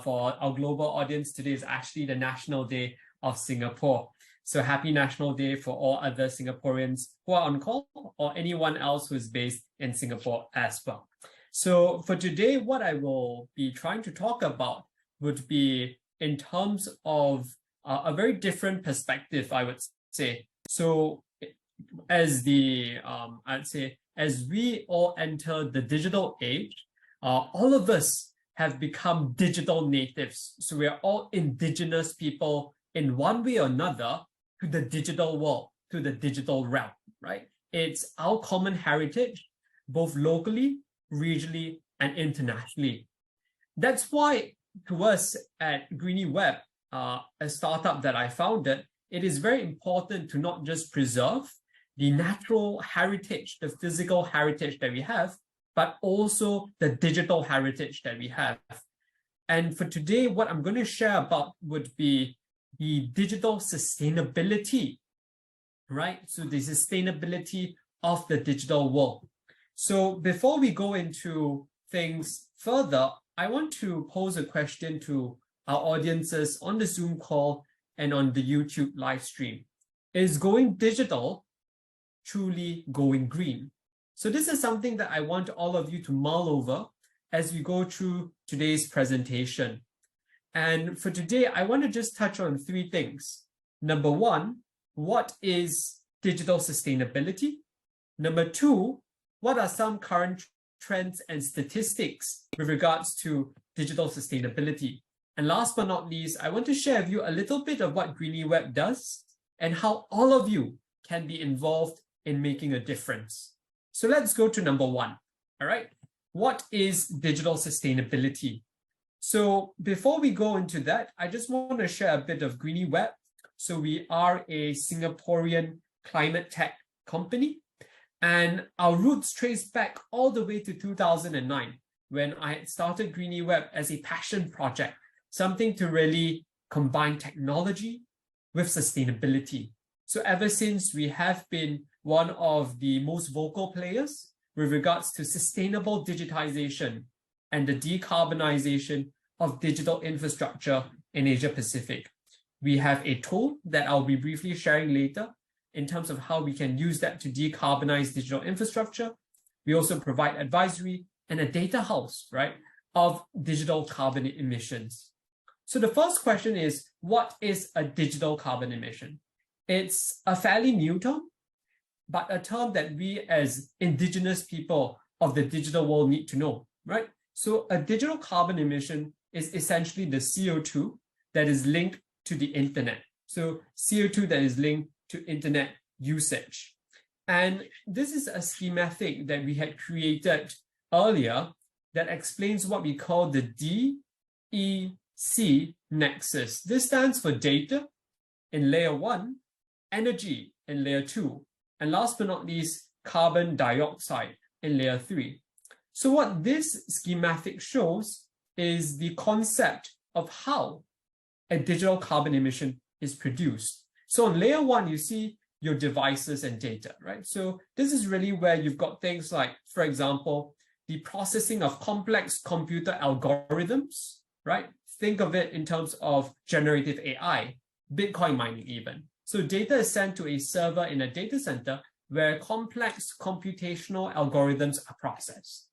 For our global audience, today is actually the National Day of Singapore. So happy National Day for all other Singaporeans who are on call or anyone else who is based in Singapore as well. So for today, what I will be trying to talk about would be in terms of a very different perspective, I would say. So as as we all enter the digital age, all of us have become digital natives. So we are all indigenous people in one way or another to the digital world, to the digital realm, right? It's our common heritage, both locally, regionally, and internationally. That's why to us at Greeny Web, a startup that I founded, it is very important to not just preserve the natural heritage, the physical heritage that we have, but also the digital heritage that we have. And for today, what I'm going to share about would be the digital sustainability, right? So the sustainability of the digital world. So before we go into things further, I want to pose a question to our audiences on the Zoom call and on the YouTube live stream. Is going digital truly going green? So this is something that I want all of you to mull over as we go through today's presentation. And for today, I want to just touch on three things. Number one, what is digital sustainability? Number two, what are some current trends and statistics with regards to digital sustainability? And last but not least, I want to share with you a little bit of what Greeny Web does and how all of you can be involved in making a difference. So let's go to number one, all right? What is digital sustainability? So before we go into that, I just want to share a bit of Greeny Web. So we are a Singaporean climate tech company, and our roots trace back all the way to 2009, when I had started Greeny Web as a passion project, something to really combine technology with sustainability. So ever since, we have been one of the most vocal players with regards to sustainable digitization and the decarbonization of digital infrastructure in Asia Pacific. We have a tool that I'll be briefly sharing later in terms of how we can use that to decarbonize digital infrastructure. We also provide advisory and a data house, right, of digital carbon emissions. So the first question is, what is a digital carbon emission? It's a fairly new term, but a term that we as indigenous people of the digital world need to know, right? So a digital carbon emission is essentially the CO2 that is linked to the internet. So CO2 that is linked to internet usage. And this is a schematic that we had created earlier that explains what we call the DEC nexus. This stands for data in layer 1, energy in layer 2, and last but not least, carbon dioxide in layer 3. So what this schematic shows is the concept of how a digital carbon emission is produced. So on layer 1, you see your devices and data, right? So this is really where you've got things like, for example, the processing of complex computer algorithms, right? Think of it in terms of generative AI, Bitcoin mining even. So data is sent to a server in a data center where complex computational algorithms are processed.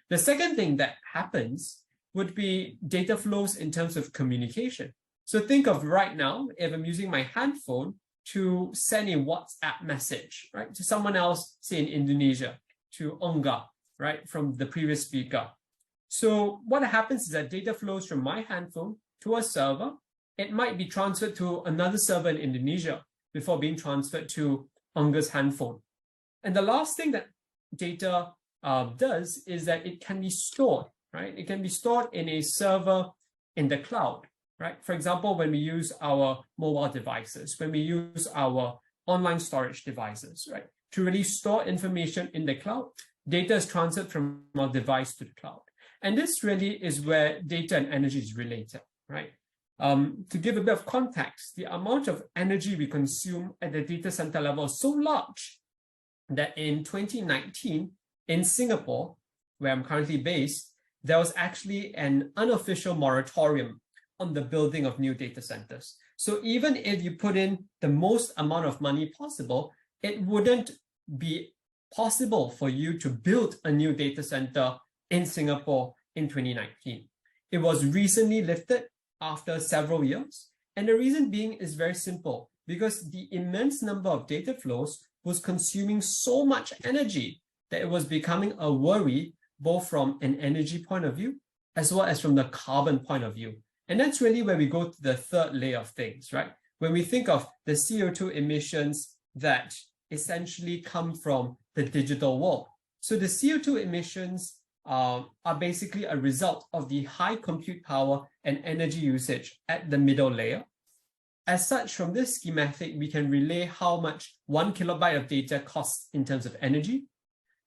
The second thing that happens would be data flows in terms of communication. So think of right now, if I'm using my handphone to send a WhatsApp message, right, to someone else, say in Indonesia, to Onga, right, from the previous speaker. So what happens is that data flows from my handphone to a server. It might be transferred to another server in Indonesia before being transferred to Onga's handphone. And the last thing that data does is that it can be stored, right? It can be stored in a server in the cloud, right? For example, when we use our mobile devices, when we use our online storage devices, right? To really store information in the cloud, data is transferred from our device to the cloud. And this really is where data and energy is related, right? To give a bit of context, the amount of energy we consume at the data center level is so large that in 2019, in Singapore, where I'm currently based, there was actually an unofficial moratorium on the building of new data centers. So even if you put in the most amount of money possible, it wouldn't be possible for you to build a new data center in Singapore in 2019. It was recently lifted after several years. And the reason being is very simple, because the immense number of data flows was consuming so much energy that it was becoming a worry, both from an energy point of view, as well as from the carbon point of view. And that's really where we go to the third layer of things, right? When we think of the CO2 emissions that essentially come from the digital world. So the CO2 emissions are basically a result of the high compute power and energy usage at the middle layer. As such, from this schematic, we can relay how much 1 kilobyte of data costs in terms of energy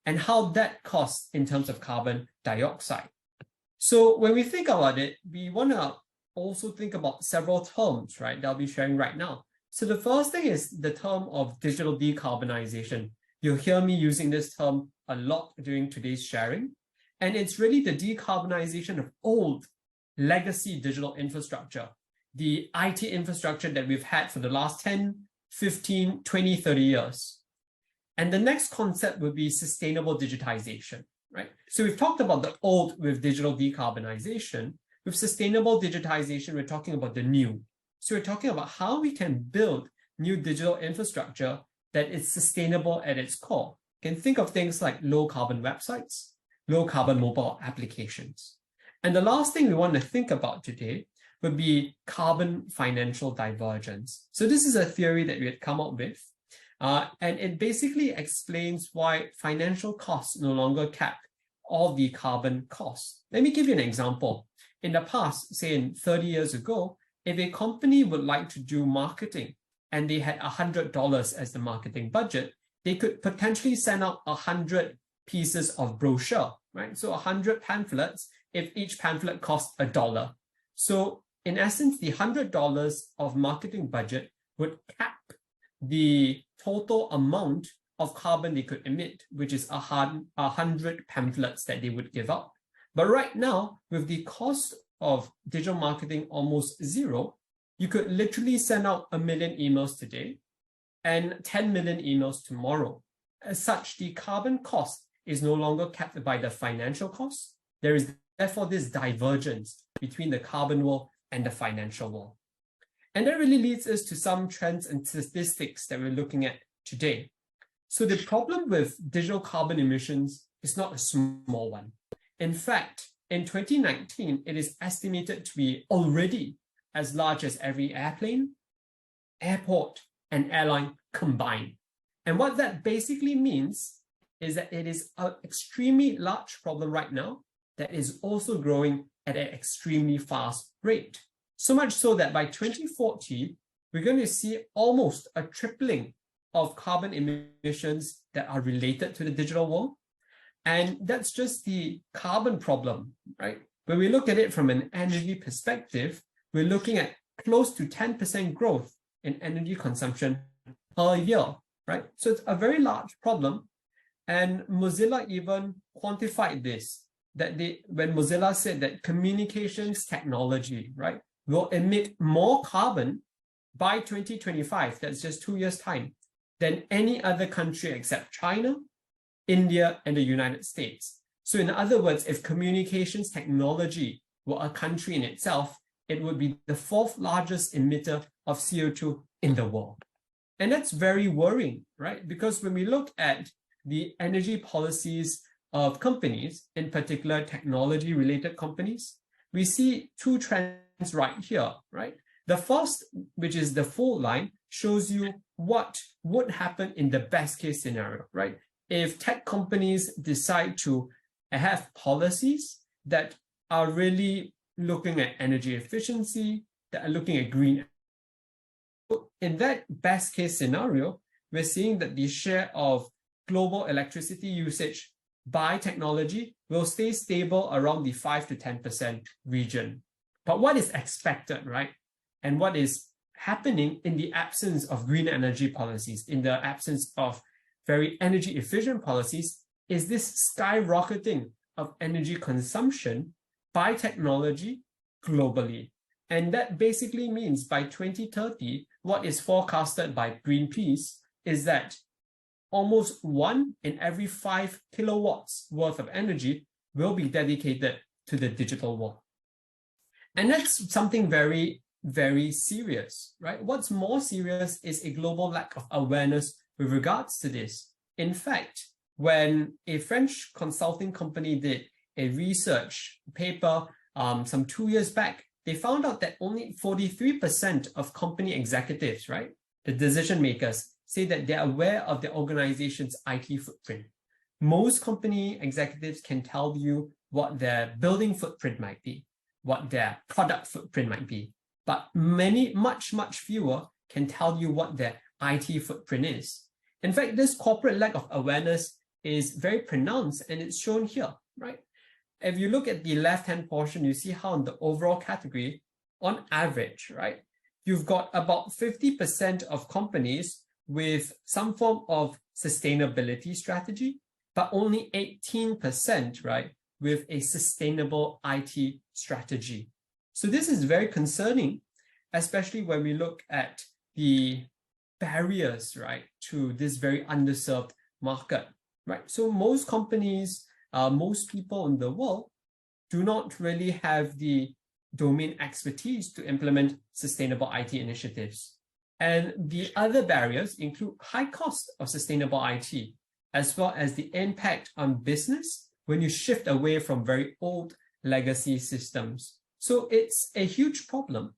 and how that costs in terms of carbon dioxide. So when we think about it, we want to also think about several terms, right, that I'll be sharing right now. So the first thing is the term of digital decarbonization. You'll hear me using this term a lot during today's sharing. And it's really the decarbonization of old legacy digital infrastructure, the IT infrastructure that we've had for the last 10, 15, 20, 30 years. And the next concept would be sustainable digitization, right? So we've talked about the old with digital decarbonization. With sustainable digitization, we're talking about the new. So we're talking about how we can build new digital infrastructure that is sustainable at its core. You can think of things like low carbon websites, low carbon mobile applications. And the last thing we want to think about today would be carbon financial divergence. So this is a theory that we had come up with, and it basically explains why financial costs no longer cap all the carbon costs. Let me give you an example. In the past, say in 30 years ago, if a company would like to do marketing and they had $100 as the marketing budget, they could potentially send out 100 pieces of brochure, right? So 100 pamphlets, if each pamphlet costs $1. So in essence, the $100 of marketing budget would cap the total amount of carbon they could emit, which is 100 pamphlets that they would give out. But right now, with the cost of digital marketing almost zero, you could literally send out 1 million emails today and 10 million emails tomorrow. As such, the carbon cost is no longer capped by the financial cost. There is therefore this divergence between the carbon world and the financial world. And that really leads us to some trends and statistics that we're looking at today. So the problem with digital carbon emissions is not a small one. In fact, in 2019, it is estimated to be already as large as every airplane, airport, and airline combined. And what that basically means is that it is an extremely large problem right now that is also growing at an extremely fast rate. So much so that by 2040, we're going to see almost a tripling of carbon emissions that are related to the digital world. And that's just the carbon problem, right? When we look at it from an energy perspective, we're looking at close to 10% growth in energy consumption per year, right? So it's a very large problem. And Mozilla even quantified this, that when Mozilla said that communications technology, right, will emit more carbon by 2025, that's just 2 years' time, than any other country except China, India, and the United States. So in other words, if communications technology were a country in itself, it would be the 4th largest emitter of CO2 in the world. And that's very worrying, right? Because when we look at the energy policies of companies, in particular technology-related companies, we see two trends right here, right? The first, which is the full line, shows you what would happen in the best case scenario, right? If tech companies decide to have policies that are really looking at energy efficiency, that are looking at green. In that best case scenario, we're seeing that the share of global electricity usage by technology will stay stable around the 5 to 10% region. But what is expected, right? And what is happening in the absence of green energy policies, in the absence of very energy efficient policies, is this skyrocketing of energy consumption by technology globally. And that basically means by 2030, what is forecasted by Greenpeace is that almost 1 in every 5 kilowatts worth of energy will be dedicated to the digital world. And that's something very, very serious, right? What's more serious is a global lack of awareness with regards to this. In fact, when a French consulting company did a research paper some 2 years back, they found out that only 43% of company executives, right, the decision makers, say that they're aware of their organization's IT footprint. Most company executives can tell you what their building footprint might be, what their product footprint might be, but much fewer can tell you what their IT footprint is. In fact, this corporate lack of awareness is very pronounced, and it's shown here, right? If you look at the left-hand portion, you see how in the overall category, on average, right, you've got about 50% of companies with some form of sustainability strategy, but only 18%, right, with a sustainable IT strategy. So this is very concerning, especially when we look at the barriers, right, to this very underserved market, right? So most companies, most people in the world do not really have the domain expertise to implement sustainable IT initiatives. And the other barriers include high cost of sustainable IT, as well as the impact on business when you shift away from very old legacy systems. So it's a huge problem,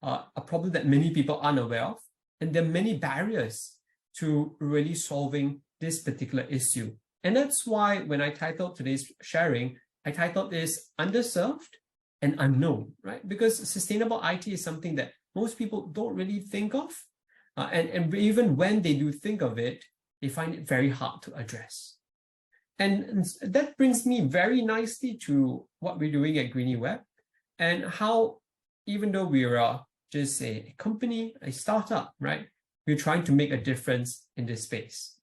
a problem that many people aren't aware of, and there are many barriers to really solving this particular issue. And that's why when I titled today's sharing, I titled this Underserved and Unknown, right? Because sustainable IT is something that most people don't really think of. And even when they do think of it, they find it very hard to address. And that brings me very nicely to what we're doing at Greenie Web and how, even though we are just a company, a startup, right, we're trying to make a difference in this space.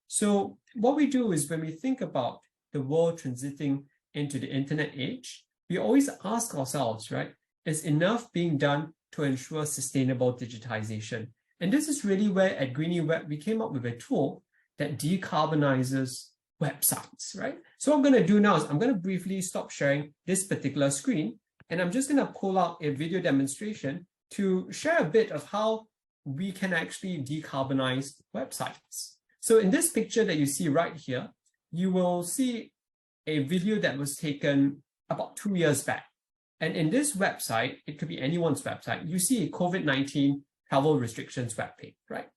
So what we do is when we think about the world transiting into the internet age, we always ask ourselves, right, is enough being done to ensure sustainable digitization? And this is really where at Greenie Web, we came up with a tool that decarbonizes websites, right? So what I'm going to do now is I'm going to briefly stop sharing this particular screen, and I'm just going to pull out a video demonstration to share a bit of how we can actually decarbonize websites. So in this picture that you see right here, you will see a video that was taken about 2 years back. And in this website, it could be anyone's website, you see a COVID-19 travel restrictions webpage, right?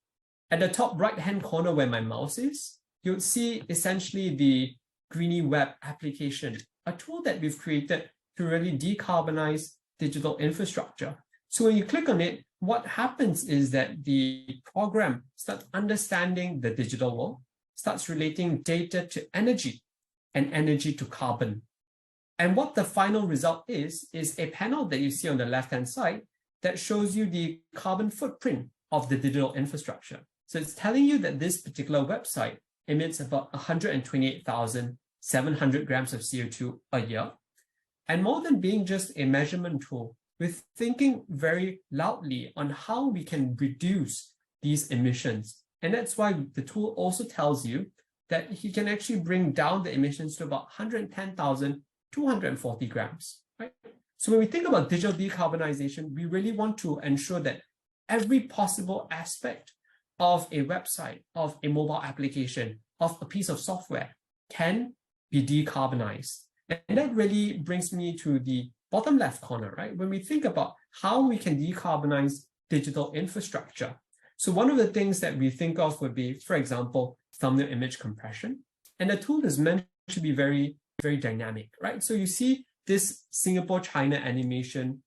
At the top right-hand corner where my mouse is, you'll see essentially the Greenie Web application, a tool that we've created to really decarbonize digital infrastructure. So when you click on it, what happens is that the program starts understanding the digital world, starts relating data to energy and energy to carbon. And what the final result is a panel that you see on the left-hand side that shows you the carbon footprint of the digital infrastructure. So it's telling you that this particular website emits about 128,700 grams of CO2 a year. And more than being just a measurement tool, we're thinking very loudly on how we can reduce these emissions. And that's why the tool also tells you that you can actually bring down the emissions to about 110,240 grams, right? So when we think about digital decarbonization, we really want to ensure that every possible aspect of a website, of a mobile application, of a piece of software can be decarbonized. And that really brings me to the bottom left corner, right? When we think about how we can decarbonize digital infrastructure. So one of the things that we think of would be, for example, thumbnail image compression. And the tool is meant to be very, very dynamic, right? So you see this Singapore-China animation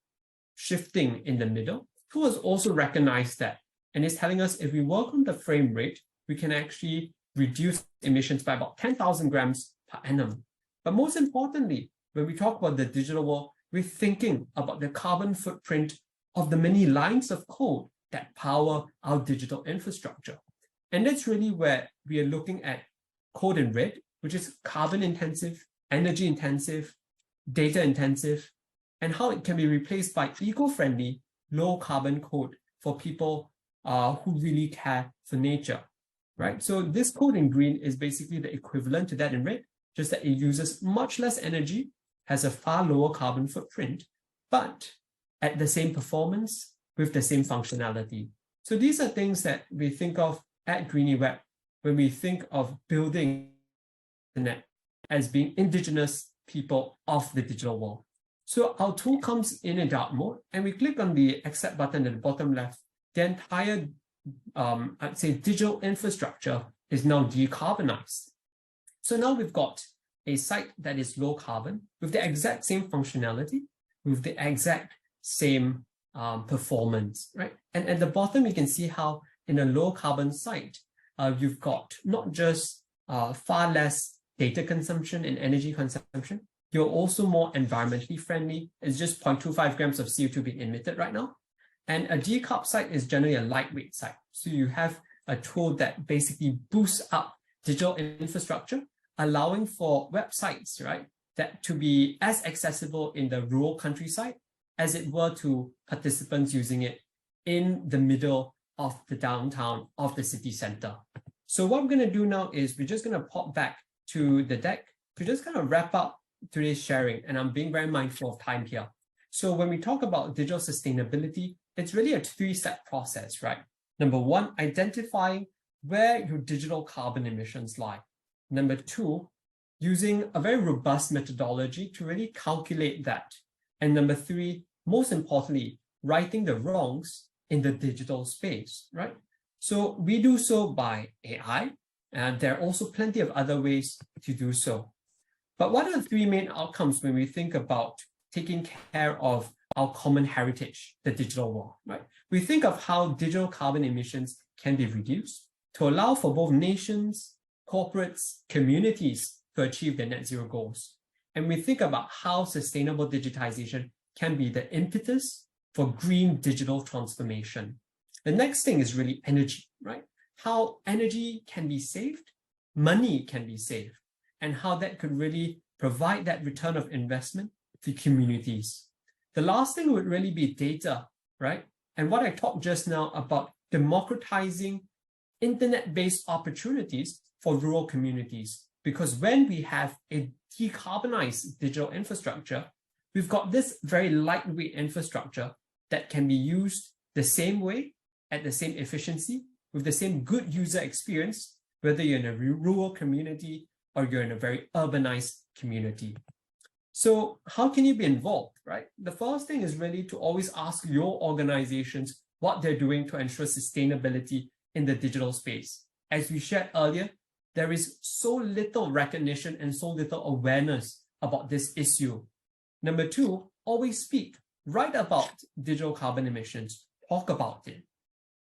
shifting in the middle. Tool has also recognized that and is telling us if we work on the frame rate, we can actually reduce emissions by about 10,000 grams per annum. But most importantly, when we talk about the digital world, we're thinking about the carbon footprint of the many lines of code that power our digital infrastructure. And that's really where we are looking at code in red, which is carbon intensive, energy intensive, data intensive, and how it can be replaced by eco-friendly, low carbon code for people who really care for nature, right? So this code in green is basically the equivalent to that in red, just that it uses much less energy, has a far lower carbon footprint, but at the same performance with the same functionality. So these are things that we think of at GreenieWeb when we think of building the internet as being indigenous people of the digital world. So our tool comes in dark mode, and we click on the accept button at the bottom left. The entire, I'd say, digital infrastructure is now decarbonized. So now we've got a site that is low carbon with the exact same functionality, with the exact same performance, right? And at the bottom, you can see how in a low carbon site, you've got not just far less data consumption and energy consumption, you're also more environmentally friendly. It's just 0.25 grams of CO2 being emitted right now. And a decarb site is generally a lightweight site. So you have a tool that basically boosts up digital infrastructure, allowing for websites, right, that to be as accessible in the rural countryside as it were to participants using it in the middle of the downtown of the city center. So what we're going to do now is we're just going to pop back to the deck to just kind of wrap up today's sharing. And I'm being very mindful of time here. So when we talk about digital sustainability, it's really a three-step process, right? Number one, identifying where your digital carbon emissions lie. Number two, using a very robust methodology to really calculate that. And number three, most importantly, righting the wrongs in the digital space, right? So we do so by AI, and there are also plenty of other ways to do so. But what are the three main outcomes when we think about taking care of our common heritage, the digital world, right? We think of how digital carbon emissions can be reduced to allow for both nations, corporates, communities to achieve their net zero goals. And we think about how sustainable digitization can be the impetus for green digital transformation. The next thing is really energy, right? How energy can be saved, money can be saved, and how that could really provide that return of investment to communities. The last thing would really be data, right? And what I talked just now about democratizing internet-based opportunities for rural communities. Because when we have a decarbonized digital infrastructure, we've got this very lightweight infrastructure that can be used the same way, at the same efficiency, with the same good user experience, whether you're in a rural community or you're in a very urbanized community. So how can you be involved, right? The first thing is really to always ask your organizations what they're doing to ensure sustainability in the digital space. As we shared earlier, there is so little recognition and so little awareness about this issue. Number two, always speak, write about digital carbon emissions, talk about it.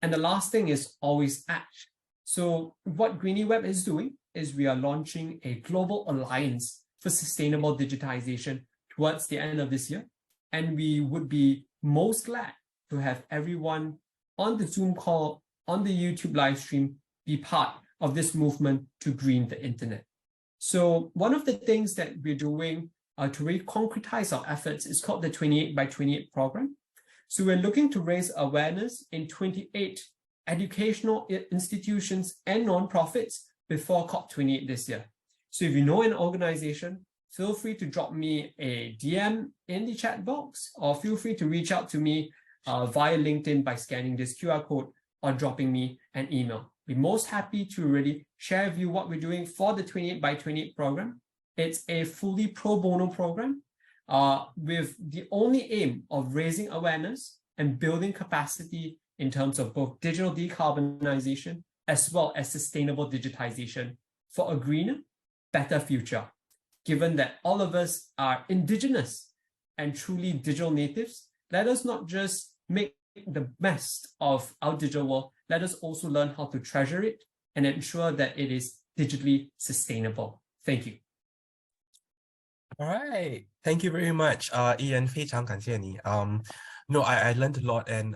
And the last thing is always act. So what GreenieWeb is doing is we are launching a global alliance for sustainable digitization towards the end of this year. And we would be most glad to have everyone on the Zoom call, on the YouTube live stream, be part of this movement to green the internet. So one of the things that we're doing to really concretize our efforts is called the 28 by 28 program. So we're looking to raise awareness in 28 educational institutions and nonprofits before COP28 this year. So if you know an organization, feel free to drop me a DM in the chat box, or feel free to reach out to me via LinkedIn by scanning this QR code or dropping me an email. Be most happy to really share with you what we're doing for the 28 by 28 program. It's a fully pro bono program with the only aim of raising awareness and building capacity in terms of both digital decarbonization as well as sustainable digitization for a greener, better future. Given that all of us are indigenous and truly digital natives, let us not just make the best of our digital world, let us also learn how to treasure it and ensure that it is digitally sustainable. Thank you. All right. Thank you very much, Ian. 非常感谢你. No, I learned a lot, and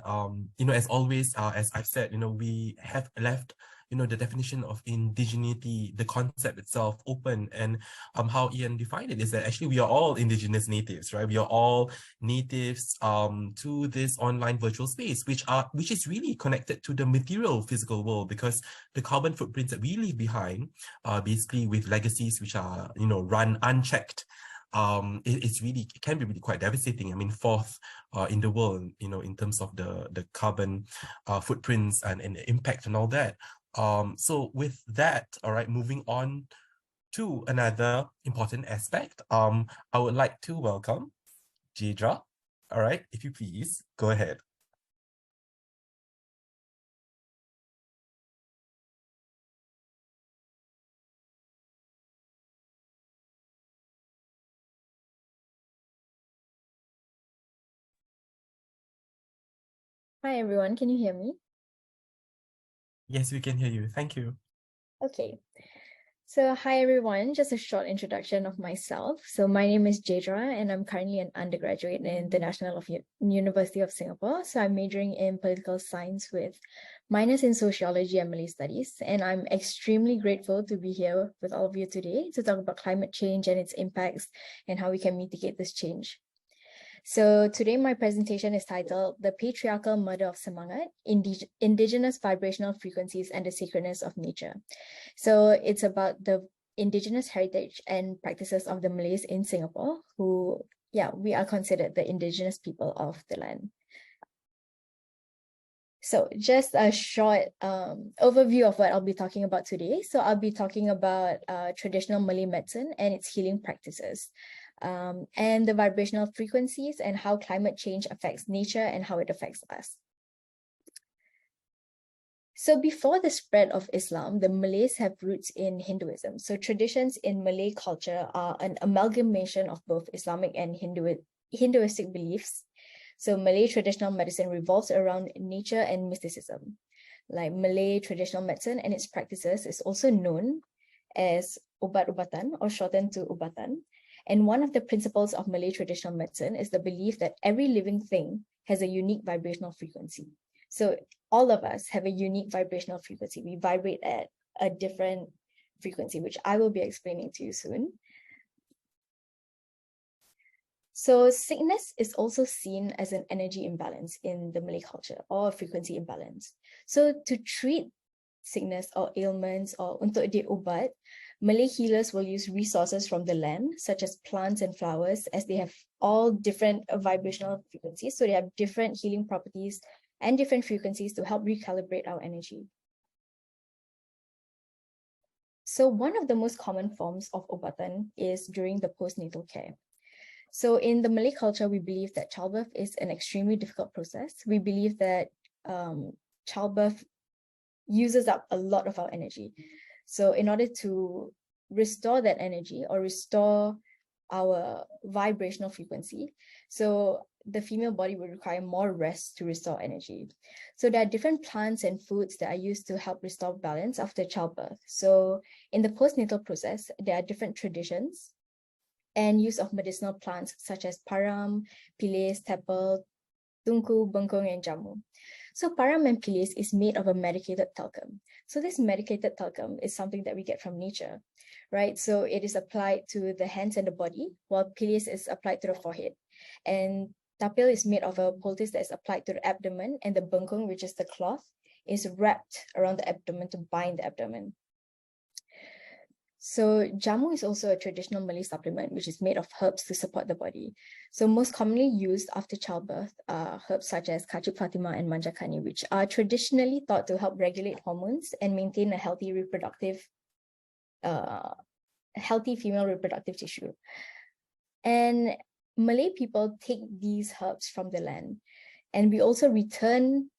as always, as I've said, we have left the definition of indigeneity, the concept itself, open, and how Ian defined it is that actually we are all indigenous natives, right? We are all natives to this online virtual space, which is really connected to the material physical world, because the carbon footprints that we leave behind, basically with legacies which are run unchecked, it can be really quite devastating. I mean, fourth in the world, in terms of the carbon footprints and the impact and all that. So with that, all right, moving on to another important aspect, I would like to welcome Giyscc. All right, if you please, go ahead. Hi everyone, can you hear me? Yes, we can hear you. Thank you. Okay. So hi everyone, just a short introduction of myself. So my name is Giyscc and I'm currently an undergraduate in the National University of Singapore. So I'm majoring in political science with minors in sociology and Malay studies. And I'm extremely grateful to be here with all of you today to talk about climate change and its impacts and how we can mitigate this change. So today my presentation is titled The Patriarchal Murder of Semangat, Indigenous Vibrational Frequencies and the Sacredness of Nature. So it's about the indigenous heritage and practices of the Malays in Singapore, who, we are considered the indigenous people of the land. So just a short overview of what I'll be talking about today. So I'll be talking about traditional Malay medicine and its healing practices. And the vibrational frequencies and how climate change affects nature and how it affects us. So before the spread of Islam, the Malays have roots in Hinduism. So traditions in Malay culture are an amalgamation of both Islamic and Hinduistic beliefs. So Malay traditional medicine revolves around nature and mysticism. Like Malay traditional medicine and its practices is also known as ubat-ubatan, or shortened to ubatan. And one of the principles of Malay traditional medicine is the belief that every living thing has a unique vibrational frequency. So all of us have a unique vibrational frequency. We vibrate at a different frequency, which I will be explaining to you soon. So sickness is also seen as an energy imbalance in the Malay culture, or a frequency imbalance. So to treat sickness or ailments, or untuk diubat, Malay healers will use resources from the land, such as plants and flowers, as they have all different vibrational frequencies. So they have different healing properties and different frequencies to help recalibrate our energy. So one of the most common forms of obatan is during the postnatal care. So in the Malay culture, we believe that childbirth is an extremely difficult process. We believe that childbirth uses up a lot of our energy. So in order to restore that energy or restore our vibrational frequency, so the female body would require more rest to restore energy. So there are different plants and foods that are used to help restore balance after childbirth. So in the postnatal process, there are different traditions and use of medicinal plants such as param, pilis, tepal, tungku, bengkong, and jamu. So param and pilis is made of a medicated talcum. So this medicated talcum is something that we get from nature, right? So it is applied to the hands and the body, while pilis is applied to the forehead. And tapil is made of a poultice that is applied to the abdomen, and the bengkong, which is the cloth, is wrapped around the abdomen to bind the abdomen. So jamu is also a traditional Malay supplement, which is made of herbs to support the body. So most commonly used after childbirth are herbs such as Kacip Fatima and Manjakani, which are traditionally thought to help regulate hormones and maintain a healthy female reproductive tissue. And Malay people take these herbs from the land, and we also return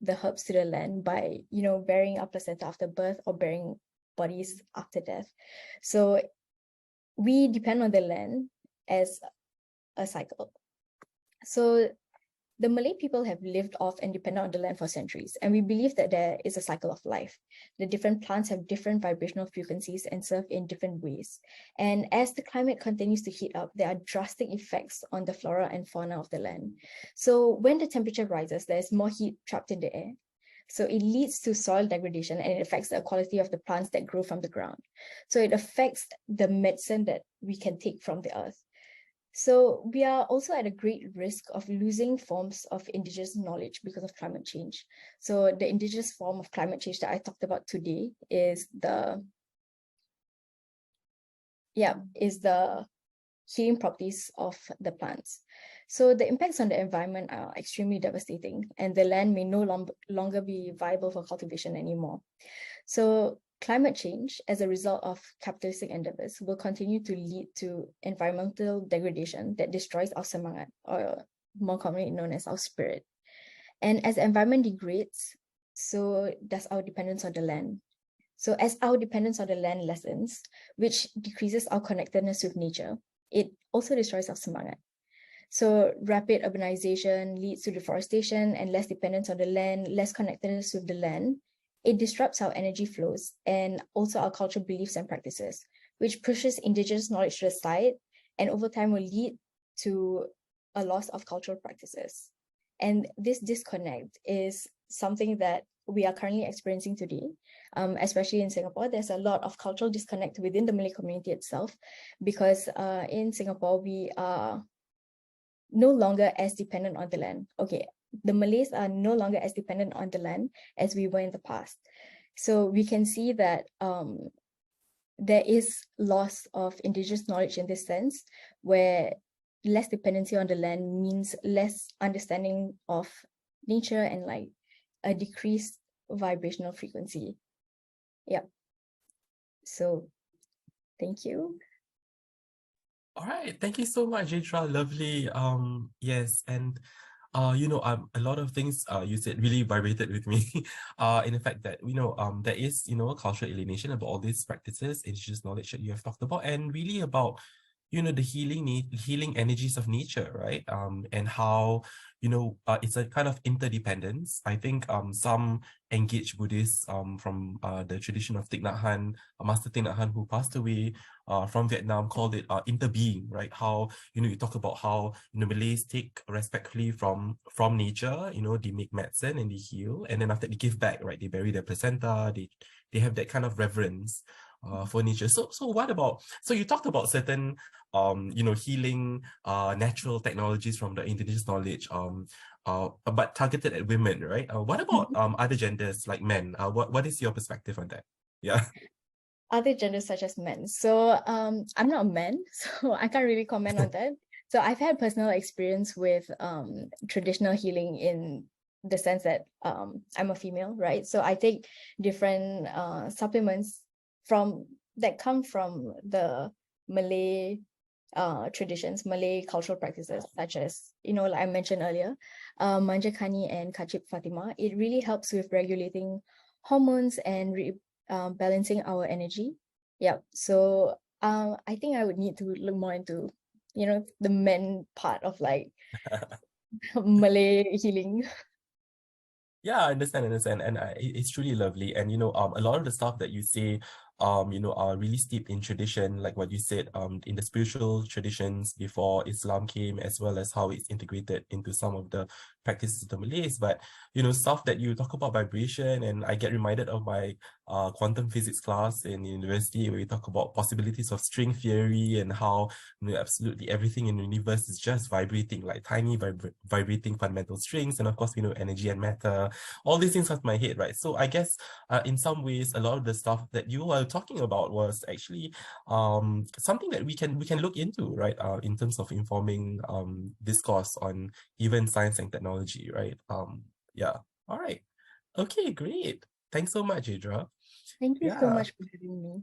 the herbs to the land by, burying our placenta after birth or burying bodies after death. So we depend on the land as a cycle. So the Malay people have lived off and depended on the land for centuries, and we believe that there is a cycle of life. The different plants have different vibrational frequencies and serve in different ways. And as the climate continues to heat up, there are drastic effects on the flora and fauna of the land. So when the temperature rises, there's more heat trapped in the air. So it leads to soil degradation, and it affects the quality of the plants that grow from the ground. So it affects the medicine that we can take from the earth. So we are also at a great risk of losing forms of indigenous knowledge because of climate change. So the indigenous form of climate change that I talked about today is the healing properties of the plants. So the impacts on the environment are extremely devastating, and the land may no longer be viable for cultivation anymore. So climate change, as a result of capitalistic endeavors, will continue to lead to environmental degradation that destroys our semangat, or more commonly known as our spirit. And as the environment degrades, so does our dependence on the land. So as our dependence on the land lessens, which decreases our connectedness with nature, it also destroys our semangat. So rapid urbanization leads to deforestation and less dependence on the land, less connectedness with the land. It disrupts our energy flows and also our cultural beliefs and practices, which pushes indigenous knowledge to the side, and over time will lead to a loss of cultural practices. And this disconnect is something that we are currently experiencing today, especially in Singapore. There's a lot of cultural disconnect within the Malay community itself, because in Singapore, we are no longer as dependent on the land. Okay, the Malays are no longer as dependent on the land as we were in the past. So we can see that there is loss of indigenous knowledge in this sense, where less dependency on the land means less understanding of nature and like a decreased vibrational frequency. Yeah. So thank you. All right, thank you so much, Jaitra. Lovely. Yes, and a lot of things you said really vibrated with me. In the fact that there is a cultural alienation about all these practices, indigenous knowledge that you have talked about, and really about the healing energies of nature, right? And how it's a kind of interdependence. I think some engaged Buddhists from the tradition of Thich Nhat Hanh, Master Thich Nhat Hanh, who passed away from Vietnam, called it interbeing, right? How you talk about how Malays take respectfully from nature, they make medicine and they heal, and then after they give back, right? They bury their placenta, they have that kind of reverence for nature. So what about, so you talked about certain healing natural technologies from the indigenous knowledge, but targeted at women, right? What about other genders like men? What is your perspective on that? Yeah. Other genders such as men. So I'm not a man, so I can't really comment on that. So I've had personal experience with traditional healing in the sense that I'm a female, right? So I take different supplements that come from the Malay traditions, Malay cultural practices, such as, like I mentioned earlier, Manjakani and Kacip Fatima. It really helps with regulating hormones and balancing our energy. Yeah. So I think I would need to look more into, the men part of like Malay healing. Yeah, I understand, and it's truly lovely. And a lot of the stuff that you say, are really steeped in tradition, like what you said, in the spiritual traditions before Islam came, as well as how it's integrated into some of the practices of the Malays. But stuff that you talk about vibration, and I get reminded of my quantum physics class in university, where we talk about possibilities of string theory and how absolutely everything in the universe is just vibrating, like tiny vibrating fundamental strings, and of course energy and matter. All these things have my head, right? So I guess in some ways, a lot of the stuff that you are talking about was actually something that we can look into, right? In terms of informing discourse on even science and technology, right? Yeah. All right. Okay, great. Thanks so much, Idra. Thank you so Yeah. much for having me.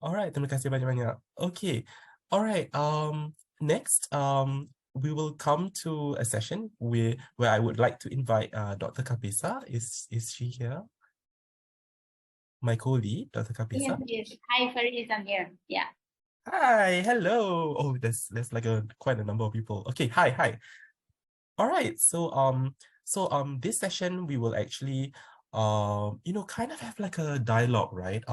Alright, terima kasih banyak-banyak. Okay. Alright, next, we will come to a session where I would like to invite Dr. Kapisa. Is she here? My colleague, Dr. Kapisa. Yes. Hi, Faris, I'm here. Yeah. Hi, hello. Oh, there's like quite a number of people. Okay, hi. All right, so this session we will actually kind of have like a dialogue, right?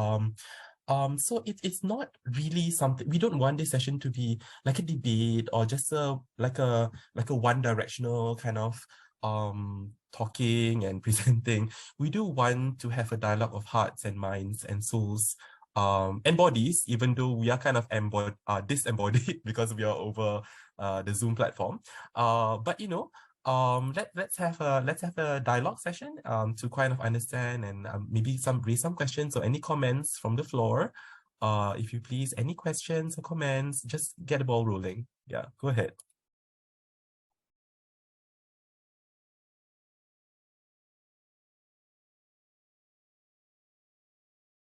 So it's not really something, we don't want this session to be like a debate or just like a one directional kind of talking and presenting. We do want to have a dialogue of hearts and minds and souls and bodies, even though we are kind of disembodied because we are over the Zoom platform. But let's have a dialogue session to kind of understand and maybe raise some questions or any comments from the floor. If you please, any questions or comments, just get the ball rolling. Yeah, go ahead.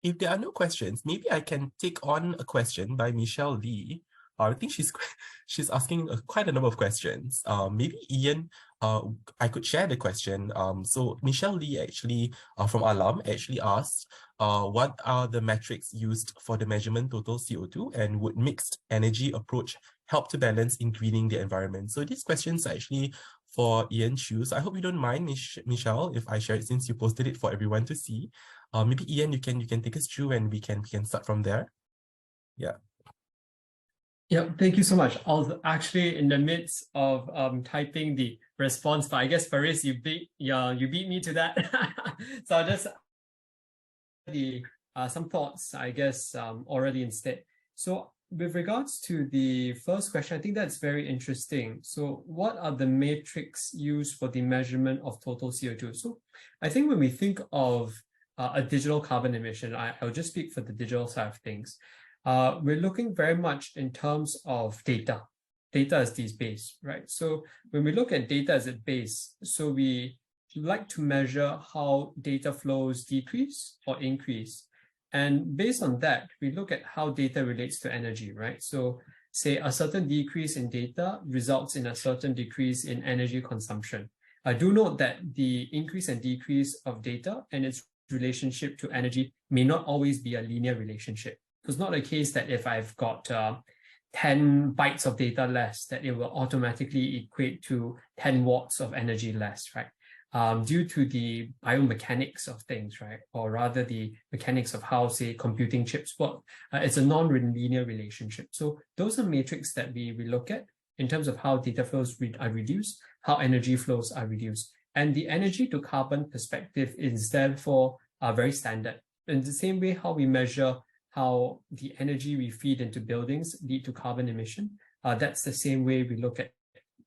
If there are no questions, maybe I can take on a question by Michelle Lee. I think she's asking quite a number of questions. Maybe Ian, I could share the question. So Michelle Lee actually from Alam actually asked, what are the metrics used for the measurement total CO2, and would mixed energy approach help to balance in greening the environment? So these questions are actually for Ian Shoes. I hope you don't mind, Michelle, if I share it since you posted it for everyone to see. Maybe Ian, you can take us through and we can start from there. Yeah. Yeah, thank you so much. I was actually in the midst of typing the response, but I guess Faris, you beat me to that. So I'll just some thoughts, I guess, already instead. So with regards to the first question, I think that's very interesting. So what are the metrics used for the measurement of total CO2? So I think when we think of a digital carbon emission, I'll just speak for the digital side of things. We're looking very much in terms of data. Data as the base, right? So when we look at data as a base, so we like to measure how data flows decrease or increase. And based on that, we look at how data relates to energy, right? So say a certain decrease in data results in a certain decrease in energy consumption. I do note that the increase and decrease of data and its relationship to energy may not always be a linear relationship. It's not a case that if I've got 10 bytes of data less, that it will automatically equate to 10 watts of energy less, right? Due to the biomechanics of things, right? Or rather the mechanics of how, say, computing chips work. It's a non-linear relationship. So those are metrics that we look at in terms of how data flows are reduced, how energy flows are reduced. And the energy to carbon perspective is therefore very standard. In the same way how we measure how the energy we feed into buildings lead to carbon emission, that's the same way we look at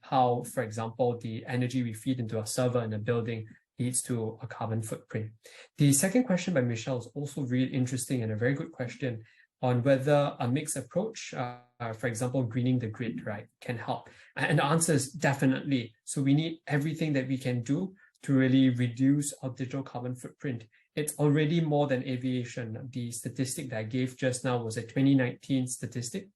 how, for example, the energy we feed into a server in a building leads to a carbon footprint. The second question by Michelle is also really interesting and a very good question on whether a mixed approach, for example, greening the grid, right, can help. And the answer is definitely. So we need everything that we can do to really reduce our digital carbon footprint. It's already more than aviation. The statistic that I gave just now was a 2019 statistic.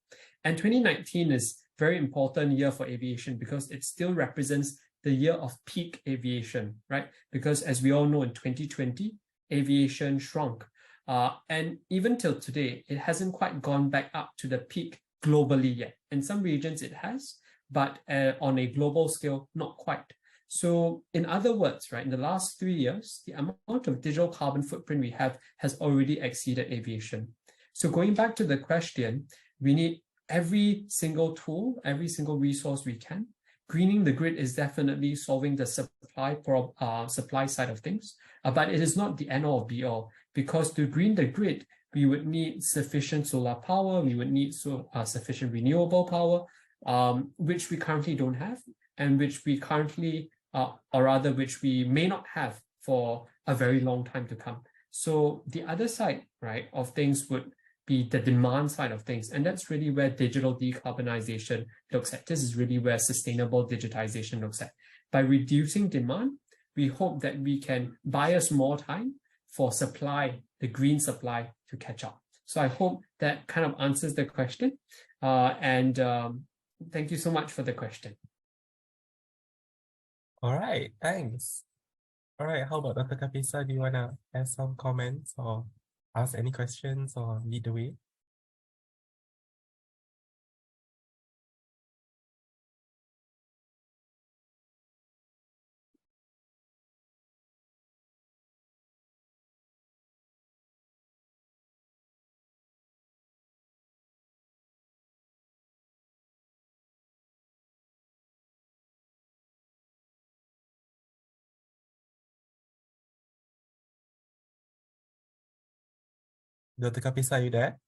And 2019 is a very important year for aviation because it still represents the year of peak aviation, right? Because as we all know, in 2020, aviation shrunk. And even till today, it hasn't quite gone back up to the peak globally yet. In some regions it has, but on a global scale, not quite. So in other words, right, in the last 3 years, the amount of digital carbon footprint we have has already exceeded aviation. So going back to the question, we need every single tool, every single resource we can. Greening the grid is definitely solving the supply side of things, but it is not the end all be all, because to green the grid, we would need sufficient solar power, we would need sufficient renewable power, which we currently don't have, and which we currently, or rather which we may not have for a very long time to come. So the other side, right, of things would be the demand side of things. And that's really where digital decarbonization looks at. This is really where sustainable digitization looks at. By reducing demand, we hope that we can buy us more time for supply, the green supply, to catch up. So I hope that kind of answers the question. Thank you so much for the question. All right, thanks. All right, how about Dr. Kapisa? Do you want to add some comments or ask any questions or lead the way? Dr. Kapisa, are you there?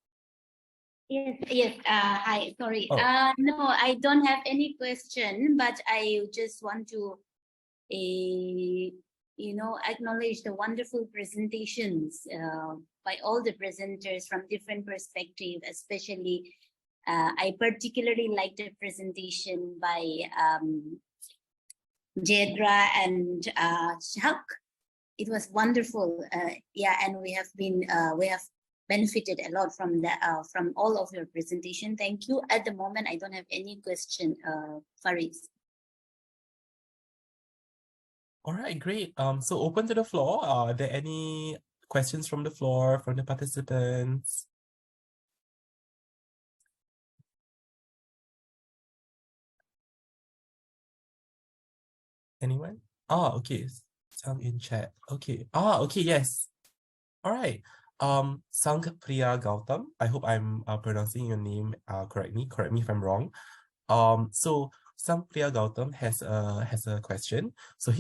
Yes, yes. Hi, sorry. Oh. No, I don't have any question, but I just want to, acknowledge the wonderful presentations by all the presenters from different perspectives, especially I particularly liked the presentation by Jedra and Giyscc. It was wonderful. And we have benefited a lot from that, from all of your presentation. Thank you. At the moment, I don't have any question, Faris. All right, great. So open to the floor. Are there any questions from the floor, from the participants? Anyone? Okay. Some in chat. Okay. Okay, yes. All right. Sang Priya Gautam. I hope I'm pronouncing your name correctly. Correct me if I'm wrong. So Sang Priya Gautam has a question. So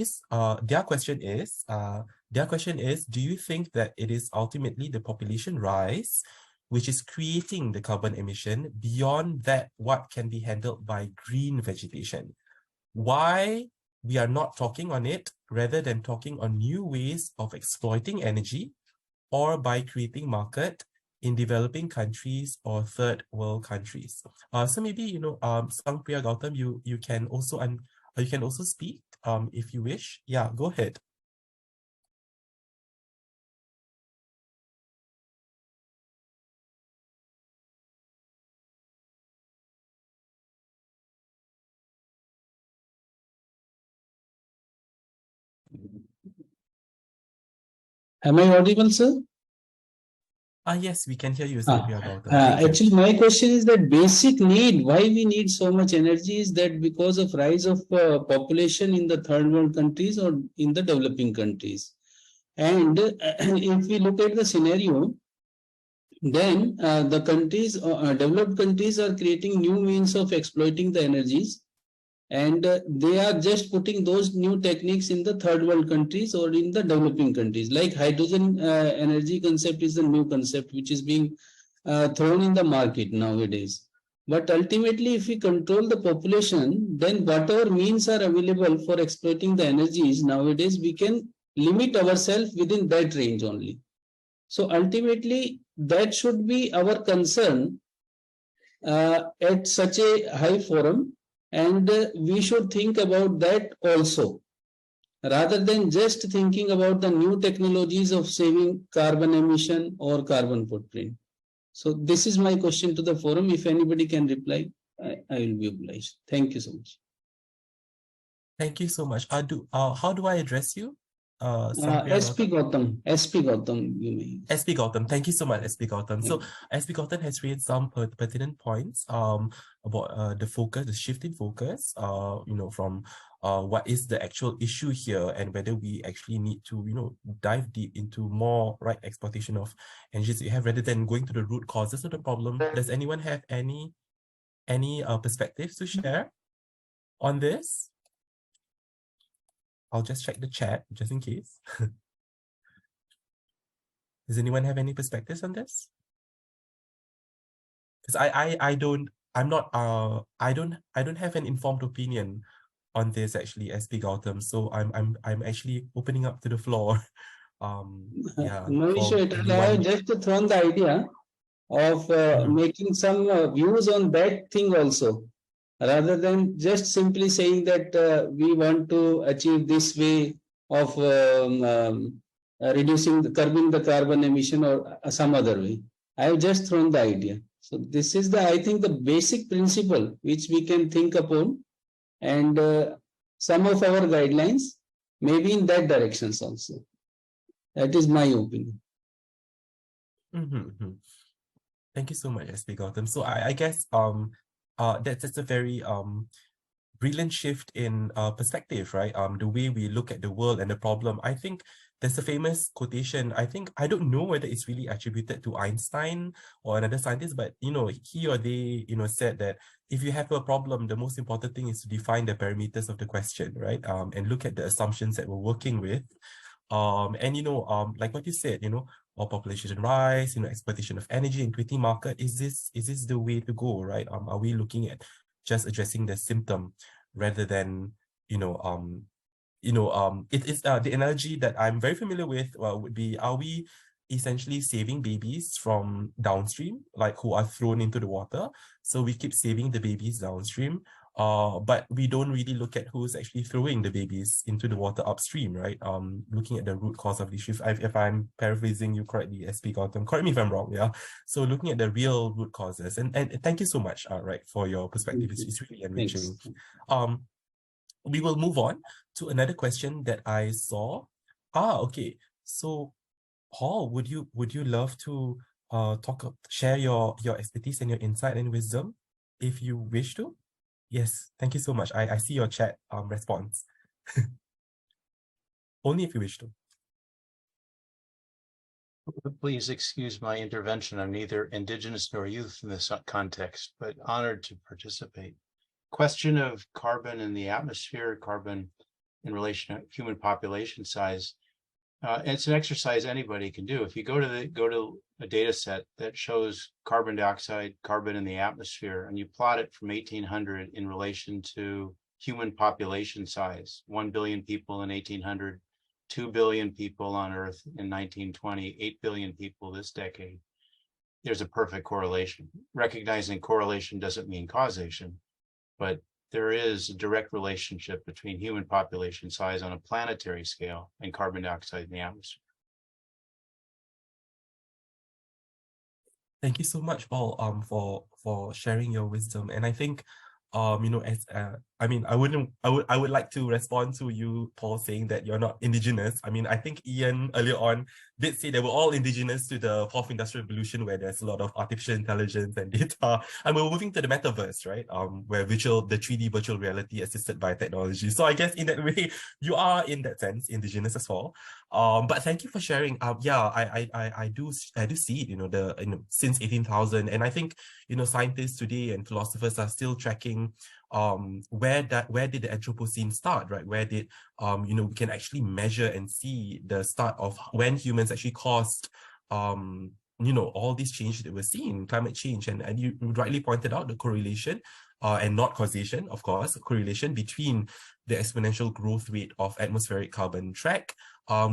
their question is, do you think that it is ultimately the population rise which is creating the carbon emission beyond that what can be handled by green vegetation? Why we are not talking on it rather than talking on new ways of exploiting energy, or by creating market in developing countries or third world countries? So maybe Sang Priya Gautam, you can also speak if you wish. Yeah, go ahead. Am I audible, sir? Yes, we can hear you, Sang Priya Gautam. Thank you. Actually, my question is that basic need, why we need so much energy, is that because of rise of population in the third world countries or in the developing countries. And if we look at the scenario, then the countries, developed countries are creating new means of exploiting the energies, and they are just putting those new techniques in the third world countries or in the developing countries. Like hydrogen energy concept is the new concept which is being thrown in the market nowadays. But ultimately, if we control the population, then whatever means are available for exploiting the energies nowadays, we can limit ourselves within that range only. So ultimately, that should be our concern at such a high forum. And we should think about that also, rather than just thinking about the new technologies of saving carbon emission or carbon footprint. So this is my question to the forum. If anybody can reply, I will be obliged. Thank you so much. Thank you so much. How do I address you? SP Gautam. SP Gautam, you may. SP Gautam. Thank you so much, SP Gautam. So SP Gautam has raised some pertinent points about the focus, the shift in focus, from what is the actual issue here, and whether we actually need to, dive deep into more exploitation of energies we have rather than going to the root causes of the problem. Does anyone have any perspectives to share on this? I'll just check the chat just in case. Does anyone have any perspectives on this? Because I don't have an informed opinion on this actually, SP Gautam. So I'm actually opening up to the floor Yeah, Manisha, for I have anyone. just thrown the idea of making some views on that thing also, rather than just simply saying that we want to achieve this way of curbing the carbon emission or some other way. I have just thrown the idea. So this is I think the basic principle which we can think upon, and some of our guidelines may be in that directions also. That is my opinion. Thank you so much, SP Gautam. So I guess that's a very brilliant shift in perspective, right? The way we look at the world and the problem. I think there's a famous quotation. I don't know whether it's really attributed to Einstein or another scientist, but he or they said that if you have a problem, the most important thing is to define the parameters of the question, right? And look at the assumptions that we're working with. Like what you said, or population rise, exploitation of energy, equity market, is this the way to go, right? Are we looking at just addressing the symptom rather than, it is the analogy that I'm very familiar with would be, are we essentially saving babies from downstream, like who are thrown into the water? So we keep saving the babies downstream, but we don't really look at who's actually throwing the babies into the water upstream, right? Looking at the root cause of the issue. If I'm paraphrasing you correctly, SP Gautam, correct me if I'm wrong, yeah? So looking at the real root causes, and thank you so much, right, for your perspective. It's really enriching. We will move on to another question that I saw. Okay. So Paul, would you love to share your expertise and your insight and wisdom if you wish to? Yes, thank you so much. I see your chat response. Only if you wish to. Please excuse my intervention. I'm neither Indigenous nor youth in this context, but honored to participate. Question of carbon in the atmosphere, carbon in relation to human population size. It's an exercise anybody can do. If you go to a data set that shows carbon dioxide, carbon in the atmosphere, and you plot it from 1800 in relation to human population size, 1 billion people in 1800, 2 billion people on Earth in 1920, 8 billion people this decade, there's a perfect correlation. Recognizing correlation doesn't mean causation, but there is a direct relationship between human population size on a planetary scale and carbon dioxide in the atmosphere. Thank you so much, Paul, for sharing your wisdom. And I think, I would like to respond to you, Paul, saying that you're not Indigenous. I mean, I think Ian earlier on did say they were all Indigenous to the fourth industrial revolution, where there's a lot of artificial intelligence and data. And we're moving to the metaverse, right? Where the 3D virtual reality assisted by technology. So I guess in that way, you are in that sense Indigenous as well. But thank you for sharing. I do see it, since 18,000, and I think scientists today and philosophers are still tracking where did the Anthropocene start, right? Where did we can actually measure and see the start of when humans actually caused all these changes that we're seeing, climate change, and you rightly pointed out the correlation and not causation, of course, correlation between the exponential growth rate of atmospheric carbon track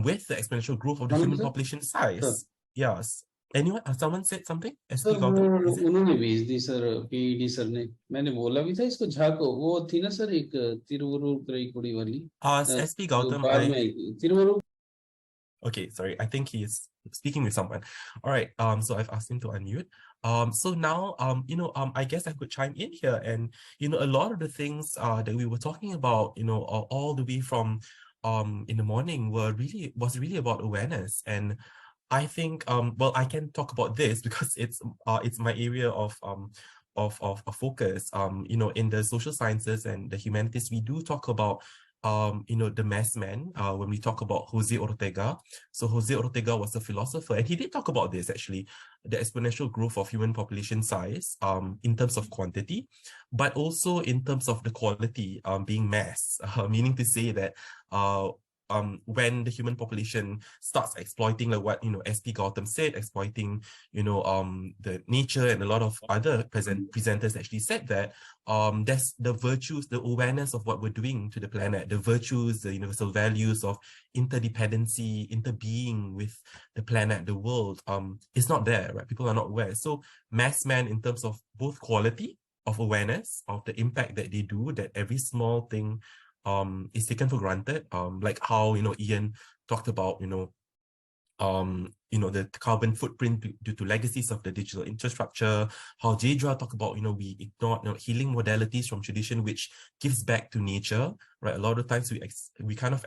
with the exponential growth of the human population size. Yes. Anyone? Someone said something? SP Gautam? Is it? उन्होंने भेज दी sir, PED sir ने. मैंने बोला भी था इसको झाको. वो थी ना सर एक तिरुवरुर कुड़ी वाली. SP Gautam, बाद में आई थी Tiruvarur. Okay, sorry. I think he is speaking with someone. All right. So I've asked him to unmute. So now, I guess I could chime in here, and a lot of the things that we were talking about, all the way from in the morning was really about awareness. And I think I can talk about this because it's my area of focus. In the social sciences and the humanities, we do talk about the mass man when we talk about Jose Ortega. So Jose Ortega was a philosopher, and he did talk about this actually, the exponential growth of human population size in terms of quantity, but also in terms of the quality being mass, meaning to say that when the human population starts exploiting, like what SP Gautam said, exploiting the nature, and a lot of other presenters actually said that there's the virtues, the awareness of what we're doing to the planet, the virtues, the universal values of interdependency, interbeing with the planet, the world, is not there, right? People are not aware. So mass man, in terms of both quality of awareness of the impact that they do, that every small thing is taken for granted, like how Ian talked about the carbon footprint due to legacies of the digital infrastructure, how Jadra talked about we ignore healing modalities from tradition, which gives back to nature, right? A lot of times we kind of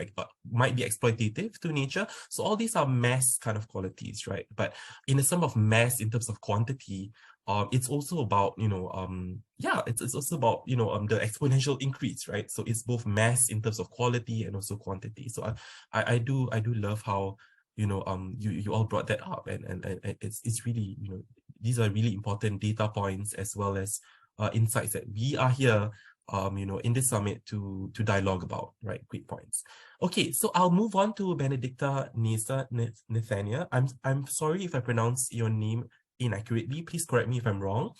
might be exploitative to nature. So all these are mass kind of qualities, right? But in a sum of mass in terms of quantity, it's also about it's also about the exponential increase, right? So it's both mass in terms of quality and also quantity. So I do love how you all brought that up, and it's really these are really important data points as well as insights that we are here in this summit to dialogue about, right? Great points. Okay, so I'll move on to Benedicta Nathania. I'm sorry if I pronounce your name inaccurately. Please correct me if I'm wrong.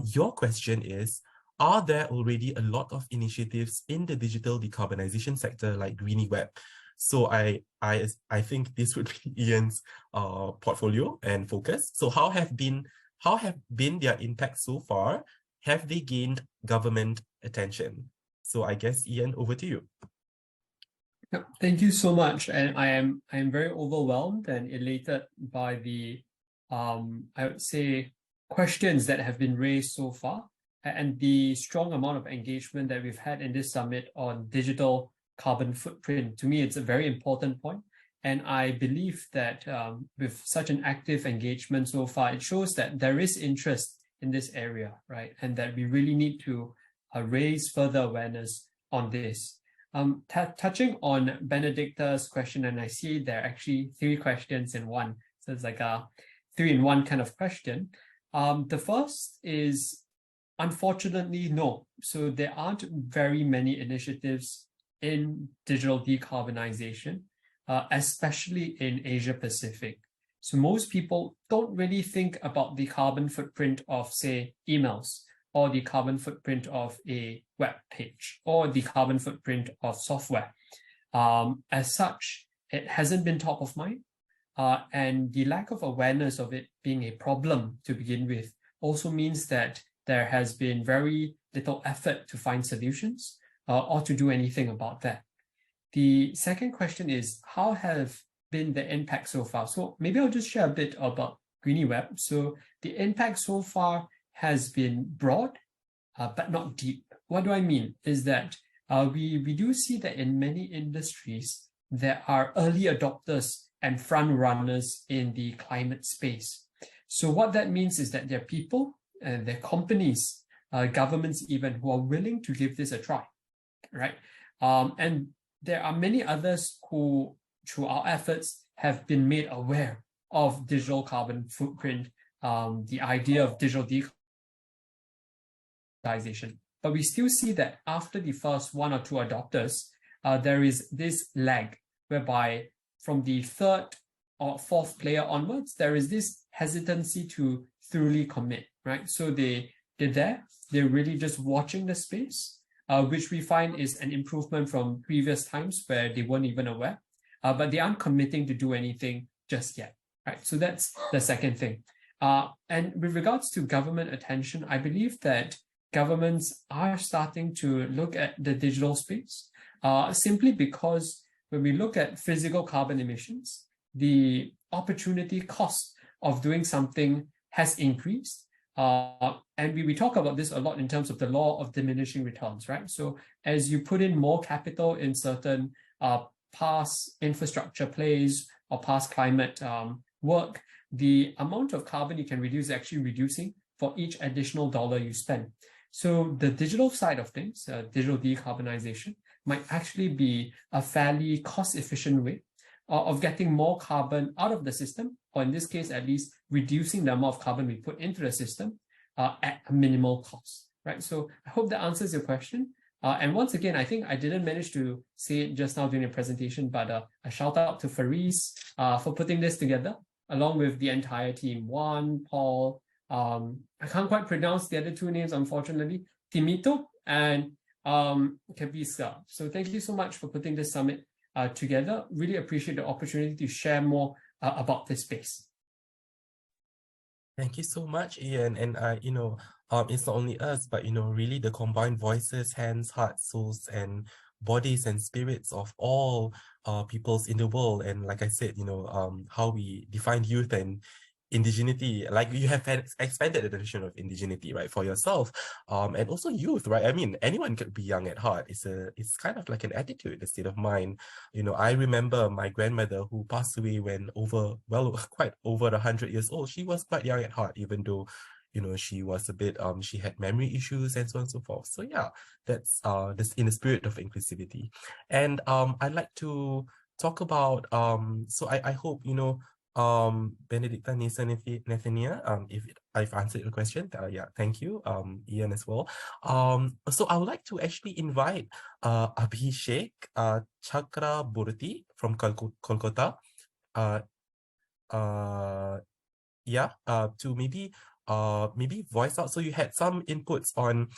Your question is, are there already a lot of initiatives in the digital decarbonization sector like Greenie Web? So I think this would be Ian's portfolio and focus. So how have been their impact so far? Have they gained government attention? So I guess, Ian, over to you. Thank you so much. And I am very overwhelmed and elated by the I would say questions that have been raised so far, and the strong amount of engagement that we've had in this summit on digital carbon footprint. To me, it's a very important point. And I believe that with such an active engagement so far, it shows that there is interest in this area, right? And that we really need to raise further awareness on this. Touching on Benedicta's question, and I see there are actually 3 questions in one. So it's like a 3-in-1 kind of question. The first is, unfortunately, no. So there aren't very many initiatives in digital decarbonization, especially in Asia Pacific. So most people don't really think about the carbon footprint of, say, emails, or the carbon footprint of a web page, or the carbon footprint of software. As such, it hasn't been top of mind. And the lack of awareness of it being a problem to begin with also means that there has been very little effort to find solutions or to do anything about that. The second question is, how have been the impact so far? So maybe I'll just share a bit about Greenie Web. So the impact so far has been broad, but not deep. What do I mean? Is that we do see that in many industries, there are early adopters and front runners in the climate space. So what that means is that there are people, and there are companies, governments even, who are willing to give this a try, right? And there are many others who, through our efforts, have been made aware of digital carbon footprint, the idea of digital decarbonization. But we still see that after the first 1 or 2 adopters, there is this lag, whereby from the 3rd or 4th player onwards, there is this hesitancy to thoroughly commit, right? So they're there, they're really just watching the space, which we find is an improvement from previous times where they weren't even aware, but they aren't committing to do anything just yet, right? So that's the second thing. And with regards to government attention, I believe that governments are starting to look at the digital space, simply because when we look at physical carbon emissions, the opportunity cost of doing something has increased. And we talk about this a lot in terms of the law of diminishing returns, right? So as you put in more capital in certain past infrastructure plays or past climate work, the amount of carbon you can reduce is actually reducing for each additional dollar you spend. So the digital side of things, digital decarbonization, might actually be a fairly cost-efficient way of getting more carbon out of the system, or in this case, at least reducing the amount of carbon we put into the system at a minimal cost, right? So I hope that answers your question. And once again, I think I didn't manage to say it just now during the presentation, but a shout out to Faris for putting this together, along with the entire team. Juan, Paul, I can't quite pronounce the other two names, unfortunately, Timito and Giyscc. So thank you so much for putting this summit together. Really appreciate the opportunity to share more about this space. Thank you so much, Ian. And it's not only us, but really the combined voices, hands, hearts, souls, and bodies and spirits of all peoples in the world. And like I said, how we define youth and indigeneity, like you have expanded the definition of indigeneity, right, for yourself, and also youth, right? I mean, anyone could be young at heart. It's kind of like an attitude, a state of mind. I remember my grandmother who passed away when quite over 100 years old. She was quite young at heart, even though she was a bit she had memory issues and so on and so forth. So yeah, that's this in the spirit of inclusivity. And I'd like to talk about so I hope Benedicta, Nisa, Nathania, if I've answered your question, yeah, thank you, Ian as well. So I would like to actually invite Abhishek Chakraborty from Kolkata, to maybe voice out. So you had some inputs on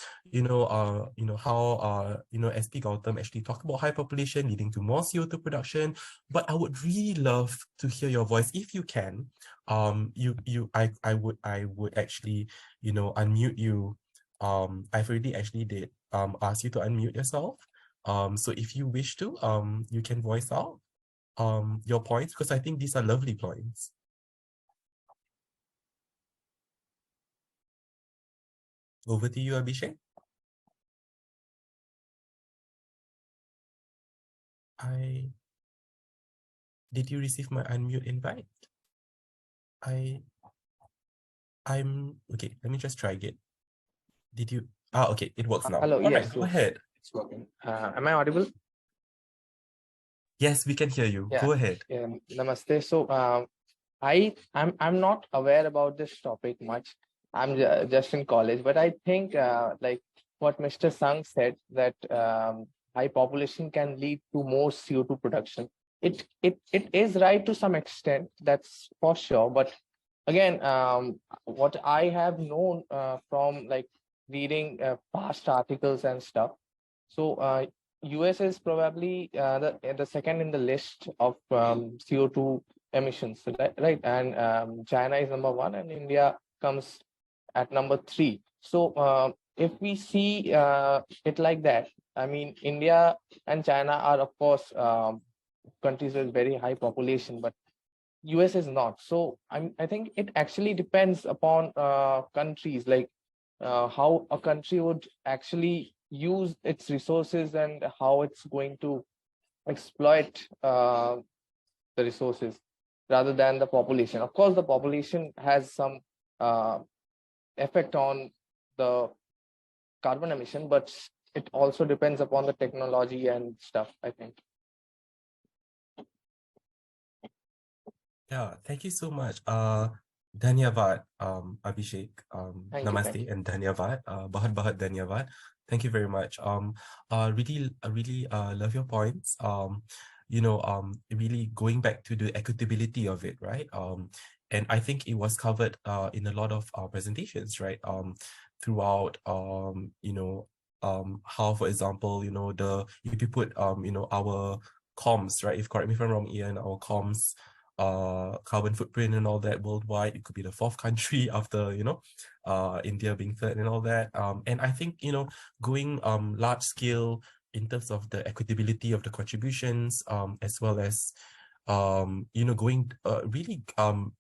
how SP Gautam actually talked about high population leading to more CO2 production, but I would really love to hear your voice if you can. I would actually unmute you. I've already actually did ask you to unmute yourself. So if you wish to, you can voice out your points, because I think these are lovely points. Over to you, Abhishek. Did you receive my unmute invite? I'm okay. Let me just try again. Did you? Okay, it works now. Hello. All Yes, right, go ahead. It's working. Am I audible? Yes, we can hear you. Yeah. Go ahead. Yeah. Namaste. So, I'm not aware about this topic much. I'm just in college, but I think like what Mr. Sang said, that high population can lead to more CO2 production. It is right to some extent, that's for sure. But again, what I have known from like reading past articles and stuff, so US is probably the second in the list of CO2 emissions, right? And China is number 1, and India comes at number 3. So if we see it like that, I mean, India and China are, of course, countries with very high population, but US is not. So I think it actually depends upon countries, like how a country would actually use its resources and how it's going to exploit the resources rather than the population. Of course, the population has some effect on the carbon emission, but it also depends upon the technology and stuff, I think. Yeah, thank you so much. Dhanyavad, Abhishek. Namaste you. and Dhanyavad. Bahut Dhanyavad. Thank you very much. Really love your points. Really going back to the equitability of it, right? And I think it was covered in a lot of presentations, right? Throughout how, for example, if you put our comms, right? Correct me if I'm wrong, Ian, our comms carbon footprint and all that worldwide, it could be the 4th country after India being 3rd and all that, and I think going large scale in terms of the equitability of the contributions, as well as going really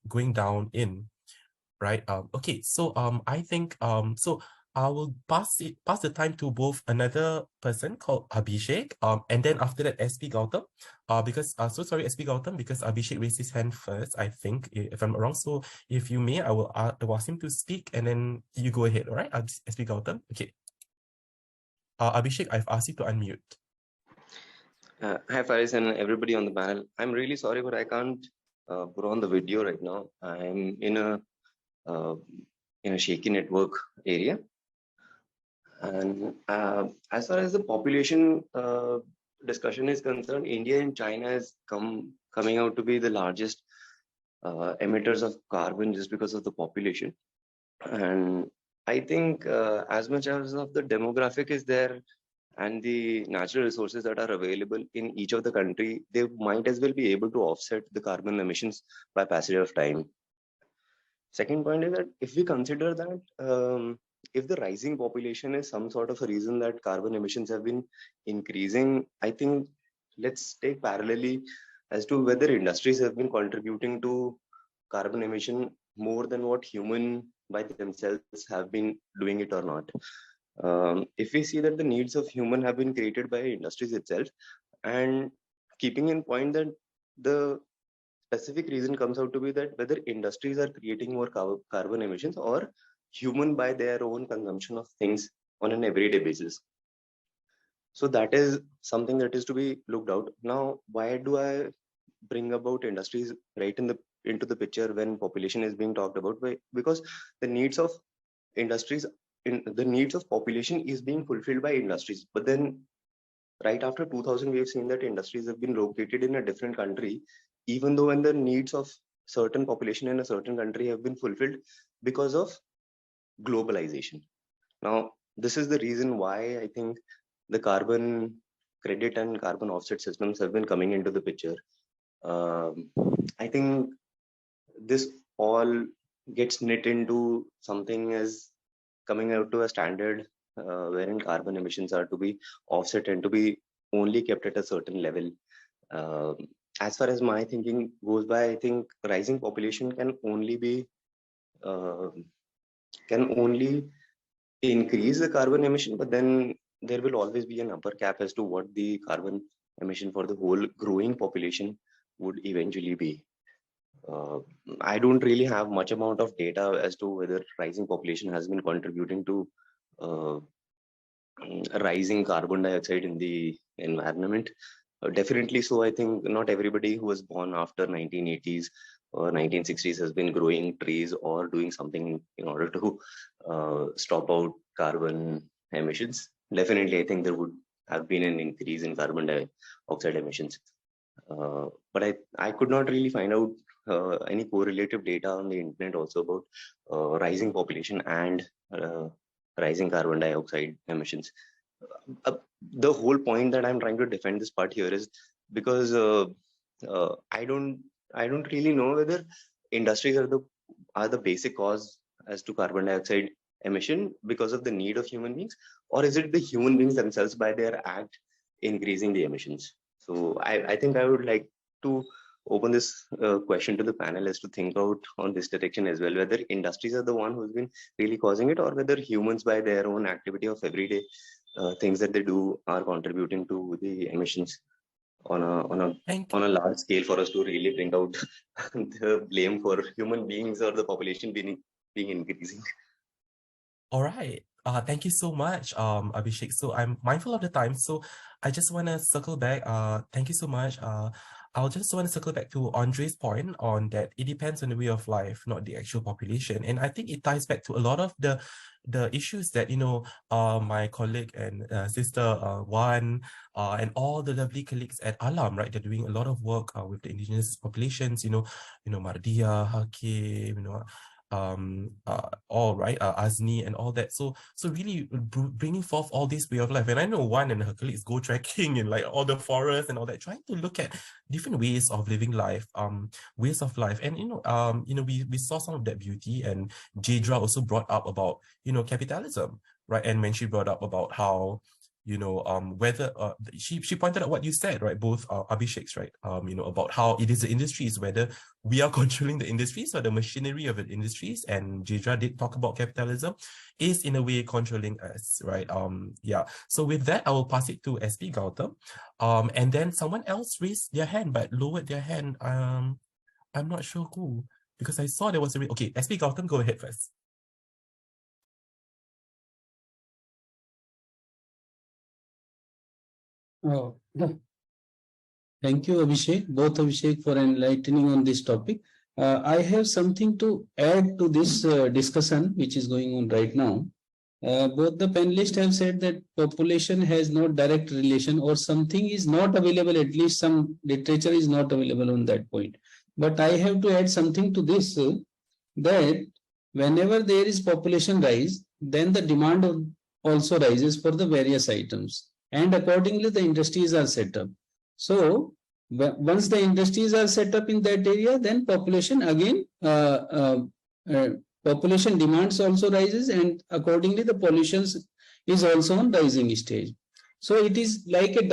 going down in, right? Okay, so I think so I will pass the time to both another person called Abhishek, and then after that SP Gautam, because so sorry, SP Gautam, because Abhishek raised his hand first, I think, if I'm not wrong. So if you may, I will ask him to speak, and then you go ahead. All right, SP Gautam. Okay. Abhishek, I've asked you to unmute. Hi Faris and everybody on the panel. I'm really sorry, but I can't put on the video right now. I'm in a shaky network area. And as far as the population discussion is concerned, India and China is coming out to be the largest emitters of carbon just because of the population. And I think as much as of the demographic is there and the natural resources that are available in each of the country, they might as well be able to offset the carbon emissions by passage of time. Second point is that if we consider that if the rising population is some sort of a reason that carbon emissions have been increasing, I think let's take parallelly as to whether industries have been contributing to carbon emission more than what human by themselves have been doing it or not. If we see that the needs of human have been created by industries itself, and keeping in point that the specific reason comes out to be that whether industries are creating more carbon emissions or human by their own consumption of things on an everyday basis. So that is something that is to be looked out. Now, why do I bring about industries right into the picture when population is being talked about? Because the needs of industries the needs of population is being fulfilled by industries, but then right after 2000 we have seen that industries have been located in a different country, even though when the needs of certain population in a certain country have been fulfilled because of globalization. Now this is the reason why I think the carbon credit and carbon offset systems have been coming into the picture. I think this all gets knit into something as coming out to a standard wherein carbon emissions are to be offset and to be only kept at a certain level. As far as my thinking goes by, I think rising population can only increase the carbon emission, but then there will always be an upper cap as to what the carbon emission for the whole growing population would eventually be. I don't really have much amount of data as to whether rising population has been contributing to rising carbon dioxide in the environment. Definitely so. I think not everybody who was born after 1980s or 1960s has been growing trees or doing something in order to stop out carbon emissions. Definitely, I think there would have been an increase in carbon dioxide emissions. But I could not really find out any correlative data on the internet also about rising population and rising carbon dioxide emissions. The whole point that I'm trying to defend this part here is because I don't really know whether industries are the basic cause as to carbon dioxide emission because of the need of human beings, or is it the human beings themselves by their act increasing the emissions? So I think I would like to open this question to the panelists to think out on this direction as well, whether industries are the one who's been really causing it, or whether humans by their own activity of everyday things that they do are contributing to the emissions on a large scale for us to really bring out the blame for human beings or the population being increasing. All right. Thank you so much, Abhishek. So I'm mindful of the time, so I just want to circle back. Thank you so much. I'll just want to circle back to Andre's point on that it depends on the way of life, not the actual population. And I think it ties back to a lot of the issues that, my colleague and sister Wan and all the lovely colleagues at Alam, right? They're doing a lot of work with the indigenous populations, Mardia, Hakim, all right, Azni and all that. So really bringing forth all this way of life. And I know Wan and her colleagues go trekking in like all the forests and all that, trying to look at different ways of living life, ways of life. And we saw some of that beauty. And Jadra also brought up about capitalism, right? And when she brought up about how whether she pointed out what you said, right? Both Abhishek's, right? About how it is the industries, whether we are controlling the industries or the machinery of the industries. And Jadra did talk about capitalism is in a way controlling us, right? Yeah. So with that, I will pass it to SP Gautam. And then someone else raised their hand but lowered their hand. I'm not sure who, because I saw there was a okay. SP Gautam, go ahead first. Oh, thank you, Abhishek, both Abhishek, for enlightening on this topic. I have something to add to this discussion which is going on right now. both the panelists have said that population has no direct relation or something is not available, at least some literature is not available on that point. But I have to add something to this, that whenever there is population rise, then the demand also rises for the various items. And accordingly, the industries are set up. So once the industries are set up in that area, then population again, population demands also rises, and accordingly the pollution is also on rising stage. So it is like a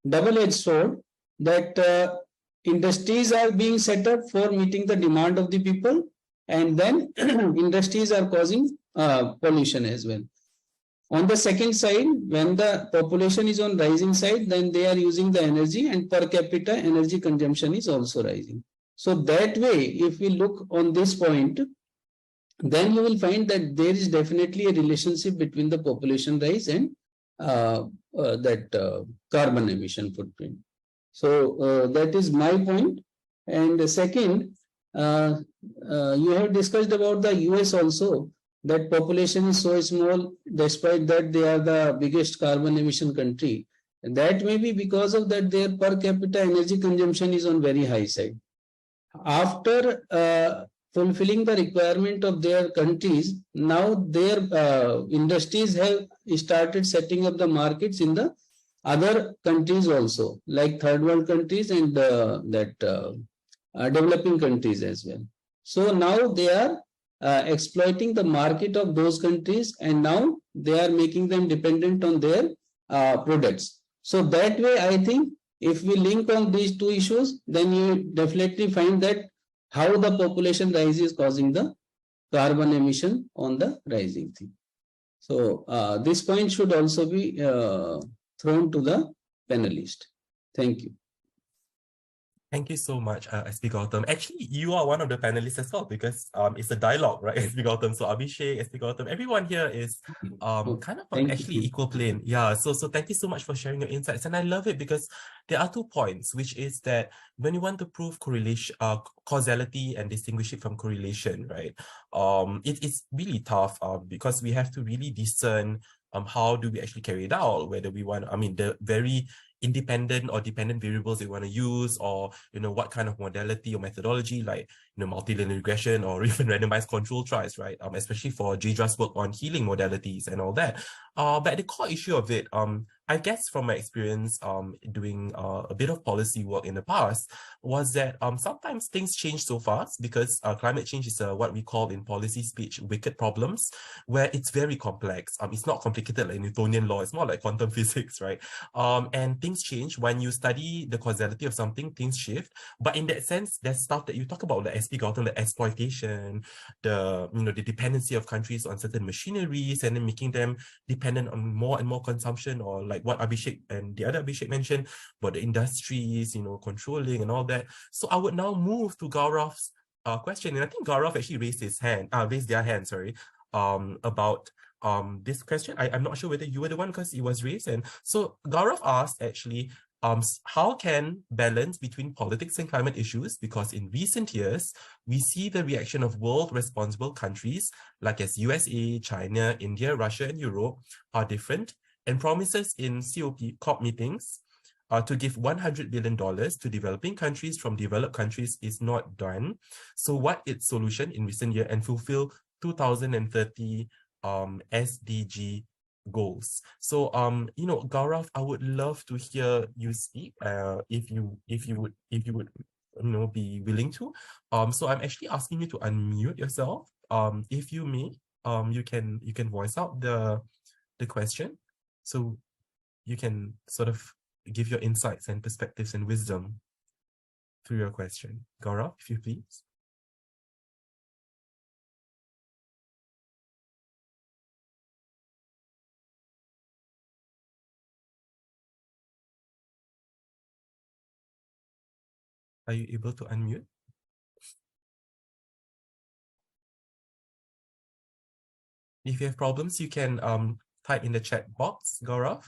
double-edged sword, that industries are being set up for meeting the demand of the people, and then industries are causing pollution as well. On the second side, when the population is on rising side, then they are using the energy, and per capita energy consumption is also rising. So that way, if we look on this point, then you will find that there is definitely a relationship between the population rise and carbon emission footprint. So that is my point. And the second, you have discussed about the US also, that population is so small, despite that they are the biggest carbon emission country. And that may be because of that their per capita energy consumption is on very high side. After fulfilling the requirement of their countries, now their industries have started setting up the markets in the other countries also, like third world countries and developing countries as well. So now they are exploiting the market of those countries, and now they are making them dependent on their products. So that way, I think if we link on these two issues, then you definitely find that how the population rise is causing the carbon emission on the rising thing. So this point should also be thrown to the panelist. Thank you. Thank you so much, SP Gautam. Actually, you are one of the panelists as well, because it's a dialogue, right, SP Gautam? So Abhishek, SP Gautam, everyone here is kind of on actually equal plane. Yeah, so thank you so much for sharing your insights. And I love it because there are 2 points, which is that when you want to prove correlation, causality and distinguish it from correlation, right? It's really tough because we have to really discern how do we actually carry it out, whether we want, the very independent or dependent variables they want to use, or what kind of modality or methodology, like multilinear regression or even randomized control trials, right? Especially for Giysc's work on healing modalities and all that. But the core issue of it, I guess from my experience doing a bit of policy work in the past, was that sometimes things change so fast because climate change is what we call in policy speech wicked problems, where it's very complex. It's not complicated like Newtonian law, it's more like quantum physics, right? And things change. When you study the causality of something, things shift. But in that sense, there's stuff that you talk about, like SP Gautam, the exploitation, the dependency of countries on certain machineries, and then making them dependent on more and more consumption, or like what Abhishek and the other Abhishek mentioned about the industries, controlling and all that. So I would now move to Gaurav's question, and I think Gaurav actually raised their hand, sorry, about this question. I'm not sure whether you were the one, because it was raised. And so Gaurav asked actually, how can balance between politics and climate issues? Because in recent years, we see the reaction of world responsible countries like as USA, China, India, Russia, and Europe are different, and promises in COP meetings to give $100 billion to developing countries from developed countries is not done. So what is solution in recent year and fulfill 2030 SDG goals? So Gaurav, I would love to hear you speak if you would be willing to. So I'm actually asking you to unmute yourself. If you may, you can voice out the question, so you can sort of give your insights and perspectives and wisdom through your question. Gaurav, if you please. Are you able to unmute? If you have problems, you can type in the chat box, Gaurav.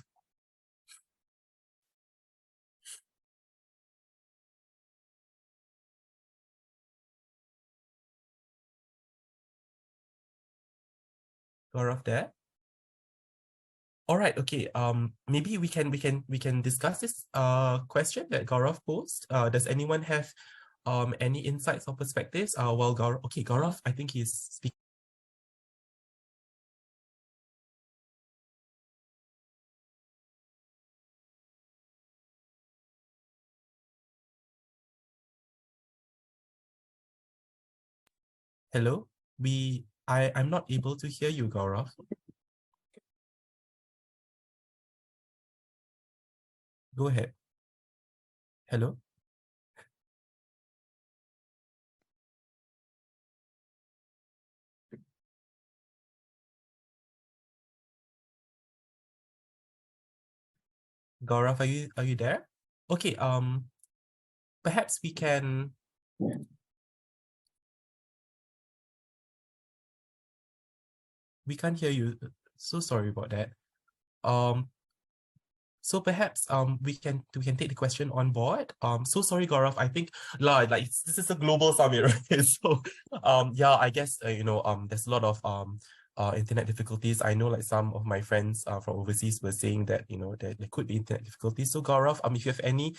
Gaurav there? All right, okay. Maybe we can discuss this question that Gaurav posed. Does anyone have any insights or perspectives? Well, Gaurav, I think he's speaking. Hello, I'm not able to hear you, Gaurav. Go ahead. Hello. Gaurav, are you there? Okay, perhaps we can. We can't hear you. So sorry about that. So perhaps we can take the question on board. So sorry, Gaurav. I think like this is a global summit, right? So yeah, I guess there's a lot of internet difficulties. I know like some of my friends from overseas were saying that there could be internet difficulties. So Gaurav, if you have any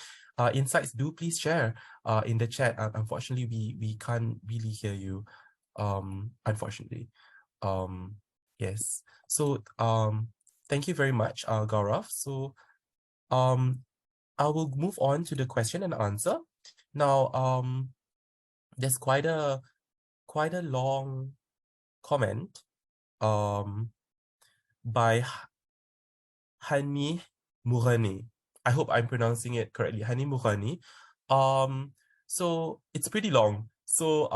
insights, do please share in the chat. Unfortunately, we can't really hear you. Unfortunately, yes. So thank you very much, Gaurav. So I will move on to the question and answer. Now, there's quite a long comment by Hani Murani. I hope I'm pronouncing it correctly. Hani Murani. So it's pretty long. So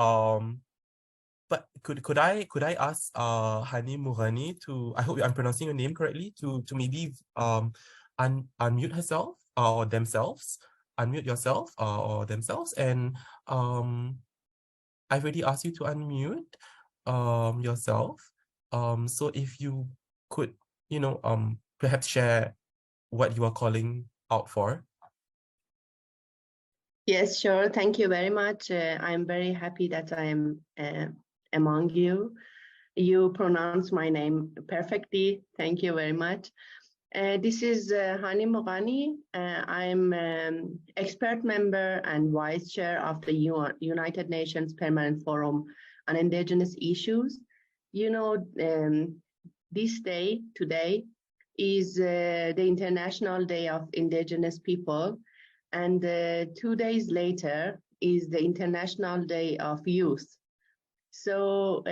but could I ask Hani Murani to, I hope I'm pronouncing your name correctly, to maybe unmute herself or themselves, unmute yourself or themselves, and I've already asked you to unmute yourself. So if you could perhaps share what you are calling out for. Yes, sure. Thank you very much. I'm very happy that I am among you. You pronounce my name perfectly. Thank you very much. This is Hani Moghani. I'm expert member and vice chair of the United Nations Permanent Forum on Indigenous Issues. This day, today, is the International Day of Indigenous People. And 2 days later is the International Day of Youth. So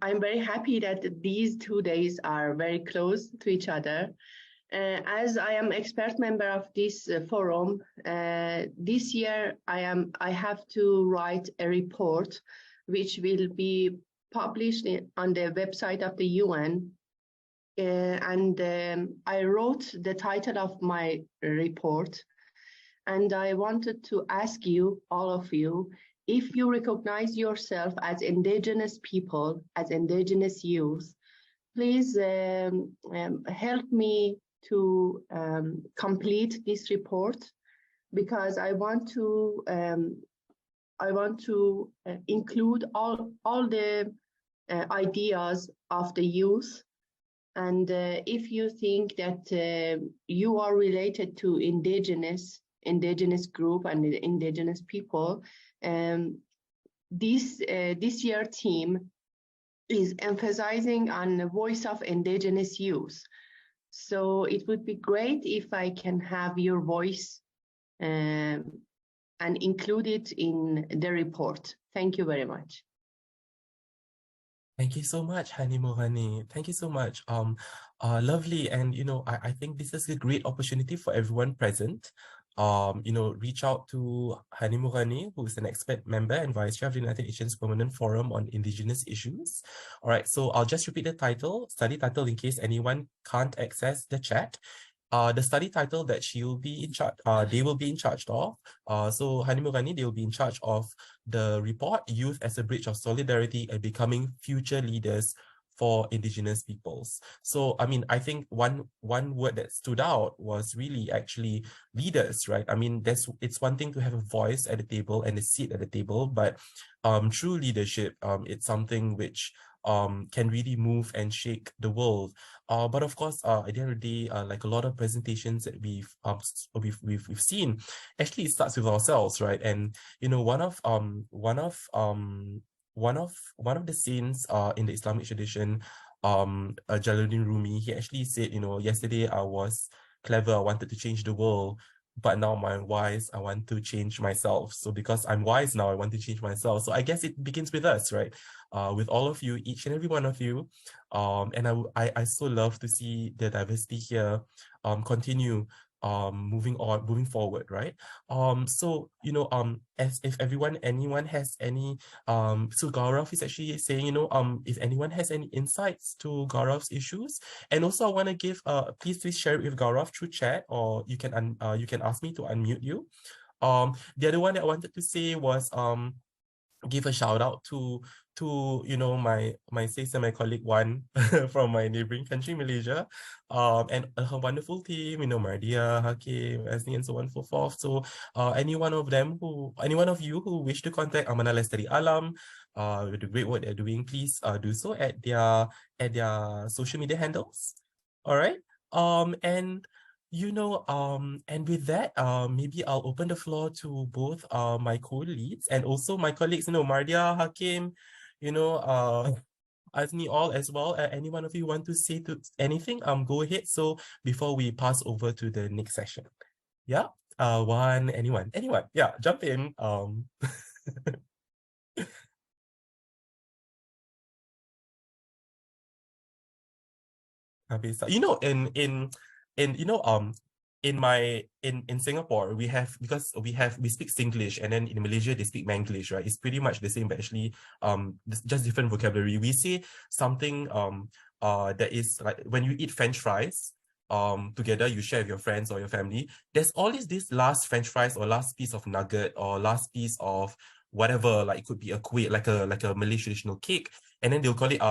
I'm very happy that these 2 days are very close to each other. As I am expert member of this forum, this year I have to write a report which will be published on the website of the UN. I wrote the title of my report, and I wanted to ask you, all of you, if you recognize yourself as Indigenous people, as Indigenous youth, please help me to complete this report, because I want to include all the ideas of the youth. And if you think that you are related to indigenous group and indigenous people, this year theme is emphasizing on the voice of indigenous youth. So it would be great if I can have your voice and include it in the report. Thank you very much. Thank you so much, Hani Mohani. Thank you so much. Lovely. And, I think this is a great opportunity for everyone present. Reach out to Hani Mohani, who is an expert member and vice chair of the United Nations Permanent Forum on Indigenous Issues. All right, so I'll just repeat the study title, in case anyone can't access the chat. The study title that they will be in charge of. So Hani Murani, they will be in charge of the report, Youth as a Bridge of Solidarity and Becoming Future Leaders for Indigenous Peoples. So, I think one word that stood out was really actually leaders, right? It's one thing to have a voice at the table and a seat at the table, but true leadership, it's something which can really move and shake the world. But of course, at the end of the day, like a lot of presentations that we've seen, actually it starts with ourselves, right? And you know, one of the saints in the Islamic tradition, Jalaluddin Rumi, he actually said, you know, yesterday I was clever, I wanted to change the world, but now I'm wise, I want to change myself. So because I'm wise now, I want to change myself. So I guess it begins with us, right? With all of you, each and every one of you. And I so love to see the diversity here continue moving forward, right? So you know, as if anyone has any so Gaurav is actually saying, you know, if anyone has any insights to Gaurav's issues, and also I want to give please share it with Gaurav through chat, or you can ask me to unmute you. The other one that I wanted to say was give a shout out to you know, my sis and my colleague Wan from my neighboring country Malaysia, and her wonderful team, you know, Mardia, Hakim, Asni, and so on and so forth. So any one of you who wish to contact Amanah Lestari Alam with the great work they're doing, please do so at their social media handles. All right. And you know, and with that, maybe I'll open the floor to both my co-leads and also my colleagues, you know, Mardia, Hakim, you know, Azni, all as well. Any one of you want to say anything? Go ahead. So before we pass over to the next session. Yeah. Anyone. Yeah, jump in. You know, in you know, in Singapore, we speak Singlish, and then in Malaysia they speak Manglish, right? It's pretty much the same, but actually just different vocabulary. We say something that is like when you eat French fries together, you share with your friends or your family. There's always this last French fries or last piece of nugget or last piece of whatever, like it could be a kuih, like a Malay traditional cake, and then they'll call it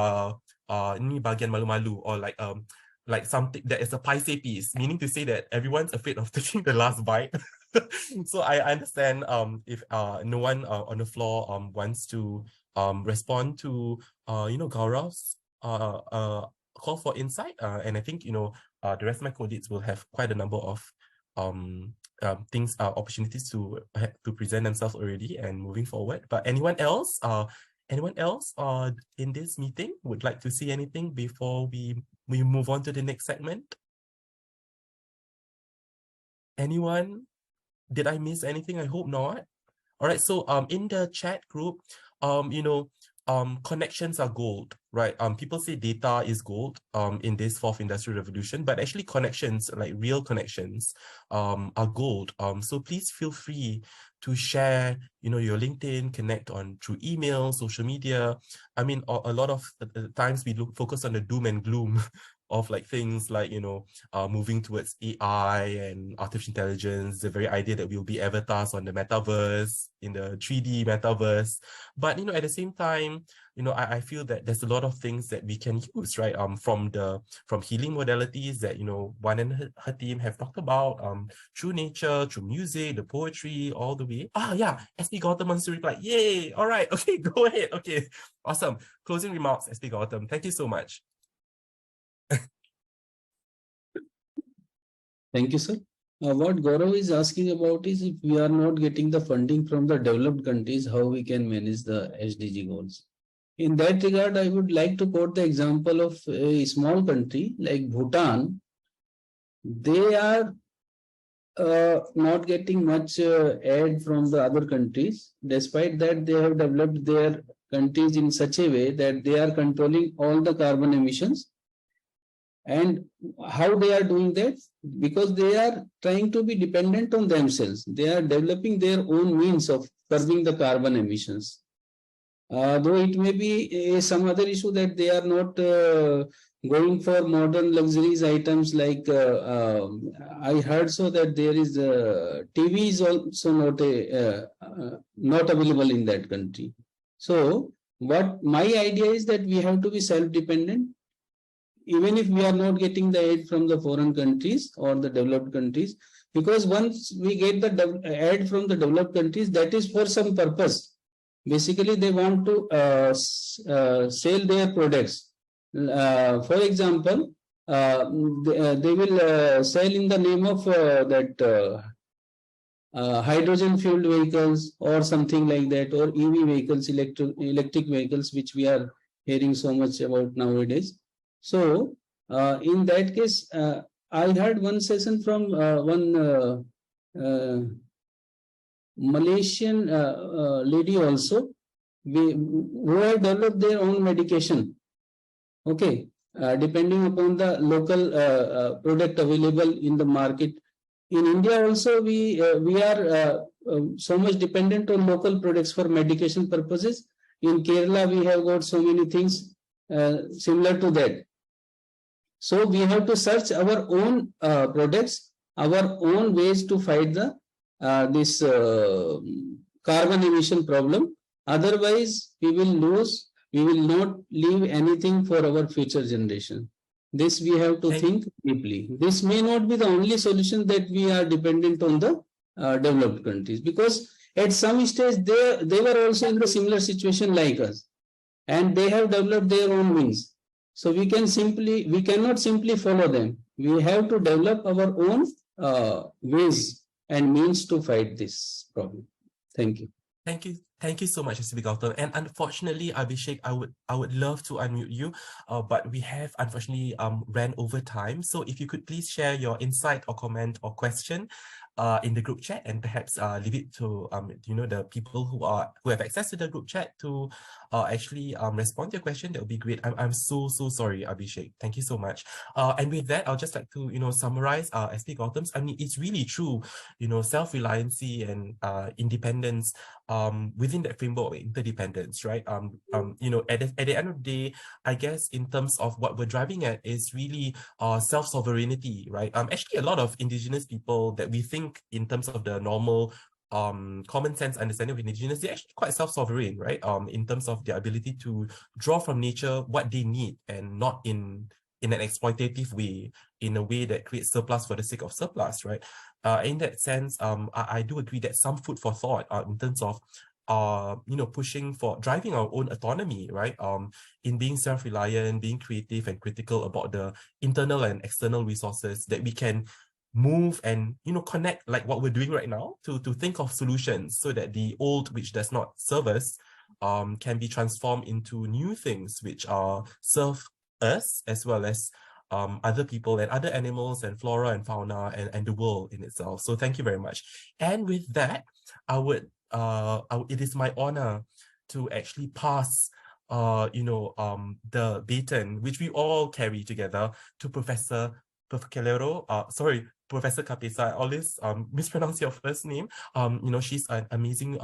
ni bagian malu-malu, or like something that is a paise piece, meaning to say that everyone's afraid of taking the last bite. So I understand if no one on the floor wants to respond to you know, Gaurav's call for insight, and I think, you know, the rest of my colleagues will have quite a number of opportunities to present themselves already and moving forward. But anyone else in this meeting would like to see anything before we move on to the next segment? Anyone? Did I miss anything? I hope not. All right, so in the chat group, you know, connections are gold, right? People say data is gold in this fourth industrial revolution, but actually connections, like real connections, are gold. So please feel free to share, you know, your LinkedIn, connect on through email, social media. I mean, a lot of times we focus on the doom and gloom of like things like, you know, moving towards AI and artificial intelligence, the very idea that we'll be avatars on the metaverse, in the 3D metaverse. But, you know, at the same time, you know, I feel that there's a lot of things that we can use, right? From healing modalities that, you know, Wan and her team have talked about, through nature, through music, the poetry, all the way. Yeah, SP Gautam wants to reply. Yay! All right, okay, go ahead. Okay, awesome. Closing remarks, SP Gautam. Thank you so much. Thank you, sir. What Gaurav is asking about is, if we are not getting the funding from the developed countries, how we can manage the SDG goals. In that regard, I would like to quote the example of a small country like Bhutan. They are not getting much aid from the other countries. Despite that, they have developed their countries in such a way that they are controlling all the carbon emissions. And how they are doing that? Because they are trying to be dependent on themselves. They are developing their own means of curbing the carbon emissions. Though it may be some other issue that they are not going for modern luxuries items like I heard so that there is TV is also not available in that country. So what my idea is that we have to be self-dependent, even if we are not getting the aid from the foreign countries or the developed countries, because once we get the aid from the developed countries, that is for some purpose. Basically, they want to sell their products. For example, they will sell in the name of hydrogen fueled vehicles or something like that, or EV vehicles, electric vehicles, which we are hearing so much about nowadays. So in that case, I had one session from one Malaysian lady also, who have developed their own medication. Okay, depending upon the local product available in the market. In India also, we are so much dependent on local products for medication purposes. In Kerala, we have got so many things similar to that. So we have to search our own products, our own ways to fight the this carbon emission problem. Otherwise, we will lose. We will not leave anything for our future generation. This we have to think deeply. This may not be the only solution, that we are dependent on the developed countries, because at some stage they were also in the similar situation like us, and they have developed their own means. So we cannot simply follow them. We have to develop our own ways and means to fight this problem. Thank you. Thank you so much, Mr. Gautam. And unfortunately, Abhishek, I would love to unmute you, but we have unfortunately ran over time. So if you could please share your insight or comment or question in the group chat, and perhaps leave it to the people who have access to the group chat to actually respond to your question. That would be great. I'm so sorry, Abhishek. Thank you so much. And with that, I'll just like to summarize SP Gautam's. I mean, it's really true. Self-reliancy and independence within that framework of interdependence, right? At the end of the day, I guess in terms of what we're driving at is really self-sovereignty, right? Actually, a lot of indigenous people that we think in terms of the normal common sense understanding of indigenous, they're actually quite self-sovereign, right? In terms of their ability to draw from nature what they need, and not in an exploitative way, in a way that creates surplus for the sake of surplus, right? In that sense, I do agree that some food for thought in terms of pushing for driving our own autonomy, right? In being self-reliant, being creative and critical about the internal and external resources that we can move and connect, like what we're doing right now, to think of solutions so that the old, which does not serve us, can be transformed into new things which serve us as well as other people and other animals and flora and fauna and the world in itself. So thank you very much. And with that, it is my honor to actually pass the baton, which we all carry together, to Professor Kapisa. I always mispronounce your first name. She's an amazing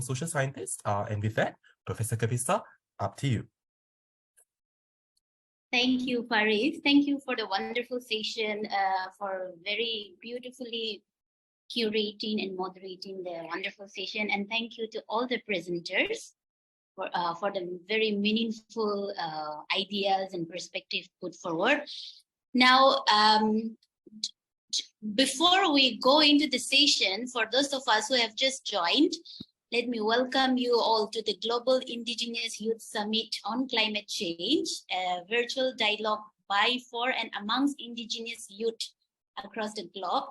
social scientist. And with that, Professor Kapisa, up to you. Thank you, Farid. Thank you for the wonderful session, for very beautifully curating and moderating the wonderful session. And thank you to all the presenters for the very meaningful ideas and perspectives put forward. Now, before we go into the session, for those of us who have just joined, let me welcome you all to the Global Indigenous Youth Summit on Climate Change, a virtual dialogue by, for, and amongst Indigenous youth across the globe,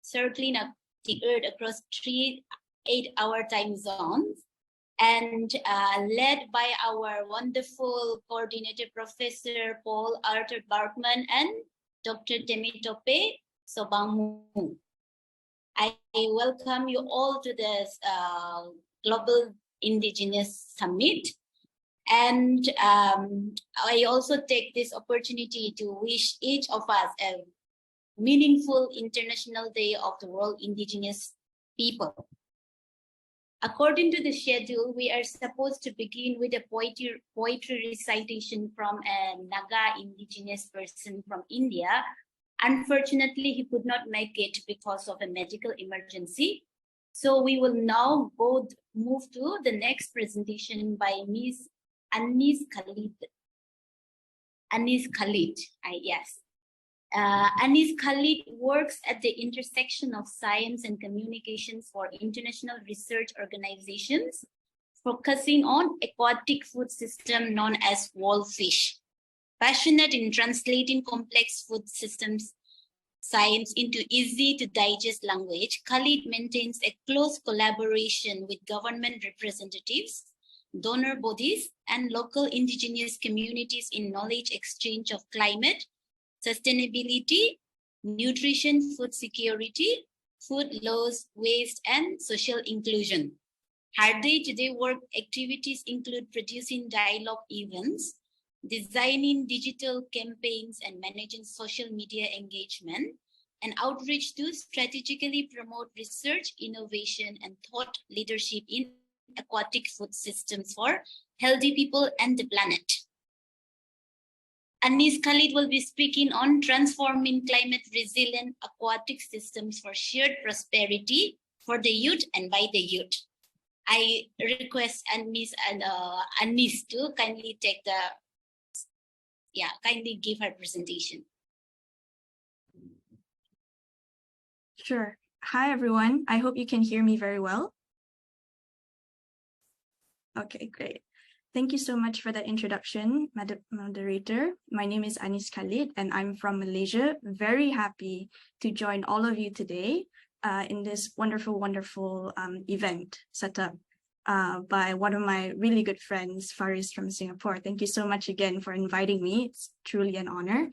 circling up the Earth across 3 8-hour time zones, and led by our wonderful coordinator, Professor Paul Arthur Barkman and Dr. Temitope Sobangmu. I welcome you all to this Global Indigenous Summit. And I also take this opportunity to wish each of us a meaningful International Day of the World Indigenous People. According to the schedule, we are supposed to begin with a poetry recitation from a Naga indigenous person from India. Unfortunately, he could not make it because of a medical emergency. So we will now move to the next presentation by Ms. Anis Khalid. Anis Khalid, yes. Anis Khalid works at the intersection of science and communications for international research organizations, focusing on aquatic food system known as wall fish. Passionate in translating complex food systems science into easy to digest language, Khalid maintains a close collaboration with government representatives, donor bodies, and local indigenous communities in knowledge exchange of climate, sustainability, nutrition, food security, food laws, waste, and social inclusion. Her day-to-day work activities include producing dialogue events, designing digital campaigns and managing social media engagement, and outreach to strategically promote research, innovation, and thought leadership in aquatic food systems for healthy people and the planet. Anis Khalid will be speaking on transforming climate resilient aquatic systems for shared prosperity for the youth and by the youth. I request Anis to kindly take kindly give her presentation. Sure. Hi, everyone. I hope you can hear me very well. Okay, great. Thank you so much for the introduction, Madam Moderator. My name is Anis Khalid, and I'm from Malaysia. Very happy to join all of you today in this wonderful event set up by one of my really good friends, Faris from Singapore. Thank you so much again for inviting me. It's truly an honor.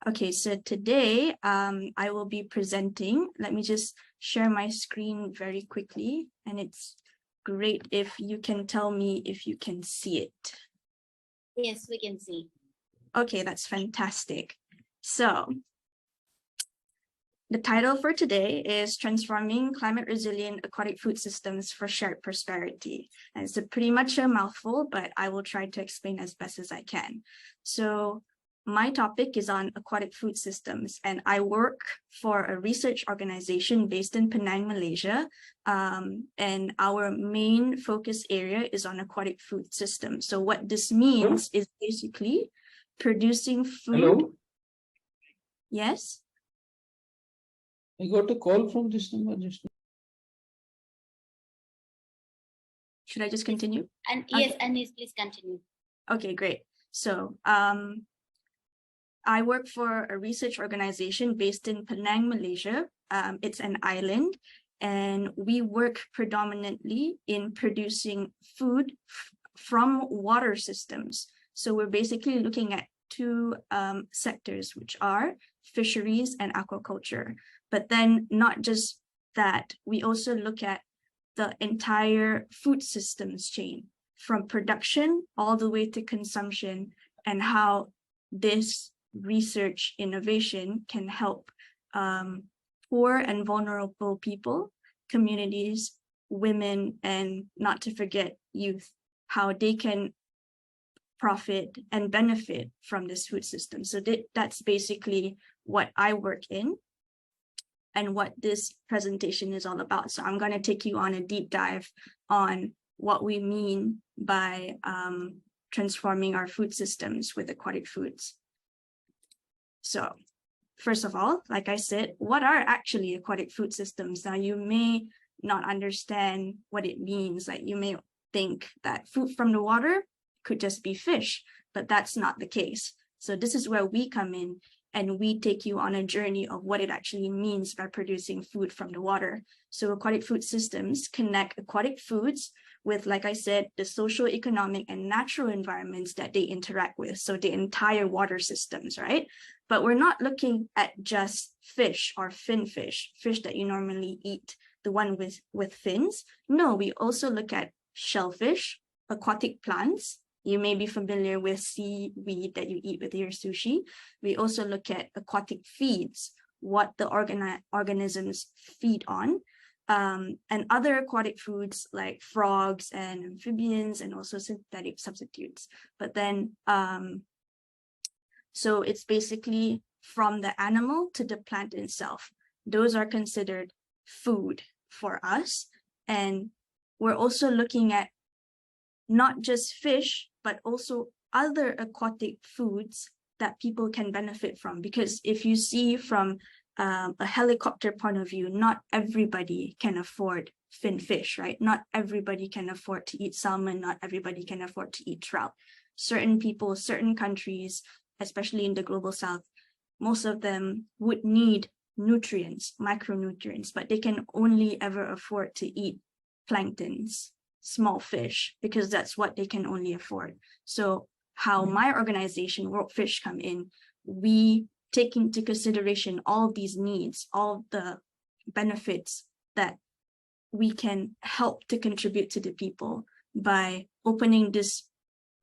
Okay, so today I will be presenting. Let me just share my screen very quickly, and it's great if you can tell me if you can see it. Yes, we can see. Okay, that's fantastic. So the title for today is Transforming Climate Resilient Aquatic Food Systems for Shared Prosperity. And it's pretty much a mouthful, but I will try to explain as best as I can. So my topic is on aquatic food systems, and I work for a research organization based in Penang, Malaysia. And our main focus area is on aquatic food systems. So what this means is basically producing food. Hello? Yes? I got a call from this number just now. Should I just continue? And yes, Anis, please continue. Okay, great. So I work for a research organization based in Penang, Malaysia. It's an island, and we work predominantly in producing food from water systems. So we're basically looking at two sectors, which are fisheries and aquaculture. But then not just that, we also look at the entire food systems chain, from production all the way to consumption, and how this research innovation can help poor and vulnerable people, communities, women, and not to forget youth, how they can profit and benefit from this food system. So that's basically what I work in and what this presentation is all about. So I'm going to take you on a deep dive on what we mean by transforming our food systems with aquatic foods. So first of all, like I said, what are actually aquatic food systems? Now, you may not understand what it means. Like, you may think that food from the water could just be fish, but that's not the case. So this is where we come in, and we take you on a journey of what it actually means by producing food from the water. So aquatic food systems connect aquatic foods with, like I said, the social, economic, and natural environments that they interact with. So the entire water systems, right? But we're not looking at just fish or fin fish that you normally eat, the one with fins. No, we also look at shellfish, aquatic plants. You may be familiar with seaweed that you eat with your sushi. We also look at aquatic feeds, what the organisms feed on, and other aquatic foods like frogs and amphibians, and also synthetic substitutes. But then, so it's basically from the animal to the plant itself. Those are considered food for us. And we're also looking at not just fish, but also other aquatic foods that people can benefit from. Because if you see from a helicopter point of view, not everybody can afford fin fish, right? Not everybody can afford to eat salmon, not everybody can afford to eat trout. Certain people, certain countries, especially in the global south, most of them would need nutrients, micronutrients, but they can only ever afford to eat planktons, small fish, because that's what they can only afford. So how my organization, World Fish, come in, we take into consideration all of these needs, all the benefits that we can help to contribute to the people by opening this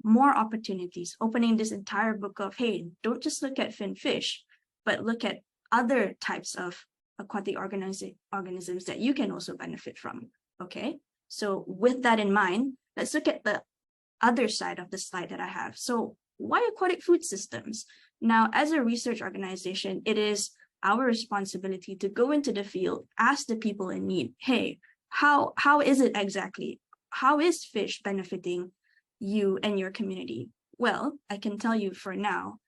more opportunities, opening this entire book of, hey, don't just look at fin fish, but look at other types of aquatic organisms that you can also benefit from, okay? So with that in mind, let's look at the other side of the slide that I have. So why aquatic food systems? Now, as a research organization, it is our responsibility to go into the field, ask the people in need, hey, how is it exactly? How is fish benefiting you and your community? Well, I can tell you for now,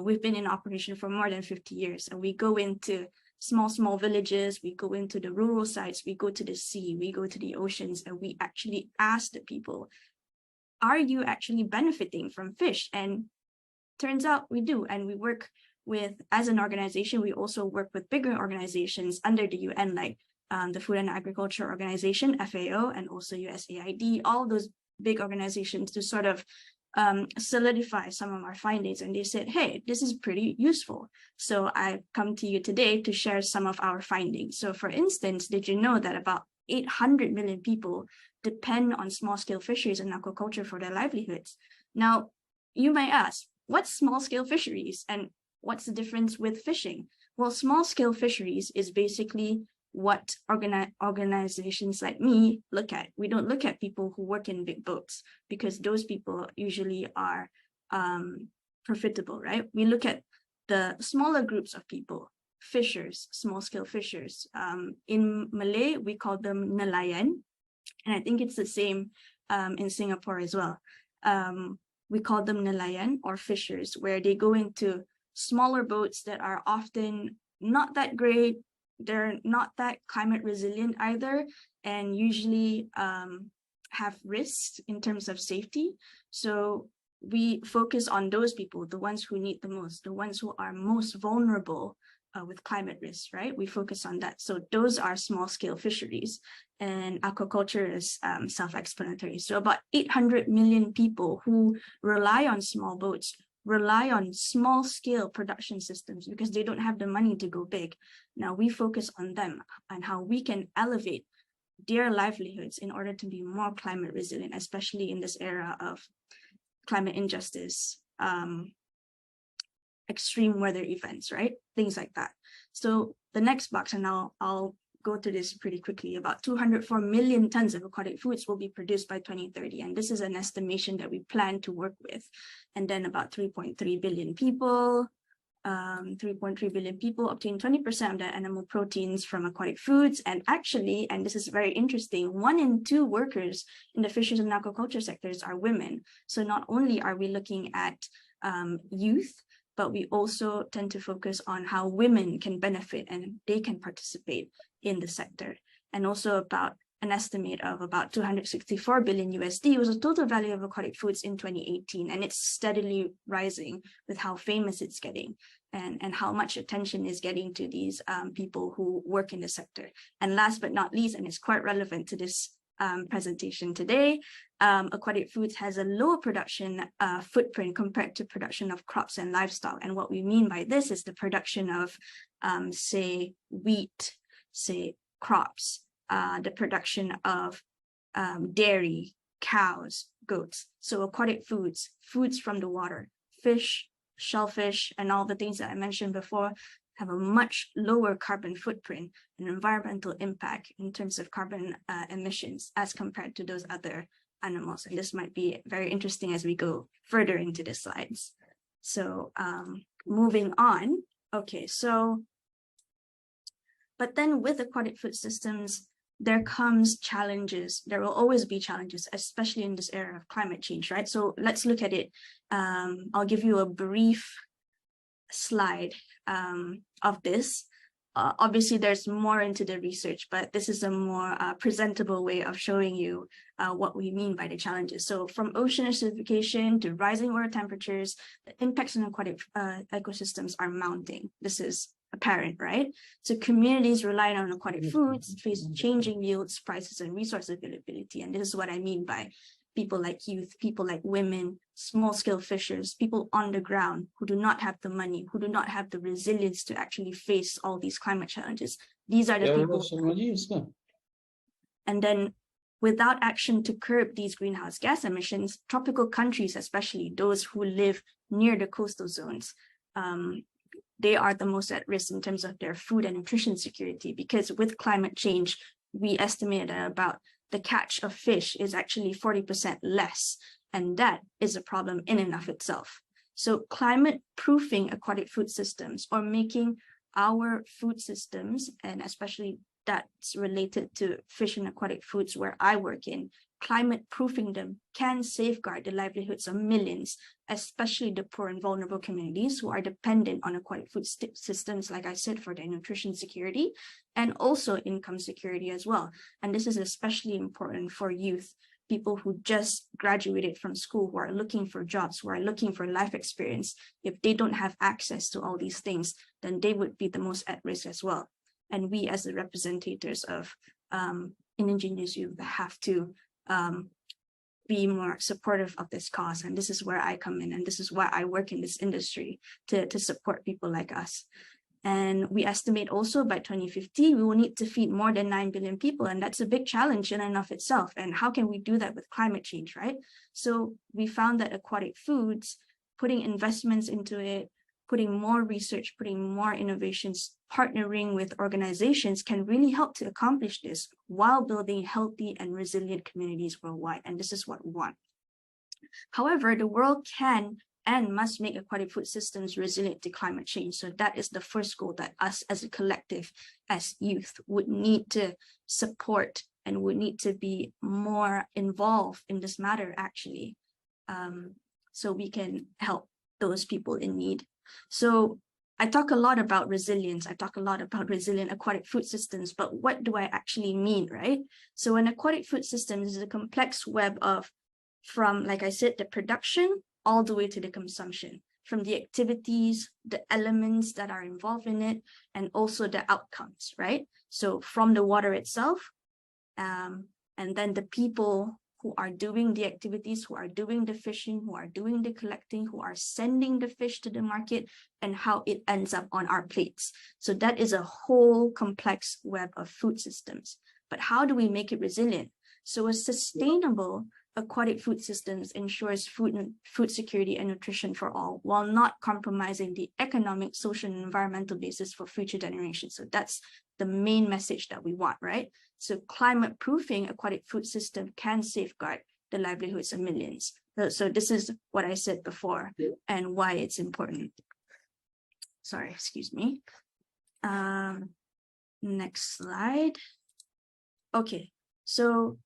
we've been in operation for more than 50 years, and we go into small villages, we go into the rural sites, we go to the sea, we go to the oceans, and we actually ask the people, are you actually benefiting from fish? And turns out we do. And we work with, as an organization, we also work with bigger organizations under the UN, like the Food and Agriculture Organization, FAO, and also USAID, all those big organizations, to sort of solidify some of our findings. And they said, hey, this is pretty useful. So I've come to you today to share some of our findings. So for instance, did you know that about 800 million people depend on small-scale fisheries and aquaculture for their livelihoods? Now, you may ask, what's small-scale fisheries and what's the difference with fishing? Well, small-scale fisheries is basically what organizations like me look at. We don't look at people who work in big boats, because those people usually are profitable, right? We look at the smaller groups of people, fishers, small-scale fishers. In Malay, we call them nelayan, and I think it's the same in Singapore as well. We call them nelayan, or fishers, where they go into smaller boats that are often not that great. They're not that climate resilient either, and usually have risks in terms of safety. So we focus on those people, the ones who need the most, the ones who are most vulnerable with climate risks, right? We focus on that. So those are small scale fisheries, and aquaculture is self-explanatory. So about 800 million people who rely on small boats, rely on small scale production systems because they don't have the money to go big. Now we focus on them and how we can elevate their livelihoods in order to be more climate resilient, especially in this era of climate injustice, extreme weather events, right? Things like that. So the next box, and I'll go through this pretty quickly, about 204 million tons of aquatic foods will be produced by 2030. And this is an estimation that we plan to work with. And then about 3.3 billion people, 3.3 billion people obtain 20% of their animal proteins from aquatic foods. And actually, and this is very interesting, 1 in 2 workers in the fisheries and aquaculture sectors are women. So not only are we looking at youth, but we also tend to focus on how women can benefit and they can participate in the sector. And also about an estimate of about 264 billion USD was the total value of aquatic foods in 2018. And it's steadily rising with how famous it's getting and how much attention is getting to these people who work in the sector. And last but not least, and it's quite relevant to this presentation today, aquatic foods has a lower production footprint compared to production of crops and livestock. And what we mean by this is the production of, say, wheat, say, crops, the production of dairy, cows, goats. So aquatic foods, foods from the water, fish, shellfish, and all the things that I mentioned before have a much lower carbon footprint and environmental impact in terms of carbon emissions as compared to those other animals. And this might be very interesting as we go further into the slides. So moving on. Okay, so, but then with aquatic food systems, there comes challenges. There will always be challenges, especially in this era of climate change, right? So let's look at it. I'll give you a brief slide of this. obviously there's more into the research, but this is a more presentable way of showing you what we mean by the challenges. So from ocean acidification to rising water temperatures, the impacts on aquatic ecosystems are mounting. This is apparent, right? So communities relying on aquatic foods face changing yields, prices, and resource availability. And this is what I mean by people like youth, people like women, small-scale fishers, people on the ground who do not have the money, who do not have the resilience to actually face all these climate challenges. These are the people. And then without action to curb these greenhouse gas emissions, tropical countries, especially those who live near the coastal zones, they are the most at risk in terms of their food and nutrition security, because with climate change, we estimate that about the catch of fish is actually 40% less, and that is a problem in and of itself. So climate proofing aquatic food systems, or making our food systems, and especially that's related to fish and aquatic foods where I work in, climate proofing them can safeguard the livelihoods of millions, especially the poor and vulnerable communities who are dependent on aquatic food systems, like I said, for their nutrition security and also income security as well. And this is especially important for youth, people who just graduated from school, who are looking for jobs, who are looking for life experience. If they don't have access to all these things, then they would be the most at risk as well. And we as the representatives of indigenous youth have to be more supportive of this cause. And this is where I come in, and this is why I work in this industry, to support people like us. And we estimate also by 2050, we will need to feed more than 9 billion people. And that's a big challenge in and of itself. And how can we do that with climate change, right? So we found that aquatic foods, putting investments into it, putting more research, putting more innovations, partnering with organizations can really help to accomplish this while building healthy and resilient communities worldwide. And this is what we want. However, the world can and must make aquatic food systems resilient to climate change. So that is the first goal that us as a collective, as youth, would need to support and would need to be more involved in this matter, actually, so we can help those people in need. So I talk a lot about resilience. I talk a lot about resilient aquatic food systems, but what do I actually mean, right? So an aquatic food system is a complex web of, from, like I said, the production all the way to the consumption, from the activities, the elements that are involved in it, and also the outcomes, right? So from the water itself, and then the people who are doing the activities, who are doing the fishing, who are doing the collecting, who are sending the fish to the market, and how it ends up on our plates. So that is a whole complex web of food systems. But how do we make it resilient? So a sustainable aquatic food systems ensures food security and nutrition for all, while not compromising the economic, social, and environmental basis for future generations. So that's the main message that we want, right? So climate proofing aquatic food system can safeguard the livelihoods of millions. So this is what I said before and why it's important. Sorry, excuse me. Next slide. Okay, so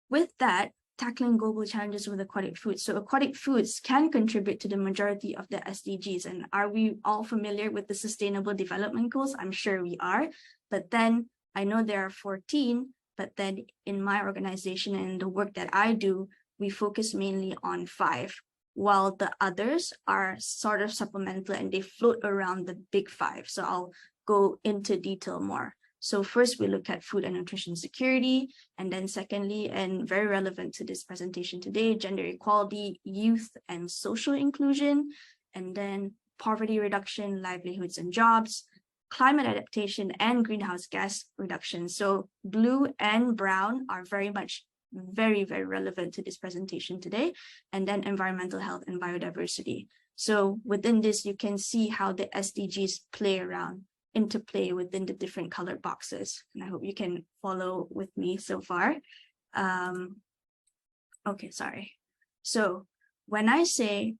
with that, tackling global challenges with aquatic foods. So aquatic foods can contribute to the majority of the SDGs. And are we all familiar with the Sustainable Development Goals? I'm sure we are. But then I know there are 14, but then in my organization and the work that I do, we focus mainly on 5, while the others are sort of supplemental and they float around the big 5. So I'll go into detail more. So first we look at food and nutrition security, and then secondly, and very relevant to this presentation today, gender equality, youth and social inclusion, and then poverty reduction, livelihoods and jobs, climate adaptation and greenhouse gas reduction. So blue and brown are very much very relevant to this presentation today, and then environmental health and biodiversity. So within this, you can see how the SDGs interplay within the different colored boxes. And I hope you can follow with me so far. Okay, sorry. So when I say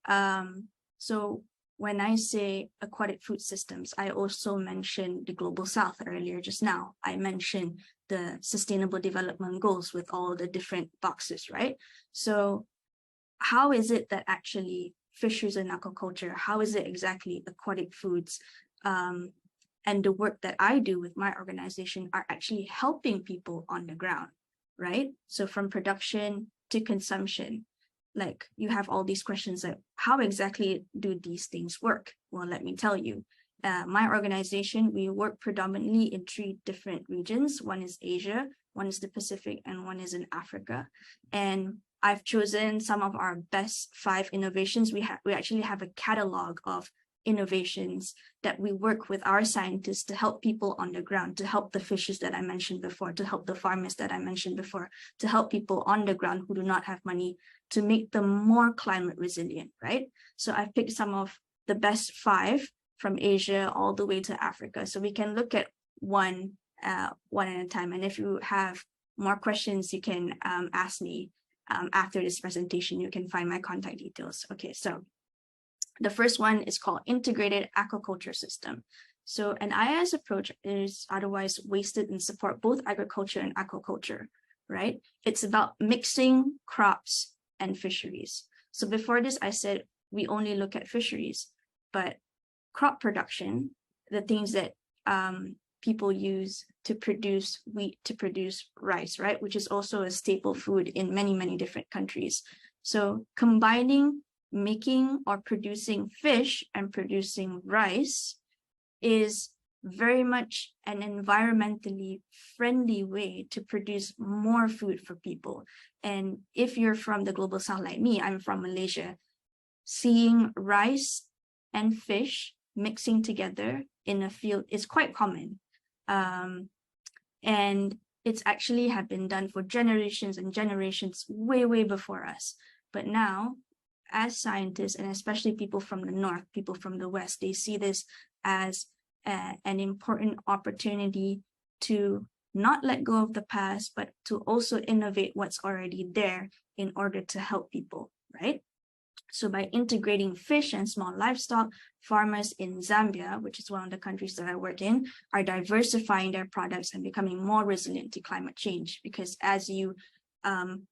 aquatic food systems, I also mentioned the Global South earlier just now. I mentioned the Sustainable Development Goals with all the different boxes, right? So how is it that actually fisheries and aquaculture, how is it exactly aquatic foods and the work that I do with my organization are actually helping people on the ground, right? So from production to consumption, like you have all these questions like, how exactly do these things work? Well, let me tell you. My organization, we work predominantly in 3 different regions. One is Asia, one is the Pacific, and one is in Africa. And I've chosen some of our best 5 innovations. We actually have a catalog of innovations that we work with our scientists to help people on the ground, to help the fishes that I mentioned before, to help the farmers that I mentioned before, to help people on the ground who do not have money, to make them more climate resilient, right? So I've picked some of the best 5 from Asia all the way to Africa. So we can look at one at a time. And if you have more questions, you can ask me after this presentation. You can find my contact details. Okay, so the first one is called Integrated Aquaculture System. So an IIS approach is otherwise wasted and support both agriculture and aquaculture, right? It's about mixing crops and fisheries. So before this, I said we only look at fisheries, but crop production, the things that people use to produce wheat, to produce rice, right? Which is also a staple food in many, many different countries. So combining making or producing fish and producing rice is very much an environmentally friendly way to produce more food for people. And if you're from the global south like me, I'm from Malaysia, seeing rice and fish mixing together in a field is quite common. And it's actually have been done for generations and generations way, way before us. But now, as scientists, and especially people from the north, people from the west, they see this as an important opportunity to not let go of the past, but to also innovate what's already there in order to help people, right? So by integrating fish and small livestock, farmers in Zambia, which is one of the countries that I work in, are diversifying their products and becoming more resilient to climate change. Because as you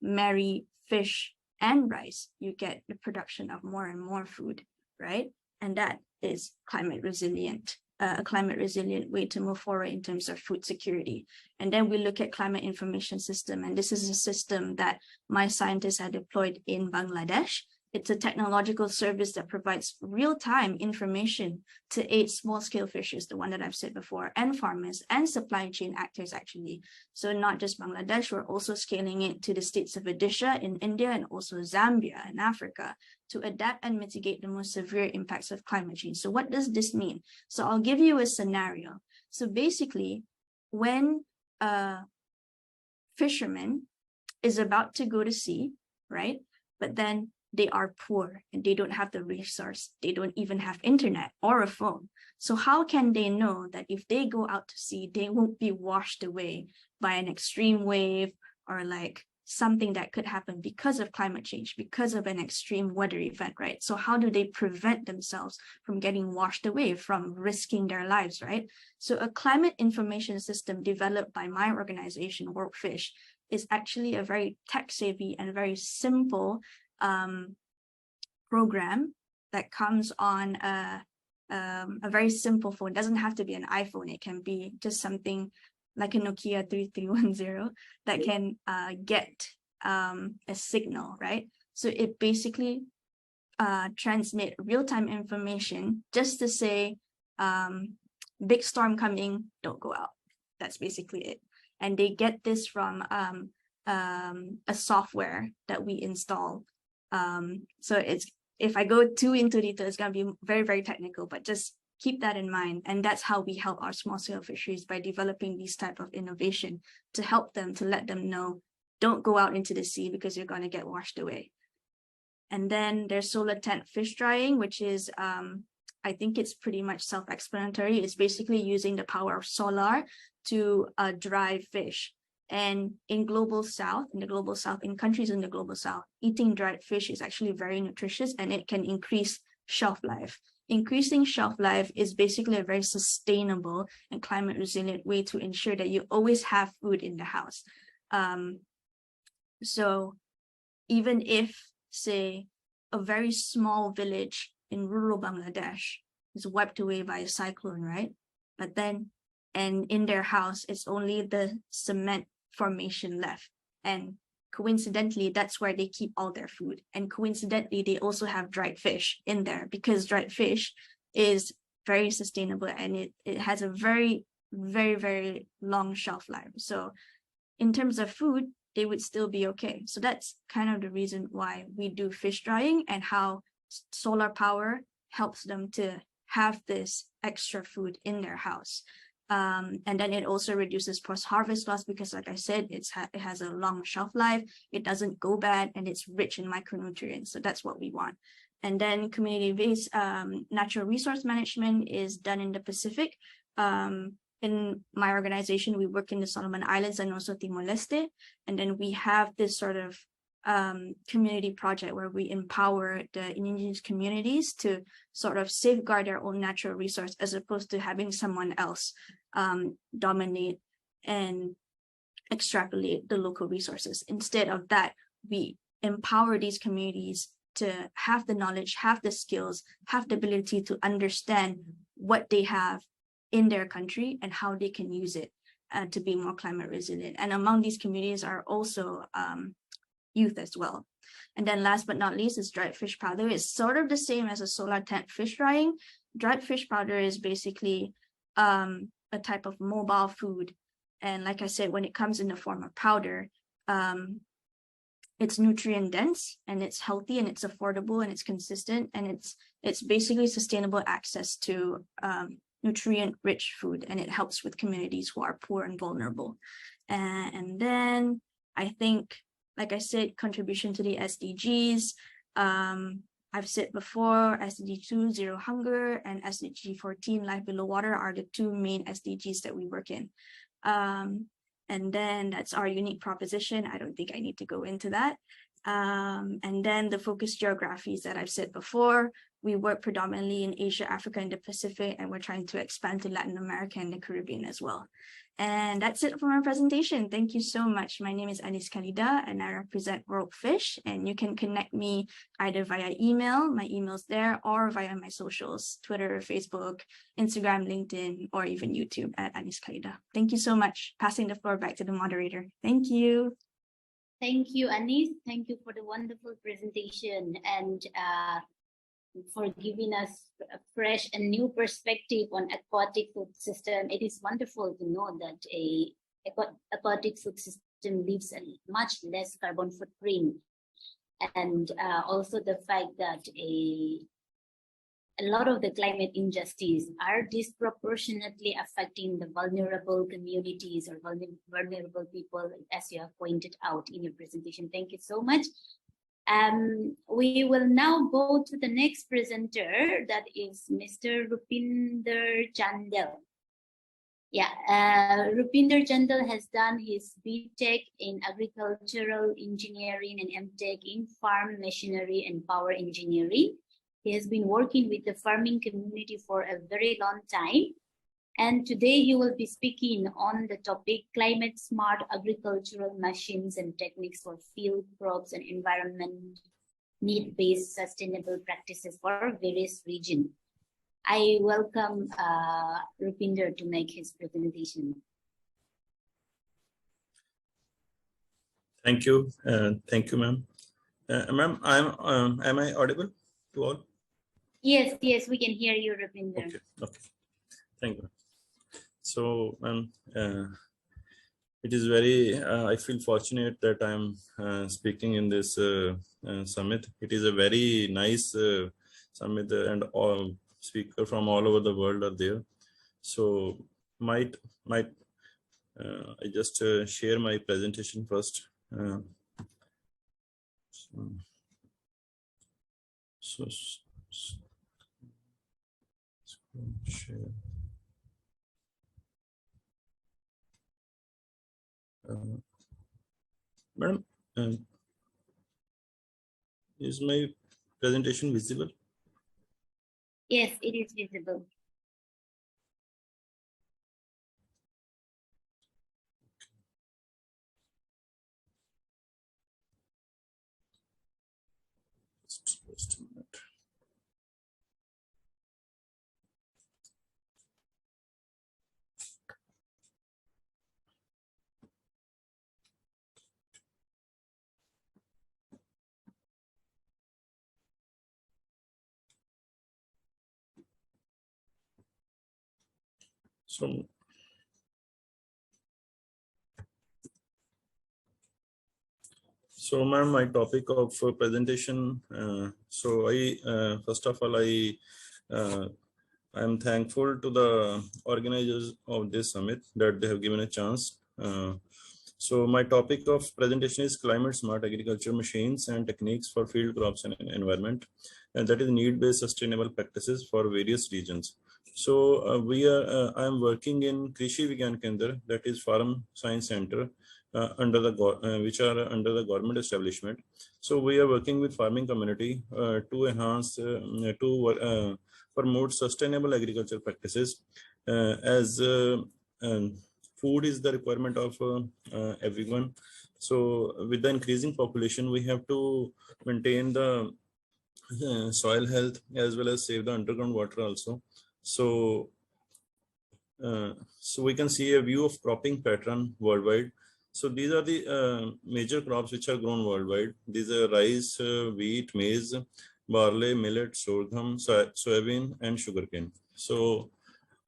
marry fish and rice, you get the production of more and more food, right? And that is climate resilient, a climate resilient way to move forward in terms of food security. And then we look at climate information system, and this is a system that my scientists had deployed in Bangladesh. It's a technological service that provides real-time information to aid small-scale fishers, the one that I've said before, and farmers and supply chain actors, actually. So not just Bangladesh, we're also scaling it to the states of Odisha in India and also Zambia in Africa to adapt and mitigate the most severe impacts of climate change. So what does this mean? So I'll give you a scenario. So basically, when a fisherman is about to go to sea, right? But then they are poor and they don't have the resource. They don't even have internet or a phone. So how can they know that if they go out to sea, they won't be washed away by an extreme wave or like something that could happen because of climate change, because of an extreme weather event, right? So how do they prevent themselves from getting washed away, from risking their lives, right? So a climate information system developed by my organization, WorkFish, is actually a very tech-savvy and very simple program that comes on a very simple phone. It doesn't have to be an iPhone. It can be just something like a Nokia 3310 that can get a signal, right? So it basically transmit real-time information just to say, big storm coming, don't go out. That's basically it. And they get this from a software that we install. So it's, if I go too into detail, it's going to be very, very technical, but just keep that in mind. And that's how we help our small scale fisheries, by developing these type of innovation to help them, to let them know, don't go out into the sea because you're going to get washed away. And then there's solar tent fish drying, which is, I think it's pretty much self-explanatory. It's basically using the power of solar to dry fish. And in global south, in countries in the global south, eating dried fish is actually very nutritious and it can increase shelf life. Increasing shelf life is basically a very sustainable and climate resilient way to ensure that you always have food in the house. So even if, say, a very small village in rural Bangladesh is wiped away by a cyclone, right? but then, and in their house, it's only the cement formation left. And coincidentally, that's where they keep all their food. And coincidentally, they also have dried fish in there, because dried fish is very sustainable and it has a very, very, very long shelf life. So in terms of food, they would still be okay. So that's kind of the reason why we do fish drying, and how solar power helps them to have this extra food in their house. And then it also reduces post-harvest loss, because like I said, it has a long shelf life, it doesn't go bad, and it's rich in micronutrients. So that's what we want. And then community-based natural resource management is done in the Pacific. In my organization, we work in the Solomon Islands and also Timor-Leste. And then we have this sort of community project where we empower the indigenous communities to sort of safeguard their own natural resource, as opposed to having someone else dominate and extrapolate the local resources. Instead of that, we empower these communities to have the knowledge, have the skills, have the ability to understand what they have in their country and how they can use it to be more climate resilient. And among these communities are also youth as well. And then last but not least is dried fish powder. It's sort of the same as a solar tent fish drying. Dried fish powder is basically a type of mobile food. And like I said, when it comes in the form of powder, it's nutrient dense and it's healthy and it's affordable and it's consistent, and it's basically sustainable access to nutrient rich food, and it helps with communities who are poor and vulnerable. And then I think, like I said, contribution to the SDGs. I've said before, SDG 2, Zero Hunger, and SDG 14, Life Below Water, are the two main SDGs that we work in. And then that's our unique proposition. I don't think I need to go into that. And then the focus geographies that I've said before, we work predominantly in Asia, Africa, and the Pacific, and we're trying to expand to Latin America and the Caribbean as well. And that's it for my presentation. Thank you so much. My name is Anis Khalida, and I represent World Fish. And you can connect me either via email, my email's there, or via my socials, Twitter, Facebook, Instagram, LinkedIn, or even YouTube at Anis Khalida. Thank you so much. Passing the floor back to the moderator. Thank you. Thank you, Anis. Thank you for the wonderful presentation and for giving us a fresh and new perspective on aquatic food system. It is wonderful to know that a aquatic food system leaves a much less carbon footprint, and also the fact that a lot of the climate injustice are disproportionately affecting the vulnerable communities or vulnerable people, as you have pointed out in your presentation. Thank you so much. We will now go to the next presenter, that is Mr. Rupinder Chandel. Yeah, Rupinder Chandel has done his BTech in agricultural engineering and MTech in farm machinery and power engineering. He has been working with the farming community for a very long time. And today he will be speaking on the topic climate smart agricultural machines and techniques for field crops and environment need-based sustainable practices for various regions. I welcome Rupinder to make his presentation. Thank you, ma'am. Ma'am, am I audible to all? Yes, we can hear you, Rupinder. Okay. Thank you. So, it is very, I feel fortunate that I'm speaking in this summit. It is a very nice summit, and all speakers from all over the world are there. So, I just share my presentation first. Share. Madam, is my presentation visible? Yes, it is visible. Just a minute. So, ma'am, my topic of presentation. First of all, I am thankful to the organizers of this summit that they have given a chance. So my topic of presentation is climate smart agriculture machines and techniques for field crops and environment, and that is need-based sustainable practices for various regions. So I am working in Krishi Vigyan Kendra, that is Farm Science Center, which are under the government establishment. So we are working with farming community to enhance, promote sustainable agriculture practices as food is the requirement of everyone. So with the increasing population, we have to maintain the soil health as well as save the underground water also. So we can see a view of cropping pattern worldwide. So these are the major crops which are grown worldwide. These are rice, wheat, maize, barley, millet, sorghum, soybean, and sugarcane. So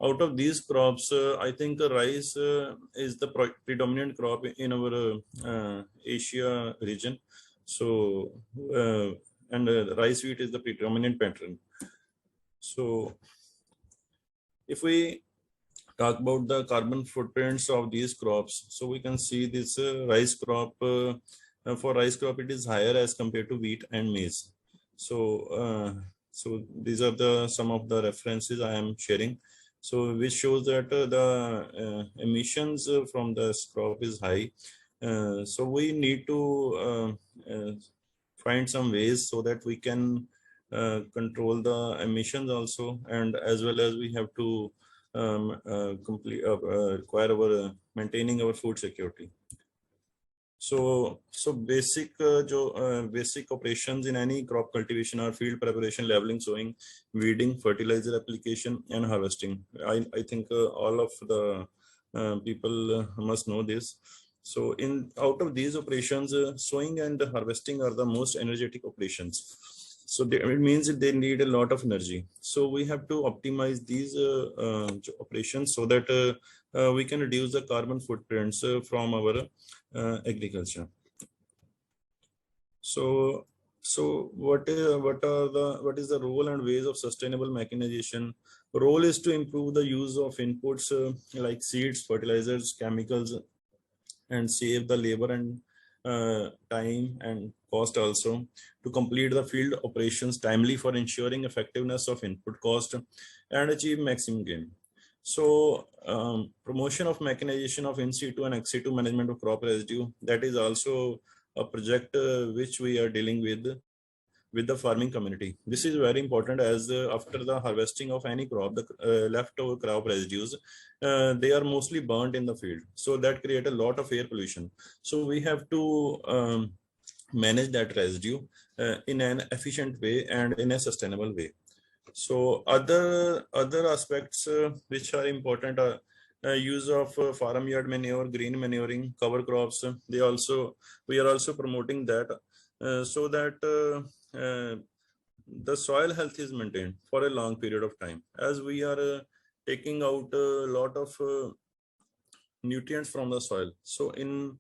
out of these crops, I think rice is the predominant crop in our Asia region. So, and rice wheat is the predominant pattern. So, if we talk about the carbon footprints of these crops, so we can see this rice crop, for rice crop, it is higher as compared to wheat and maize. So, so these are some of the references I am sharing. So which shows that the emissions from the crop is high. So we need to find some ways so that we can control the emissions also, and as well as we have to require our maintaining our food security. So basic basic operations in any crop cultivation are field preparation, leveling, sowing, weeding, fertilizer application, and harvesting. I think all of the people must know this. So out of these operations, sowing and harvesting are the most energetic operations. So it means that they need a lot of energy. So we have to optimize these operations so that we can reduce the carbon footprints from our agriculture. So what is the role and ways of sustainable mechanization? Role is to improve the use of inputs like seeds, fertilizers, chemicals, and save the labor and time and cost also, to complete the field operations timely for ensuring effectiveness of input cost and achieve maximum gain. So promotion of mechanization of in situ and ex situ management of crop residue, that is also a project which we are dealing with the farming community. This is very important as after the harvesting of any crop, the leftover crop residues, they are mostly burnt in the field. So that create a lot of air pollution. So we have to manage that residue in an efficient way and in a sustainable way. So other aspects which are important are use of farmyard manure, green manuring, cover crops. We are also promoting that so that the soil health is maintained for a long period of time, as we are taking out a lot of nutrients from the soil. So in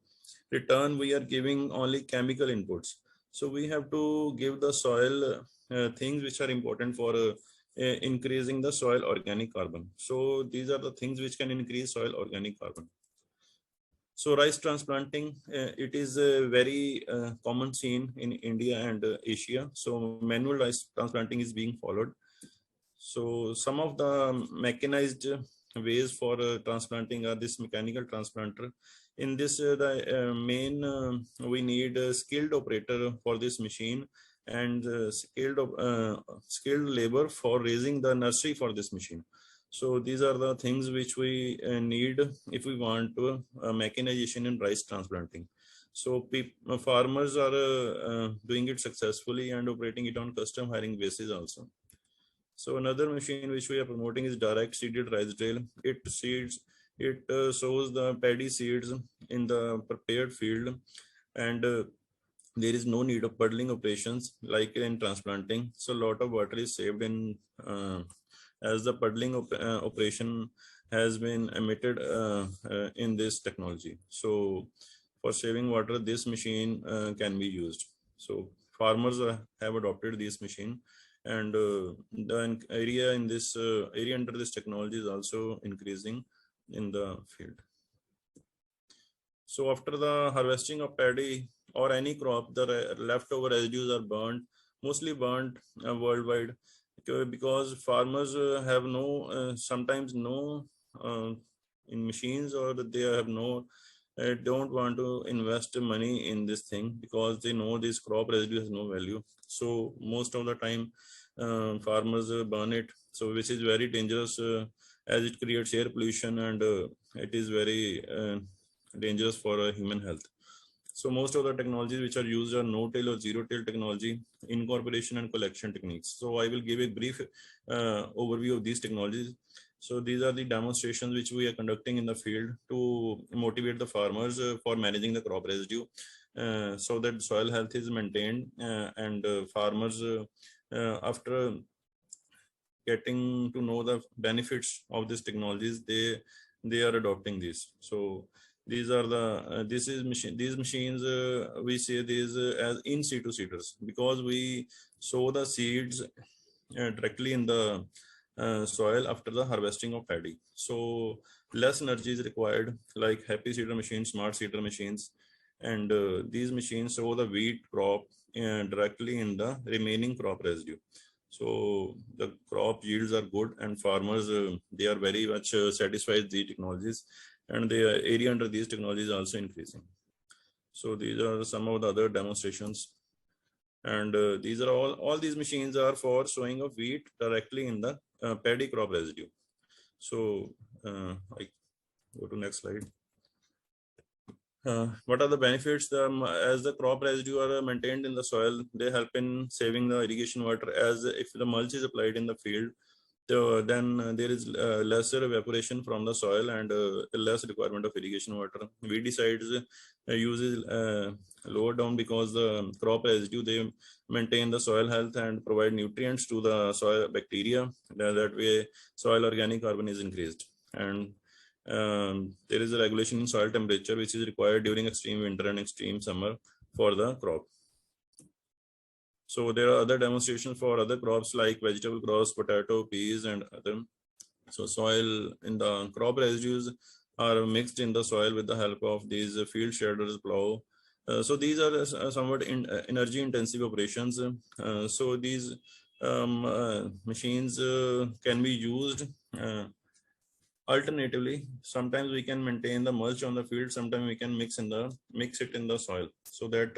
return, we are giving only chemical inputs. So we have to give the soil things which are important for increasing the soil organic carbon. So these are the things which can increase soil organic carbon. So rice transplanting, it is a very common scene in India and Asia. So manual rice transplanting is being followed. So some of the mechanized ways for transplanting are this mechanical transplanter. In this, we need a skilled operator for this machine and skilled labor for raising the nursery for this machine. So these are the things which we need if we want to mechanization in rice transplanting. So farmers are doing it successfully and operating it on custom hiring basis also. So another machine which we are promoting is direct seeded rice drill. It sows the paddy seeds in the prepared field, and there is no need of puddling operations like in transplanting. So a lot of water is saved in as the puddling operation has been emitted in this technology. So for saving water, this machine can be used. So farmers have adopted this machine, and the area in this area under this technology is also increasing in the field. So after the harvesting of paddy or any crop, the leftover residues are burnt, mostly burnt worldwide, because farmers have no, sometimes no in machines, or they have no, don't want to invest money in this thing because they know this crop residue has no value. So most of the time farmers burn it, so which is very dangerous as it creates air pollution, and it is very dangerous for human health. So most of the technologies which are used are no-till or zero-till technology, incorporation and collection techniques. So I will give a brief overview of these technologies. So these are the demonstrations which we are conducting in the field to motivate the farmers for managing the crop residue, so that soil health is maintained, and farmers after getting to know the benefits of these technologies, they are adopting these. So these are the these machines we say these as in situ seeders, because we sow the seeds directly in the soil after the harvesting of paddy. So less energy is required, like happy seeder machines, smart seeder machines, and these machines sow the wheat crop directly in the remaining crop residue. So the crop yields are good, and farmers they are very much satisfied with the technologies, and the area under these technologies is also increasing. So these are some of the other demonstrations, and these are all these machines are for sowing of wheat directly in the paddy crop residue. So I go to next slide. What are the benefits? As the crop residue are maintained in the soil, they help in saving the irrigation water, as if the mulch is applied in the field, then there is lesser evaporation from the soil and less requirement of irrigation water. Weedicides uses lower down because the crop residue, they maintain the soil health and provide nutrients to the soil bacteria. That way soil organic carbon is increased. And there is a regulation in soil temperature which is required during extreme winter and extreme summer for the crop. So there are other demonstrations for other crops like vegetable crops, potato, peas, and other. So soil in the crop residues are mixed in the soil with the help of these field shaders, plow. So these are somewhat energy intensive operations. So these machines can be used alternatively. Sometimes we can maintain the mulch on the field, sometimes we can mix it in the soil, so that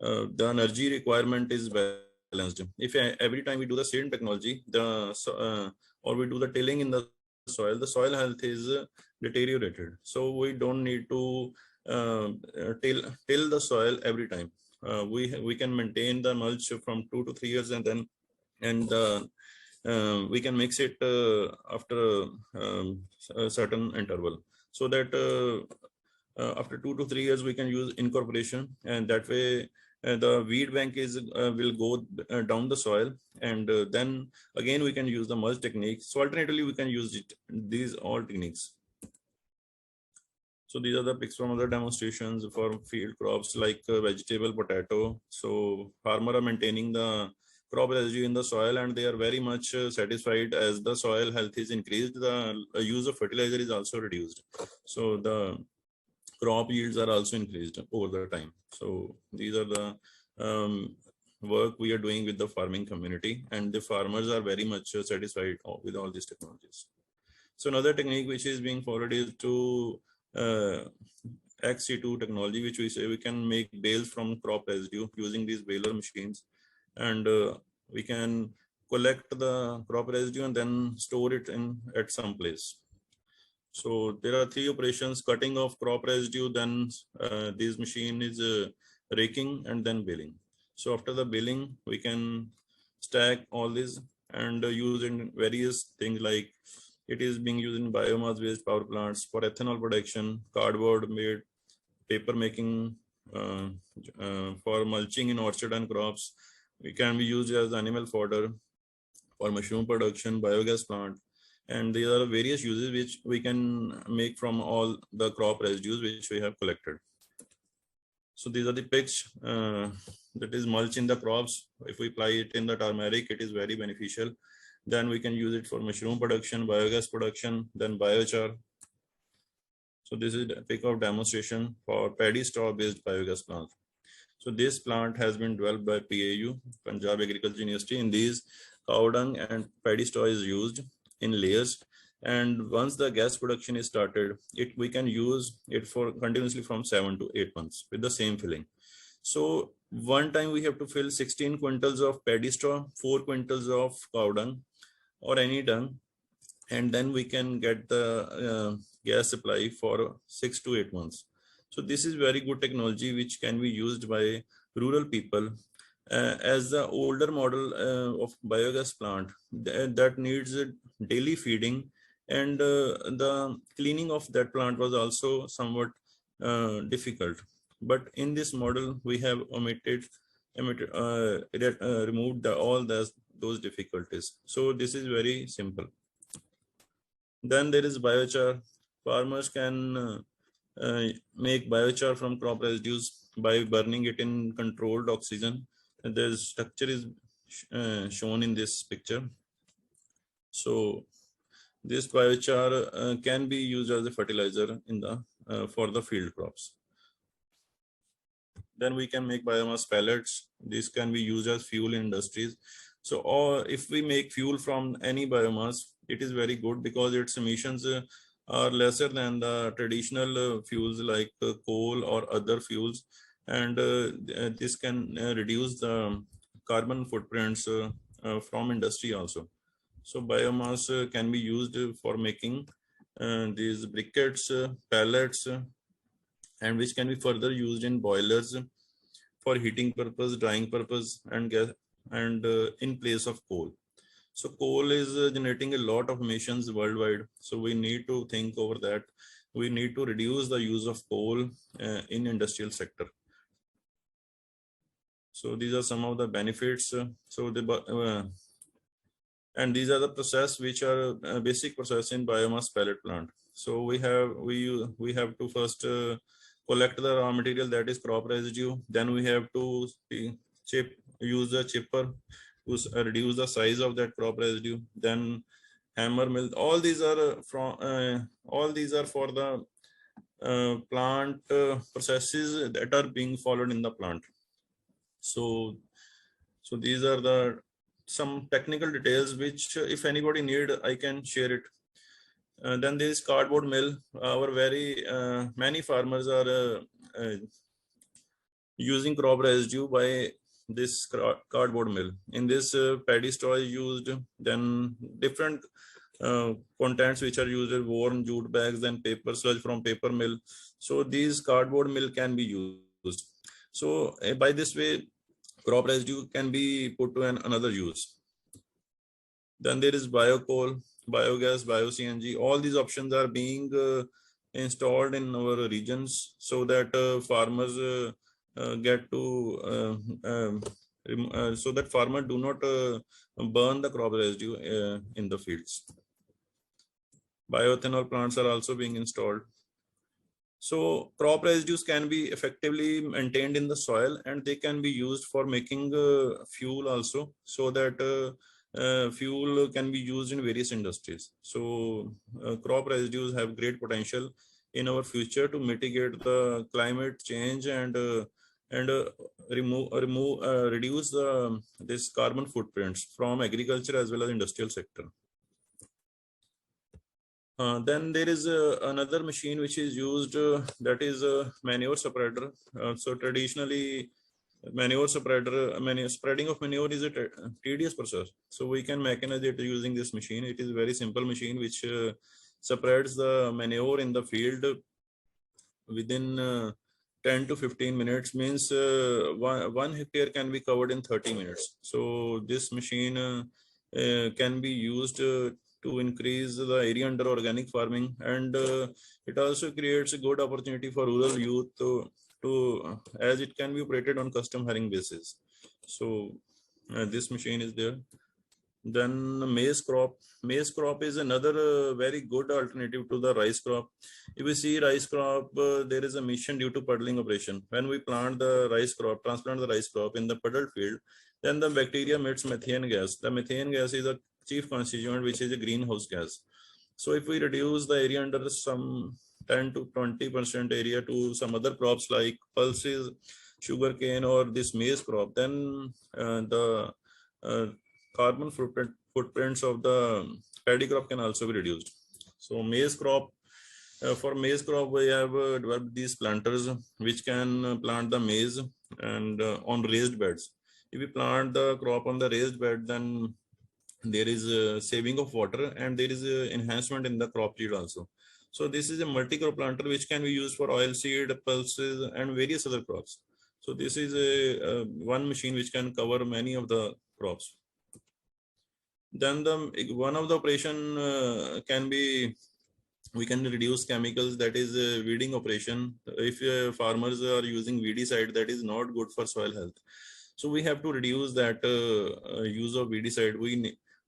the energy requirement is balanced. If every time we do the same technology, or we do the tilling in the soil health is deteriorated. So we don't need to till the soil every time. We can maintain the mulch from 2 to 3 years, and then we can mix it after a certain interval, so that after 2 to 3 years we can use incorporation, and that way the weed bank will go down the soil, and then again we can use the mulch technique. So alternatively we can use these all techniques. So these are the pics from other demonstrations for field crops like vegetable, potato. So farmer are maintaining the crop residue in the soil, and they are very much satisfied. As the soil health is increased, the use of fertilizer is also reduced. So the crop yields are also increased over the time. So these are the work we are doing with the farming community, and the farmers are very much satisfied with all these technologies. So another technique which is being followed is to XC2 technology, which we say we can make bales from crop residue using these baler machines, and we can collect the crop residue and then store it at some place. So there are 3 operations: cutting of crop residue, then this machine is raking, and then baling. So after the baling, we can stack all this and use in various things, like it is being used in biomass based power plants, for ethanol production, cardboard made, paper making, for mulching in orchard and crops. It can be used as animal fodder, for mushroom production, biogas plant, And there are various uses which we can make from all the crop residues which we have collected. So these are the pigs that is mulch in the crops. If we apply it in the turmeric, it is very beneficial. Then we can use it for mushroom production, biogas production, then biochar. So this is a pick of demonstration for paddy straw based biogas plant. So this plant has been developed by PAU, Punjab Agriculture University. In these, cow dung and paddy straw is used in layers. And once the gas production is started, we can use it for continuously from 7 to 8 months with the same filling. So one time we have to fill 16 quintals of paddy straw, 4 quintals of cow dung or any dung, and then we can get the gas supply for 6 to 8 months. So this is very good technology which can be used by rural people as the older model of biogas plant that needs daily feeding, and the cleaning of that plant was also somewhat difficult. But in this model, we have removed all those difficulties. So this is very simple. Then there is biochar. Farmers can make biochar from crop residues by burning it in controlled oxygen. And the structure is shown in this picture. So this biochar can be used as a fertilizer in the for the field crops. Then we can make biomass pellets. This can be used as fuel in industries. So, or if we make fuel from any biomass, it is very good because its emissions are lesser than the traditional fuels like coal or other fuels, and this can reduce the carbon footprints from industry also. So biomass can be used for making these briquettes, pellets, and which can be further used in boilers for heating purpose, drying purpose, and gas, and in place of coal. So coal is generating a lot of emissions worldwide. So we need to think over that. We need to reduce the use of coal in industrial sector. So these are some of the benefits. And these are the process which are basic process in biomass pellet plant. So we have to first collect the raw material, that is crop residue. Then we have to use a chipper to reduce the size of that crop residue. Then hammer mill. All these are for the plant processes that are being followed in the plant. So these are some technical details which if anybody need, I can share it. Then there is cardboard mill. Many farmers are using crop residue by this cardboard mill. In this paddy straw is used, then different contents which are used are worn jute bags and paper sludge from paper mill. So these cardboard mill can be used. So by this way, crop residue can be put to another use. Then there is biocoal, biogas, bio-CNG. All these options are being installed in our regions so that farmers get to so that farmers do not burn the crop residue in the fields. Bioethanol plants are also being installed. So crop residues can be effectively maintained in the soil, and they can be used for making fuel also, so that fuel can be used in various industries. So crop residues have great potential in our future to mitigate the climate change and reduce this carbon footprints from agriculture as well as industrial sector. Then there is another machine which is used, that is a manure separator. So traditionally, spreading of manure is a tedious process. So we can mechanize it using this machine. It is a very simple machine which separates the manure in the field within 10 to 15 minutes, means 1 hectare can be covered in 30 minutes. So this machine can be used to increase the area under organic farming, and it also creates a good opportunity for rural youth as it can be operated on custom hiring basis. So this machine is there. Then maize crop. Maize crop is another very good alternative to the rice crop. If we see rice crop, there is a mission due to puddling operation. When we plant the rice crop, transplant the rice crop in the puddled field, then the bacteria emits methane gas. The methane gas is a chief constituent, which is a greenhouse gas. So if we reduce the area under some 10 to 20% area to some other crops like pulses, sugarcane, or this maize crop, then the carbon footprints of the paddy crop can also be reduced. So maize crop, for maize crop, we have developed these planters which can plant the maize and on raised beds. If we plant the crop on the raised bed, then there is a saving of water and there is a enhancement in the crop yield also. So this is a multi-crop planter which can be used for oilseed, pulses, and various other crops. So this is a one machine which can cover many of the crops. Then one of the operation can be, we can reduce chemicals, that is a weeding operation. If farmers are using weedicide, that is not good for soil health. So we have to reduce that use of weedicide.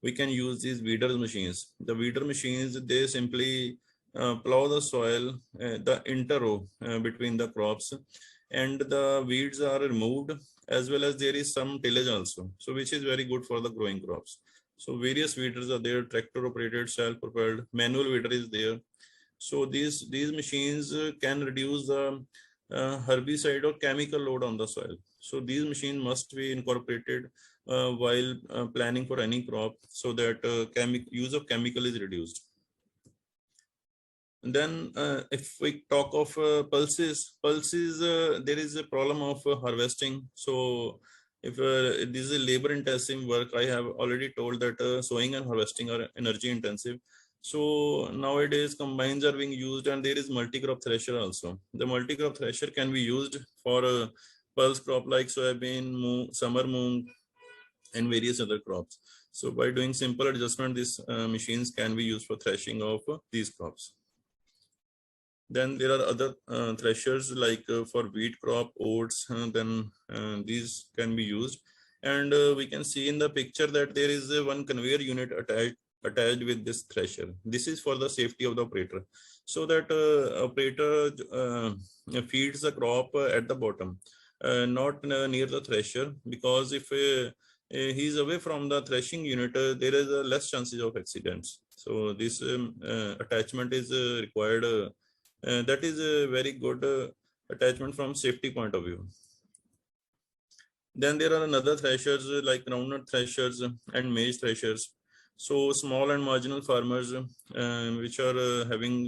We can use these weeder machines. The weeder machines, they simply plow the soil, the interrow between the crops, and the weeds are removed, as well as there is some tillage also. So which is very good for the growing crops. So various weeders are there, tractor operated, self-propelled, manual weeder is there. So these machines can reduce the herbicide or chemical load on the soil. So these machines must be incorporated while planning for any crop, so that use of chemical is reduced. And then if we talk of pulses, there is a problem of harvesting. So if this is a labor intensive work, I have already told that sowing and harvesting are energy intensive. So nowadays combines are being used, and there is multi-crop thresher also. The multi-crop thresher can be used for a pulse crop like soybean, summer moong, and various other crops. So by doing simple adjustment, these machines can be used for threshing of these crops. Then there are other threshers like for wheat crop, oats, then these can be used. And we can see in the picture that there is one conveyor unit attached with this thresher. This is for the safety of the operator, so that operator feeds the crop at the bottom, not near the thresher, because if he is away from the threshing unit, there is less chances of accidents. So this attachment is required. That is a very good attachment from safety point of view. Then there are another threshers like groundnut threshers and maize threshers. So small and marginal farmers which are having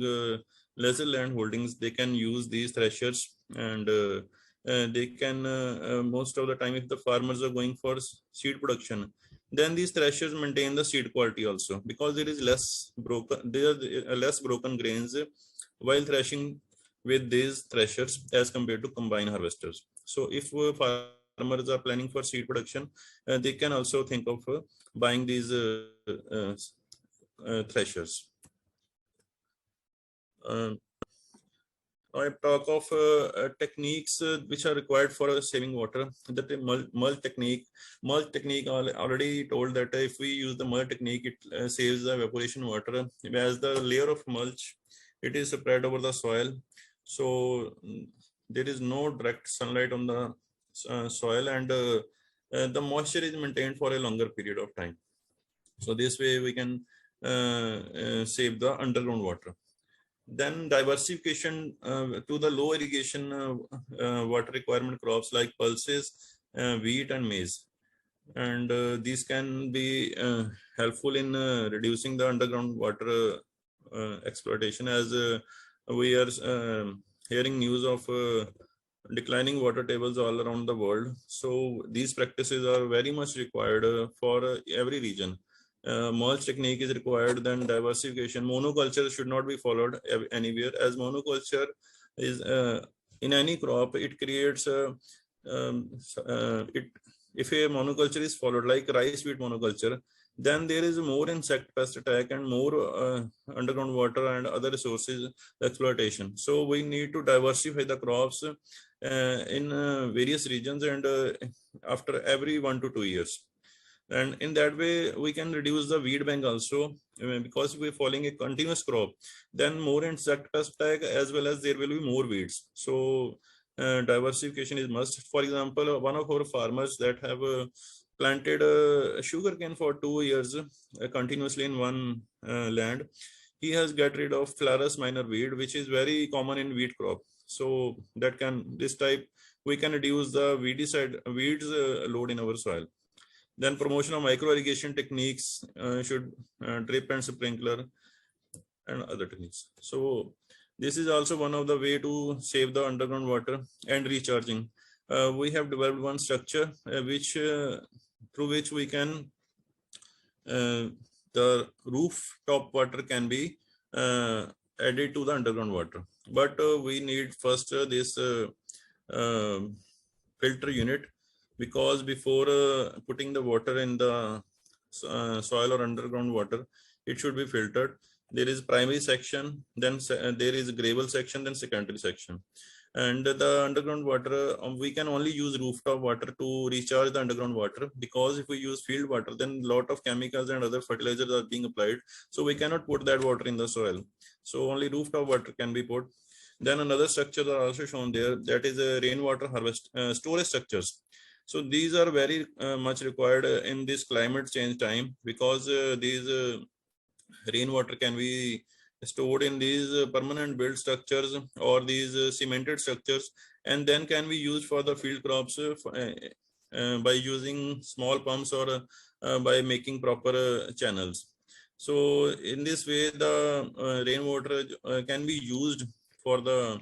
lesser land holdings, they can use these threshers, and they can most of the time, if the farmers are going for seed production, then these threshers maintain the seed quality also, because there is less broken grains while threshing with these threshers as compared to combine harvesters. So if farmers are planning for seed production, they can also think of buying these threshers. I talk of techniques which are required for saving water. The mulch technique. Mulch technique, already told that if we use the mulch technique, it saves the evaporation water. As the layer of mulch, it is spread over the soil, so there is no direct sunlight on the soil, and the moisture is maintained for a longer period of time. So this way we can save the underground water. Then diversification to the low irrigation water requirement crops like pulses, wheat, and maize. And these can be helpful in reducing the underground water exploitation, as we are hearing news of declining water tables all around the world. So these practices are very much required for every region. Mulch technique is required. Then diversification. Monoculture should not be followed anywhere, as monoculture is in any crop, it creates if a monoculture is followed, like rice wheat monoculture, then there is more insect pest attack and more underground water and other resources exploitation. So we need to diversify the crops in various regions, and after every 1 to 2 years. And in that way, we can reduce the weed bank also, because we're following a continuous crop, then more insect attack as well as there will be more weeds. So diversification is must. For example, one of our farmers that have planted sugarcane for 2 years continuously in one land, he has got rid of Phlarus minor weed, which is very common in wheat crop. So that can, this type, we can reduce the weeds load in our soil. Then promotion of micro irrigation techniques, should drip and sprinkler and other techniques. So this is also one of the way to save the underground water and recharging. We have developed one structure which through which we can the rooftop water can be added to the underground water. But we need first this filter unit, because before putting the water in the soil or underground water, it should be filtered. There is primary section, then there is gravel section, then secondary section. And the underground water, we can only use rooftop water to recharge the underground water, because if we use field water, then a lot of chemicals and other fertilizers are being applied. So we cannot put that water in the soil. So only rooftop water can be put. Then another structure are also shown there, that is a rainwater harvest storage structures. So these are very much required in this climate change time, because these rainwater can be stored in these permanent built structures or these cemented structures, and then can be used for the field crops by using small pumps or by making proper channels. So in this way, the rainwater can be used for the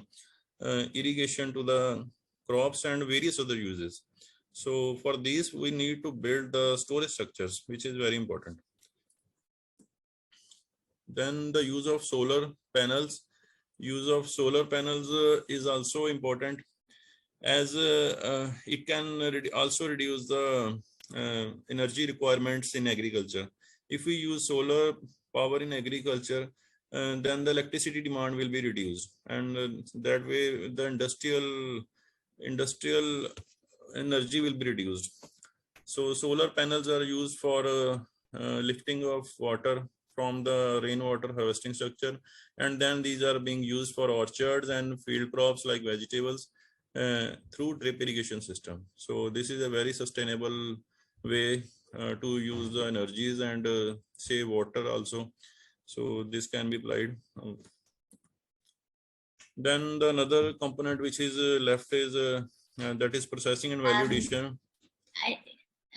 irrigation to the crops and various other uses. So for these, we need to build the storage structures, which is very important. Then the use of solar panels. Use of solar panels is also important, as it can also reduce the energy requirements in agriculture. If we use solar power in agriculture, then the electricity demand will be reduced, and that way the industrial energy will be reduced. So solar panels are used for lifting of water from the rainwater harvesting structure, and then these are being used for orchards and field crops like vegetables through drip irrigation system. So this is a very sustainable way to use the energies and save water also. So this can be applied. Then the another component which is left is that is processing and value addition.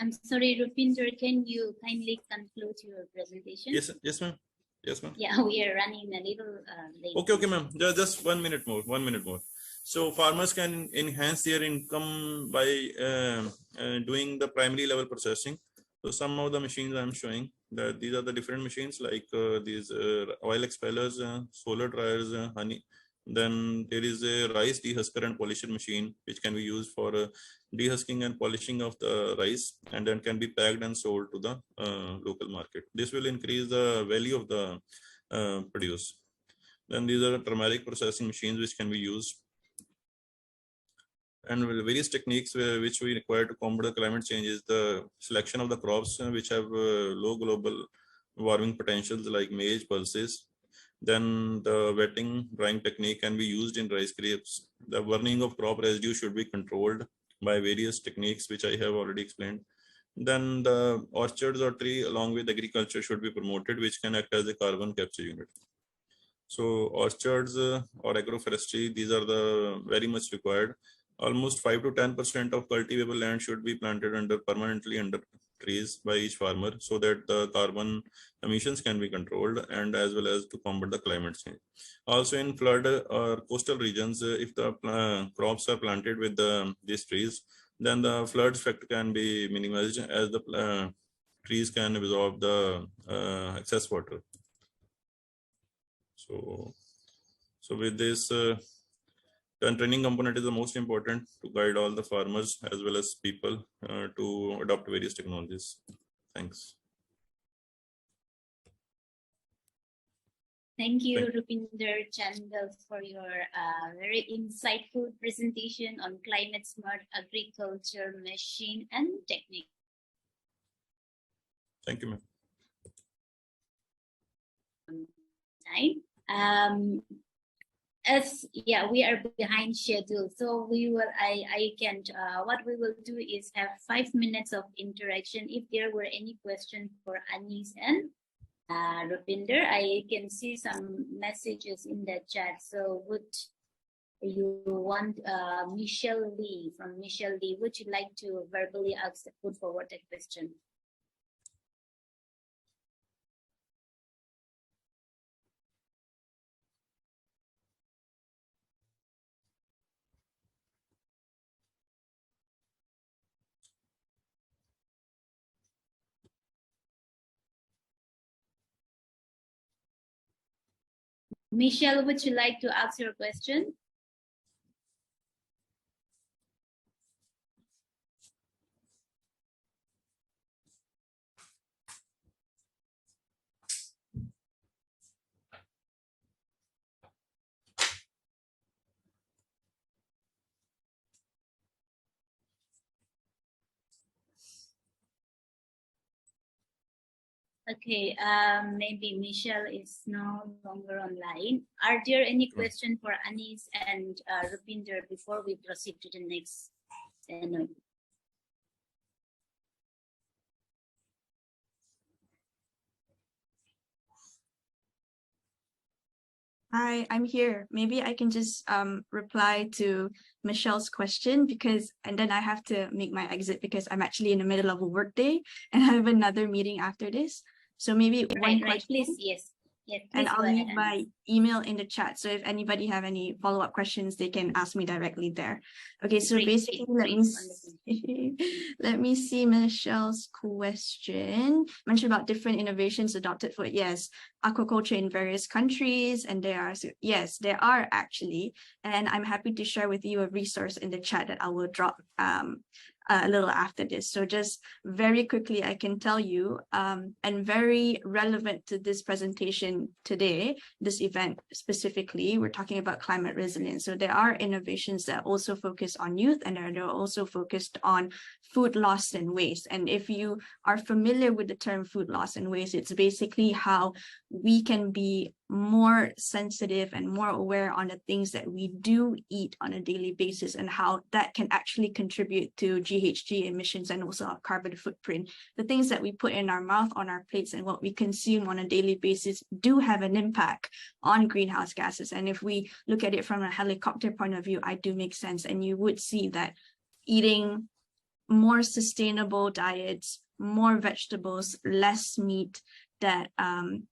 I'm sorry, Rupinder, can you kindly conclude your presentation? Yes, ma'am. Yes, ma'am. Yeah, we are running a little late. Okay, ma'am. Just 1 minute more. 1 minute more. So farmers can enhance their income by doing the primary level processing. So some of the machines I'm showing, that these are the different machines, like these oil expellers, solar dryers, honey. Then there is a rice dehusker and polisher machine, which can be used for dehusking and polishing of the rice, and then can be packed and sold to the local market. This will increase the value of the produce. Then these are turmeric processing machines which can be used. And various techniques which we require to combat the climate change is the selection of the crops which have low global warming potentials, like maize, pulses. Then the wetting drying technique can be used in rice grapes. The burning of crop residue should be controlled by various techniques which I have already explained. Then the orchards or tree along with agriculture should be promoted, which can act as a carbon capture unit. So orchards or agroforestry, these are the very much required. Almost 5 to 10% of cultivable land should be planted permanently under trees by each farmer, so that the carbon emissions can be controlled, and as well as to combat the climate change. Also in flood or coastal regions, if the crops are planted with these trees, then the flood effect can be minimized, as the trees can absorb the excess water. So with this, the training component is the most important to guide all the farmers as well as people to adopt various technologies. Thanks. Thank you, Rupinder Chandal, for your very insightful presentation on climate smart agriculture, machine and technique. Thank you, ma'am. Time. As we are behind schedule, so I can what we will do is have 5 minutes of interaction. If there were any question for Anis and Rupinder, I can see some messages in the chat. So would you want Michelle Lee, from Michelle Lee, would you like to verbally put forward a question? Michelle, would you like to ask your question? Okay, maybe Michelle is no longer online. Are there any questions for Anis and Rupinder before we proceed to the next panel? Hi, I'm here. Maybe I can just reply to Michelle's question and then I have to make my exit because I'm actually in the middle of a work day and I have another meeting after this. So maybe one question. Please, yes. Yeah, and I'll leave my email in the chat. So if anybody have any follow-up questions, they can ask me directly there. Okay, so basically, let me see Michelle's question. Mentioned about different innovations adopted for, yes, aquaculture in various countries. And there are actually. And I'm happy to share with you a resource in the chat that I will drop a little after this. So just very quickly, I can tell you, and very relevant to this presentation today, this event specifically, we're talking about climate resilience. So there are innovations that also focus on youth, and they're also focused on food loss and waste. And if you are familiar with the term food loss and waste, it's basically how we can be more sensitive and more aware on the things that we do eat on a daily basis and how that can actually contribute to GHG emissions and also our carbon footprint. The things that we put in our mouth, on our plates, and what we consume on a daily basis do have an impact on greenhouse gases. And if we look at it from a helicopter point of view, I do make sense. And you would see that eating more sustainable diets, more vegetables, less meat, that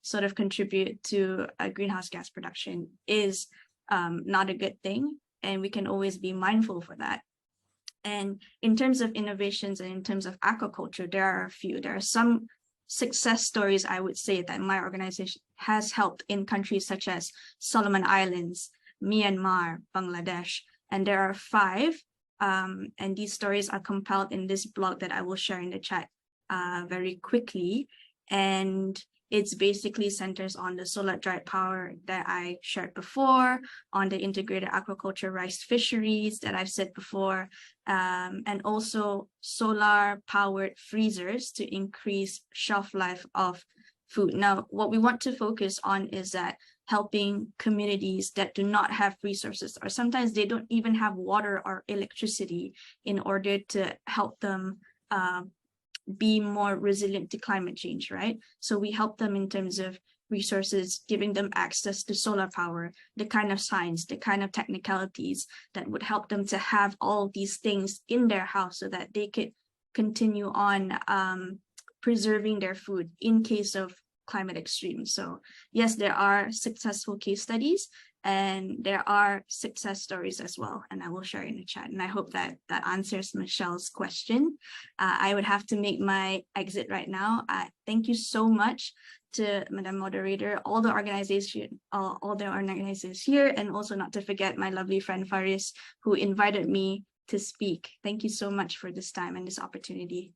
sort of contribute to a greenhouse gas production is not a good thing. And we can always be mindful for that. And in terms of innovations and in terms of aquaculture, there are a few. There are some success stories, I would say, that my organization has helped in countries such as Solomon Islands, Myanmar, Bangladesh, and there are 5. And these stories are compiled in this blog that I will share in the chat very quickly. And it's basically centers on the solar dried power that I shared before, on the integrated aquaculture rice fisheries that I've said before, and also solar powered freezers to increase shelf life of food. Now, what we want to focus on is that helping communities that do not have resources, or sometimes they don't even have water or electricity, in order to help them be more resilient to climate change, right? So we help them in terms of resources, giving them access to solar power, the kind of science, the kind of technicalities that would help them to have all these things in their house so that they could continue on preserving their food in case of climate extremes. So yes, there are successful case studies, and there are success stories as well, and I will share in the chat. And I hope that that answers Michelle's question. I would have to make my exit right now. Thank you so much to Madam Moderator, all the organization, all the organizers here, and also not to forget my lovely friend Faris, who invited me to speak. Thank you so much for this time and this opportunity.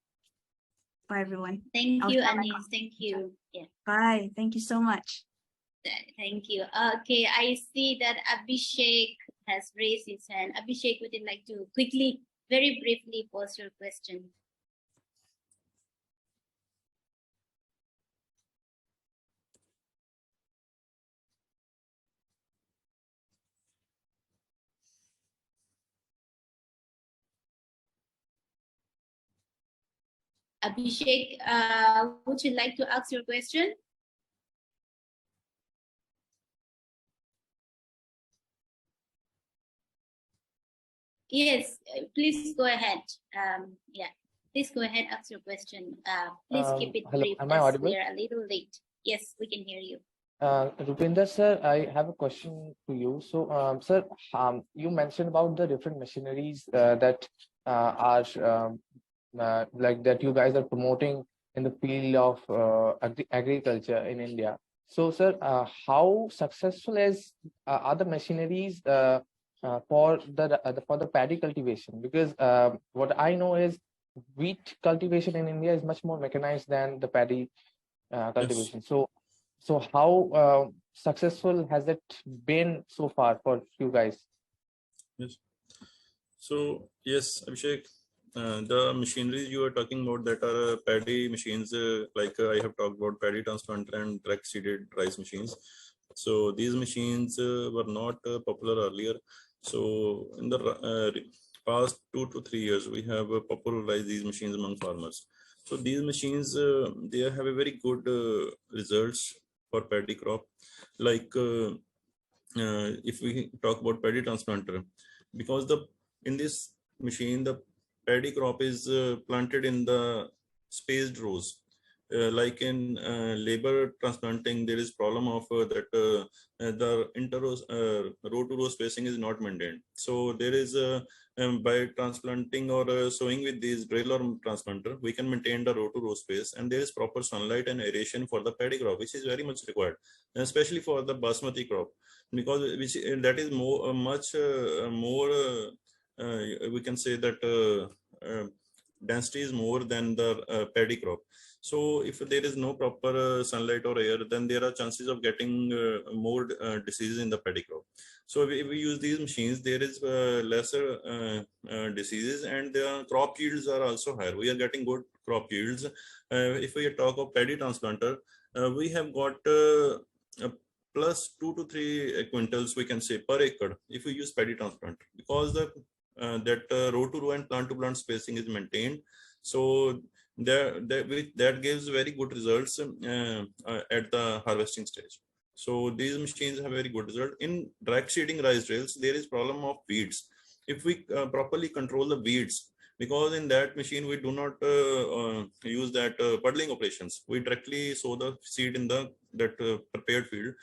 Bye, everyone. Thank you, Anis. Thank you. Yeah. Bye. Thank you so much. Thank you. Okay, I see that Abhishek has raised his hand. Abhishek, would you like to quickly, very briefly pose your question? Abhishek, would you like to ask your question? Yes, please go ahead. Yeah, please go ahead, ask your question. Please keep it Hello, brief am I as audible? we are a little late. Yes, we can hear you. Rupinder sir, I have a question to you. So, sir, you mentioned about the different machineries that are like that you guys are promoting in the field of agriculture in India. So, sir, how successful are the machineries for the paddy cultivation? Because what I know is wheat cultivation in India is much more mechanized than the paddy cultivation. So how successful has it been so far for you guys? Yes. So yes, Abhishek, the machineries you are talking about that are paddy machines, like I have talked about paddy transplanter and direct seeded rice machines. So these machines were not popular earlier. So in the past 2 to 3 years, we have popularized these machines among farmers. So these machines, they have a very good results for paddy crop. Like if we talk about paddy transplanter, because in this machine the paddy crop is planted in the spaced rows. Like in labor transplanting, there is problem of the row to row spacing is not maintained. So there is by transplanting or sowing with these drill or transplanter, we can maintain the row to row space, and there is proper sunlight and aeration for the paddy crop, which is very much required, especially for the basmati crop, because that is much more we can say that density is more than the paddy crop. So if there is no proper sunlight or air, then there are chances of getting more diseases in the paddy crop. So if we use these machines, there is lesser diseases, and the crop yields are also higher. We are getting good crop yields. If we talk of paddy transplanter, we have got plus 2 to 3 quintals, we can say, per acre if we use paddy transplanter, because the row to row and plant to plant spacing is maintained. So that gives very good results at the harvesting stage. So these machines have very good result. In direct seeding rice drills, there is problem of weeds. If we properly control the weeds, because in that machine we do not use that puddling operations, we directly sow the seed in that prepared field.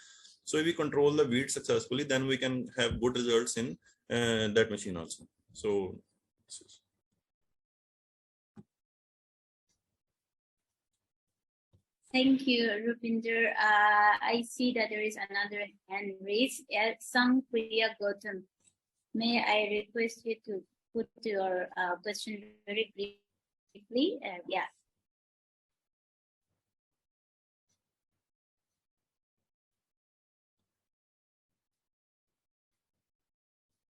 So if we control the weeds successfully, then we can have good results in that machine also. So Thank you, Rupinder. I see that there is another hand raised. Sang Priya Gautam. May I request you to put your question very briefly? Yeah.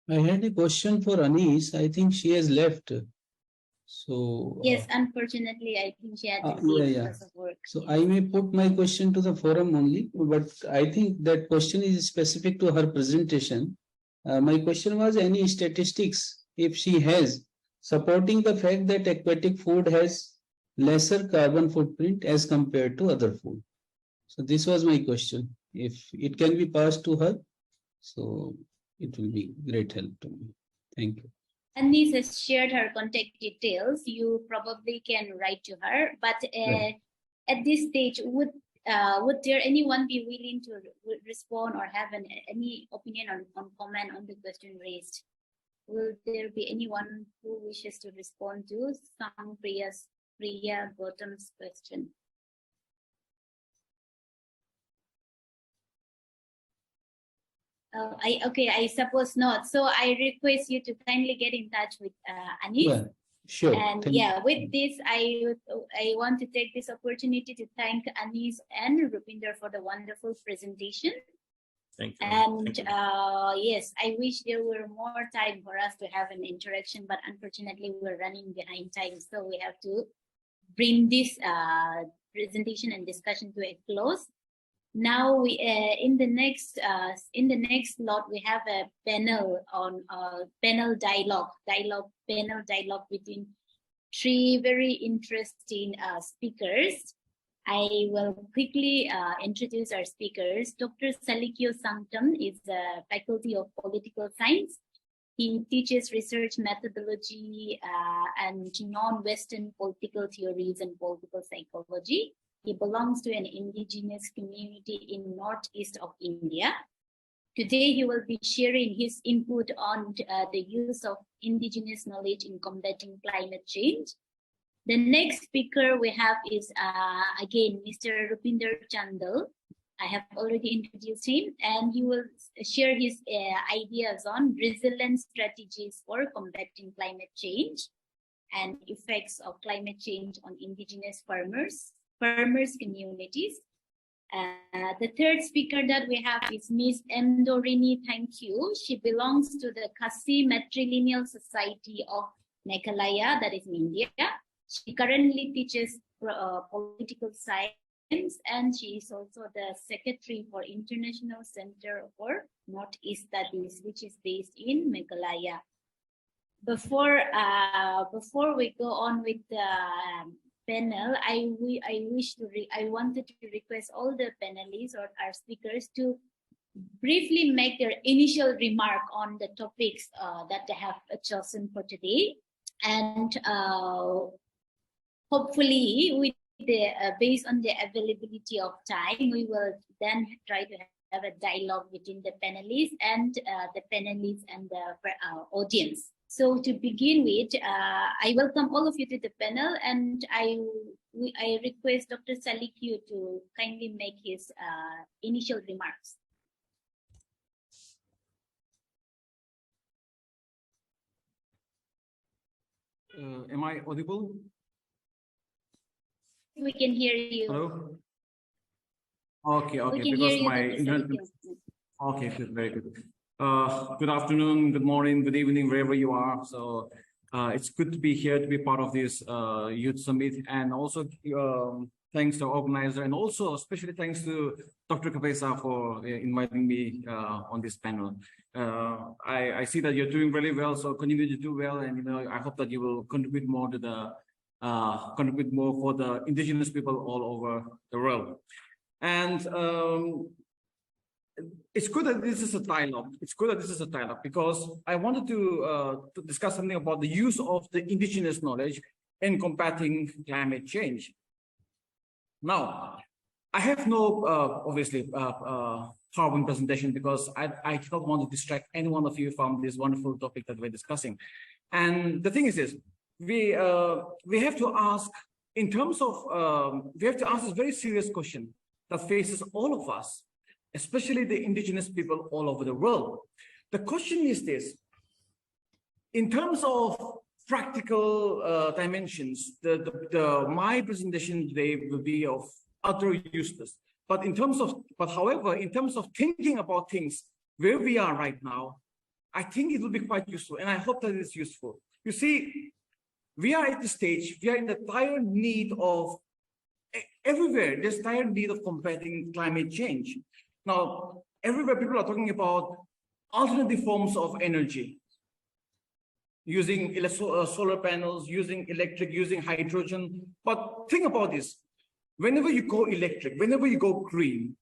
I had a question for Anis. I think she has left. So yes, unfortunately, I think she had to leave because of work. So I may put my question to the forum only, but I think that question is specific to her presentation. My question was any statistics, if she has, supporting the fact that aquatic food has lesser carbon footprint as compared to other food. So this was my question. If it can be passed to her, so it will be great help to me. Thank you. Anis has shared her contact details. You probably can write to her. But at this stage, would there anyone be willing to respond or have any opinion on comment on the question raised? Will there be anyone who wishes to respond to Sang Priya Gautam's question? I suppose not. So I request you to kindly get in touch with Anis. Well, sure. And with this, I want to take this opportunity to thank Anis and Rupinder for the wonderful presentation. Thank you. And yes, I wish there were more time for us to have an interaction, but unfortunately we're running behind time, so we have to bring this presentation and discussion to a close. Now we in the next slot we have a panel on panel dialogue between three very interesting speakers. I will quickly introduce our speakers. Dr. Salikyo Sangtam is the Faculty of Political Science. He teaches research methodology and non-Western political theories and political psychology. He belongs to an indigenous community in northeast of India. Today, he will be sharing his input on the use of indigenous knowledge in combating climate change. The next speaker we have is, again, Mr. Rupinder Chandal. I have already introduced him, and he will share his ideas on resilient strategies for combating climate change and effects of climate change on indigenous farmers communities. The third speaker that we have is Ms. Endorini Thank You. She belongs to the Khasi Matrilineal Society of Meghalaya, that is in India. She currently teaches political science, and she is also the secretary for International Center for Northeast Studies, which is based in Meghalaya. Before we go on with the panel, I wanted to request all the panelists or our speakers to briefly make their initial remark on the topics that they have chosen for today, and hopefully, with based on the availability of time, we will then try to have a dialogue between the panelists and the audience. So to begin with, I welcome all of you to the panel, and I request Dr. Salikyo to kindly make his initial remarks. Am I audible? We can hear you. Hello? Okay, We okay, can because hear you, my Dr. internet. Salikyo. Okay, good, very good. Good afternoon, good morning, good evening, wherever you are. So it's good to be here to be part of this youth summit, and also thanks to our organizer, and also especially thanks to Dr. Kapesa for inviting me on this panel. I see that you're doing really well, so continue to do well, and I hope that you will contribute more to the for the indigenous people all over the world. And it's good that this is a dialogue. It's good that this is a dialogue because I wanted to discuss something about the use of the indigenous knowledge in combating climate change. Now, I have no, obviously, PowerPoint presentation because I don't want to distract any one of you from this wonderful topic that we're discussing. And the thing is this, we have to ask, in terms of, we have to ask this very serious question that faces all of us, especially the indigenous people all over the world. The question is this: in terms of practical dimensions, my presentation today will be of utter useless. But however, in terms of thinking about things where we are right now, I think it will be quite useful, and I hope that it's useful. You see, we are at the stage, we are in the dire need of, everywhere, there's dire need of combating climate change. Now, everywhere people are talking about alternative forms of energy, using solar panels, using electric, using hydrogen. But think about this, whenever you go electric, whenever you go green,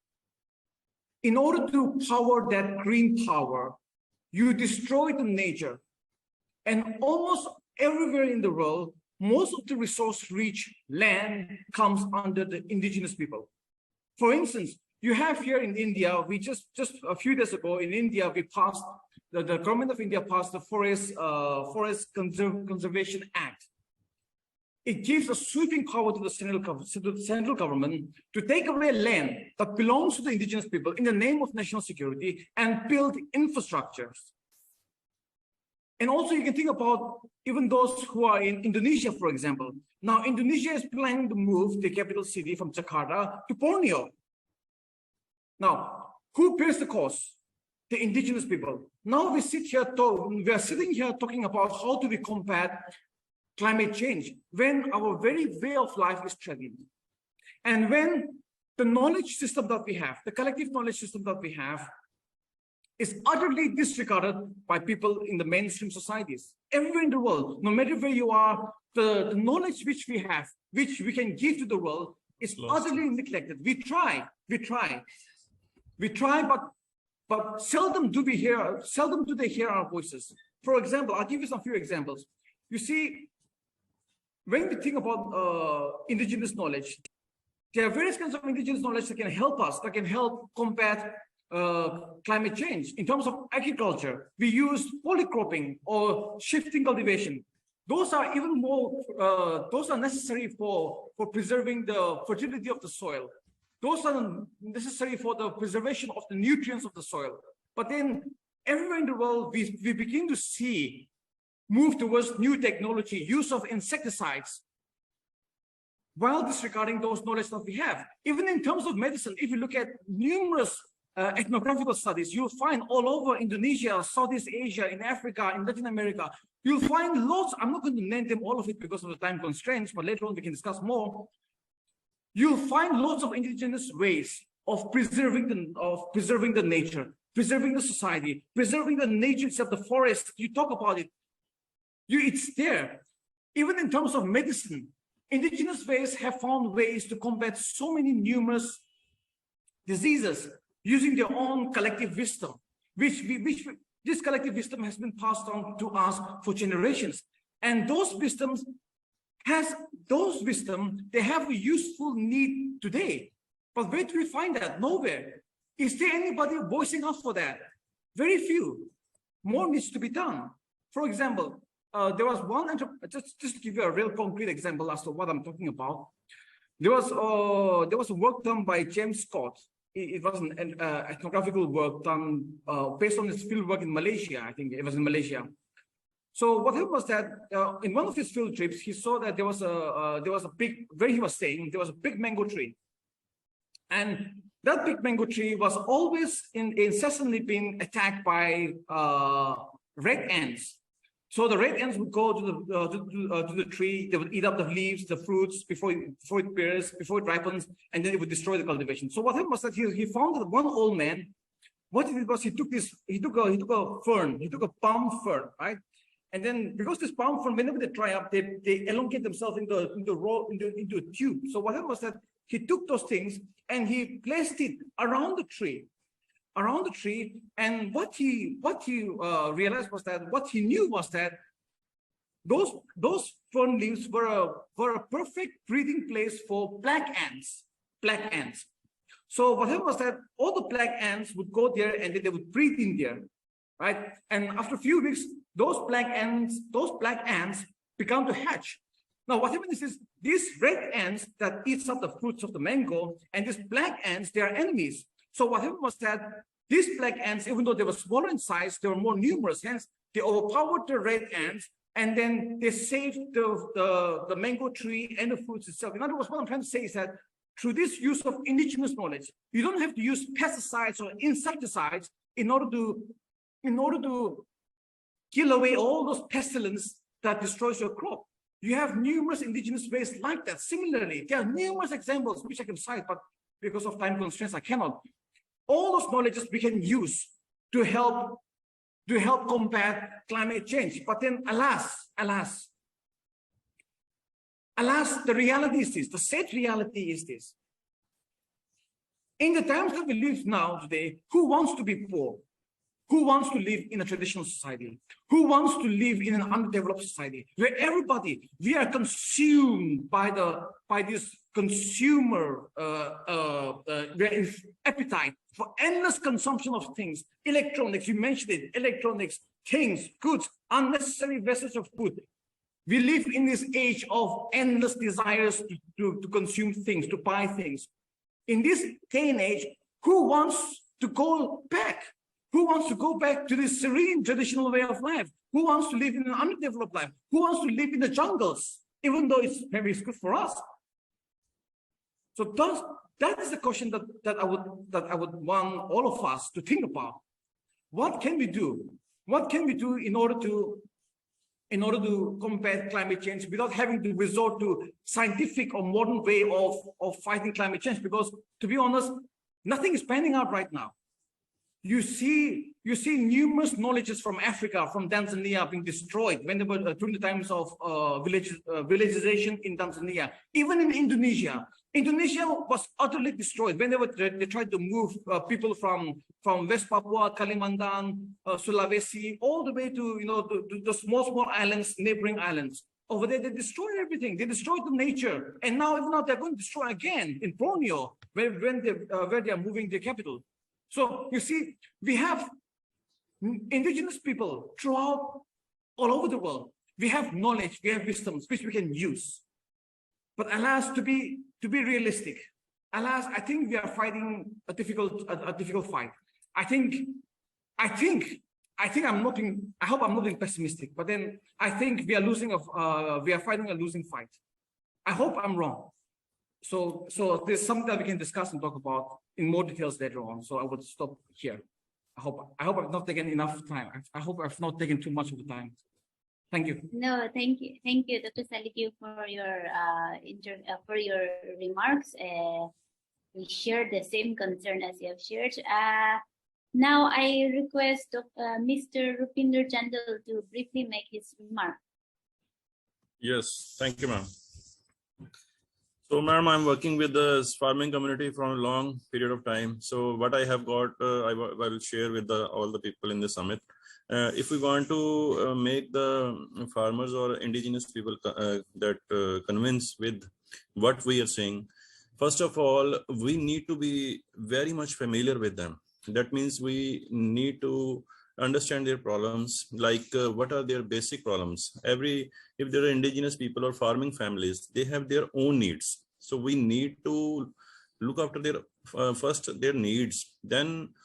in order to power that green power, you destroy the nature. And almost everywhere in the world, most of the resource-rich land comes under the indigenous people. For instance, you have here in India, we just a few days ago in India, we passed, the government of India passed the Forest Conservation Act. It gives a sweeping power to the central government to take away land that belongs to the indigenous people in the name of national security and build infrastructures. And also you can think about even those who are in Indonesia, for example. Now, Indonesia is planning to move the capital city from Jakarta to Borneo. Now, who bears the cost? The indigenous people. Now we are sitting here talking about how do we combat climate change when our very way of life is threatened. And when the knowledge system that we have, the collective knowledge system that we have, is utterly disregarded by people in the mainstream societies. Everywhere in the world, no matter where you are, the knowledge which we have, which we can give to the world, is utterly neglected. We try, but seldom do they hear our voices. For example, I'll give you some few examples. You see, when we think about indigenous knowledge, there are various kinds of indigenous knowledge that can help us, that can help combat climate change. In terms of agriculture, we use polycropping or shifting cultivation. Those are even more, those are necessary for preserving the fertility of the soil. Those are necessary for the preservation of the nutrients of the soil. But then everywhere in the world, we begin to see move towards new technology, use of insecticides, while disregarding those knowledge that we have. Even in terms of medicine, if you look at numerous ethnographical studies, you'll find all over Indonesia, Southeast Asia, in Africa, in Latin America, you'll find lots. I'm not going to name them all of it because of the time constraints, but later on we can discuss more. You'll find lots of indigenous ways of preserving the nature, preserving the society, preserving the nature itself, the forest. You talk about it. It's there. Even in terms of medicine, indigenous ways have found ways to combat so many numerous diseases using their own collective wisdom, which this collective wisdom has been passed on to us for generations. And those wisdoms, they have a useful need today. But where do we find that? Nowhere. Is there anybody voicing up for that? Very few. More needs to be done. For example, there was one, just to give you a real concrete example as to what I'm talking about. There was a work done by James Scott. It was an ethnographical work done based on his field work in Malaysia. I think it was in Malaysia. So what happened was that in one of his field trips, he saw that there was a big, where he was staying, there was a big mango tree. And that big mango tree was always incessantly being attacked by red ants. So the red ants would go to the tree, they would eat up the leaves, the fruits before it bears, before it ripens, and then it would destroy the cultivation. So what happened was that he found that one old man, what he did was he took a palm fern, right? And then because this palm fern, whenever they dry up, they elongate themselves into a tube. So what happened was that he took those things and he placed it around the tree. And what he realized was that what he knew was that those fern leaves were a perfect breeding place for black ants. So what happened was that all the black ants would go there and then they would breed in there, right? And after a few weeks, those black ants began to hatch. Now what happens is these red ants that eats up the fruits of the mango, and these black ants, they are enemies. So what happened was that these black ants, even though they were smaller in size, they were more numerous. Hence, they overpowered the red ants, and then they saved the mango tree and the fruits itself. In other words, what I'm trying to say is that through this use of indigenous knowledge, you don't have to use pesticides or insecticides in order to kill away all those pestilence that destroys your crop. You have numerous indigenous ways like that. Similarly, there are numerous examples which I can cite, but because of time constraints, I cannot. All those knowledges we can use to help combat climate change. But then alas, the reality is this, the sad reality is this. In the times that we live now today, who wants to be poor? Who wants to live in a traditional society? Who wants to live in an underdeveloped society where we are consumed by this consumer appetite for endless consumption of things, electronics, you mentioned it, electronics, things, goods, unnecessary vessels of food. We live in this age of endless desires to consume things, to buy things. In this day and age, who wants to go back? Who wants to go back to this serene traditional way of life? Who wants to live in an underdeveloped life? Who wants to live in the jungles, even though maybe it's good for us? So that is the question that I would want all of us to think about. What can we do? What can we do in order to combat climate change without having to resort to scientific or modern way of fighting climate change? Because to be honest, nothing is panning out right now. you see numerous knowledges from Africa, from Tanzania being destroyed whenever during the times of villagization in Tanzania. Even in Indonesia, Indonesia was utterly destroyed whenever they tried to move people from West Papua, Kalimantan, Sulawesi, all the way to the small islands, neighboring islands. Over there, they destroyed everything. They destroyed the nature, and now they're going to destroy again in Borneo, where they are moving their capital. So you see, we have indigenous people throughout all over the world. We have knowledge, we have wisdoms which we can use. But alas, to be realistic, alas, I think we are fighting a difficult fight. I hope I'm not being pessimistic, but then I think we are fighting a losing fight. I hope I'm wrong. So there's something that we can discuss and talk about in more details later on. So I would stop here. I hope I've not taken enough time. I hope I've not taken too much of the time. Thank you. No, thank you, Dr. Salihu, for your remarks. We share the same concern as you have shared. Now I request Mr. Rupinder Jandal to briefly make his remark. Yes, thank you, ma'am. So, ma'am, I'm working with the farming community for a long period of time. So, what I have got, I will share with all the people in the summit. If we want to make the farmers or indigenous people convince with what we are saying, first of all, we need to be very much familiar with them. That means we need to understand their problems, like what are their basic problems. If there are indigenous people or farming families, they have their own needs. So we need to look after their first their needs, then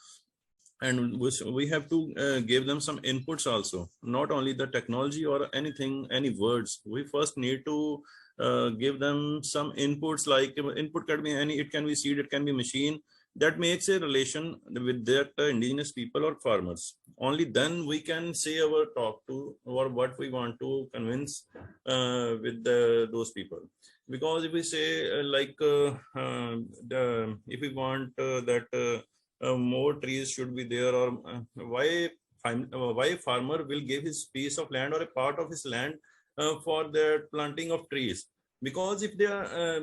and we have to give them some inputs also, not only the technology or anything, any words. We first need to give them some inputs, like input can be it can be seed, it can be machine, that makes a relation with that indigenous people or farmers. Only then we can say our talk to or what we want to convince with those people. Because if we say if we want that more trees should be there, or why farmer will give his piece of land or a part of his land for the planting of trees? Because if they are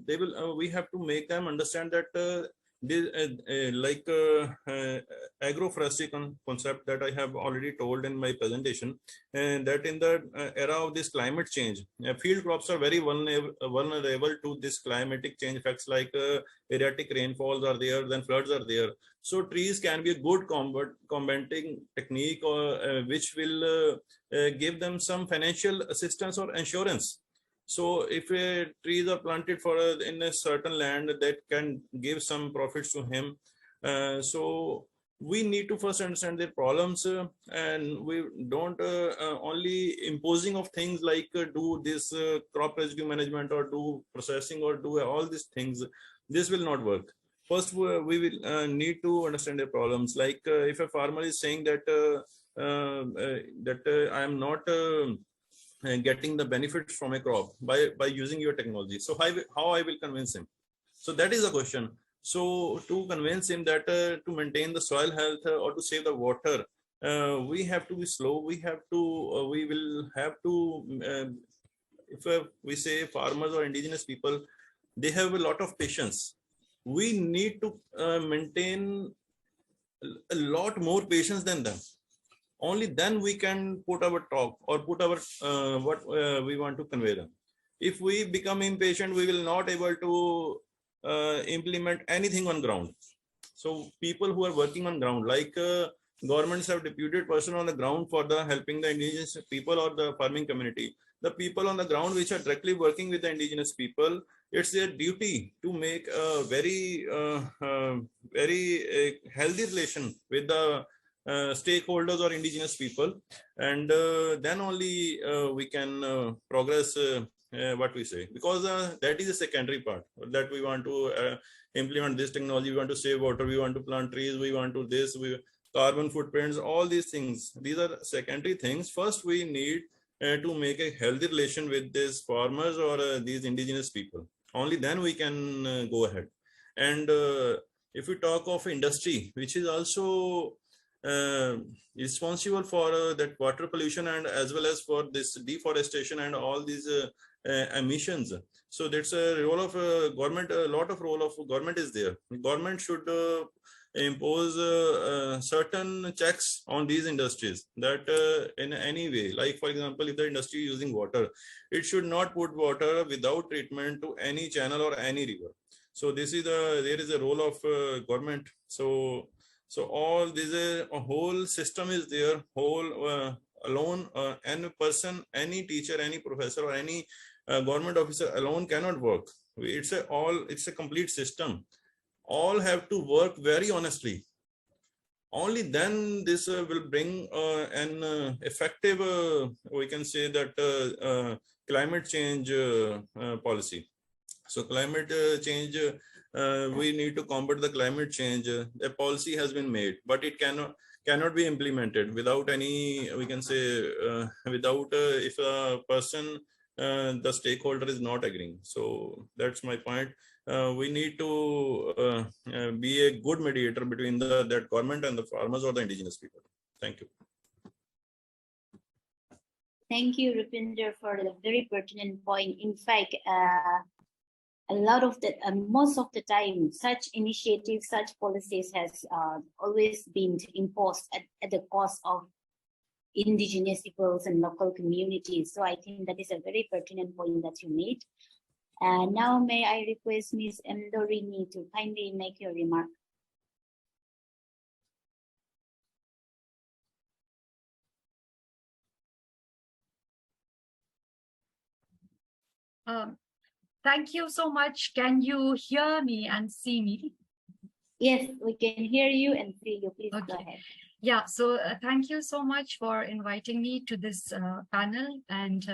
they will we have to make them understand that agroforestry concept that I have already told in my presentation, and that in the era of this climate change, field crops are very vulnerable to this climatic change effects, like erratic rainfalls are there, then floods are there. So trees can be a good combating technique, which will give them some financial assistance or insurance. So if trees are planted in a certain land, that can give some profits to him. So we need to first understand their problems, and we don't only imposing of things like do this crop residue management or do processing or do all these things. This will not work. First, we will need to understand their problems. Like if a farmer is saying that I am not getting the benefits from a crop by using your technology, so how I will convince him? So that is the question. So to convince him that to maintain the soil health or to save the water, we have to be slow. We will have to if we say farmers or indigenous people, they have a lot of patience. We need to maintain a lot more patience than them. Only then we can put our talk or put our what we want to convey them. If we become impatient, we will not able to implement anything on ground. So people who are working on ground, like governments have deputed person on the ground for the helping the indigenous people or the farming community. The people on the ground which are directly working with the indigenous people, it's their duty to make a very healthy relation with the stakeholders or indigenous people, and then only we can progress what we say, because that is a secondary part, that we want to implement this technology, we want to save water, we want to plant trees, we want to this, carbon footprints, all these things, these are secondary things. First we need to make a healthy relation with these farmers or these indigenous people. Only then we can go ahead. And If we talk of industry, which is also responsible for that water pollution and as well as for this deforestation and all these emissions. So that's a role of government. A lot of role of government is there. Government should impose certain checks on these industries, that in any way, like for example, if the industry is using water, it should not put water without treatment to any channel or any river. So this is there is a role of government. So all this a whole system is there, whole alone any person, any teacher, any professor or any government officer alone cannot work. It's a complete system. All have to work very honestly. Only then this will bring an effective, we can say that climate change policy. So climate change, we need to combat the climate change. A policy has been made, but it cannot be implemented without any, we can say, without if a person, the stakeholder is not agreeing. So that's my point. We need to be a good mediator between that government and the farmers or the indigenous people. Thank you. Thank you, Rupinder, for the very pertinent point. In fact, a lot of the, most of the time, such initiatives, such policies has always been imposed at the cost of indigenous peoples and local communities. So I think that is a very pertinent point that you made. Now may I request Ms. Mdorini to kindly make your remark. Thank you so much. Can you hear me and see me? Yes, we can hear you and see you. Please go ahead. Yeah, so thank you so much for inviting me to this panel. And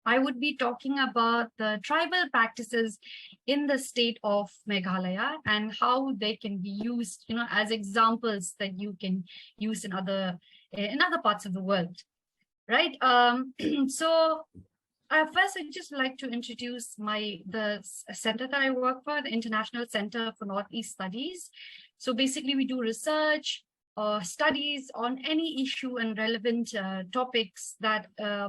I would be talking about the tribal practices in the state of Meghalaya and how they can be used, you know, as examples that you can use in other parts of the world, right? First, I'd just like to introduce the center that I work for, the International Center for Northeast Studies. So basically, we do research, studies on any issue and relevant topics that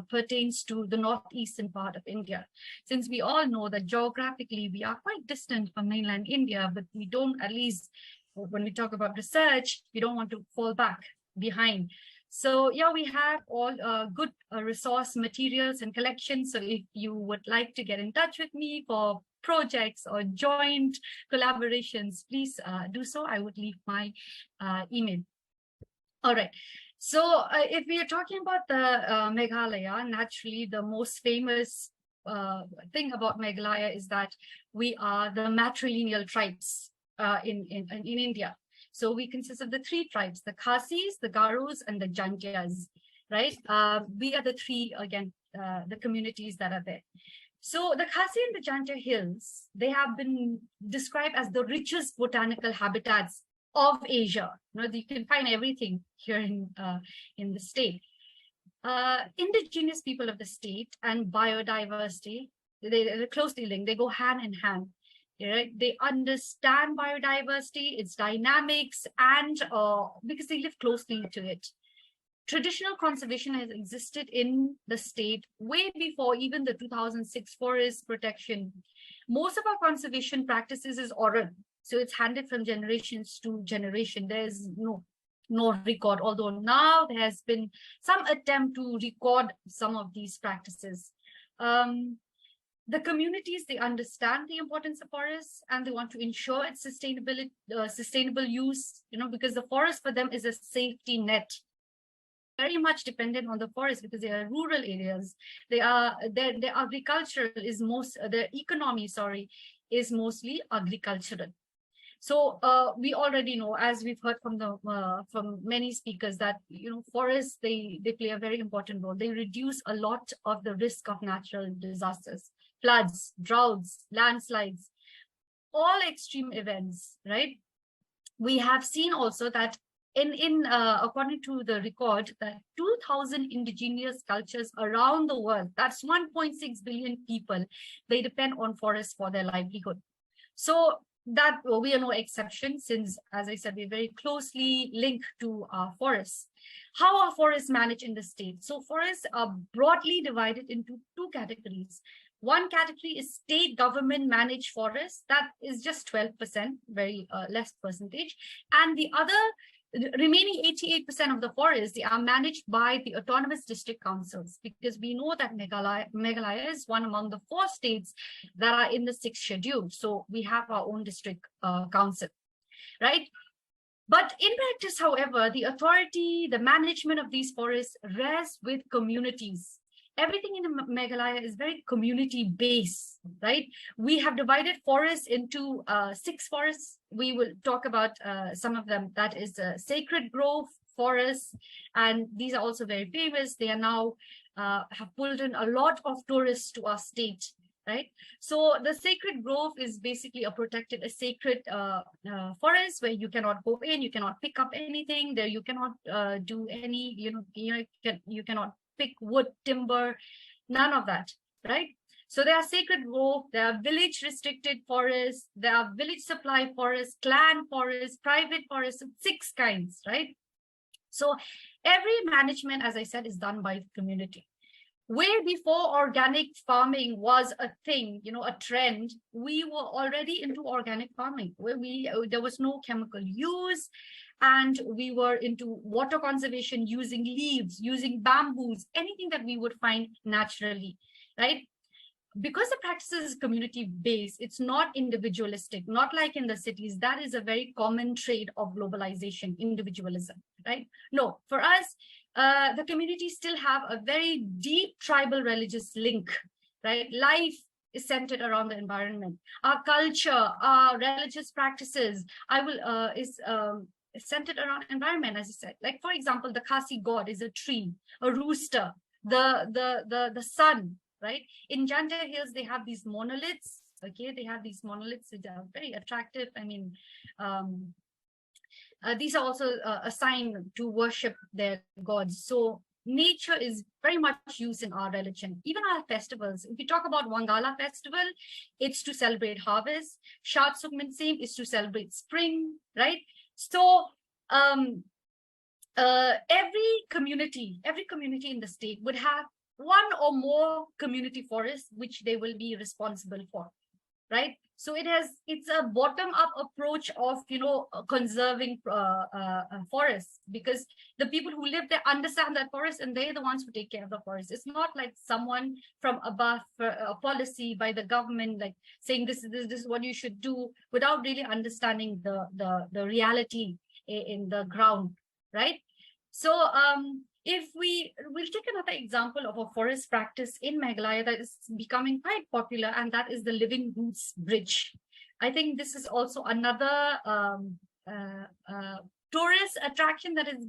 pertains to the northeastern part of India. Since we all know that geographically we are quite distant from mainland India, but we don't, at least when we talk about research, we don't want to fall back behind. So yeah, we have all good resource materials and collections. So if you would like to get in touch with me for projects or joint collaborations, please do so. I would leave my email. All right. So if we are talking about the Meghalaya, naturally the most famous thing about Meghalaya is that we are the matrilineal tribes in India. So we consist of the three tribes, the Khasis, the Garos, and the Jantias, right? We are the three, again, the communities that are there. So the Khasi and the Jantia Hills, they have been described as the richest botanical habitats of Asia. You know, you can find everything here in the state. Indigenous people of the state and biodiversity, they're closely linked, they go hand in hand. Right? They understand biodiversity, its dynamics, and because they live closely to it. Traditional conservation has existed in the state way before even the 2006 forest protection. Most of our conservation practices is oral, so it's handed from generations to generation. There's no record, although now there has been some attempt to record some of these practices. The communities, they understand the importance of forests and they want to ensure its sustainable use, you know, because the forest for them is a safety net. Very much dependent on the forest because they are rural areas. Their agriculture is their economy, is mostly agricultural. So we already know, as we've heard from many speakers, that forests they play a very important role. They reduce a lot of the risk of natural disasters, floods, droughts, landslides, all extreme events. Right? We have seen also that according to the record, that 2,000 indigenous cultures around the world, that's 1.6 billion people, they depend on forests for their livelihood. So that we are no exception, since, as I said, we're very closely linked to our forests. How are forests managed in the state? So forests are broadly divided into two categories. One category is state government managed forests. That is just 12%, very less percentage. And the remaining 88% of the forests, they are managed by the autonomous district councils, because we know that Meghalaya is one among the 4 states that are in the 6th schedule. So we have our own district council, right? But in practice, however, the authority, the management of these forests rests with communities. Everything in Meghalaya is very community-based, right? We have divided forests into 6 forests. We will talk about some of them. That is Sacred Grove forests, and these are also very famous. They are now have pulled in a lot of tourists to our state, right? So the Sacred Grove is basically a sacred forest where you cannot go in, you cannot pick up anything there, you cannot do any, you cannot pick wood, timber, none of that, right? So there are Sacred Grove, there are village restricted forests, there are village supply forests, clan forests, private forests, 6 kinds, right? So every management, as I said, is done by the community. Way before organic farming was a thing, a trend, we were already into organic farming, where there was no chemical use, and we were into water conservation, using leaves, using bamboos, anything that we would find naturally, right? Because the practice is community-based, it's not individualistic, not like in the cities. That is a very common trait of globalization, individualism, right? No, for us, the communities still have a very deep tribal religious link, right? Life is centered around the environment. Our culture, our religious practices, is centered around environment, as I said. Like, for example, the Khasi god is a tree, a rooster, the sun, right? In Janja Hills, they have these monoliths. Okay, they have these monoliths that are very attractive. I mean, these are also a sign to worship their gods. So nature is very much used in our religion. Even our festivals, if we talk about Wangala festival, it's to celebrate harvest. Shad Sukmansing is to celebrate spring, right? So every community in the state would have one or more community forests which they will be responsible for, right? So it's a bottom-up approach of conserving forests, because the people who live there understand that forest, and they're the ones who take care of the forest. It's not like someone from above, a policy by the government, like saying this is what you should do, without really understanding the reality in the ground, right? So if we'll take another example of a forest practice in Meghalaya that is becoming quite popular, and that is the Living Roots Bridge. I think this is also another tourist attraction that has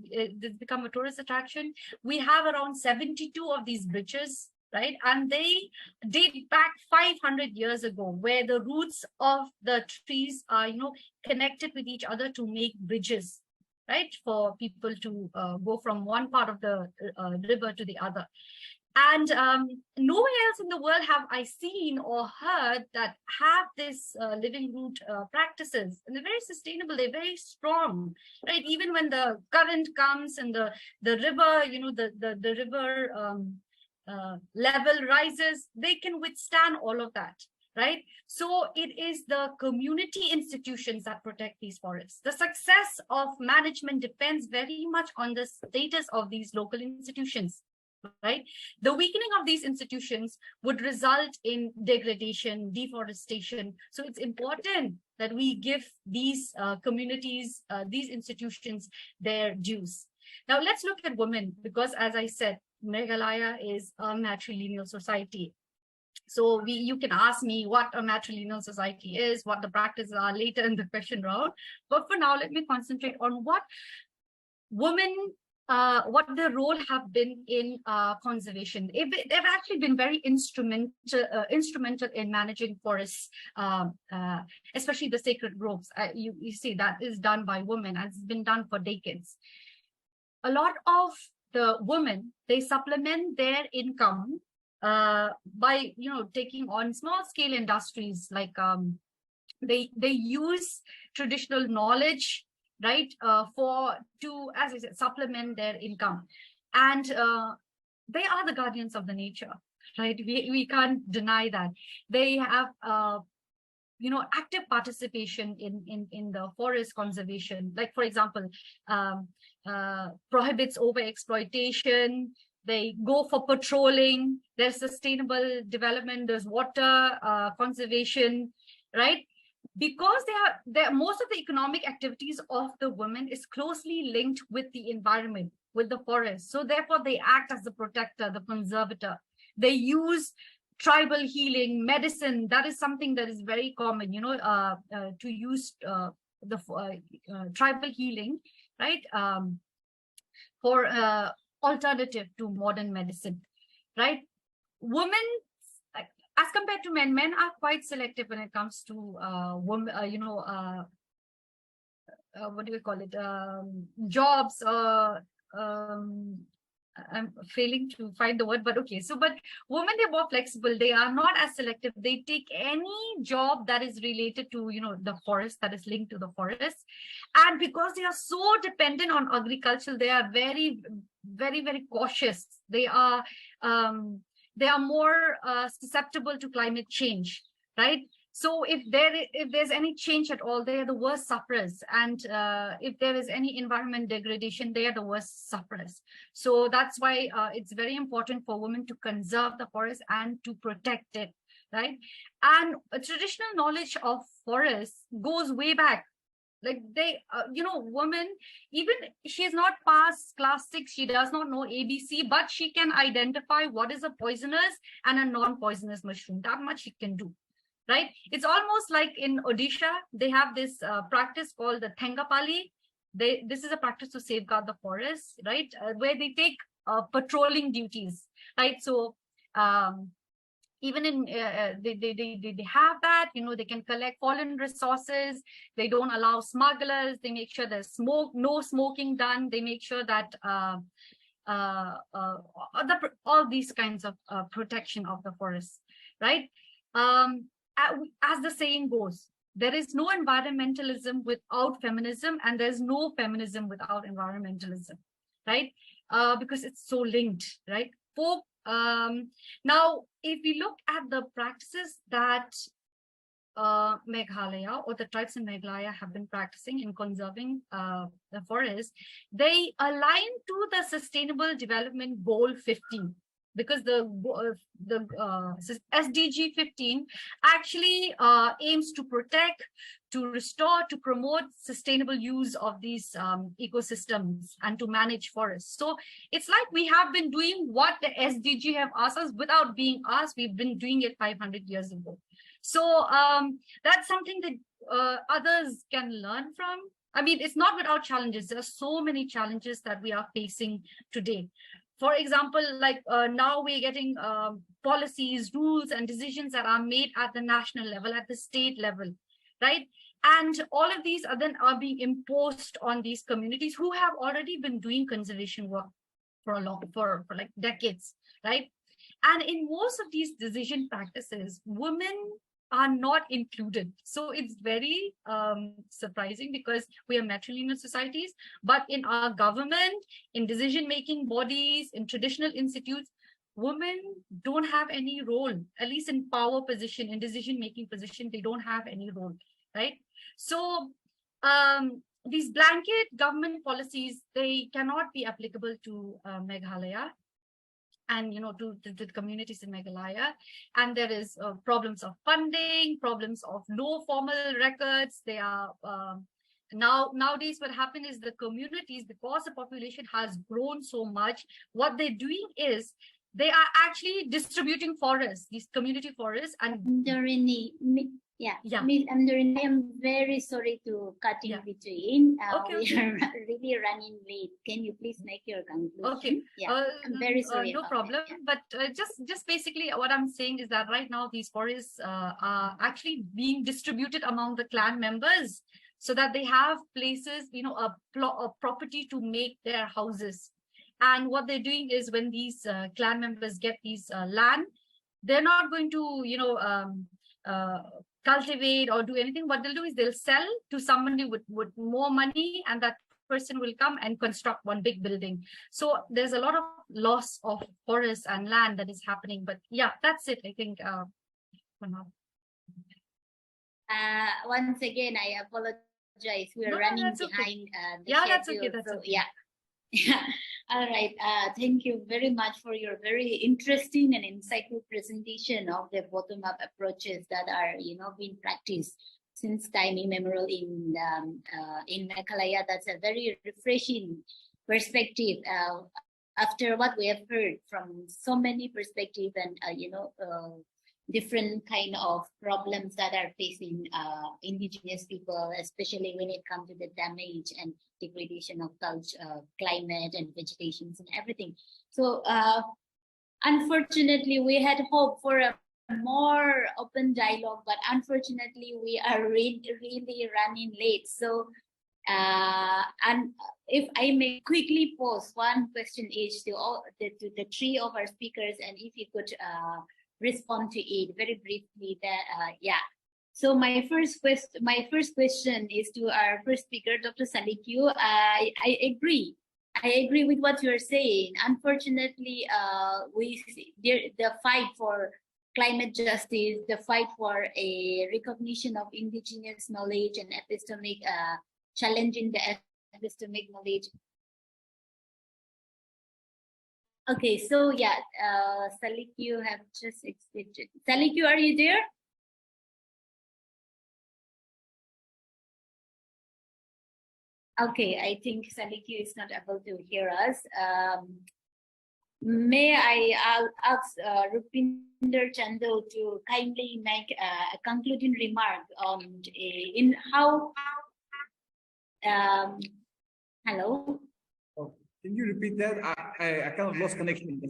become a tourist attraction. We have around 72 of these bridges, right? And they date back 500 years ago, where the roots of the trees are, connected with each other to make bridges, right, for people to go from one part of the river to the other. And nowhere else in the world have I seen or heard that have this living root practices. And they're very sustainable, they're very strong, right? Even when the current comes and the river, the river level rises, they can withstand all of that. Right? So it is the community institutions that protect these forests. The success of management depends very much on the status of these local institutions, right? The weakening of these institutions would result in degradation, deforestation. So it's important that we give these communities, these institutions, their dues. Now let's look at women, because as I said, Meghalaya is a matrilineal society. So you can ask me what a matrilineal society is, what the practices are later in the question round. But for now, let me concentrate on what women, what their role have been in conservation. They've actually been very instrumental in managing forests, especially the sacred groves. You see that is done by women, and it's been done for decades. A lot of the women, they supplement their income by taking on small scale industries like They use traditional knowledge, right, to, as I said, supplement their income. And they are the guardians of the nature, right? We can't deny that. They have active participation in the forest conservation. Like, for example, prohibits overexploitation. They go for patrolling. There's sustainable development. There's water conservation, right? Because most of the economic activities of the women is closely linked with the environment, with the forest. So therefore, they act as the protector, the conservator. They use tribal healing, medicine. That is something that is very common, to use the tribal healing, right, for alternative to modern medicine, right? Women, as compared to men are quite selective when it comes to women, what do we call it, jobs. I'm failing to find the word, but okay. So, but women, they're more flexible. They are not as selective. They take any job that is related to, the forest, that is linked to the forest. And because they are so dependent on agriculture, they are very, very, very cautious. They are more susceptible to climate change, right? So if there's any change at all, they are the worst sufferers. And if there is any environment degradation, they are the worst sufferers. So that's why it's very important for women to conserve the forest and to protect it, right? And traditional knowledge of forests goes way back. Like they, woman, even she's not past class 6, she does not know ABC, but she can identify what is a poisonous and a non-poisonous mushroom. That much she can do. Right? It's almost like in Odisha, they have this practice called the Thengapali. This is a practice to safeguard the forest, right? Where they take patrolling duties, right? So even in they have that, they can collect fallen resources. They don't allow smugglers. They make sure there's no smoking done. They make sure that all these kinds of protection of the forest, right? As the saying goes, there is no environmentalism without feminism, and there's no feminism without environmentalism, right? Because it's so linked, right? Now, if we look at the practices that Meghalaya or the tribes in Meghalaya have been practicing in conserving the forest, they align to the Sustainable Development Goal 15. Because the SDG 15 actually aims to protect, to restore, to promote sustainable use of these ecosystems and to manage forests. So it's like we have been doing what the SDG have asked us without being asked. We've been doing it 500 years ago. So that's something that others can learn from. I mean, it's not without challenges. There are so many challenges that we are facing today. For example, like now we're getting policies, rules, and decisions that are made at the national level, at the state level, right? And all of these are being imposed on these communities who have already been doing conservation work for like decades, right? And in most of these decision practices, women are not included. So it's very surprising because we are matrilineal societies, but in our government, in decision-making bodies, in traditional institutes, women don't have any role, at least in power position, in decision-making position, they don't have any role, right? So these blanket government policies, they cannot be applicable to Meghalaya and to the communities in Meghalaya. And there is problems of funding, problems of no formal records. They are nowadays what happened is the communities, because the population has grown so much, what they're doing is they are actually distributing forests, these community forests. And I am very sorry to cut in between. We are really running late. Can you please make your conclusion? Okay. I'm very sorry. No problem. But just basically what I'm saying is that right now these forests are actually being distributed among the clan members so that they have places, a property to make their houses. And what they're doing is when these clan members get these land, they're not going to, cultivate or do anything. What they'll do is they'll sell to somebody with more money, and that person will come and construct one big building. So there's a lot of loss of forests and land that is happening. But yeah, that's it, I think, for now. Once again, I apologize. We are No, running that's okay. behind the Yeah, that's schedule. okay, that's so, okay. Yeah. Yeah. All right. Thank you very much for your very interesting and insightful presentation of the bottom-up approaches that are, being practiced since time immemorial in Meghalaya. That's a very refreshing perspective after what we have heard from so many perspectives and different kind of problems that are facing indigenous people, especially when it comes to the damage and degradation of culture, climate and vegetations and everything. So unfortunately, we had hoped for a more open dialogue, but unfortunately, we are really running late. So and if I may quickly pose one question each to the three of our speakers, and if you could respond to it very briefly. Yeah. So my first question is to our first speaker, Dr. Salikyu. I agree with what you're saying. Unfortunately, we see the fight for climate justice, the fight for a recognition of indigenous knowledge and epistemic challenging the epistemic knowledge. Okay, so yeah, Salikyu have just exited. Salikyu, are you there? Okay, I think Salikyu is not able to hear us. May I ask Rupinder Chandel to kindly make a concluding remark on in how? Hello. Can you repeat that? I kind of lost connection.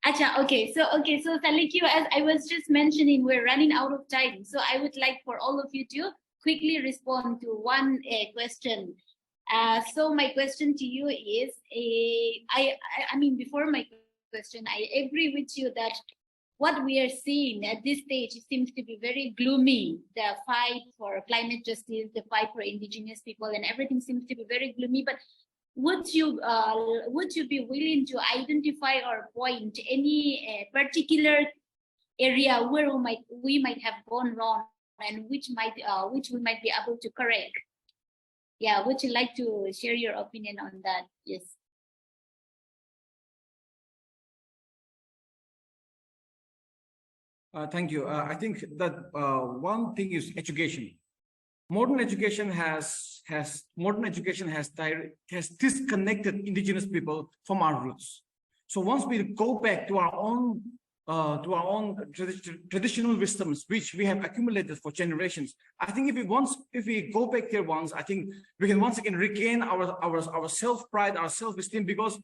Acha, okay, so Salikyu, as I was just mentioning, we're running out of time. So I would like for all of you to quickly respond to one question. So my question to you is, I mean, before my question, I agree with you that what we are seeing at this stage seems to be very gloomy. The fight for climate justice, the fight for indigenous people, and everything seems to be very gloomy. But would you be willing to identify or point any particular area where we might have gone wrong and which we might be able to correct? Yeah, would you like to share your opinion on that? Yes. Thank you. I think that one thing is education. Modern education has disconnected indigenous people from our roots. So once we go back to our own traditional wisdoms, which we have accumulated for generations, I think if we go back there once, I think we can once again regain our self-pride, our self-esteem, because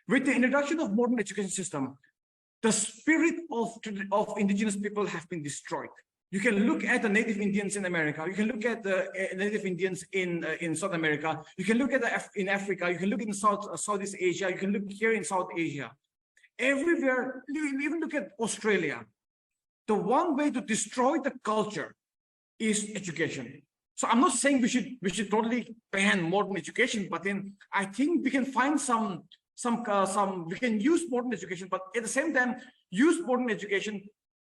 with the introduction of modern education system, the spirit of indigenous people have been destroyed. You can look at the native Indians in America. You can look at the native Indians in South America. You can look at in Africa. You can look in Southeast Asia. You can look here in South Asia. Everywhere, you even look at Australia. The one way to destroy the culture is education. So I'm not saying we should totally ban modern education, but then I think we can find we can use modern education, but at the same time use modern education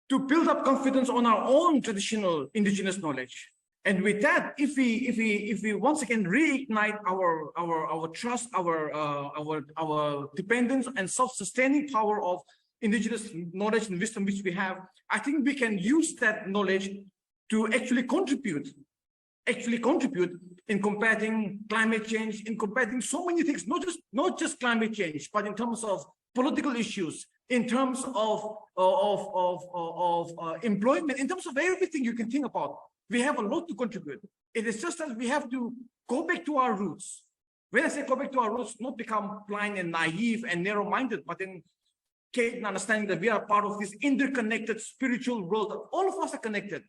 to build up confidence on our own traditional indigenous knowledge. And with that, if we once again reignite our trust, our dependence and self-sustaining power of indigenous knowledge and wisdom which we have, I think we can use that knowledge to actually contribute in combating climate change, in combating so many things, not just climate change, but in terms of political issues, in terms of employment, in terms of everything you can think about. We have a lot to contribute. It is just that we have to go back to our roots. When I say go back to our roots, not become blind and naive and narrow-minded, but then understanding that we are part of this interconnected spiritual world. All of us are connected.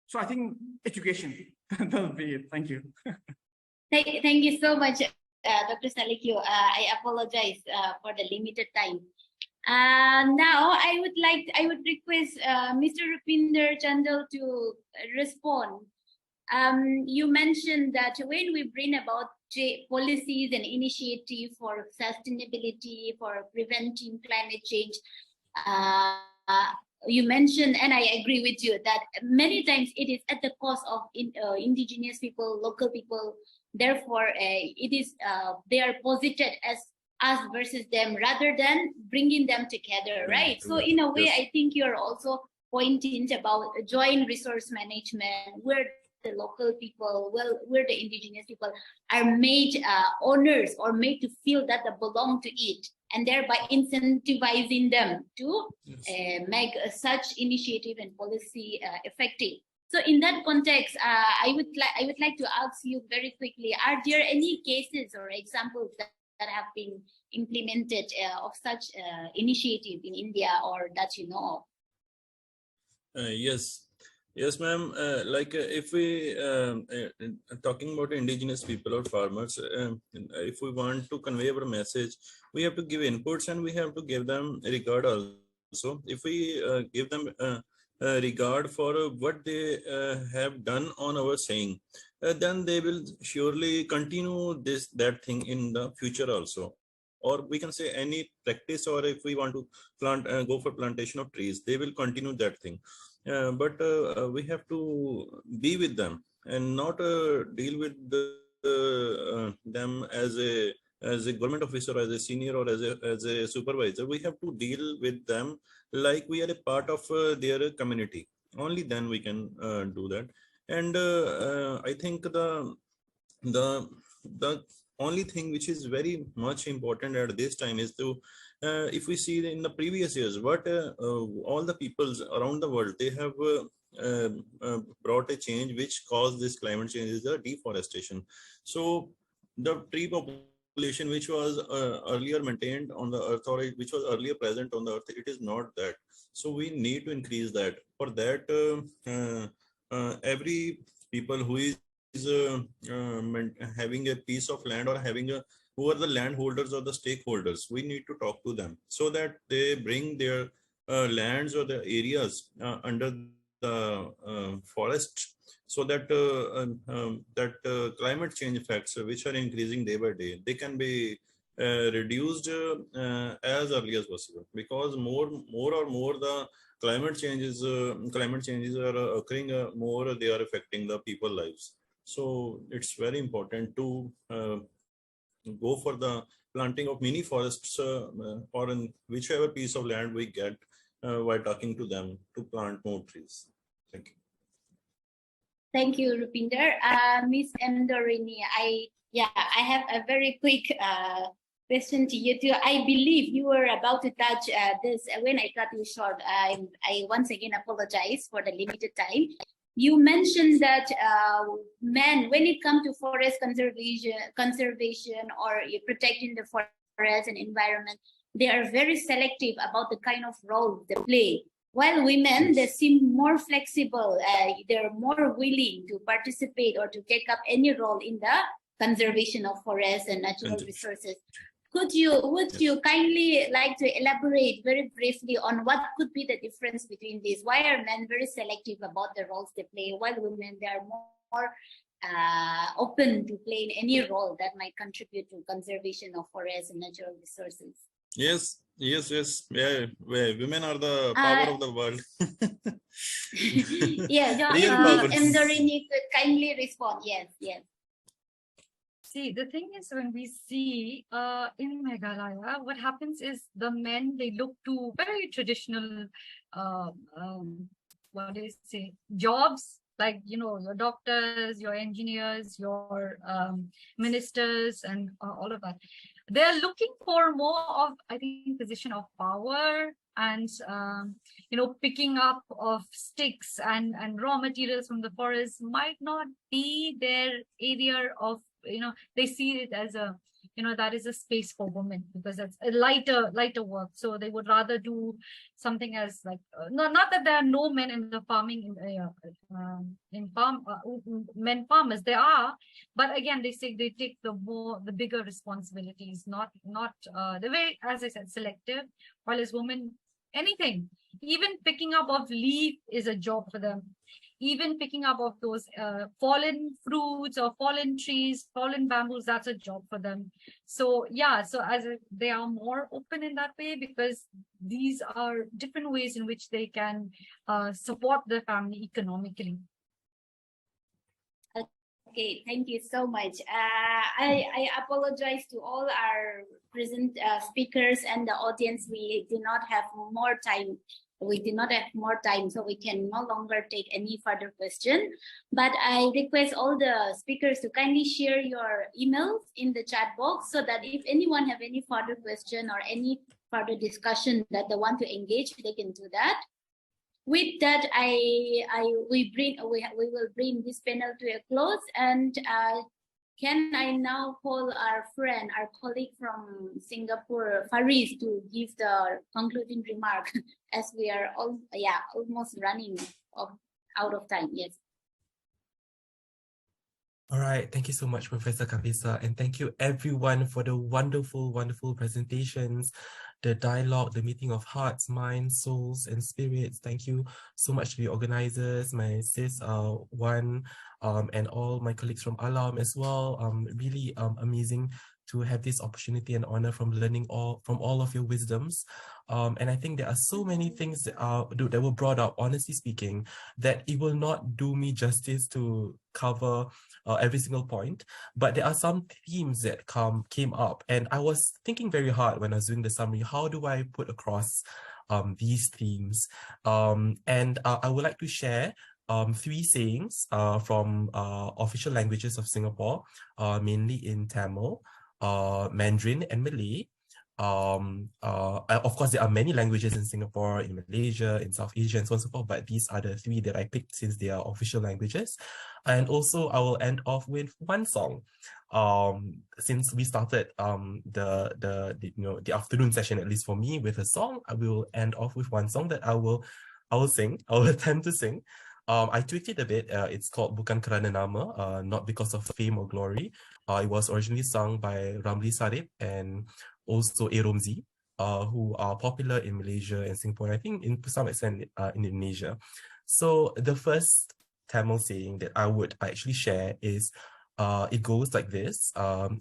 So I think education, that'll be it. Thank you. Thank you so much, Dr. Salikyu. I apologize for the limited time. Now I would request Mr. Rupinder Chandal to respond. You mentioned that when we bring about policies and initiative for sustainability, for preventing climate change, you mentioned, and I agree with you, that many times it is at the cost of indigenous people, local people. Therefore, it is they are posited as us versus them rather than bringing them together, right? So in a way, Yes. I think you're also pointing about joint resource management, where the local people, well, where the indigenous people are made owners or made to feel that they belong to it, and thereby incentivizing them to make such initiative and policy effective. So in that context, I would like to ask you very quickly: are there any cases or examples that have been implemented of such initiative in India, or that you know of? Yes, ma'am. If we talking about indigenous people or farmers, if we want to convey our message, we have to give inputs and we have to give them regard also. If we give them regard for what they have done on our saying, then they will surely continue that thing in the future also. Or we can say any practice, or if we want to plant, go for plantation of trees, they will continue that thing. But we have to be with them and not deal with them as a government officer, as a senior, or as a supervisor. We have to deal with them like we are a part of their community. Only then we can do that. And I think the only thing which is very much important at this time is to if we see in the previous years what all the peoples around the world, they have brought a change which caused this climate change is the deforestation. So the tree population which was earlier maintained on the earth, or which was earlier present on the earth, it is not that. So we need to increase that. For that every people who is having a piece of land, or having a, who are the landholders or the stakeholders, we need to talk to them so that they bring their lands or the areas under the forest, so that climate change effects which are increasing day by day, they can be reduced as early as possible. Because more the climate changes are occurring, more they are affecting the people lives. So it's very important to go for the planting of mini forests or in whichever piece of land we get while talking to them, to plant more trees. Thank you. Thank you, Rupinder. Miss Endorini, I have a very quick question to you too. I believe you were about to touch this when I cut you short. I once again apologize for the limited time. You mentioned that men, when it comes to forest conservation or protecting the forest and environment, they are very selective about the kind of role they play. While women, they seem more flexible. They're more willing to participate or to take up any role in the conservation of forests and natural resources. Would you kindly like to elaborate very briefly on what could be the difference between these? Why are men very selective about the roles they play, while women, they are more open to playing any role that might contribute to conservation of forests and natural resources? Yes. Yeah, women are the power of the world. Endorini could kindly respond. Yes. See, the thing is, when we see in Meghalaya, what happens is the men, they look to very traditional, what do you say, jobs, like, your doctors, your engineers, your ministers, and all of that. They're looking for more of, I think, position of power and, picking up of sticks and raw materials from the forest might not be their area of, they see it as a, that is a space for women, because that's a lighter work. So they would rather do something as like, not that there are no men in the farming, men farmers, there are, but again, they say they take the bigger responsibilities, not the way, as I said, selective, while as women, anything, even picking up of leaf is a job for them. Even picking up of those fallen fruits or fallen trees, fallen bamboos, that's a job for them. So yeah, so they are more open in that way, because these are different ways in which they can support their family economically. Okay, thank you so much. I apologize to all our present speakers and the audience. We do not have more time. We do not have more time, so we can no longer take any further question. But I request all the speakers to kindly share your emails in the chat box, so that if anyone have any further question or any further discussion that they want to engage, they can do that. With that, we will bring this panel to a close, and can I now call our friend, our colleague from Singapore, Faris, to give the concluding remark, as we are almost running out of time. Yes. All right, thank you so much, Professor Kavisa, and thank you everyone for the wonderful, wonderful presentations, the dialogue, the meeting of hearts, minds, souls, and spirits. Thank you so much to the organizers, my sis Wan, and all my colleagues from Alam as well. Really amazing to have this opportunity and honor from learning from all of your wisdoms. And I think there are so many things that were brought up, honestly speaking, that it will not do me justice to cover every single point, but there are some themes that came up, and I was thinking very hard when I was doing the summary, how do I put across these themes? And I would like to share 3 sayings from official languages of Singapore, mainly in Tamil, Mandarin, and Malay. Of course, there are many languages in Singapore, in Malaysia, in South Asia, and so on and so forth, but these are the 3 that I picked since they are official languages. And also, I will end off with one song. Since we started the afternoon session, at least for me, with a song, I will end off with one song that I will sing. I will attempt to sing. I tweaked it a bit. It's called Bukan Kerana Nama, not because of fame or glory. It was originally sung by Ramli Sarip and also Eromzi, who are popular in Malaysia and Singapore, and I think to some extent in Indonesia. So the first Tamil saying that I would actually share is, it goes like this.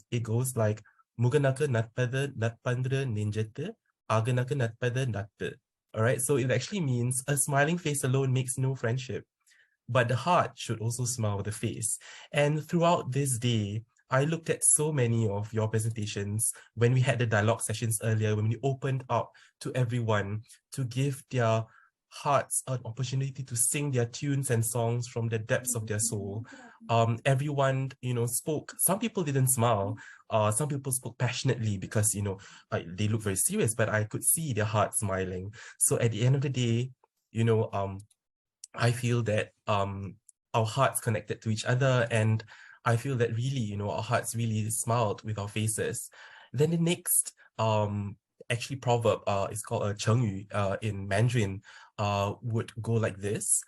It goes like, Muganaka natpada natpandra ninjata, aganaka natpada natta. All right, so it actually means a smiling face alone makes no friendship, but the heart should also smile with the face. And throughout this day, I looked at so many of your presentations when we had the dialogue sessions earlier, when we opened up to everyone to give their hearts an opportunity to sing their tunes and songs from the depths of their soul. Everyone, spoke. Some people didn't smile. Some people spoke passionately because, they look very serious, but I could see their hearts smiling. So at the end of the day, I feel that our hearts connected to each other, and I feel that really, our hearts really smiled with our faces. Then the next actually proverb is called a chengyu in Mandarin, would go like this: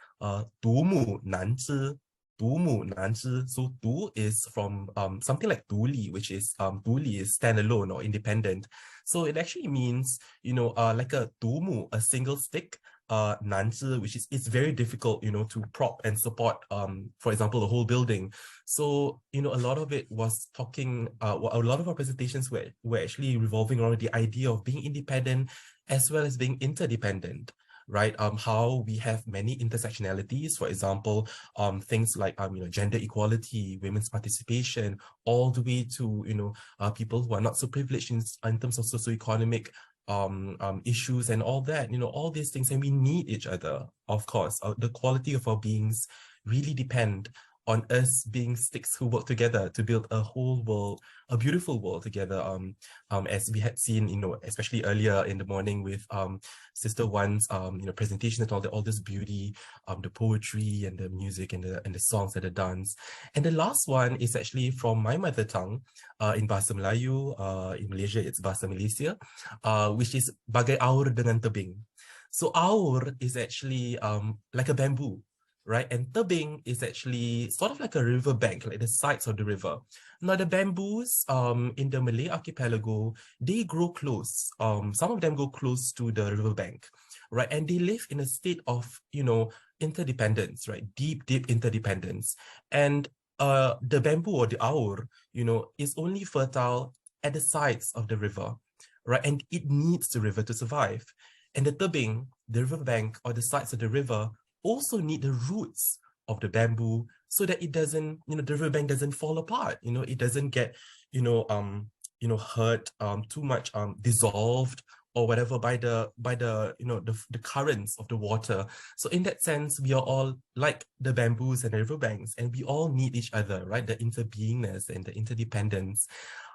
独木难支. 独木难支. So 独 is from something like 独立, which is 独立 is standalone or independent. So it actually means, like a 独木, a single stick, 难支, which is, it's very difficult, to prop and support, for example, the whole building. So, a lot of it was talking, a lot of our presentations were actually revolving around the idea of being independent as well as being interdependent, right? How we have many intersectionalities, for example, things like, gender equality, women's participation, all the way to, people who are not so privileged in terms of socioeconomic issues and all that, all these things, and we need each other, of course. The quality of our beings really depend on us being sticks who work together to build a whole world, a beautiful world together. As we had seen, especially earlier in the morning with Sister One's presentation and all this beauty, the poetry and the music and the songs and the dance. And the last one is actually from my mother tongue, in Bahasa Melayu, in Malaysia it's Bahasa Malaysia, which is bagai aur dengan tebing. So aur is actually like a bamboo, right? And tebing is actually sort of like a river bank, like the sides of the river. Now the bamboos in the Malay archipelago, they grow close. Some of them go close to the river bank, right? And they live in a state of, interdependence, right? Deep interdependence. And the bamboo or the aur, is only fertile at the sides of the river, right? And it needs the river to survive. And the tebing, the riverbank or the sides of the river also need the roots of the bamboo so that it doesn't, the riverbank doesn't fall apart, it doesn't get, hurt, too much, dissolved or whatever by the the currents of the water. So in that sense, we are all like the bamboos and the riverbanks, and we all need each other, right? The interbeingness and the interdependence.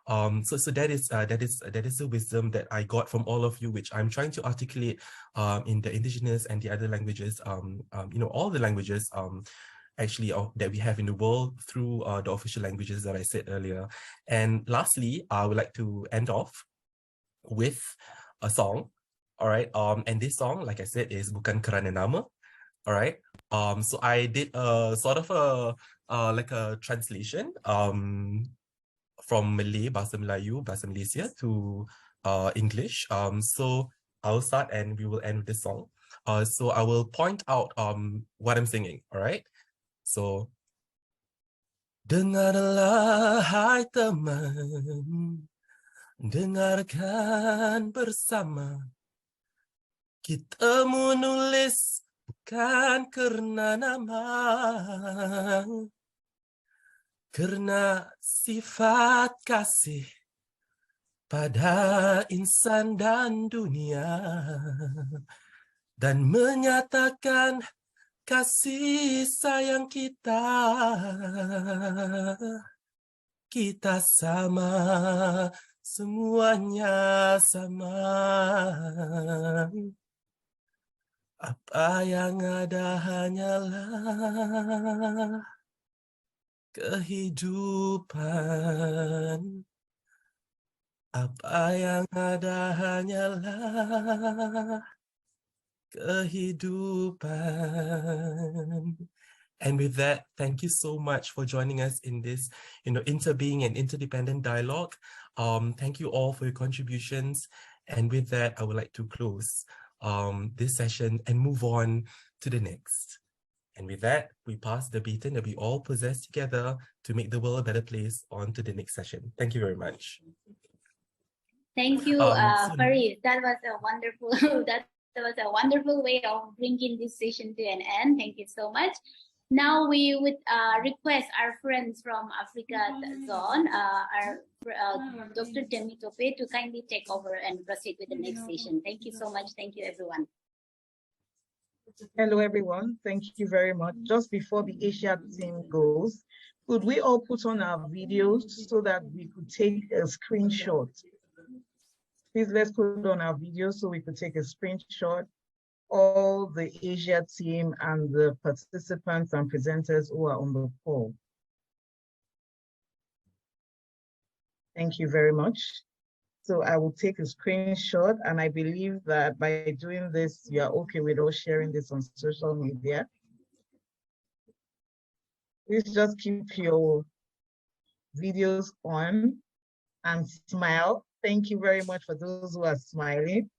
So that is the wisdom that I got from all of you, which I'm trying to articulate in the Indigenous and the other languages, all the languages actually that we have in the world through the official languages that I said earlier. And lastly, I would like to end off with a song. All right. And this song, like I said, is Bukan Kerana Nama. All right. So I did a sort of like a translation from Malay, Bahasa Melayu, Bahasa Malaysia to English. So I'll start and we will end with this song. So I will point out what I'm singing. All right. So dengarlah hai teman, dengarkan bersama. Kita menulis bukan kerana nama, kerana sifat kasih pada insan dan dunia, dan menyatakan kasih sayang kita. Kita sama, semuanya sama. Apa yang ada hanyalah kehidupan. Apa yang ada hanyalah kehidupan. And with that, thank you so much for joining us in this, interbeing and interdependent dialogue. Thank you all for your contributions. And with that, I would like to close this session and move on to the next. And with that, we pass the baton that we all possess together to make the world a better place on to the next session. Thank you very much. Thank you, Farid. That was a wonderful that was a wonderful way of bringing this session to an end. Thank you so much. Now we would request our friends from Africa zone, Dr. Demi Tope, to kindly take over and proceed with the next session. Thank you so much. Thank you, everyone. Hello, everyone. Thank you very much. Just before the Asia team goes, could we all put on our videos so that we could take a screenshot? Please, let's put on our videos so we could take a screenshot. All the Asia team and the participants and presenters who are on the call. Thank you very much. So I will take a screenshot, and I believe that by doing this, you're okay with us sharing this on social media. Please just keep your videos on and smile. Thank you very much for those who are smiling.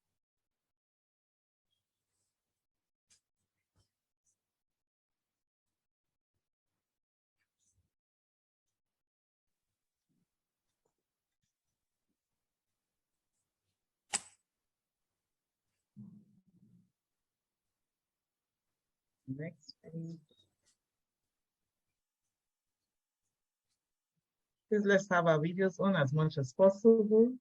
Next page. Please, let's have our videos on as much as possible.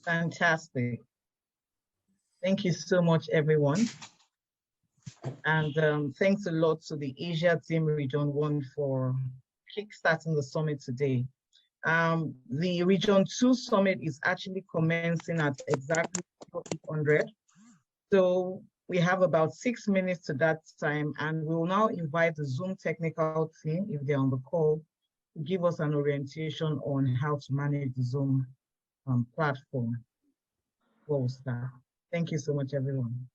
Fantastic. Thank you so much, everyone. And thanks a lot to the Asia Team Region 1 for kickstarting the summit today. The Region 2 summit is actually commencing at exactly 800. So we have about 6 minutes to that time, and we will now invite the Zoom technical team, if they're on the call, to give us an orientation on how to manage the Zoom platform. We'll start. Thank you so much, everyone.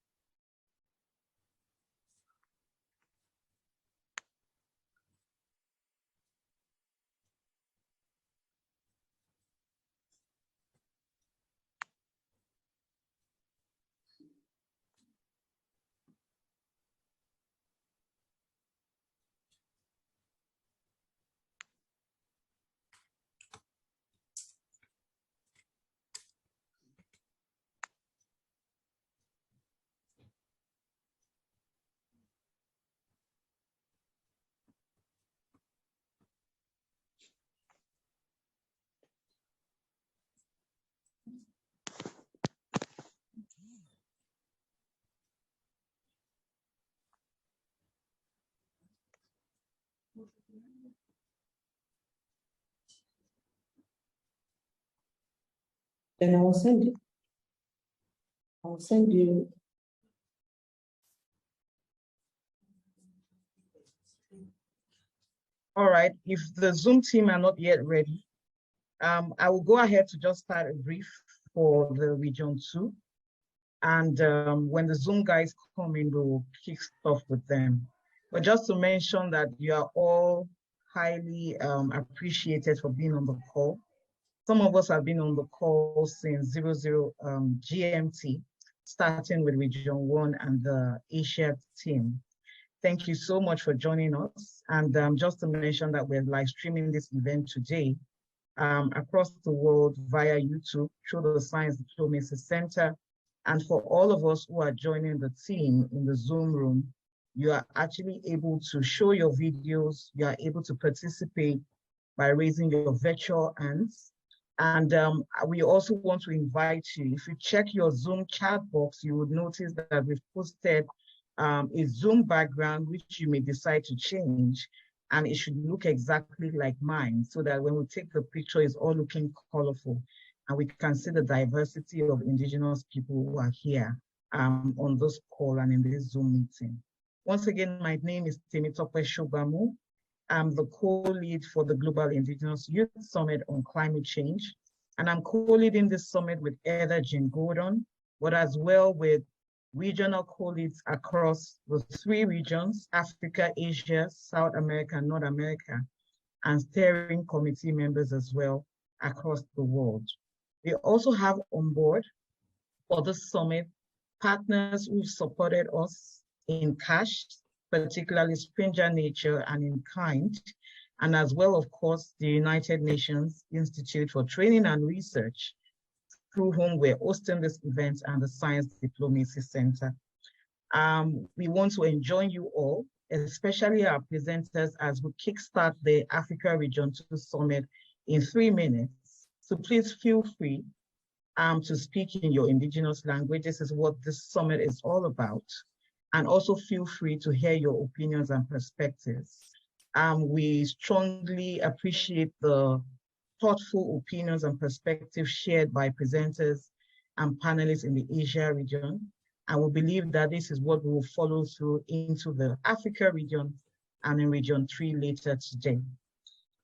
Then I'll send you. I'll send you. All right, if the Zoom team are not yet ready, I will go ahead to just start a brief for the Region 2. And when the Zoom guys come in, we'll kick off with them. But just to mention that you are all highly appreciated for being on the call. Some of us have been on the call since 00 GMT, starting with Region 1 and the Asia team. Thank you so much for joining us. And just to mention that we're live streaming this event today across the world via YouTube through the Science Diplomacy Center. And for all of us who are joining the team in the Zoom room, you are actually able to show your videos, you are able to participate by raising your virtual hands. And we also want to invite you, if you check your Zoom chat box, you would notice that we've posted a Zoom background, which you may decide to change, and it should look exactly like mine, so that when we take the picture, it's all looking colorful, and we can see the diversity of Indigenous people who are here on this call and in this Zoom meeting. Once again, my name is Temitope Shobamu. I'm the co-lead for the Global Indigenous Youth Summit on Climate Change, and I'm co-leading this summit with Heather Jean Gordon, but as well with regional co-leads across the 3 regions, Africa, Asia, South America, and North America, and steering committee members as well across the world. We also have on board for this summit partners who supported us in cash, particularly Springer Nature and in kind, and as well, of course, the United Nations Institute for Training and Research, through whom we're hosting this event, and the Science Diplomacy Center. We want to enjoin you all, especially our presenters, as we kickstart the Africa Region 2 Summit in 3 minutes. So please feel free to speak in your Indigenous language. This is what this summit is all about. And also feel free to hear your opinions and perspectives. We strongly appreciate the thoughtful opinions and perspectives shared by presenters and panelists in the Asia region. And we believe that this is what we will follow through into the Africa region and in Region 3 later today.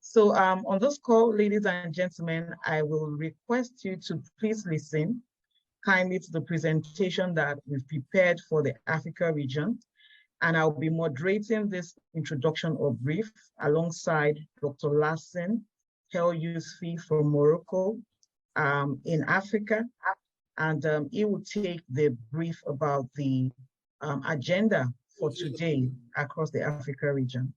So on this call, ladies and gentlemen, I will request you to please listen kindly to the presentation that we've prepared for the Africa region. And I'll be moderating this introduction or brief alongside Dr. Lassen Hel Yousfi from Morocco in Africa. And he will take the brief about the agenda for today across the Africa region.